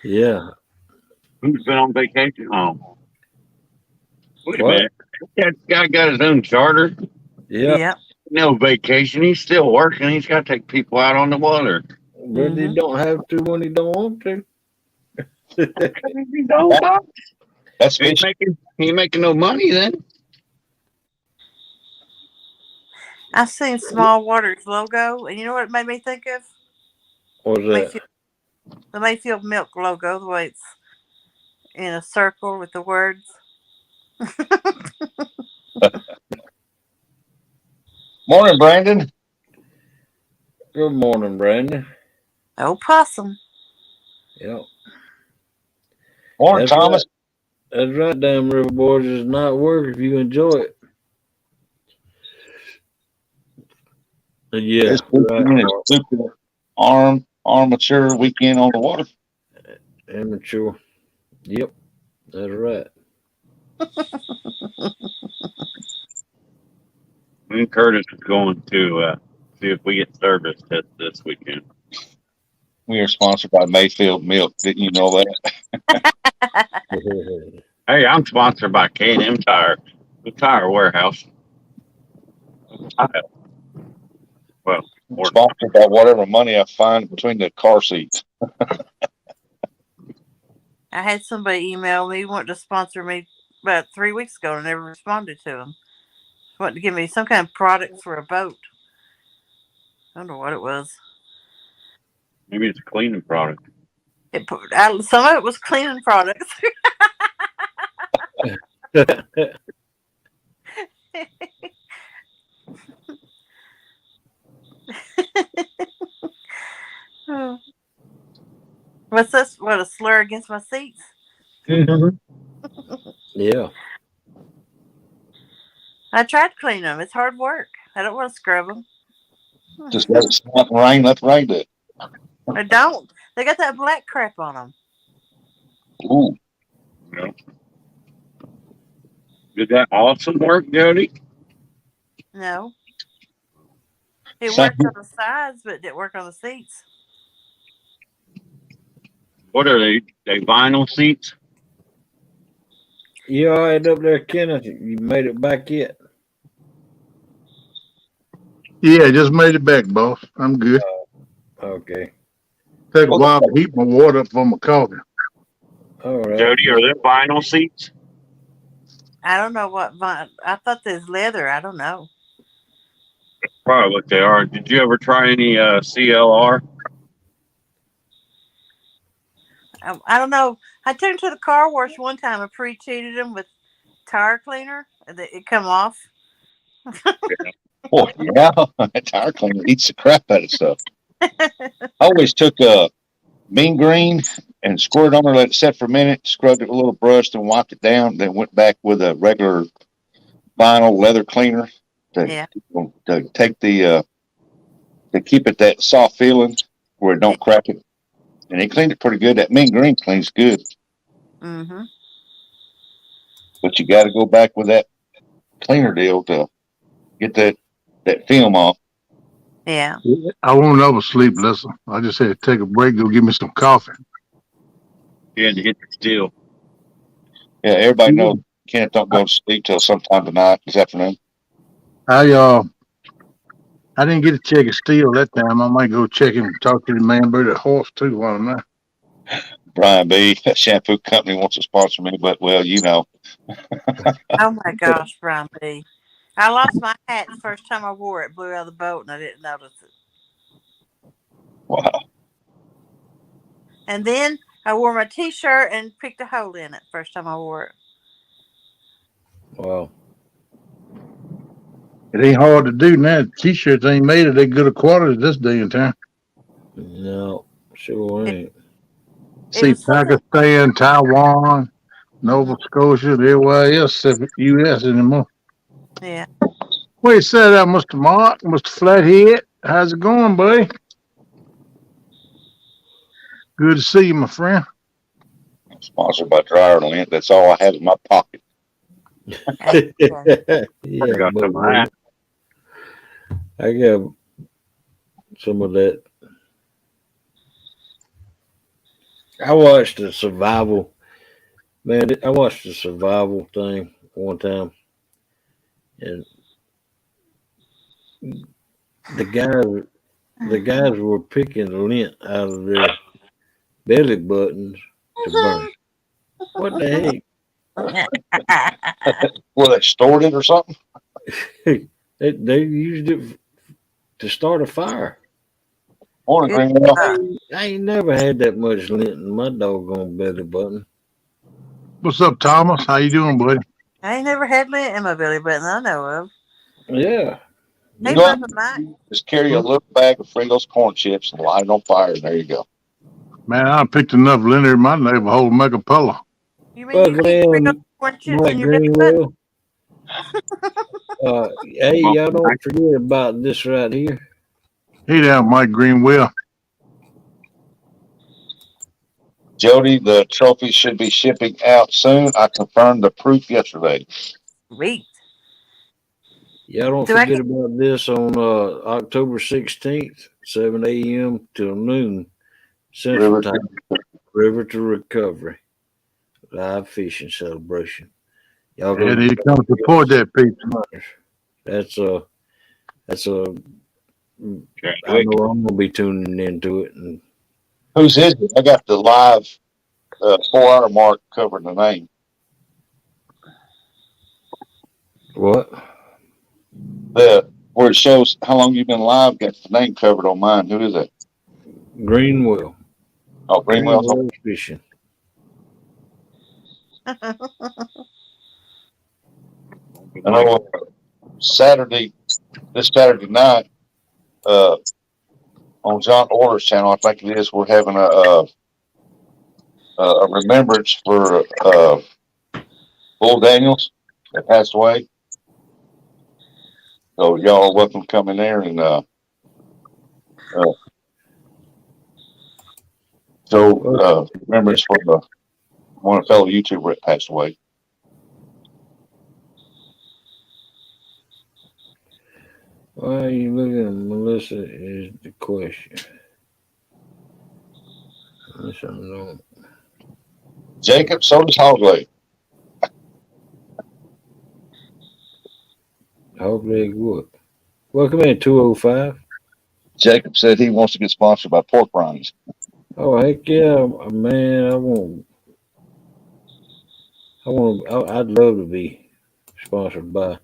Yeah. Who's been on vacation? Oh. Wait a What? minute. That guy got his own charter. Yeah. Yep. No vacation. He's still working. He's got to take people out on the water. But he don't have to when he don't want to. He don't. That's he ain't making no money then. I seen Small Waters logo, and you know what it made me think of? What's that? The Mayfield Milk logo, the way it's in a circle with the words. Morning, Brandon. Good morning, Brandon. Oh, possum. Yep. Morning, Thomas. Right. That's right, damn River Boys. It's not work if you enjoy it. Yeah. It's super armature weekend on the water. Amateur. Yep. That's right. Me and Curtis is going to see if we get service this weekend. We are sponsored by Mayfield Milk. Didn't you know that? Hey, I'm sponsored by K&M Tire, the tire warehouse. Well, sponsored by whatever money I find between the car seats. I had somebody email me, wanted to sponsor me about 3 weeks ago, and I never responded to them. Wanted to give me some kind of product for a boat. I don't know what it was. Maybe it's a cleaning product. Some of it was cleaning products. What's this? What, a slur against my seats? Yeah. I tried to clean them. It's hard work. I don't want to scrub them. Just let it snap and rain. Let the rain do it. I don't. They got that black crap on them. Ooh. Yeah. Did that awesome work, Jody? No. It worked on the sides, but it didn't work on the seats. What are they? They vinyl seats? You all right up there, Kenneth? You made it back yet? Yeah, just made it back, boss. I'm good. Okay. Take a while to heat my water up for my coffee. All right. Jody, are there vinyl seats? I don't know what vinyl. I thought there's leather. I don't know. Probably what they are. Did you ever try any CLR? I don't know. I took them to the car wash one time and pre-treated them with tire cleaner. And it come off. Oh, yeah. That tire cleaner eats the crap out of stuff. I always took a mean green and squirted on there, let it set for a minute, scrubbed it with a little brush, then wiped it down, then went back with a regular vinyl leather cleaner to take the to keep it that soft feeling where it don't crack it. And it cleaned it pretty good. That mean green cleans good. Mm-hmm. But you got to go back with that cleaner deal to get that film off. Yeah. I won't ever sleep, listen. I just had to take a break, go get me some coffee. You had to hit the steel. Yeah, everybody knows Kenneth don't go to sleep till sometime tonight, this afternoon. I didn't get to check his steel that time. I might go check him and talk to the man about the horse too while I'm there. Brian B., that shampoo company wants to sponsor me, but well, you know. Oh my gosh, Brian B. I lost my hat the first time I wore it. Blew out of the boat, and I didn't notice it. Wow. And then I wore my T-shirt and picked a hole in it first time I wore it. Wow. It ain't hard to do now. T-shirts ain't made of that good a quality this day and time. No, sure ain't. See, Pakistan, Taiwan, Nova Scotia, everywhere else except U.S. anymore. Yeah. Well, you said that, Mr. Mark, Mr. Flathead. How's it going, buddy? Good to see you, my friend. Sponsored by Dryer and Lint. That's all I have in my pocket. Yeah, got some of that. I got some of that. I watched the survival. Man, I watched the survival thing one time, and the guys were picking lint out of their belly buttons to burn. What the heck? Well, they stored it or something? They used it to start a fire. I ain't never had that much lint in my doggone belly button. What's up, Thomas? How you doing, buddy? I ain't never had lint in my belly button I know of. Yeah. Hey, Brother Mike. Just carry a little bag of Fritos corn chips and light it on fire, and there you go. Man, I picked enough lint in my neighborhood to make a pillow. You mean you keep Fritos corn chips in your belly button? Hey, y'all don't forget about this right here. Hey there, Mike Greenwell. Jody, the trophy should be shipping out soon. I confirmed the proof yesterday. Sweet. Y'all don't forget about this on October 16th, 7 a.m. till noon. Central Time, River to Recovery, live fishing celebration. Y'all go. And he come support that people. That's a. I know I'm gonna be tuning into it. And Whose is it? I got the live 4-hour mark covering the name. What? Where it shows how long you've been live, got the name covered on mine. Who is it? Greenwell. Oh, Greenwell's Greenwell fishing. I know this Saturday night, on John Order's channel, I think it is, we're having a remembrance for Bull Daniels that passed away. So y'all are welcome to come in there and remembrance for one fellow YouTuber that passed away. Why are you looking at Melissa is the question. Unless I know. Jacob, so does Hog Leg. Hog Leg what? Welcome in 205. Jacob said he wants to get sponsored by Pork Rinds. Oh heck yeah, man! I'd love to be sponsored by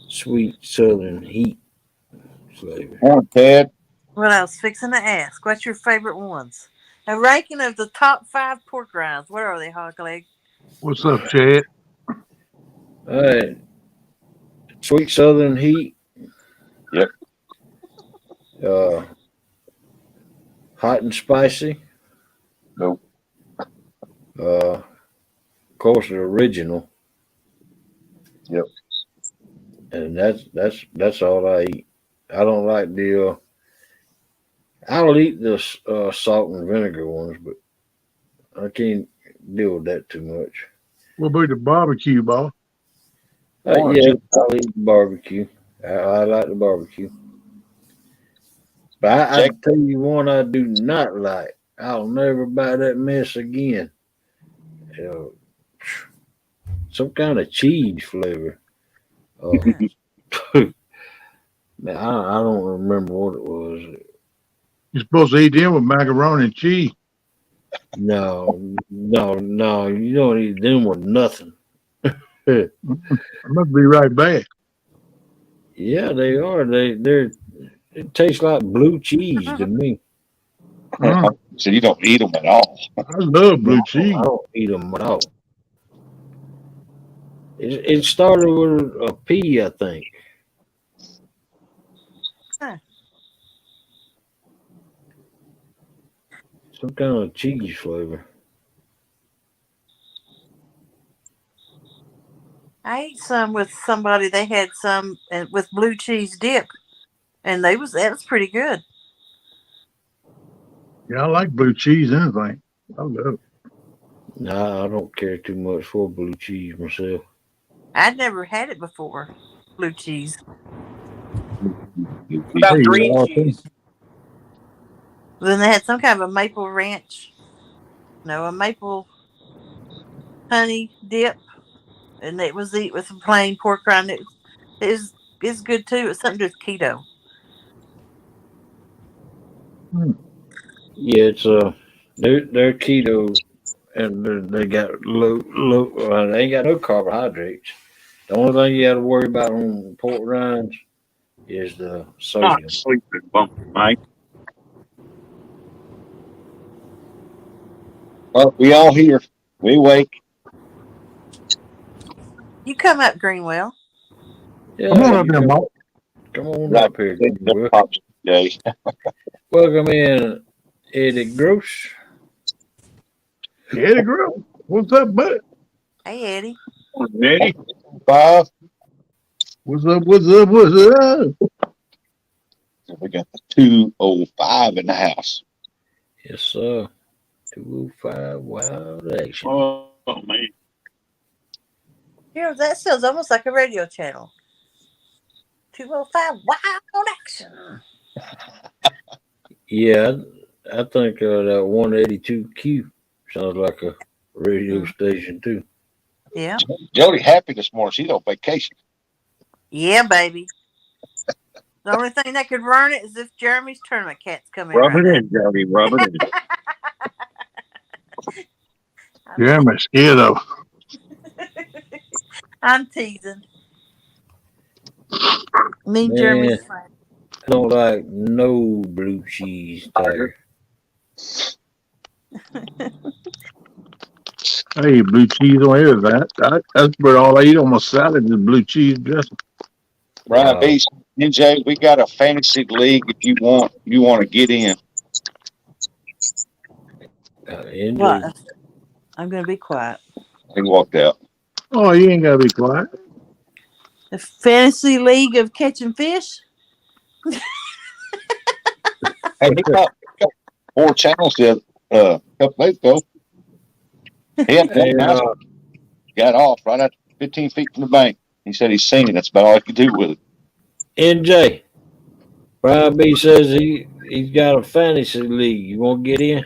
Sweet Southern Heat flavor. Morning, Ted. Well, I was fixing to ask, what's your favorite ones? A ranking of the top 5 pork rinds. What are they, Hog Leg? What's up, Chad? All right. Sweet Southern Heat. Yep. Hot and spicy. Nope. Of course, the original. Yep. And that's all I eat. I don't like the. I'll eat the salt and vinegar ones, but I can't deal with that too much. What about the barbecue, boss? Yeah, I'll eat the barbecue. I like the barbecue. But I tell you one I do not like. I'll never buy that mess again. Some kind of cheese flavor. Man, I don't remember what it was. You're supposed to eat them with macaroni and cheese. No. You don't eat them with nothing. It must be right back. Yeah, they are. It tastes like blue cheese to me. So you don't eat them at all. I love blue cheese. I don't eat them at all. It started with a P, I think. Huh. Some kind of cheese flavor. I ate some with somebody. They had some with blue cheese dip, and that was pretty good. Yeah, I like blue cheese anything. I love it. Nah, I don't care too much for blue cheese myself. I'd never had it before. Blue cheese. What about green cheese? Then they had some kind of a maple ranch. No, a maple honey dip. And it was eat with some plain pork rind. It's good too. It's something to do with keto. Yeah, it's they're keto, and they got low. They ain't got no carbohydrates. The only thing you got to worry about on pork rinds is the sodium. Not sleeping bumper, Mike. Well, we all here. We wake. You come up, Greenwell. Yeah, come on up there, Mark. Come on up here. Welcome in, Eddie Gross. Eddie Gross. What's up, bud? Hey, Eddie. Eddie. Bob. What's up? We got the 205 in the house. Yes, sir. 205 wild action. Oh man. Here, that sounds almost like a radio channel. 205 wild action. Yeah, I think that 182Q sounds like a radio station too. Yeah. Jody happy this morning. She's on vacation. Yeah, baby. The only thing that could ruin it is if Jeremy's tournament cats come in Rub right it in, Jody. Rub it in. Yeah, I'm scared of. I'm teasing. Me and Man, Jeremy's friend. I don't like no blue cheese tiger. Hey, blue cheese on everything. That's where all I eat on my salad is blue cheese dressing. Brian Beast, NJ, we got a fantasy league if you want to get in. What? I'm going to be quiet. He walked out. Oh, you ain't got to be quiet. The Fantasy League of Catching Fish? Hey, he got 4 channels a couple days ago. He had one nice one. Got off right at 15 feet from the bank. He said he's seen it. That's about all he could do with it. NJ, Brian B says he's got a fantasy league. You want to get in?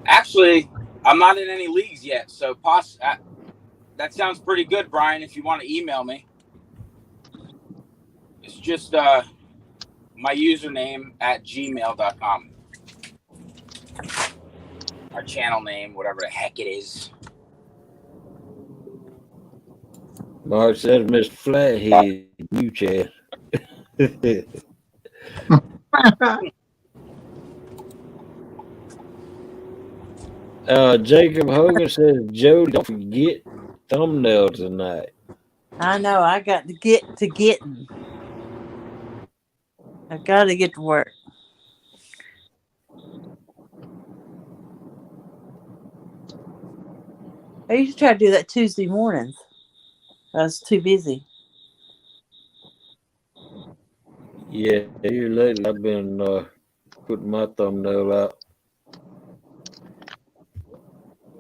Actually, I'm not in any leagues yet, so that sounds pretty good, Brian. If you want to email me, it's just my username at gmail.com. Our channel name, whatever the heck it is. Mark says Mr. Flathead, you Chad. Jacob Hogan says, Joe, don't forget thumbnail tonight. I know. I got to get to getting. I got to get to work. I used to try to do that Tuesday mornings. I was too busy. Yeah, here lately I've been putting my thumbnail out.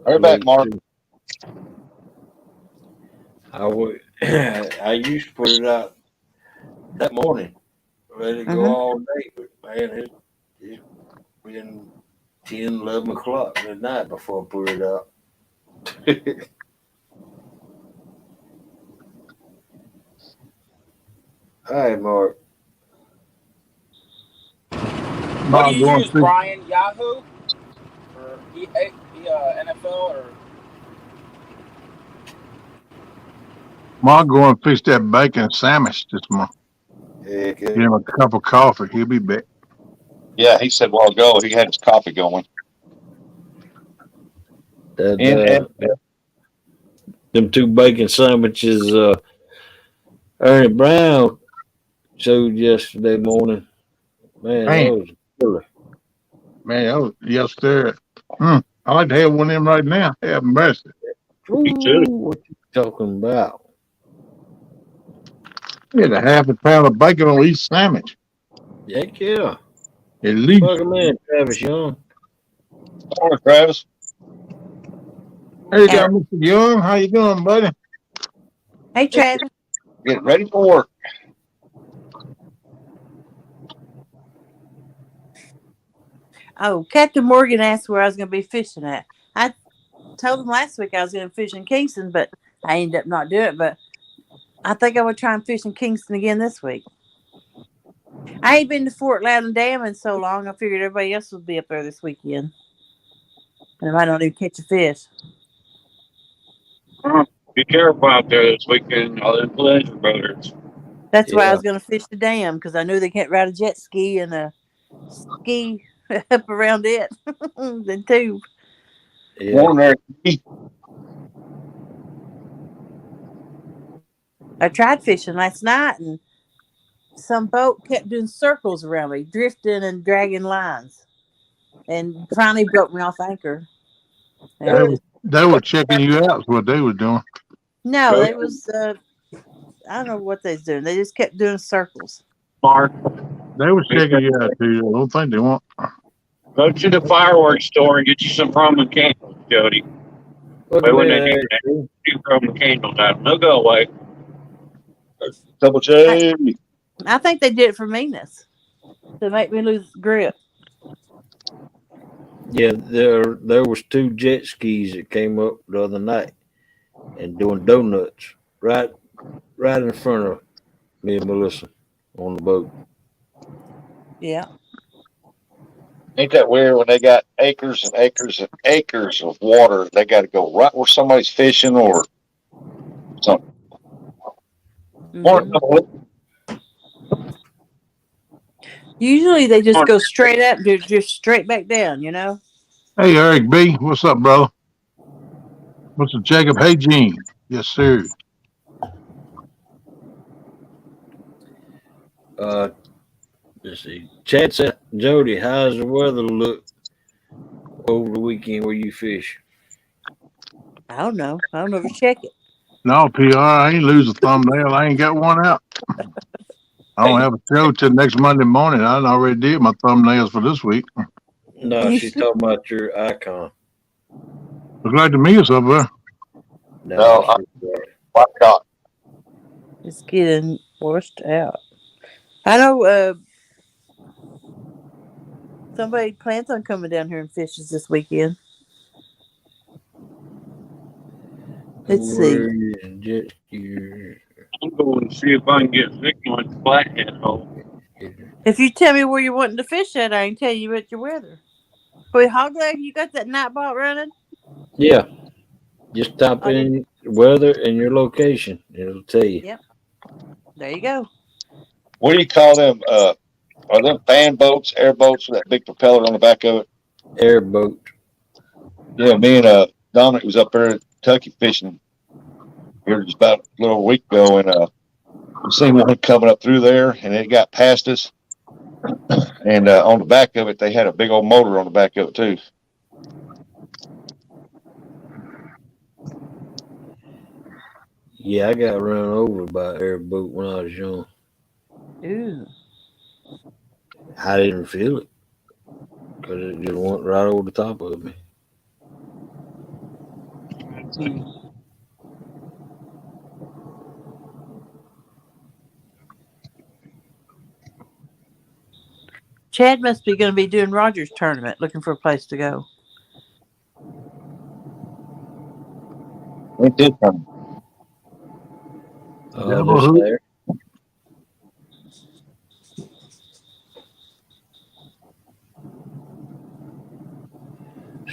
Hurry back, Mark. I used to put it out that morning, ready to go all day, but man, it's been 10, 11 o'clock at night before I put it out. All right, Mark. What do you use, Brian? Yahoo? Or NFL? Or Mark going to fix that bacon sandwich this morning. Yeah, give him a cup of coffee. He'll be back. Yeah, he said a while ago he had his coffee going. Them 2 bacon sandwiches Ernie Brown showed yesterday morning. Man, that was killer. Man, that was yesterday. I like to have one of them right now. Have mercy. Me too. What you talking about? Get a half a pound of bacon on each sandwich. Heck yeah. At least. Welcome in, Travis Young. Morning, Travis. Hey, you got Mr. Young. How you doing, buddy? Hey, Travis. Getting ready for work. Oh, Captain Morgan asked where I was going to be fishing at. I told him last week I was going to fish in Kingston, but I ended up not doing it. But I think I would try and fish in Kingston again this week. I ain't been to Fort Loudon Dam in so long. I figured everybody else would be up there this weekend. And I might not even catch a fish. Be careful out there this weekend. All the pleasure boaters. That's why I was going to fish the dam, because I knew they can't ride a jet ski and a ski up around it. The tube. Yeah. I tried fishing last night, and some boat kept doing circles around me, drifting and dragging lines, and finally broke me off anchor. They were checking you out. Is what they were doing. No, it was. I don't know what they was doing. They just kept doing circles. Mark, they were checking you out too. I don't think they want. Go to the fireworks store and get you some Roman candles, Jody. Wait, when they do Roman candles out, they'll go away. Double J. I think they did it for meanness, to make me lose grip. Yeah, there was two jet skis that came up the other night and doing donuts right in front of me and Melissa on the boat. Yeah. Ain't that weird when they got acres and acres and acres of water? They got to go right where somebody's fishing or something. Mhm. Usually they just go straight up, just straight back down, you know? Hey, Eric B. What's up, brother? What's up, Jacob? Hey, Gene. Yes, sir. Uh, let's see. Chad said, Jody, how's the weather look over the weekend where you fish? I don't know. I don't ever check it. No, PR, I ain't lose a thumbnail. I ain't got one out. I don't have a show till next Monday morning. I already did my thumbnails for this week. No, she's talking about your icon. Look like to me it's up there. No, watch out. It's getting washed out. I know somebody plans on coming down here and fishes this weekend. Let's see. I'm going to see if I can get Vicky on the flathead hole. If you tell me where you're wanting to fish at, I can tell you what your weather. Wait, Hog Leg, you got that night bot running? Yeah. Just type in weather and your location. It'll tell you. Yep. There you go. What do you call them? Are them fan boats, airboats with that big propeller on the back of it? Airboat. Yeah, me and Dominic was up there at Kentucky fishing here just about a little week ago, and we seen one coming up through there, and it got past us. And on the back of it, they had a big old motor on the back of it too. Yeah, I got run over by an airboat when I was young. Ooh. I didn't feel it because it just went right over the top of me. Chad must be going to be doing Rogers tournament, looking for a place to go. Ain't this coming? Just there.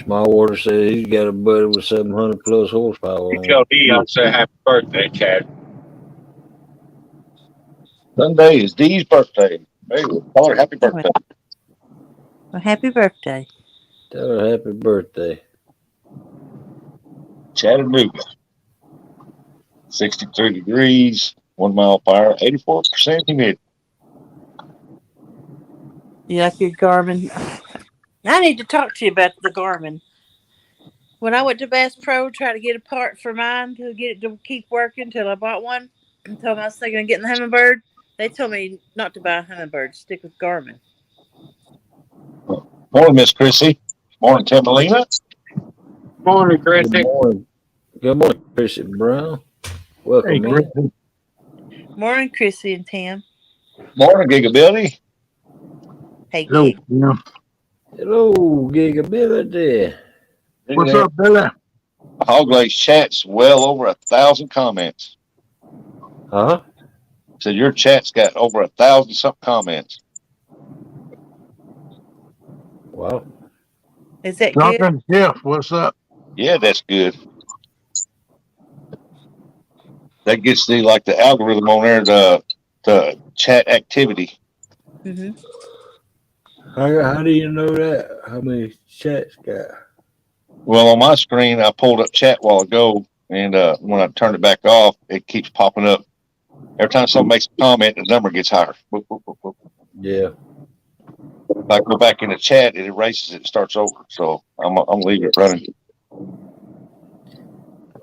Small Water said he's got a buddy with 700 plus horsepower. You tell D I'll say happy birthday, Chad. Sunday is Dee's birthday. Hey, tell her happy birthday. Well, happy birthday. Tell her happy birthday. Chattanooga. 63 degrees, 1 mile per hour, 84% humidity. You like your Garmin? I need to talk to you about the Garmin. When I went to Bass Pro, try to get a part for mine to get it to keep working till I bought one, and told me I was thinking of getting the Humminbird. They told me not to buy a Humminbird, stick with Garmin. Morning, Miss Chrissy. Morning, Timalina. Morning, Chrissy. Good morning. Good morning, Chrissy Brown. Welcome in. Morning, Chrissy and Tim. Morning, Gigability. Hey, Hello, Gig. yeah. Hello, Gigability. What's up, Billy? Hog Leg's chat's well over 1,000 comments. Huh? So your chat's got over 1,000 something comments. Wow. Is that Jonathan, good? yeah, what's up? Yeah, that's good. That gets the algorithm on there to chat activity. Mm-hmm. How do you know that? How many chats got? Well, on my screen, I pulled up chat a while ago, and when I turned it back off, it keeps popping up. Every time someone makes a comment, the number gets higher. Boop, boop, boop, boop. Yeah. If I go back in the chat, it erases it and starts over. So I'm leaving it running.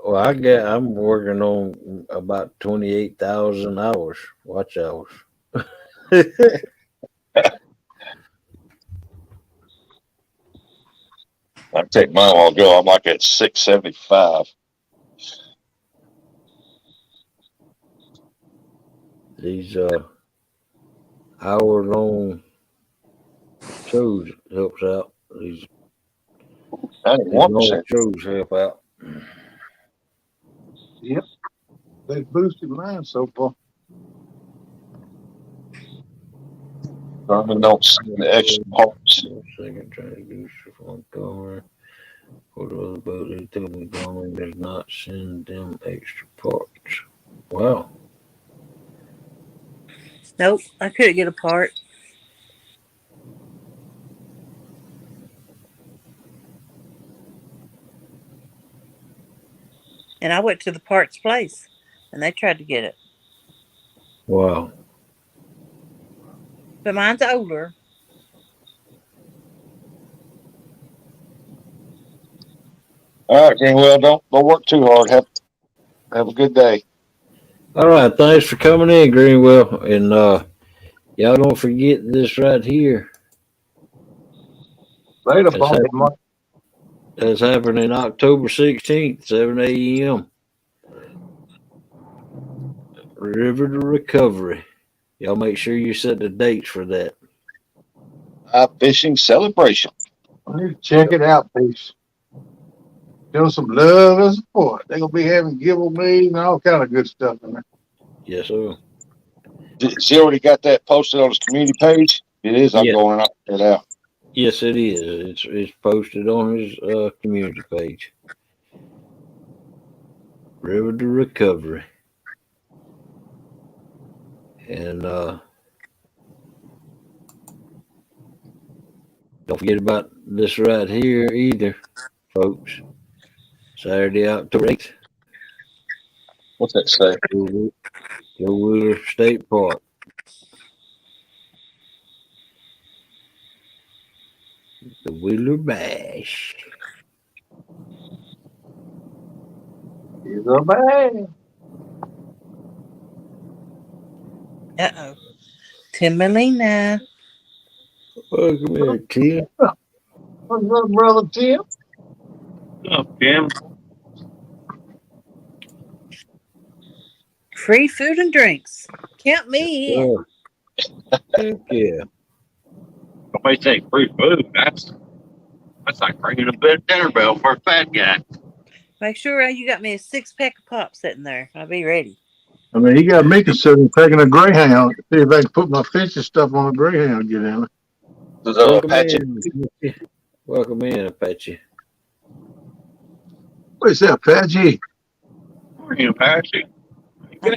Well, I'm working on about 28,000 hours, watch hours. I take mine while ago. I'm like at 675. These hour long shows helps out. These 91%. Shows help out. Yep. They boosted mine so far. Garmin don't send the extra parts. Second transducer for car. For the other boat, they told me Garmin does not send them extra parts. Wow. Nope, I couldn't get a part. And I went to the parts place, and they tried to get it. Wow. But mine's older. All right, Greenwell, don't work too hard. Have a good day. All right, thanks for coming in, Greenwell. And y'all don't forget this right here. Later, That's happening October 16th, 7 a.m. River to Recovery. Y'all make sure you set the dates for that. Fishing celebration. I need to check it out, please. Show some love and support. They're gonna be having giveaways and all kind of good stuff in there. Yes, sir. She already got that posted on his community page. It is. I'm going to check it out. Yes, it is. It's posted on his community page. River to Recovery. And don't forget about this right here either, folks. Saturday, October 8th. What's that say? Joe Wheeler State Park. The Wheeler Bash. He's a man. Uh-oh. Timberlina. Welcome here, Tim. What's up, brother Tim? What's up, Tim? Free food and drinks. Count me in. Heck yeah. Somebody say free food. That's like ringing a bit dinner bell for a fat guy. Make sure you got me a 6-pack of pop sitting there. I'll be ready. I mean, he got me considering taking a Greyhound. See if I can put my fishing stuff on a Greyhound. Get in it. Welcome in, Apache. What's that, Apache? Morning, Apache. I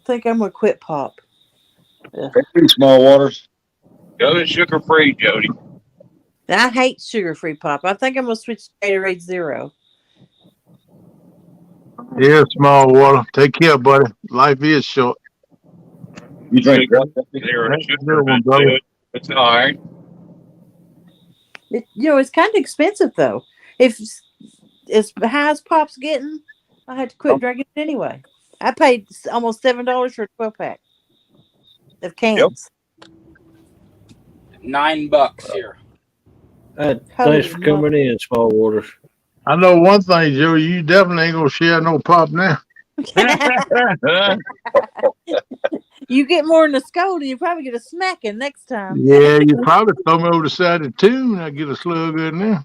think I'm gonna quit pop. Yeah. Small waters. Go to sugar free, Jody. I hate sugar-free pop. I think I'm gonna switch to Gatorade Zero. Yeah, small water. Take care, buddy. Life is short. You drink It's all right. It's kind of expensive though. If as high as pop's getting, I had to quit drinking it anyway. I paid almost $7 for a 12-pack of cans. $9 here. Thanks for coming in, Small Waters. I know one thing, Joe. You definitely ain't gonna share no pop now. You get more than a scolding, you probably get a smacking next time. Yeah, you probably throw me over the side of the tune. I get a slug in there.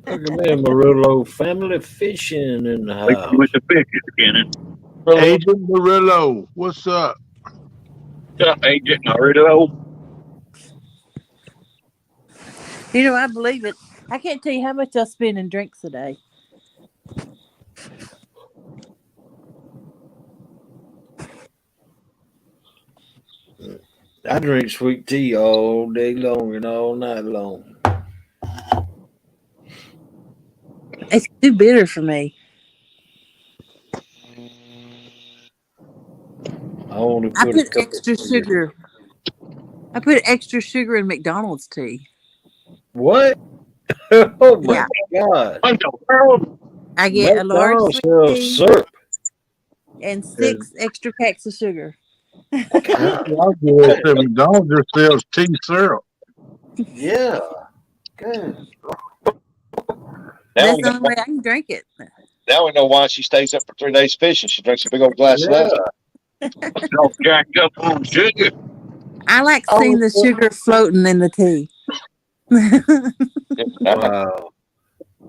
Welcome in, Murillo family fishing in the house. With the fishes, Kennan. Agent Murillo, what's up? What's up, Agent Murillo? I believe it. I can't tell you how much I spend in drinks a day. I drink sweet tea all day long and all night long. It's too bitter for me. I put extra sugar. I put extra sugar in McDonald's tea. What? Oh my God! I get a large sweet tea syrup and 6 extra packs of sugar. McDonald's just sells tea syrup. Yeah. Good. That's the only way I can drink it. Now we know why she stays up for 3 days fishing. She drinks a big old glass of that. Don't jack up on sugar. I like seeing the sugar floating in the tea. Wow.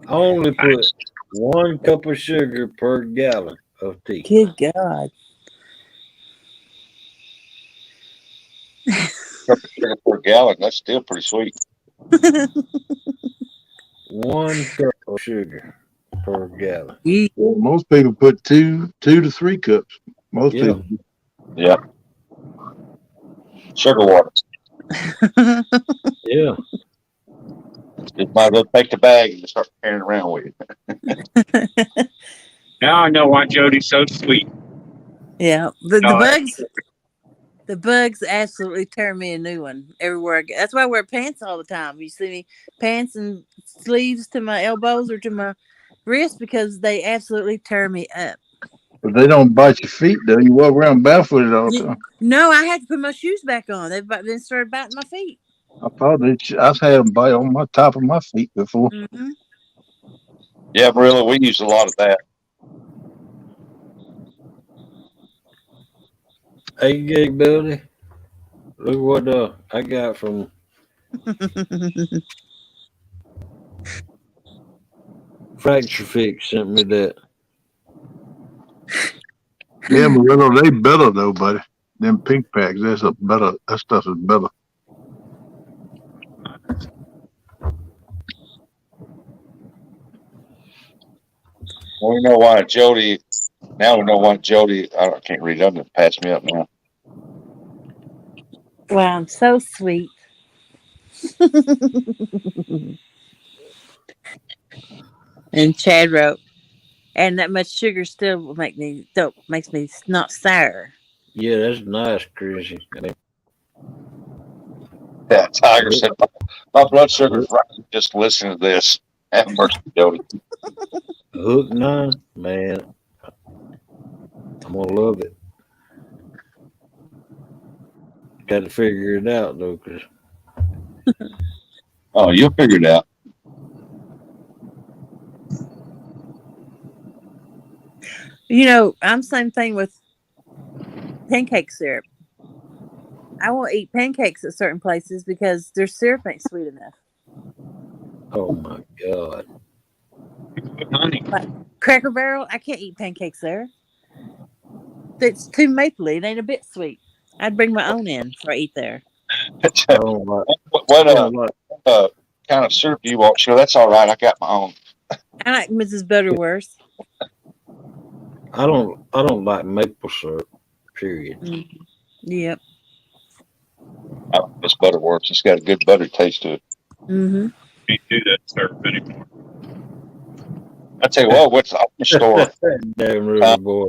I only put 1 cup of sugar per gallon of tea. Good God. Cup of sugar per gallon. That's still pretty sweet. 1 cup of sugar per gallon. Well, most people put 2 to 3 cups. Most Yeah. people. Yeah. Sugar water. Yeah. Just might as well take the bag and just start carrying it around with you. Now I know why Jody's so sweet. Yeah. The No, bugs. The bugs absolutely tear me a new one everywhere I go. That's why I wear pants all the time. You see me, pants and sleeves to my elbows or to my wrists, because they absolutely tear me up. But they don't bite your feet, though. You walk around barefooted all the time. No, I had to put my shoes back on. They've then started biting my feet. I thought I've had them bite on my top of my feet before. Mm-hmm. Yeah, Marilla, we use a lot of that. Hey, Gigability. Look what I got from FractureFix sent me that. Yeah, Marilla, they better though, buddy. Them pink packs, that stuff is better. Well, we know why Jody. Now we know why Jody. I can't read it. I'm gonna patch me up now. Wow, I'm so sweet. And Chad wrote, and that much sugar still will makes me not sour. Yeah, that's nice, Chrissy. I mean, Yeah, Tiger said my blood sugar's right. Just listen to this. Have mercy, Jody. Hook 9, man. I'm gonna love it. Got to figure it out though, cause Oh, you'll figure it out. You know, I'm same thing with pancake syrup. I won't eat pancakes at certain places because their syrup ain't sweet enough. oh my god. honey. Like Cracker Barrel, I can't eat pancakes there. It's too mapley. It ain't a bit sweet. I'd bring my own in before I eat there. I don't like. What kind of syrup do you want? Sure, that's all right. I got my own. I like Mrs. Butterworth. I don't like maple syrup. Period. Mm-hmm. Yep. This butter works. It's got a good butter taste to it. Mm-hmm. Can't do that syrup anymore. I tell you what, what's the store? Damn really boy.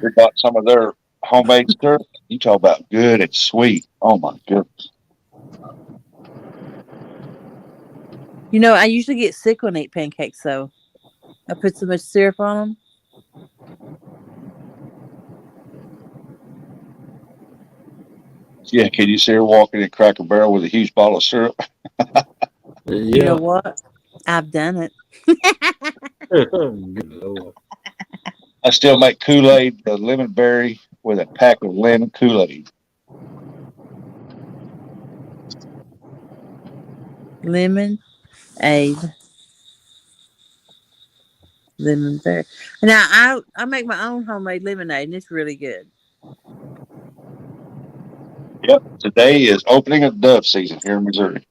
We bought some of their homemade syrup. You talk about good and sweet. Oh my goodness. You know, I usually get sick when I eat pancakes, though. I put so much syrup on them. Yeah, can you see her walking in Cracker Barrel with a huge bottle of syrup? You know what? I've done it. Good Lord. I still make Kool-Aid, the lemon berry, with a pack of lemon Kool-Aid. Lemon aid. Lemon berry. Now, I make my own homemade lemonade, and it's really good. Yep. Today is opening of dove season here in Missouri.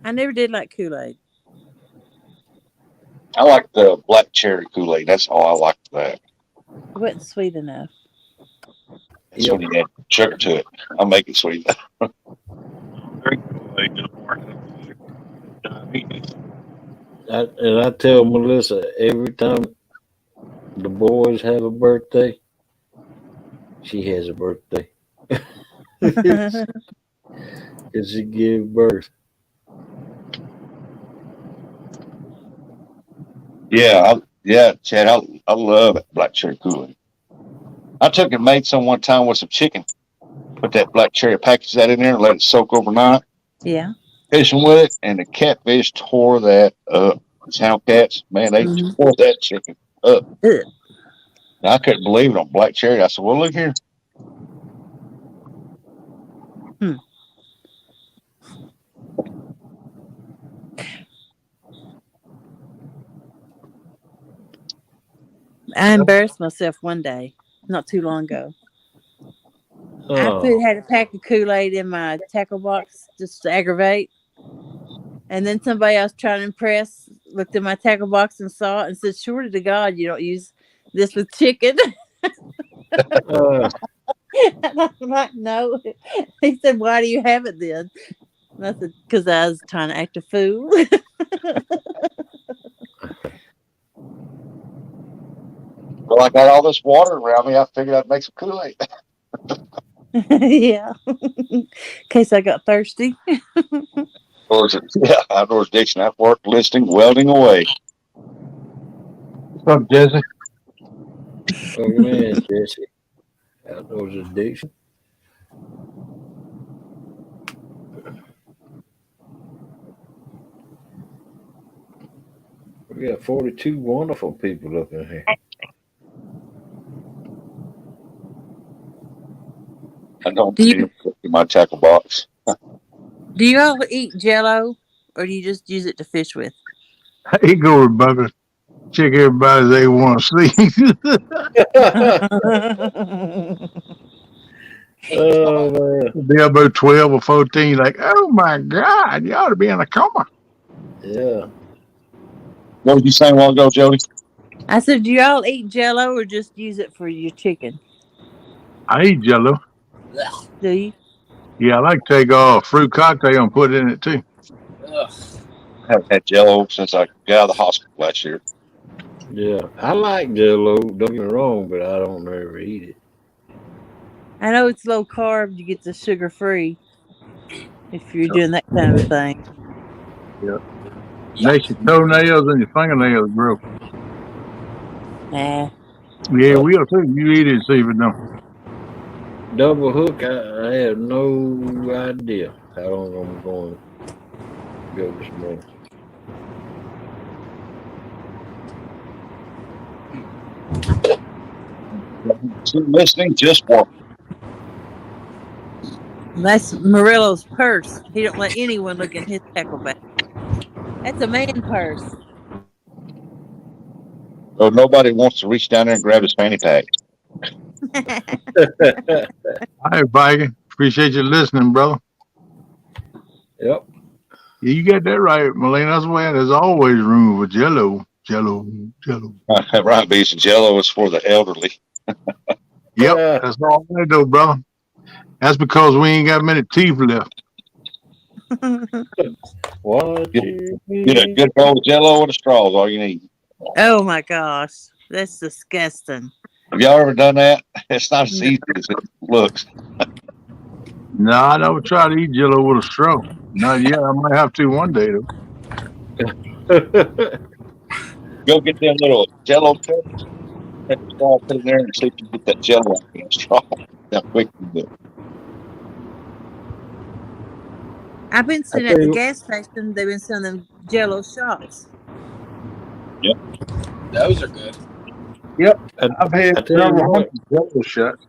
I never did like Kool-Aid. I like the black cherry Kool-Aid. That's all I like for that. It wasn't sweet enough. That's when you add sugar to it. I'll make it sweet. Drink Kool-Aid no more. Diabetes. And I tell Melissa every time the boys have a birthday, she has a birthday. Because she gave birth. Yeah, Chad, I love it, black cherry Kool-Aid. I took and made some one time with some chicken. Put that black cherry, package that in there, and let it soak overnight. Yeah. Fishing with it, and the catfish tore that up. These hound cats, man, they tore that chicken up. Ugh. I couldn't believe it on black cherry. I said, well, look here. I embarrassed myself one day, not too long ago. I had a pack of Kool-Aid in my tackle box just to aggravate. And then somebody I was trying to impress looked in my tackle box and saw it and said, "Surely to God, you don't use this with chicken." And I'm like, "No." He said, "Why do you have it then?" And I said, "Because I was trying to act a fool." Well, I got all this water around me. I figured I'd make some Kool-Aid. Yeah. In case I got thirsty. Outdoors diction. I've worked listing, welding away. What's up, Jesse? Oh man, Jesse. Outdoors addiction. We got 42 wonderful people up in here. I don't do in my tackle box. Do you all eat Jello, or do you just use it to fish with? He go with Bucket. Check everybody they want to see. Oh man. Be about 12 or 14, like, oh my God, you ought to be in a coma. Yeah. What was you saying a while ago, Jody? I said, do y'all eat Jello or just use it for your chicken? I eat Jello. Do you? Yeah, I like to take fruit cocktail and put it in it too. Ugh. I haven't had Jello since I got out of the hospital last year. Yeah. I like Jello, don't get me wrong, but I don't ever eat it. I know it's low carb, you get the sugar free if you're doing that kind of thing. Yeah. Makes your toenails and your fingernails grow. Nah. Yeah, we'll too. You eat it and see if it don't. Double hook, I have no idea how long I'm going to go this morning. Listening, just walk. That's Murillo's purse. He don't let anyone look in his tackle bag. That's a man purse. So nobody wants to reach down there and grab his fanny pack. All right, Viking. Appreciate you listening, brother. Yep. Yeah, you got that right, Malena. That's why there's always room for Jello. Right, beef and Jello is for the elderly. Yep, that's all I do, brother. That's because we ain't got many teeth left. Get a good bowl of Jello with a straw is all you need. Oh my gosh, that's disgusting. Have y'all ever done that? It's not as easy as it looks. No, I never tried to eat Jello with a straw. Not yet. I might have to one day though. Go get them little Jello cups, take the straw, put it in there, and see if you get that Jello in the straw. That quick you do. I've been sitting at the gas station. They've been selling them Jello shots. Yep, those are good. Yep, I've had several hundred Jello shots.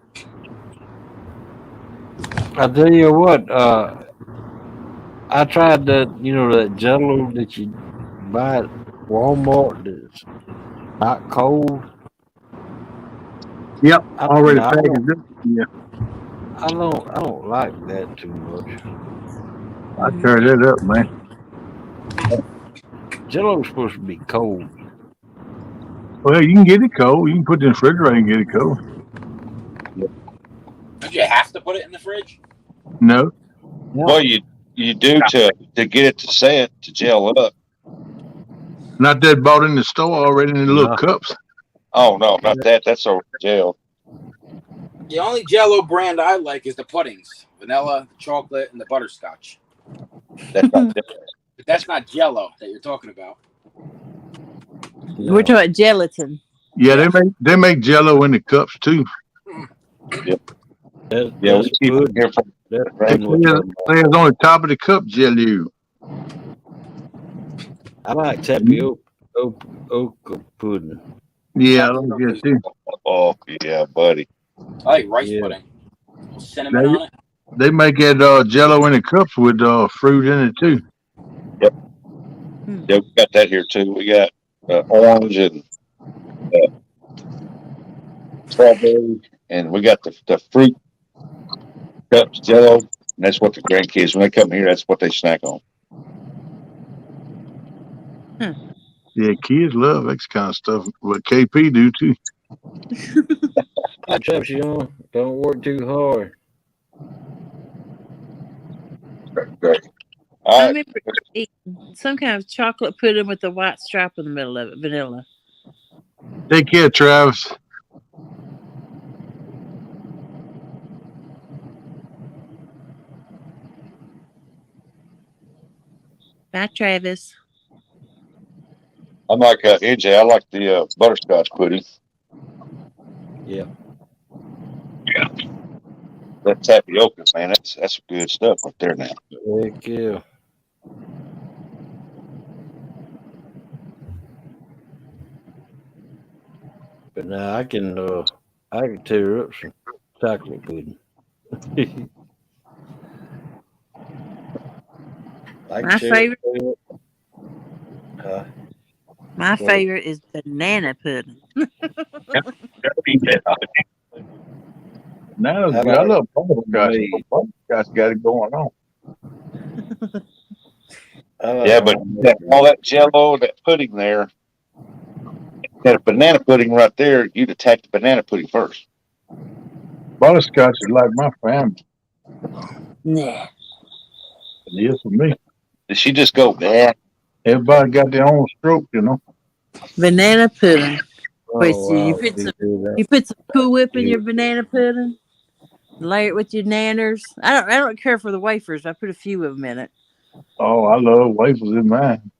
I tell you what, I tried that Jello that you buy at Walmart that's hot cold. Yep, already packaged. Yeah, I don't like that too much. I turned it up, man. Jello's supposed to be cold. Well, you can get it cold. You can put it in the refrigerator and get it cold. Don't you have to put it in the fridge? No. Well, you do to get it to set to gel up. Not that bought in the store already in the little cups. Oh no, not that. That's over gel. The only Jello brand I like is the puddings: vanilla, the chocolate, and the butterscotch. That's not but that's not Jello that you're talking about. We're talking about gelatin. Yeah, they make Jello in the cups too. Yep. Yeah, we keep it here from there's on the top of the cup Jello. I like tapioca pudding. Yeah, I like that too. Oh yeah, buddy. I like rice pudding. Cinnamon on it. They make that Jello in the cups with fruit in it too. Yep. Yeah, we got that here too. We got orange and strawberry, and we got the fruit cups, Jello, and that's what the grandkids when they come here, that's what they snack on. Yeah, kids love that kind of stuff. But KP do too. Good job, Sean. Don't work too hard. Great. I remember eating some kind of chocolate pudding with a white stripe in the middle of it, vanilla. Take care, Travis. Bye, Travis. I'm like AJ. I like the butterscotch pudding. Yeah. Yeah. That tapioca, man, that's good stuff right there now. Heck yeah. But now I can tear up some chocolate pudding. My favorite. My favorite is banana pudding. Now I love butterscotch. Butterscotch got it going on. Yeah, but all that Jello, that pudding there, that banana pudding right there, you'd attack the banana pudding first. Butterscotch is like my family. Nah. It is for me. Did she just go bad? Everybody got their own stroke, you know. Banana pudding. Wait, Oh, so wow. you put some Cool Whip in your banana pudding. Layer it with your nanners. I don't care for the wafers. I put a few of them in it. Oh, I love wafers in mine.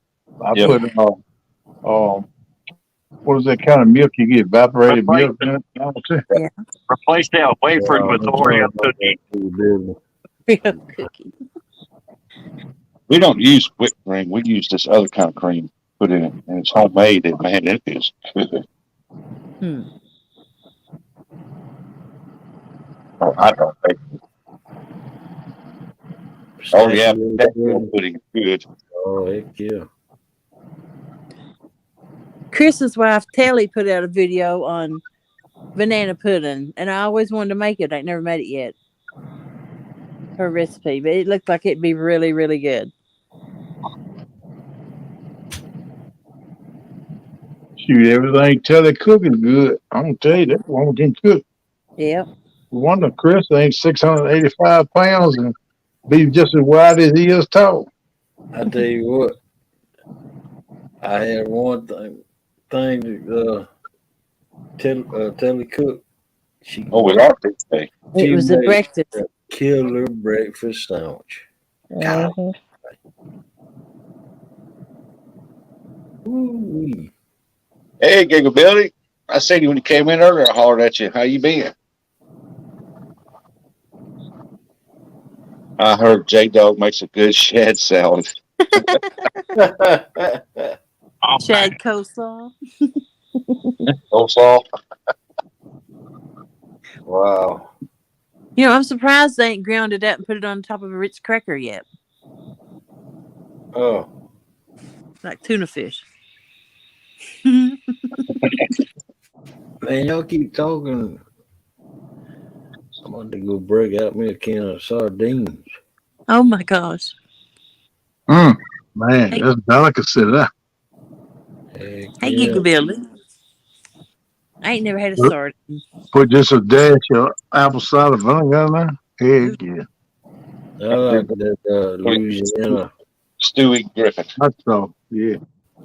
I put what is that kind of milk you get? Evaporated milk in it? Yeah. Replace that wafers with Oreo cookie. Oreo cookie. We don't use whipped cream. We use this other kind of cream put in it, and it's homemade. And man, it is good. Oh, I don't think. Oh yeah, that pudding is good. Oh heck yeah. Chris's wife Telly put out a video on banana pudding, and I always wanted to make it. I never made it yet. Her recipe, but it looked like it'd be really, really good. Shoot, everything Telly cooking good. I'm gonna tell you that one can cook. Yep. Wonder Chris ain't 685 pounds and be just as wide as he is tall. I tell you what, I had one thing that Telly cooked. We are today. It was a breakfast. A killer breakfast sandwich. Uh-huh. Ooh. Hey, Gigability. I seen you when you came in earlier. I hollered at you. How you been? I heard J-Dog makes a good shad salad. Shad coleslaw. Coleslaw. Wow. You know, I'm surprised they ain't ground it up and put it on top of a Ritz cracker yet. Oh. Like tuna fish. Man, y'all keep talking. I'm going to go break out me a can of sardines. Oh my gosh. Man, that's delicacy there. Hey, Gigability. I ain't never had a sardine. Put just a dash of apple cider vinegar in there. Heck yeah. I like that Louisiana Stewie Griffin. Hot sauce, yeah.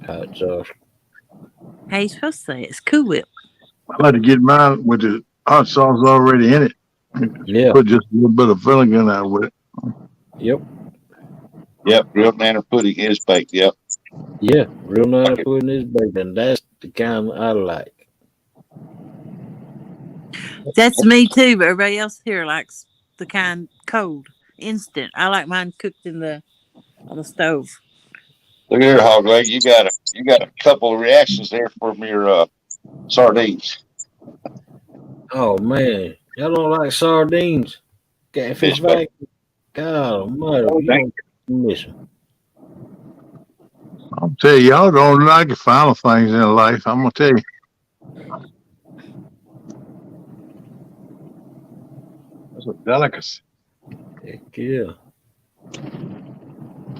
Hot sauce. How you supposed to say it? It's Cool Whip. I like to get mine with the hot sauce already in it. Yeah. Put just a little bit of vinegar in there with it. Yep. Yep, grilled banana pudding is baked. Yep. Yeah, real nice pudding is baked, and that's the kind I like. That's me too, but everybody else here likes the kind cold, instant. I like mine cooked on the stove. Look at here, Hog Leg. You got a couple of reactions there from your sardines. Oh man, y'all don't like sardines? Catfish vacuum. God almighty, you don't miss them. I'll tell you, y'all don't like the final things in life. I'm gonna tell you. That's a delicacy. Heck yeah.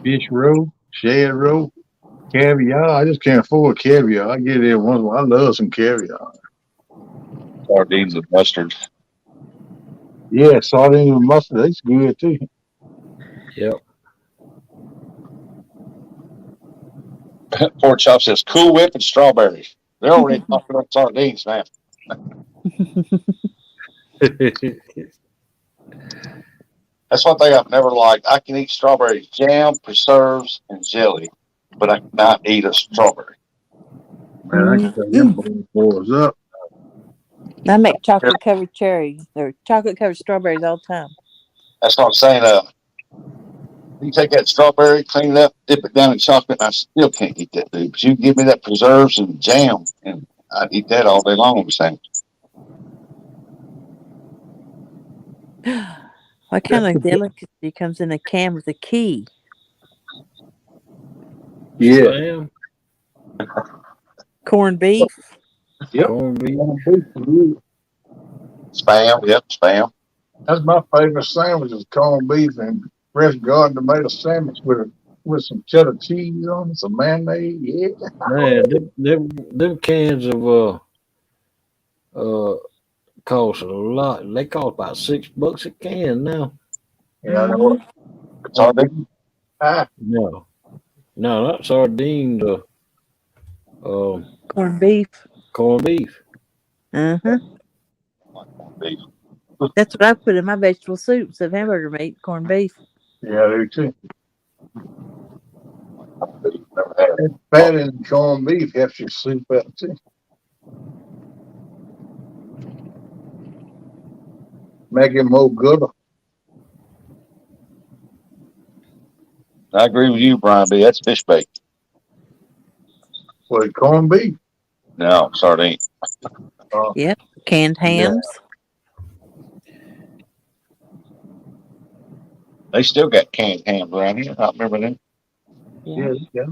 Fish roe, shad roe, caviar. I just can't afford caviar. I get it once in a while. I love some caviar. Sardines and mustard. Yeah, sardines with mustard. That's good too. Yep. Pork chop says Cool Whip and strawberries. They're already talking about sardines now. That's one thing I've never liked. I can eat strawberry jam, preserves, and jelly, but I cannot eat a strawberry. Man, I can tell them boys up. I make chocolate covered cherry or chocolate covered strawberries all the time. That's what I'm saying. You take that strawberry, clean it up, dip it down in chocolate, and I still can't eat that, dude. But you give me that preserves and jam, and I'd eat that all day long. I'm saying. What kind of delicacy comes in a can with a key? Yeah. Corned beef. Yep. Corned beef. Spam. Yep. Spam. That's my favorite sandwich is corned beef and fresh garden tomato sandwich with some cheddar cheese on it, some mayonnaise. Yeah. Man, them cans of cost a lot. They cost about $6 a can now. Yeah, I know. Sardine? No, not sardines. Corned beef. Corned beef. Beef. That's what I put in my vegetable soups of hamburger meat, corned beef. Yeah, I do too. And fat in corned beef helps your soup out too. Make it more gooder. I agree with you, Brian B. That's fish bait. With corned beef. No, sardine. Yep. Canned hams. They still got canned ham around here. I remember them. Yeah.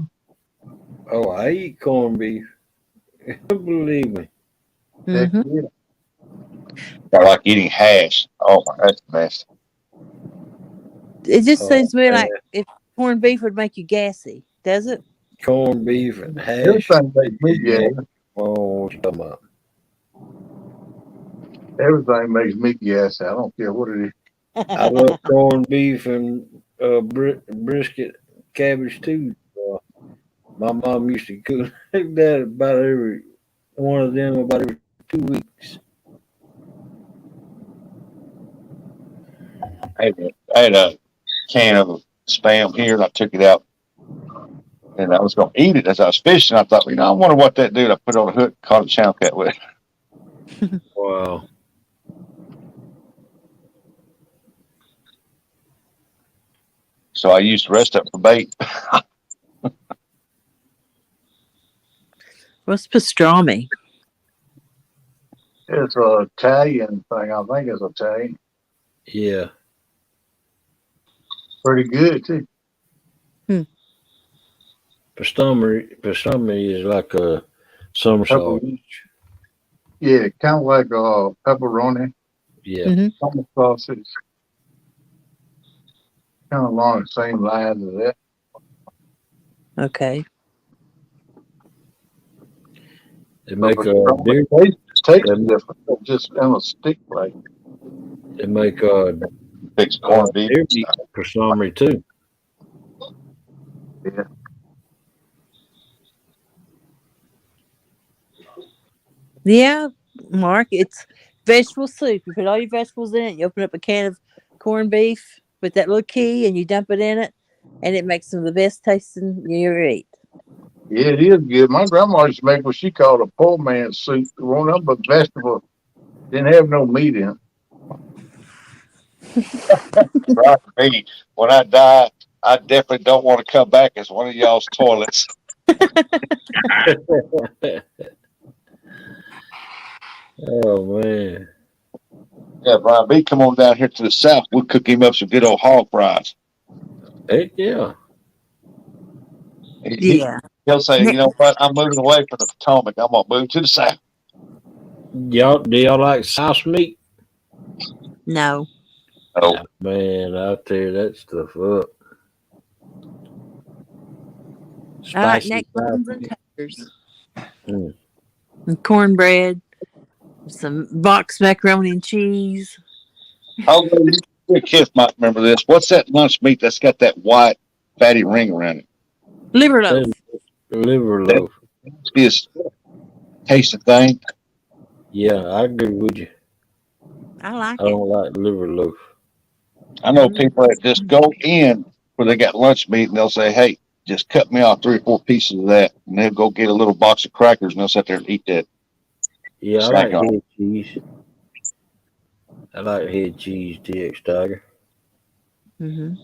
Oh, I eat corned beef. Believe me. Mm-hmm. I like eating hash. Oh my, that's nasty. It just seems to me like if corned beef would make you gassy, does it? Corned beef and hash. Everything makes me gassy. Oh, what you talking about? Everything makes me gassy. I don't care what it is. I love corned beef and brisket, cabbage too. My mom used to cook that about every one of them about every 2 weeks. I had a can of Spam here, and I took it out, and I was going to eat it as I was fishing. I thought, I wonder what that dude. I put it on a hook, caught a channel cat with it. Wow. So I used the rest of it for bait. What's pastrami? It's an Italian thing. I think it's Italian. Yeah. Pretty good too. Pastrami is like a summer sausage. Yeah, kind of like pepperoni. Yeah. Summer sausage. Kind of along the same lines as that. Okay. They make taste different, just on a stick like. They make fixed corned beef pastrami too. Yeah. Yeah, Mark, it's vegetable soup. You put all your vegetables in it, you open up a can of corned beef with that little key and you dump it in it, and it makes some of the best tasting you ever eat. Yeah, it is good. My grandma used to make what she called a poor man's soup. It wasn't up but vegetables. Didn't have no meat in it. Right, me. When I die, I definitely don't want to come back as one of y'all's toilets. Oh man. Yeah, Brian B, come on down here to the south. We'll cook him up some good old hog fries. Heck yeah. Yeah. He'll say, you know what? I'm moving away from the Potomac. I'm gonna move to the south. Do y'all like sauce meat? No. Oh man, I'll tear that stuff up. I like Spicy neck sauce bones and meat. taters. Mm. And cornbread. Some box macaroni and cheese. Oh, your kids might remember this. What's that lunch meat that's got that white fatty ring around it? Liver loaf. Liver loaf. That's his tasty thing. Yeah, I agree with you. I like I don't like liver loaf. I know people that just go in where they got lunch meat and they'll say, hey, just cut me off 3 or 4 pieces of that. And they'll go get a little box of crackers and they'll sit there and eat that. Yeah, I Snack like on. head cheese. I like head cheese, TX Tiger. Mm-hmm.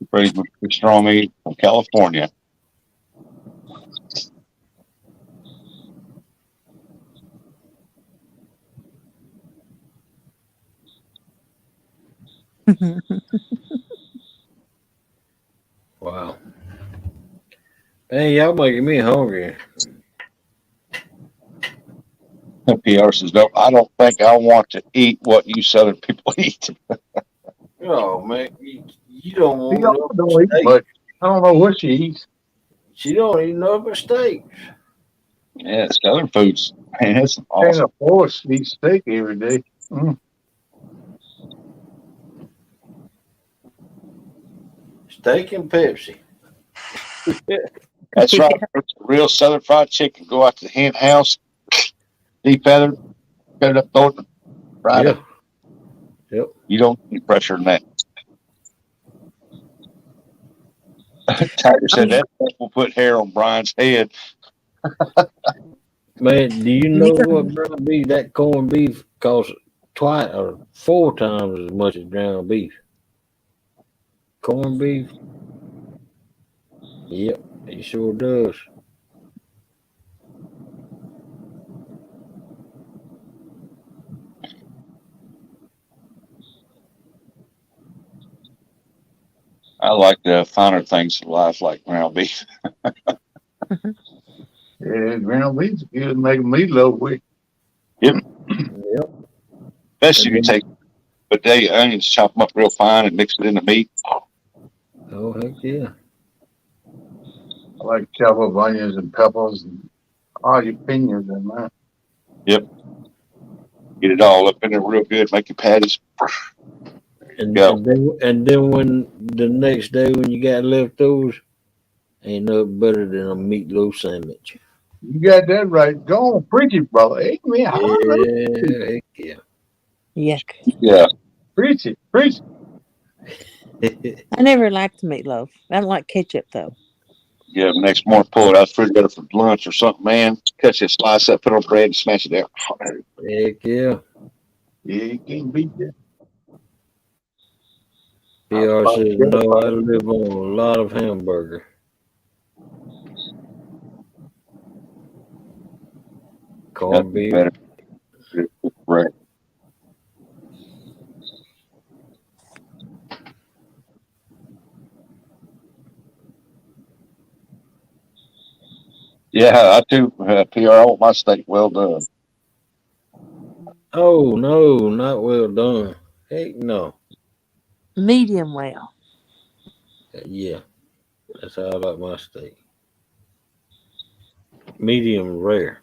Pretty strong meat from California. Wow. Man, y'all making me hungry. PR says, no, I don't think I want to eat what you Southern people eat. Oh, man. You don't want She no don't eat steak. much. I don't know what she eats. She don't eat nothing but steak. Yeah, Southern foods. Man, that's Can't awesome. afford to eat steak every day. Mm. Steak and Pepsi. That's right. Real Southern fried chicken. Go out to the hen house, de-feathered, cut it up, throw it, fried Yeah. it. Yep. You don't need pressure in that. Tiger said that will put hair on Brian's head. Man, do you know what ground beef? That corned beef costs twice or 4 times as much as ground beef. Corned beef? Yep, it sure does. I like the finer things in life, like ground beef. Yeah, ground beef's good. Make a meatloaf with. Yep. Yep. Especially if you take bidet onions, chop them up real fine, and mix it in the meat. Oh, heck yeah. I like to chop up onions and peppers and jalapenos and that. Yep. Get it all up in there real good. Make your patties. And Go. and then when the next day when you got leftovers, ain't nothing better than a meatloaf sandwich. You got that right. Go on, preach it, brother. Amen. Yeah, heck yeah. Yuck. Yeah. Preach it. Preach it. I never liked meatloaf. I don't like ketchup though. Yeah, next morning, pull it out of the refrigerator for lunch or something, man. Cut you a slice up, put it on bread, and smash it out. Heck yeah. Yeah, you can't beat that. PR says, no, I live on a lot of hamburger. Corned beef. Right. Yeah, I too, PR, I want my steak well done. Oh, no, not well done. Heck no. Medium well. Yeah, that's how I like my steak. Medium rare.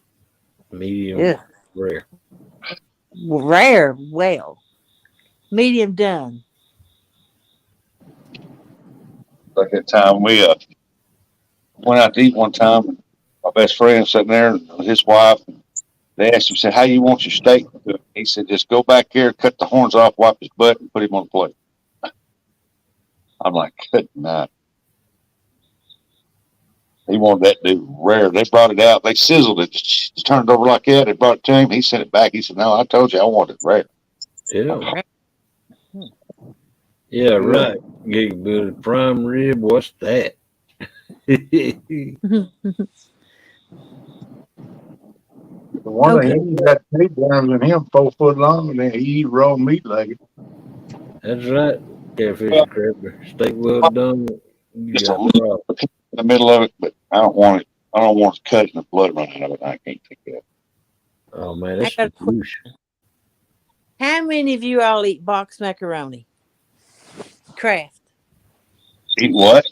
Medium rare. Rare well. Medium done. Like that time we went out to eat one time, and my best friend sitting there, and his wife, they asked him, said, how you want your steak? He said, just go back here, cut the horns off, wipe his butt, and put him on the plate. I'm like, good night. He wanted that dude rare. They brought it out. They sizzled it. Just turned it over like that. They brought it to him. He sent it back. He said, no, I told you I wanted it rare. Yeah. Yeah, right. Gigability prime rib. What's that? The one Okay. thing, he got takedowns in him 4 foot long, and then he eat raw meat like it. That's right. Catfish and Crappie. Steak well done. You Just a got little problems. in the middle of it, but I don't want it. I don't want to cut it and the blood running out of it. I can't take that. Oh man, I that's got a the juice. How many of you all eat box macaroni? Kraft. Eat what?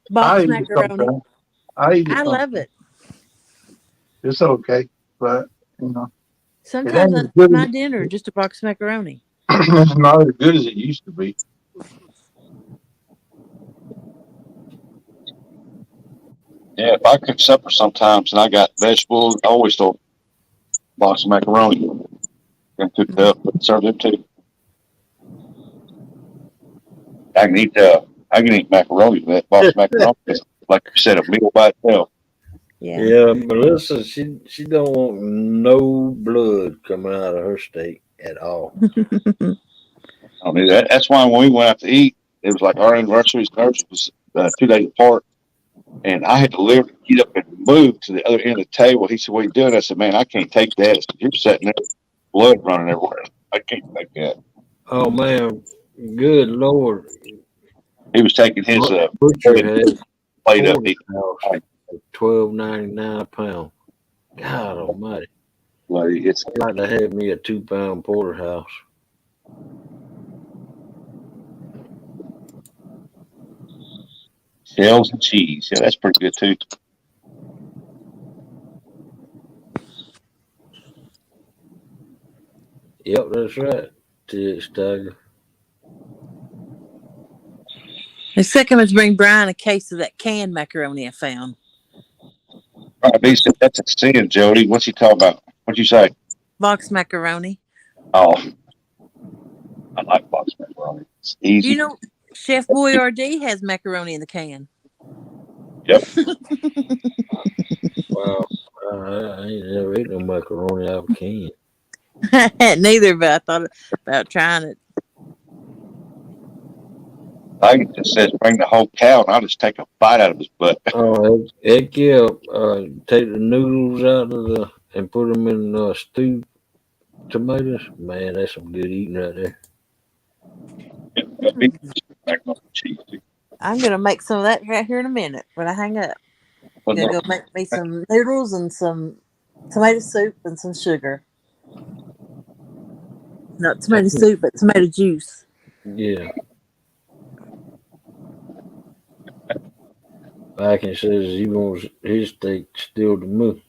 Box I eat it macaroni. sometimes. I eat it I love sometimes. it. It's okay, but you know, it Sometimes ain't as that's good my as dinner, just a box macaroni. it's not as good as it used to be. Yeah, if I cook supper sometimes and I got vegetables, I always throw a box of macaroni and cook it up, but serve them too. I can eat macaroni with that box of macaroni. It's like you said, a meal by itself. Yeah, Melissa, she don't want no blood coming out of her steak at all. I mean, that's why when we went out to eat, it was like our anniversaries. Ours was 2 days apart, and I had to literally get up and move to the other end of the table. He said, "What are you doing?" I said, "Man, I can't take that. I said, you're sitting there, blood running everywhere. I can't take that." Oh man, good lord! He was taking his Butcher had plate up. porterhouse at $12.99 a pound. God Almighty! It's I'd like to have me a 2-pound porterhouse. shells and cheese. Yeah, that's pretty good too. Yep, that's right. TX Tiger. The second was bring Brian a case of that canned macaroni I found. All right, said that's a sin, Jody. What's he talking about? What'd you say? Box macaroni. Oh, I like box macaroni. It's easy. You know, Chef Boyardee has macaroni in the can. Yep. Wow. I ain't never ate no macaroni out of a can. I hadn't either, but I thought about trying it. I just says bring the whole cow, and I'll just take a bite out of his butt. Oh, heck yeah. Take the noodles out of the and put them in stewed tomatoes. Man, that's some good eating right there. I'm gonna make some of that right here in a minute when I hang up. I'm gonna go make me some noodles and some tomato soup and some sugar. Not tomato soup, but tomato juice. Yeah. Viking says he wants his steak still to move.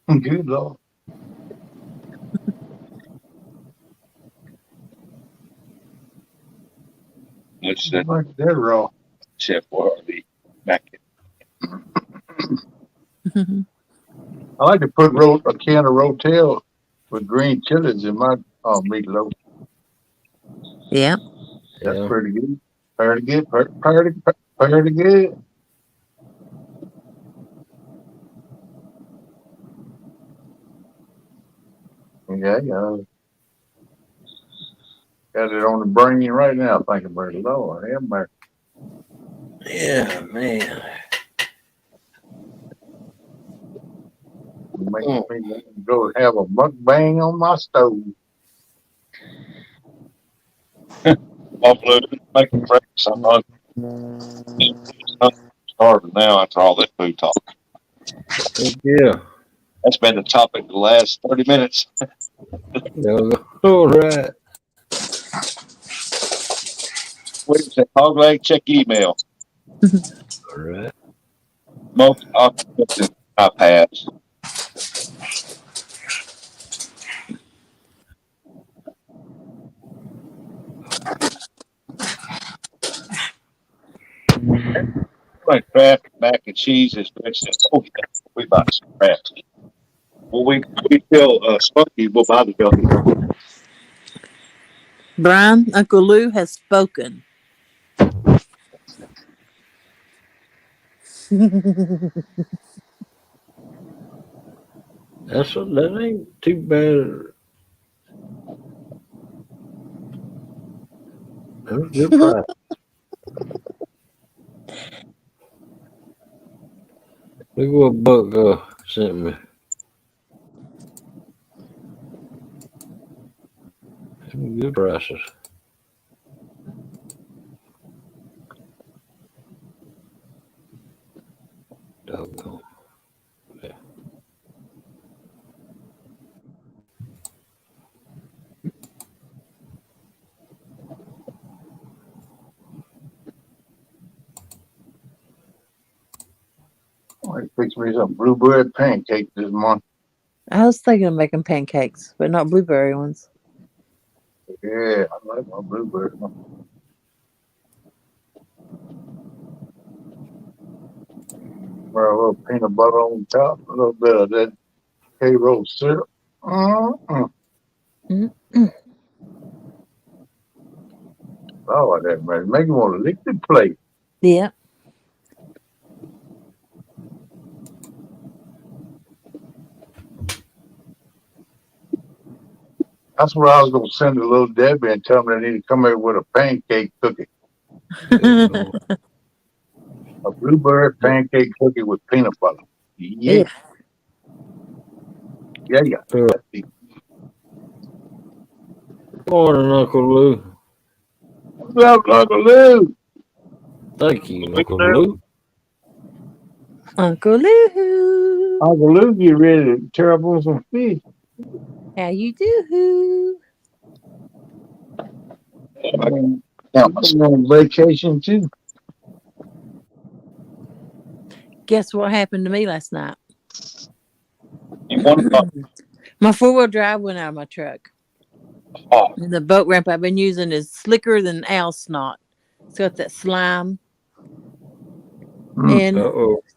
Good Lord. Which like that raw. Chef Boyardee back. I like to put a can of Rotel with green chilies in my meatloaf. Yeah. That's pretty good. Pretty good. Pretty good. Yeah, got it on the brain right now thinking about it. Lord, have mercy. Yeah, man. Make me want to go have a mukbang on my stove. Buffalo making breakfast. I'm starving now after all that food talk. Yeah. That's been the topic of the last 30 minutes. All right. Wait a second. Hog leg, check email. All right. Most occupancy iPads. Like Kraft mac and cheese is good. Oh, yeah. We buy some Kraft. Well, we feel spunky. We'll buy the bill. Brian, Uncle Lou has spoken. That ain't too bad. That was a good price. Look what Buck sent me. good prices. Doggone. Yeah. I fix me some blueberry pancakes this morning. I was thinking of making pancakes, but not blueberry ones. Yeah, I like my blueberry. Well, a little peanut butter on top, a little bit of that K-roll syrup. Oh, that man, make you want to lick the plate. Yeah. That's where I was gonna send a little Debbie and tell them they need to come here with a pancake cookie. A blueberry pancake cookie with peanut butter. Yeah. Yeah. Morning, Uncle Lou. What's up, Uncle Lou? Thank you, Uncle Lou. Uncle Lou. Uncle Lou, get ready to tear up on some fish. How you do? I'm on vacation too. Guess what happened to me last night? You want My 4-wheel drive went out of my truck. And the boat ramp I've been using is slicker than owl snot. It's got that slime. And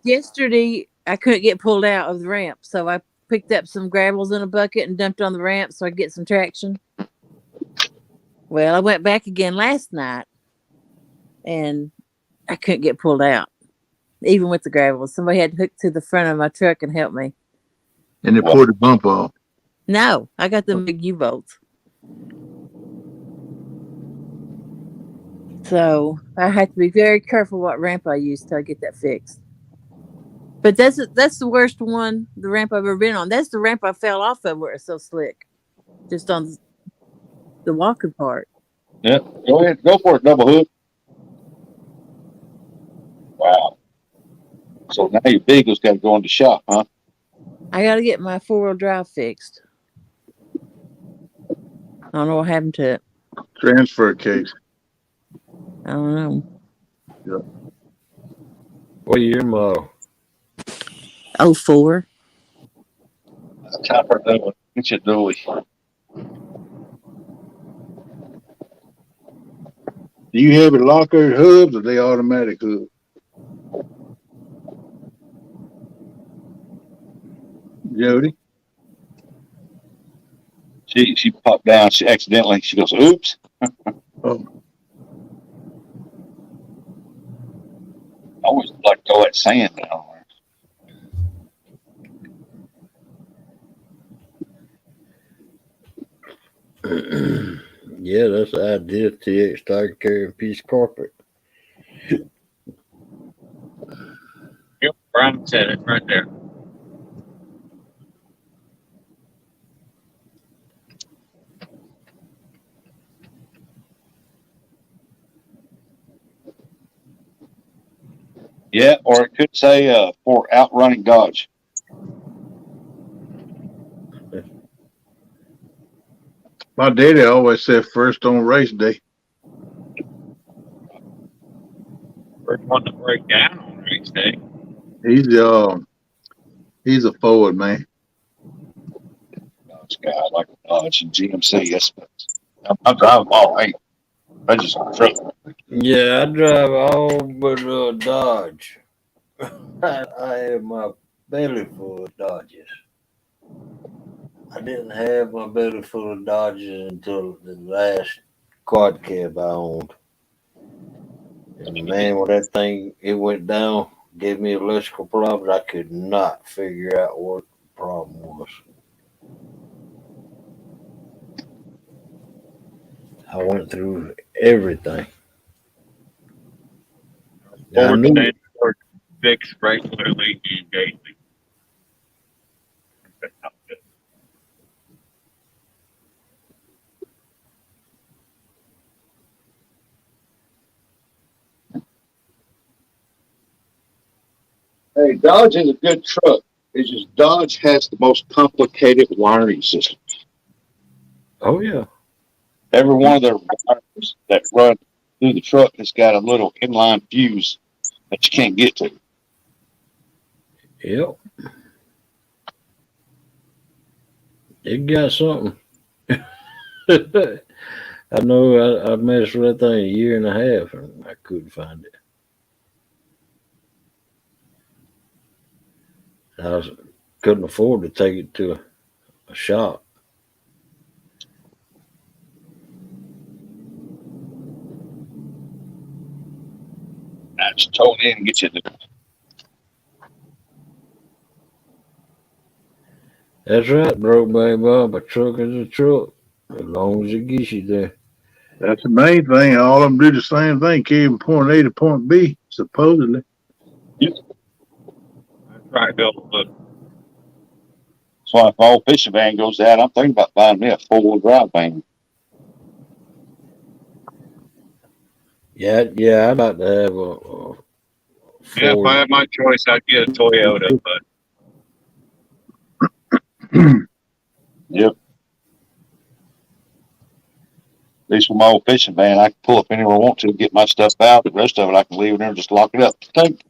yesterday I couldn't get pulled out of the ramp, so I picked up some gravels in a bucket and dumped on the ramp so I could get some traction. Well, I went back again last night and I couldn't get pulled out, even with the gravel. Somebody had to hook to the front of my truck and help me. And they pulled the bump off. No, I got the big U-bolts. So I had to be very careful what ramp I use till I get that fixed. But that's the worst one, the ramp I've ever been on. That's the ramp I fell off of where it's so slick. Just on the walking part. Yeah, go ahead. Go for it, double hook. Wow. So now your Beagle's got to go in the shop, huh? I got to get my 4-wheel drive fixed. I don't know what happened to it. Transfer case. I don't know. Yep. What year model? 04. Time for that one. Get your dooley. Do you have it locker hubs or they automatic hubs? Jody? She popped down. She accidentally. She goes, "Oops." Oh. I always like to throw that sand down there. Yeah, that's the idea. TX started carrying piece of carpet. Yep, Brian said it right there. Yeah, or it could say for outrunning Dodge. My daddy always said first on race day. First one to break down on race day. He's a forward man. Dodge guy, I like Dodge and GMC. Yes, I drive them all. Hey, I just truck. Yeah, I drive all but Dodge. I have my belly full of Dodges. I didn't have my belly full of Dodges until the last quad cab I owned. And man, when that thing went down, gave me electrical problems, I could not figure out what the problem was. I went through everything. Ford standard fix regularly and daily. Hey, Dodge is a good truck. It's just Dodge has the most complicated wiring system. Oh yeah. Every one of their wires that run through the truck has got a little inline fuse that you can't get to. Yep. It got something. I know I messed with that thing a year and a half and I couldn't find it. Couldn't afford to take it to a shop. I just told in and get you there. That's right, broke baby Bob. A truck is a truck. As long as it gets you there. That's the main thing. All of them do the same thing, carry from point A to point B, supposedly. Yep. I try to go look. So if all fishing van goes out, I'm thinking about buying me a 4-wheel drive van. Yeah, I'd like to have a Yeah, if I had my choice, I'd get a Toyota, but Yep. At least with my old fishing van, I can pull up anywhere I want to, get my stuff out. The rest of it, I can leave in there and just lock it up. Thank you.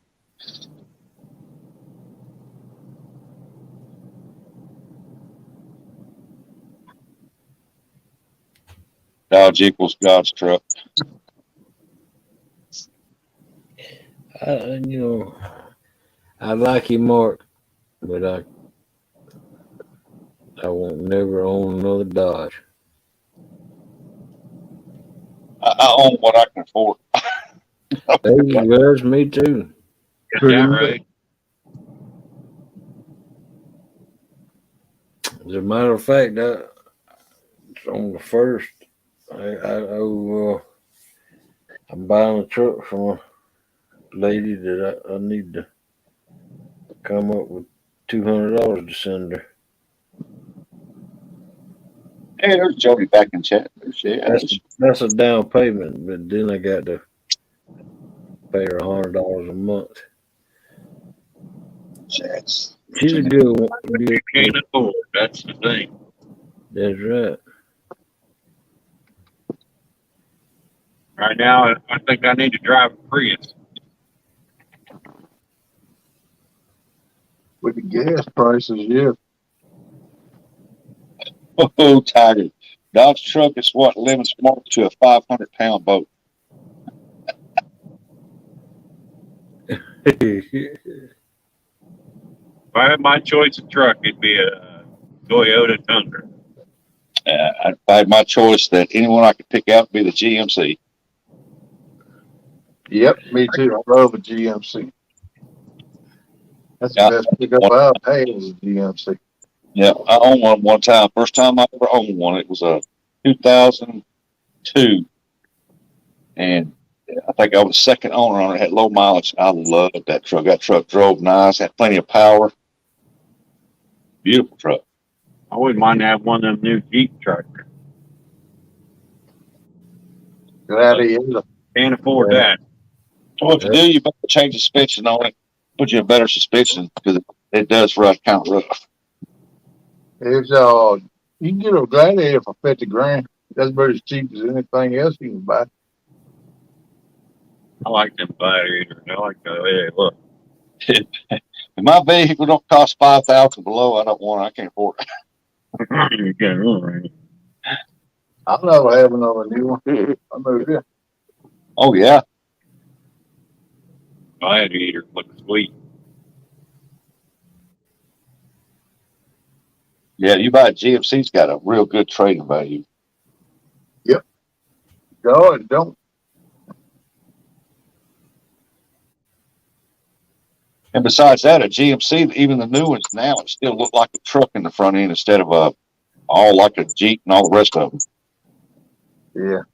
Dodge equals God's truck. I like you, Mark, but I won't never own another Dodge. I own what I can afford. That's me too. yeah, right. As a matter of fact, it's on the first. I'm buying a truck from a lady that I need to come up with $200 to send her. Hey, there's Jody back in chat. That's a down payment, but then I got to pay her $100 a month. She's a good one. You can't afford. That's the thing. That's right. Right now, I think I need to drive a Prius. With the gas prices, yeah. Oh, Tiger. Dodge truck is what limits Mark to a 500-pound boat. If I had my choice of truck, it'd be a Toyota Tundra. If I had my choice, that anyone I could pick out would be the GMC. Yep, me too. I love a GMC. That's the best pickup I've had is a GMC. Yeah, I owned one time. First time I ever owned one, it was a 2002. And I think I was the second owner on it. It had low mileage. I loved that truck. That truck drove nice, had plenty of power. Beautiful truck. I wouldn't mind having one of them new Jeep trucks. Glad he is. Can't afford that. Well, if you do, you better change the suspension on it. Put you a better suspension because it does run kind of rough. It's you can get a Gladiator for $50,000. That's about as cheap as anything else you can buy. I like them Gladiators. I like the way they look. If my vehicle don't cost $5,000 below, I don't want it. I can't afford it. I'll never have another new one. I know that. Oh yeah. Gladiator looks sweet. Yeah, you buy a GMC, it's got a real good trading value. Yep. No, it don't. And besides that, a GMC, even the new ones now, it still look like a truck in the front end instead of all like a Jeep and all the rest of them. Yeah.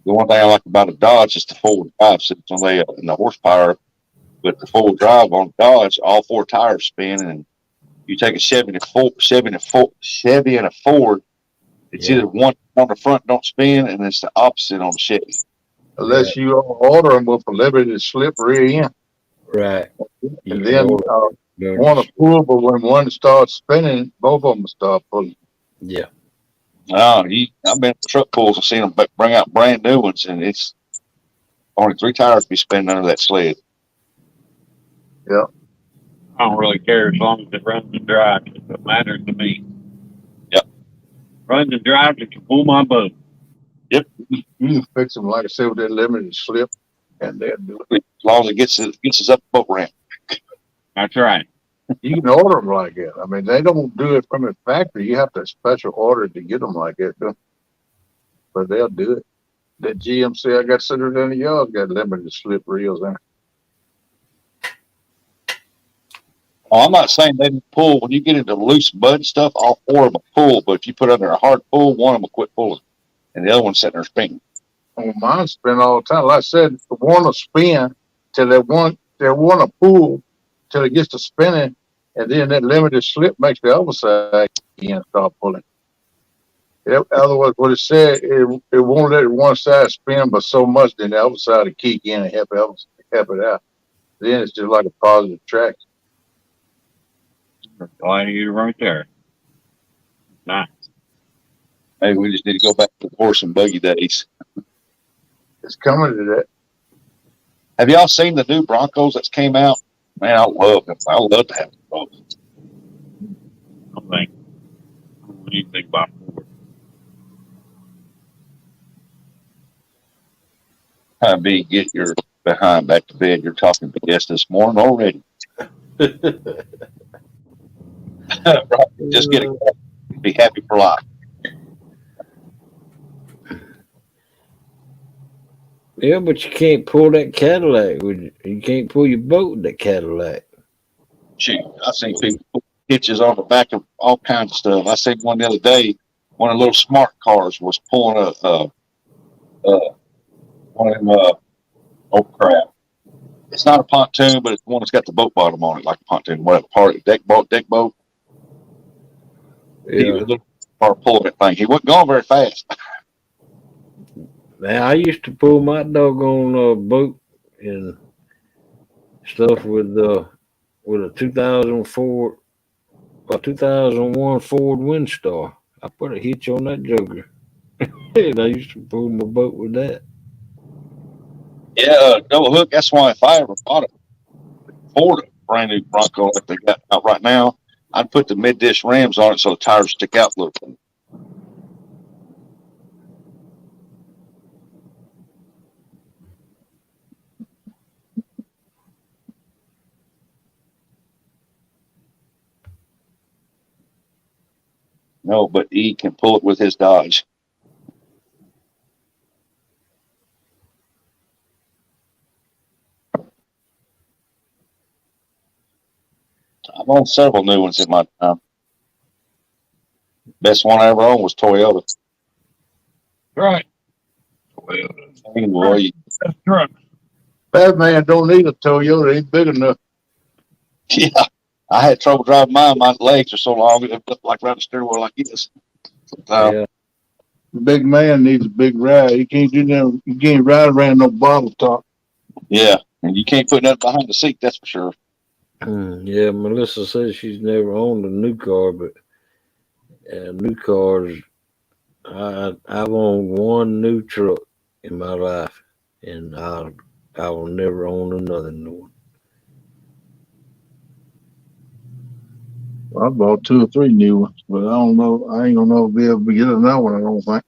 The one thing I like about a Dodge is the 4-wheel drive system and the horsepower. But the 4-wheel drive on Dodge, all 4 tires spin, and you take a Chevy and a Ford. It's either one on the front don't spin, and it's the opposite on the Chevy. unless you order them with a limited slip rear end. Right. And then one to pull, but when one starts spinning, both of them start pulling. Yeah. Oh, I've been to truck pulls and seen them bring out brand new ones, and it's only 3 tires be spinning under that sled. Yeah. I don't really care as long as it runs and drives. It doesn't matter to me. Yep. Runs and drives, it can pull my boat. Yep. You can fix them, like I said, with that limited slip, and they'll do it. As long as it gets us up the boat ramp. That's right. You can order them like that. I mean, they don't do it from the factory. You have to special order to get them like that, though. But they'll do it. That GMC I got sitting in the yard got limited slip reels in it. Oh, I'm not saying they didn't pull. When you get into loose bud stuff, all 4 of them pull. But if you put under a hard pull, one of them will quit pulling, and the other one's sitting there spinning. Oh, mine spin all the time. Like I said, the one will spin till they want to pull till it gets to spinning, and then that limited slip makes the other side again start pulling. Otherwise, what it said, it won't let one side spin, but so much, then the other side will kick in and help it out. Then it's just like a positive track. Glad you're right there. Nice. Maybe we just need to go back to the horse and buggy days. It's coming to that. Have y'all seen the new Broncos that's came out? Man, I love them. I love to have those. I don't know anything about Ford. Time be get your behind back to bed. You're talking to guests this morning already. Right. Just get it. Be happy for life. Yeah, but you can't pull that Cadillac. You can't pull your boat with that Cadillac. Shoot, I've seen people put hitches on the back of all kinds of stuff. I seen one the other day. One of the little smart cars was pulling one of them. Oh crap! It's not a pontoon, but it's one that's got the boat bottom on it, like a pontoon. Whatever part of it, deck boat. Yeah. He was pulling that thing. He wasn't going very fast. Man, I used to pull my doggone boat and stuff with a 2004 or 2001 Ford Windstar. I put a hitch on that joker. And I used to pull my boat with that. Yeah, double hook. That's why if I ever bought a Ford brand new Bronco like they got out right now, I'd put the mid-dish rams on it so the tires stick out a little bit. No, but E can pull it with his Dodge. I've owned several new ones in my time. Best one I ever owned was Toyota. Right. Anyway, that's truck. Batman don't need a Toyota. He's big enough. Yeah, I had trouble driving mine. My legs are so long, it looked like riding a steering wheel like this. Yeah. The big man needs a big ride. He can't do that. You can't ride around no bottle top. Yeah, and you can't put nothing behind the seat, that's for sure. Yeah, Melissa says she's never owned a new car, but new cars, I've owned one new truck in my life, and I will never own another new one. Well, I bought 2 or 3 new ones, but I don't know. I ain't gonna know if we'll be able to get another one. I don't think.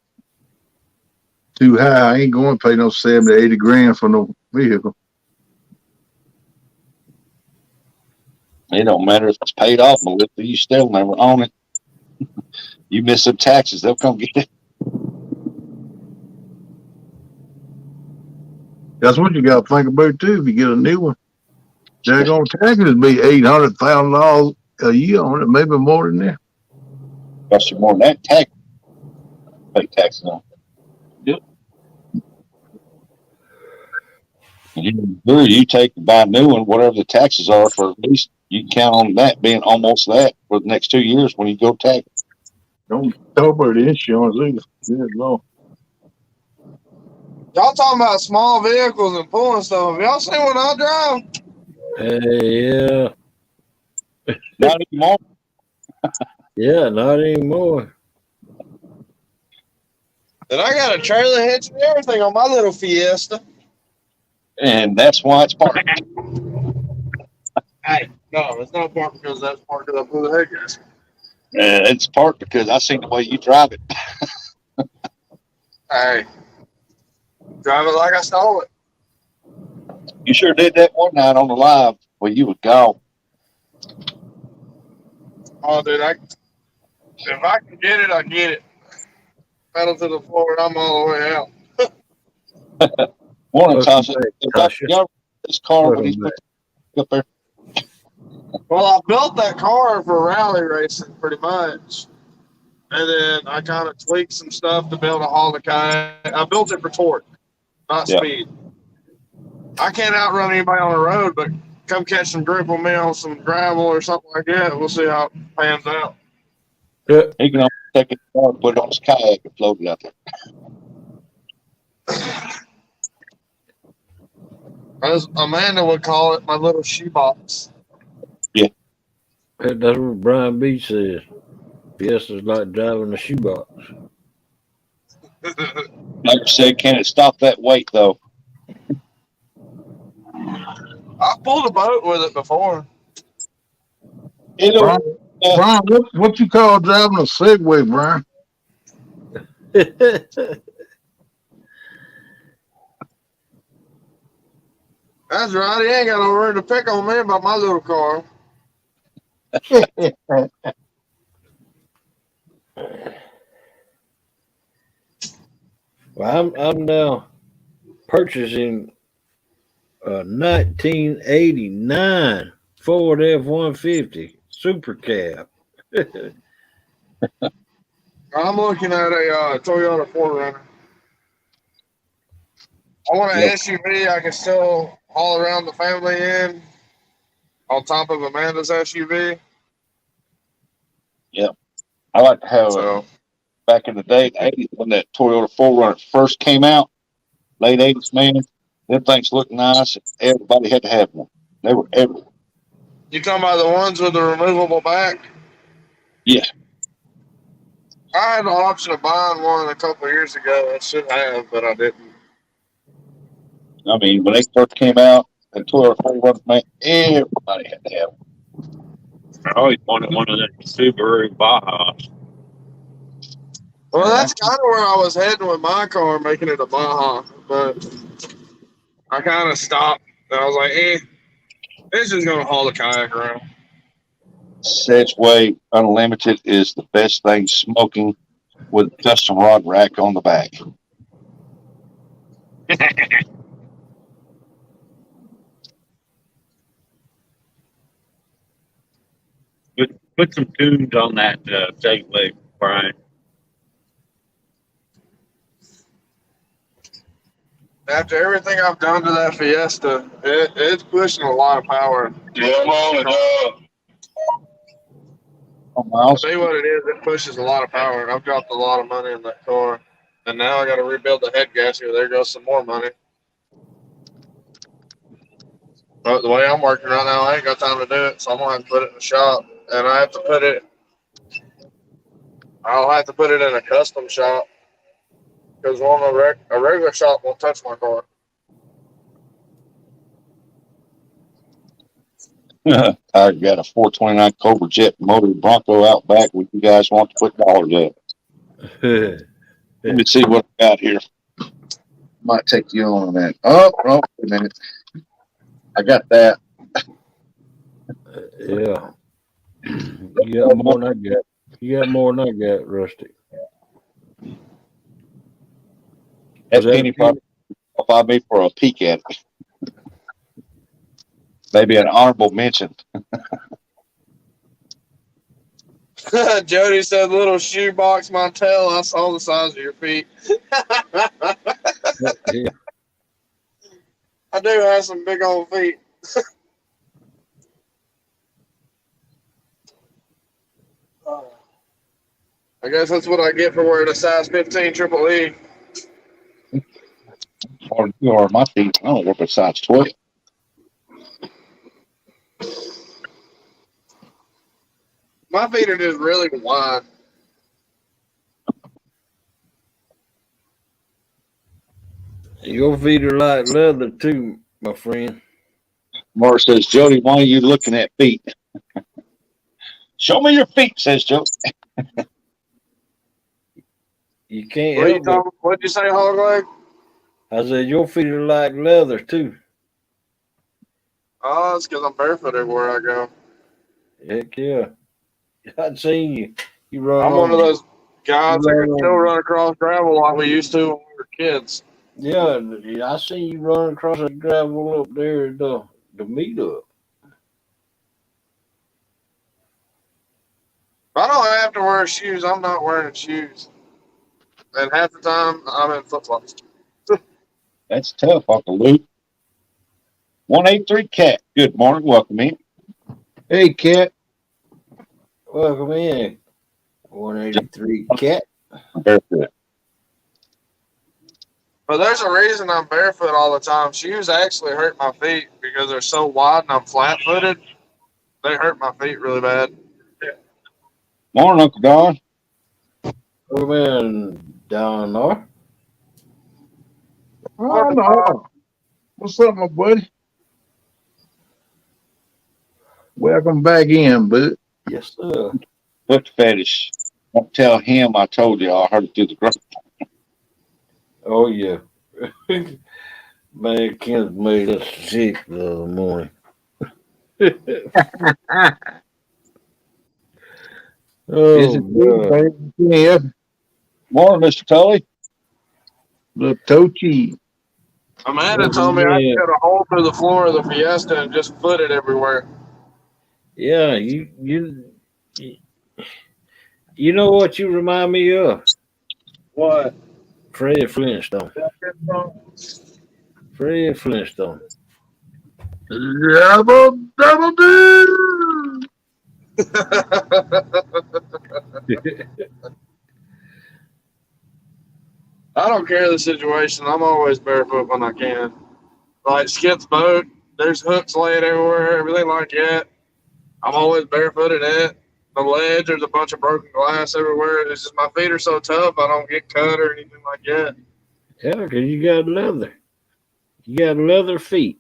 Too high. I ain't going to pay no 70, 80 grand for no vehicle. It don't matter if it's paid off, Melissa, you still never own it. You miss some taxes, they'll come get it. That's what you got to think about too. If you get a new one, they're gonna taxes be $800,000 a year on it, maybe more than that. Cost you more than that tax. Pay taxes on it. Yep. You take and buy a new one, whatever the taxes are for at least you can count on that being almost that for the next 2 years when you go tax. Don't talk about the insurance either. Yeah, no. Y'all talking about small vehicles and pulling stuff. Have y'all seen what I drive? Yeah. Not anymore. Yeah, not anymore. And I got a trailer hitch and everything on my little Fiesta. And that's why it's parked. Hey, no, it's not parked because that's parked because I blew the head gasket. It's parked because I seen the way you drive it. Hey, drive it like I stole it. You sure did that one night on the live where you were gone. Oh, dude, if I can get it, I get it. Pedal to the floor, and I'm all the way out. Morning, Tasha. This car when he's up there. Well, I built that car for rally racing, pretty much. And then I kind of tweaked some stuff to be able to haul the kayak. I built it for torque, not speed. I can't outrun anybody on the road, but come catch some grip with me on some gravel or something like that. We'll see how it pans out. He can almost take his car, put it on his kayak, and float it out there. As Amanda would call it, my little shoebox. Yeah. That's what Brian B says. Fiesta's like driving a shoebox. Like I said, can it stop that weight, though? I pulled a boat with it before. Brian, what you call driving a Segway, Brian? That's right. He ain't got no room to pick on me about my little car. Well, I'm now purchasing a 1989 Ford F-150 Super Cab. I'm looking at a Toyota 4Runner. I want an SUV I can still haul around the family in on top of Amanda's SUV. Yeah. I like to have back in the day, the 80s, when that Toyota 4Runner first came out, late 80s, man, them things looked nice. Everybody had to have one. They were everywhere. You talking about the ones with the removable back? Yeah. I had the option of buying one a couple of years ago. I should have, but I didn't. I mean, when they first came out, the Toyota 4Runner, man, everybody had to have one. I always wanted one of them Subaru Bajas. Well, that's kind of where I was heading with my car, making it a Baja, but I kind of stopped. And I was like, it's just going to haul the kayak around. Sedgway Unlimited is the best thing smoking with a custom rod rack on the back. Put some tunes on that Segway, Brian. After everything I've done to that Fiesta, it's pushing a lot of power. Yeah, I'm on it, I'll tell you what it is, it pushes a lot of power. I've dropped a lot of money in that car. And now I got to rebuild the head gasket. There goes some more money. But the way I'm working right now, I ain't got time to do it, so I'm going to have to put it in the shop. And I'll have to put it in a custom shop. Because a regular shop won't touch my car. I got a 429 Cobra Jet motor Bronco out back where you guys want to put dollars at. Let me see what I got here. Might take you on that. Oh, wait a minute. I got that. Yeah. You got more than I got. You got more than I got, Rusty. That penny probably qualified me for a peek at it. Maybe an honorable mention. Jody said, little shoebox Montel, I saw the size of your feet. Yeah. I do have some big old feet. I guess that's what I get for wearing a size 15 Triple E. Or you are my feet. I don't work with size 12. My feet are just really wide. Your feet are like leather too, my friend. Mark says, Jody, why are you looking at feet? Show me your feet, says Joe. You can't help it. What'd you say, Hog Leg? I said your feet are like leather too. Oh, it's because I'm barefoot everywhere I go. Heck yeah. I'd seen you. You run. I'm one of those guys that run can still run across gravel like we used to when we were kids. Yeah, I seen you running across the gravel up there at the meetup. If I don't have to wear shoes, I'm not wearing shoes. And half the time, I'm in flip-flops. That's tough, Uncle Luke. 183 Cat. Good morning. Welcome in. Hey, Cat. Welcome in. 183 Cat. Barefoot. But there's a reason I'm barefoot all the time. Shoes actually hurt my feet because they're so wide and I'm flat-footed. They hurt my feet really bad. Morning, Uncle Don. Welcome in, Don R. Oh, no. What's up, my buddy? Welcome back in, bud. Yes, sir. Foot fetish. Don't tell him I told you. I heard it through the grapevine. Oh, yeah. Man, Kent made us sick the other morning. Is it good, baby? Yeah. Morning, Mr. Tully. The Tochi. Amanda told me I could cut a hole through the floor of the Fiesta and just foot it everywhere. Yeah, you know what you remind me of? What? Fred Flintstone. Fred Flintstone. Double do. I don't care the situation. I'm always barefoot when I can. Like Skip's boat, there's hooks laying everywhere, everything like that. I'm always barefooted at the ledge. There's a bunch of broken glass everywhere. It's just my feet are so tough, I don't get cut or anything like that. Yeah, because you got leather. You got leather feet.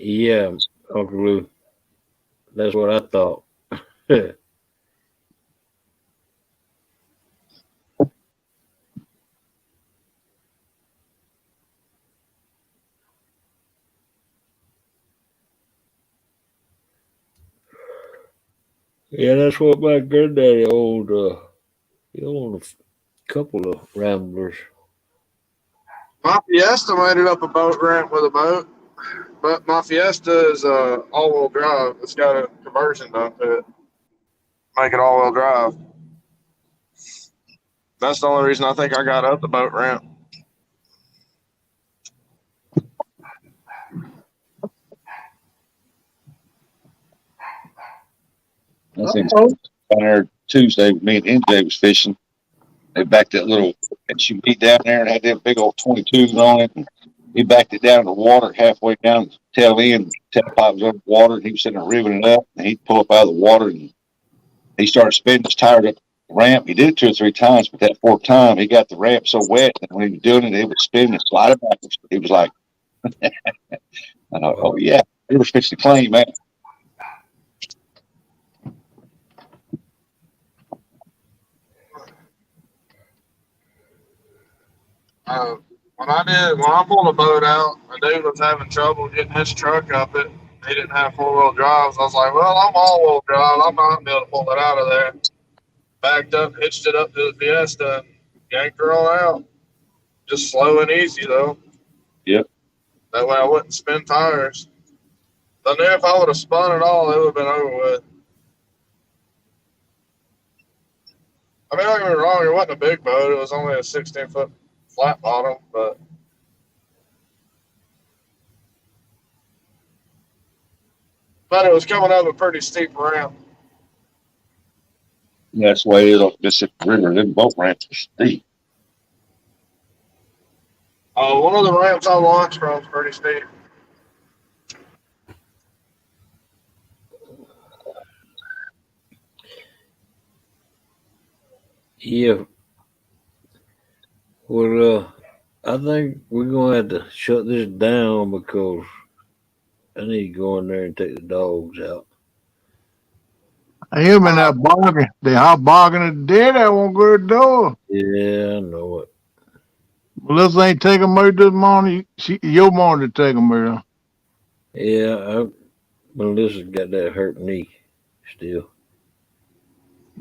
Yeah, Uncle Lou. That's what I thought. Yeah, that's what my granddaddy owned. He owned a couple of Ramblers. My Fiesta made it up a boat ramp with a boat, but my Fiesta is all-wheel drive. It's got a conversion done to it. Make it all-wheel drive. That's the only reason I think I got up the boat ramp. I think down there Tuesday, me and NJ was fishing. They backed that little SUV down there and had that big old 22s on it. And he backed it down in the water halfway down the tail end. The tailpipe was underwater and he was sitting there ribbing it up. And he'd pull up out of the water and he started spinning his tire up the ramp. He did it 2 or 3 times, but that 4th time he got the ramp so wet that when he was doing it, it would spin and slide backwards. He was like, I thought, oh yeah, he was fixing to claim, man. When I pulled the boat out, a dude was having trouble getting his truck up it. He didn't have 4-wheel drives. I was like, well, I'm all-wheel drive. I might be able to pull it out of there. Backed up, hitched it up to the Fiesta, and yanked her all out. Just slow and easy, though. Yep. That way I wouldn't spin tires. I knew if I would have spun it all, it would have been over with. I mean, don't get me wrong, it wasn't a big boat. It was only a 16-foot flat bottom, but But it was coming up a pretty steep ramp. That's the way it is on Mississippi River. Them boat ramps are steep. Oh, one of the ramps I launched from is pretty steep. Yeah. Well, I think we're gonna have to shut this down because I need to go in there and take the dogs out. I hear me now barking. They hot barking at dead. I won't go to the door. Yeah, I know it. Melissa ain't taking me this morning. Your morning to take them here. Yeah, Melissa's got that hurt knee still.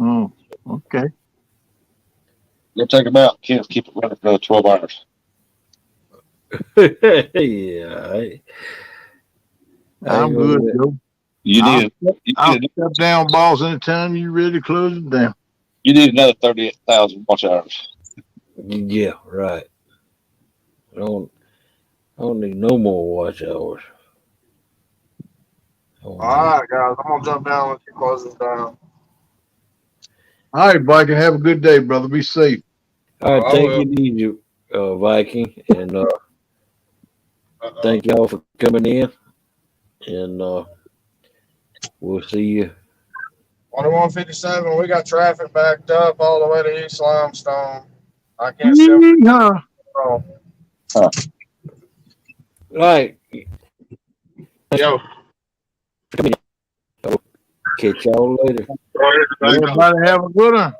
Oh, okay. Go take them out. Can't keep it running for another 12 hours. Yeah, I'm good, Joe. I'll step down, boss, anytime you ready to close it down. You need another 38,000 watch hours. Yeah, right. I don't need no more watch hours. All right, guys. I'm going to jump down and let you close this down. All right, Viking. Have a good day, brother. Be safe. All right, take it easy, Viking, and thank y'all for coming in, and we'll see you. 2157, we got traffic backed up all the way to East Limestone. I can't see. Right. Yo. Catch y'all later. Everybody have a good one.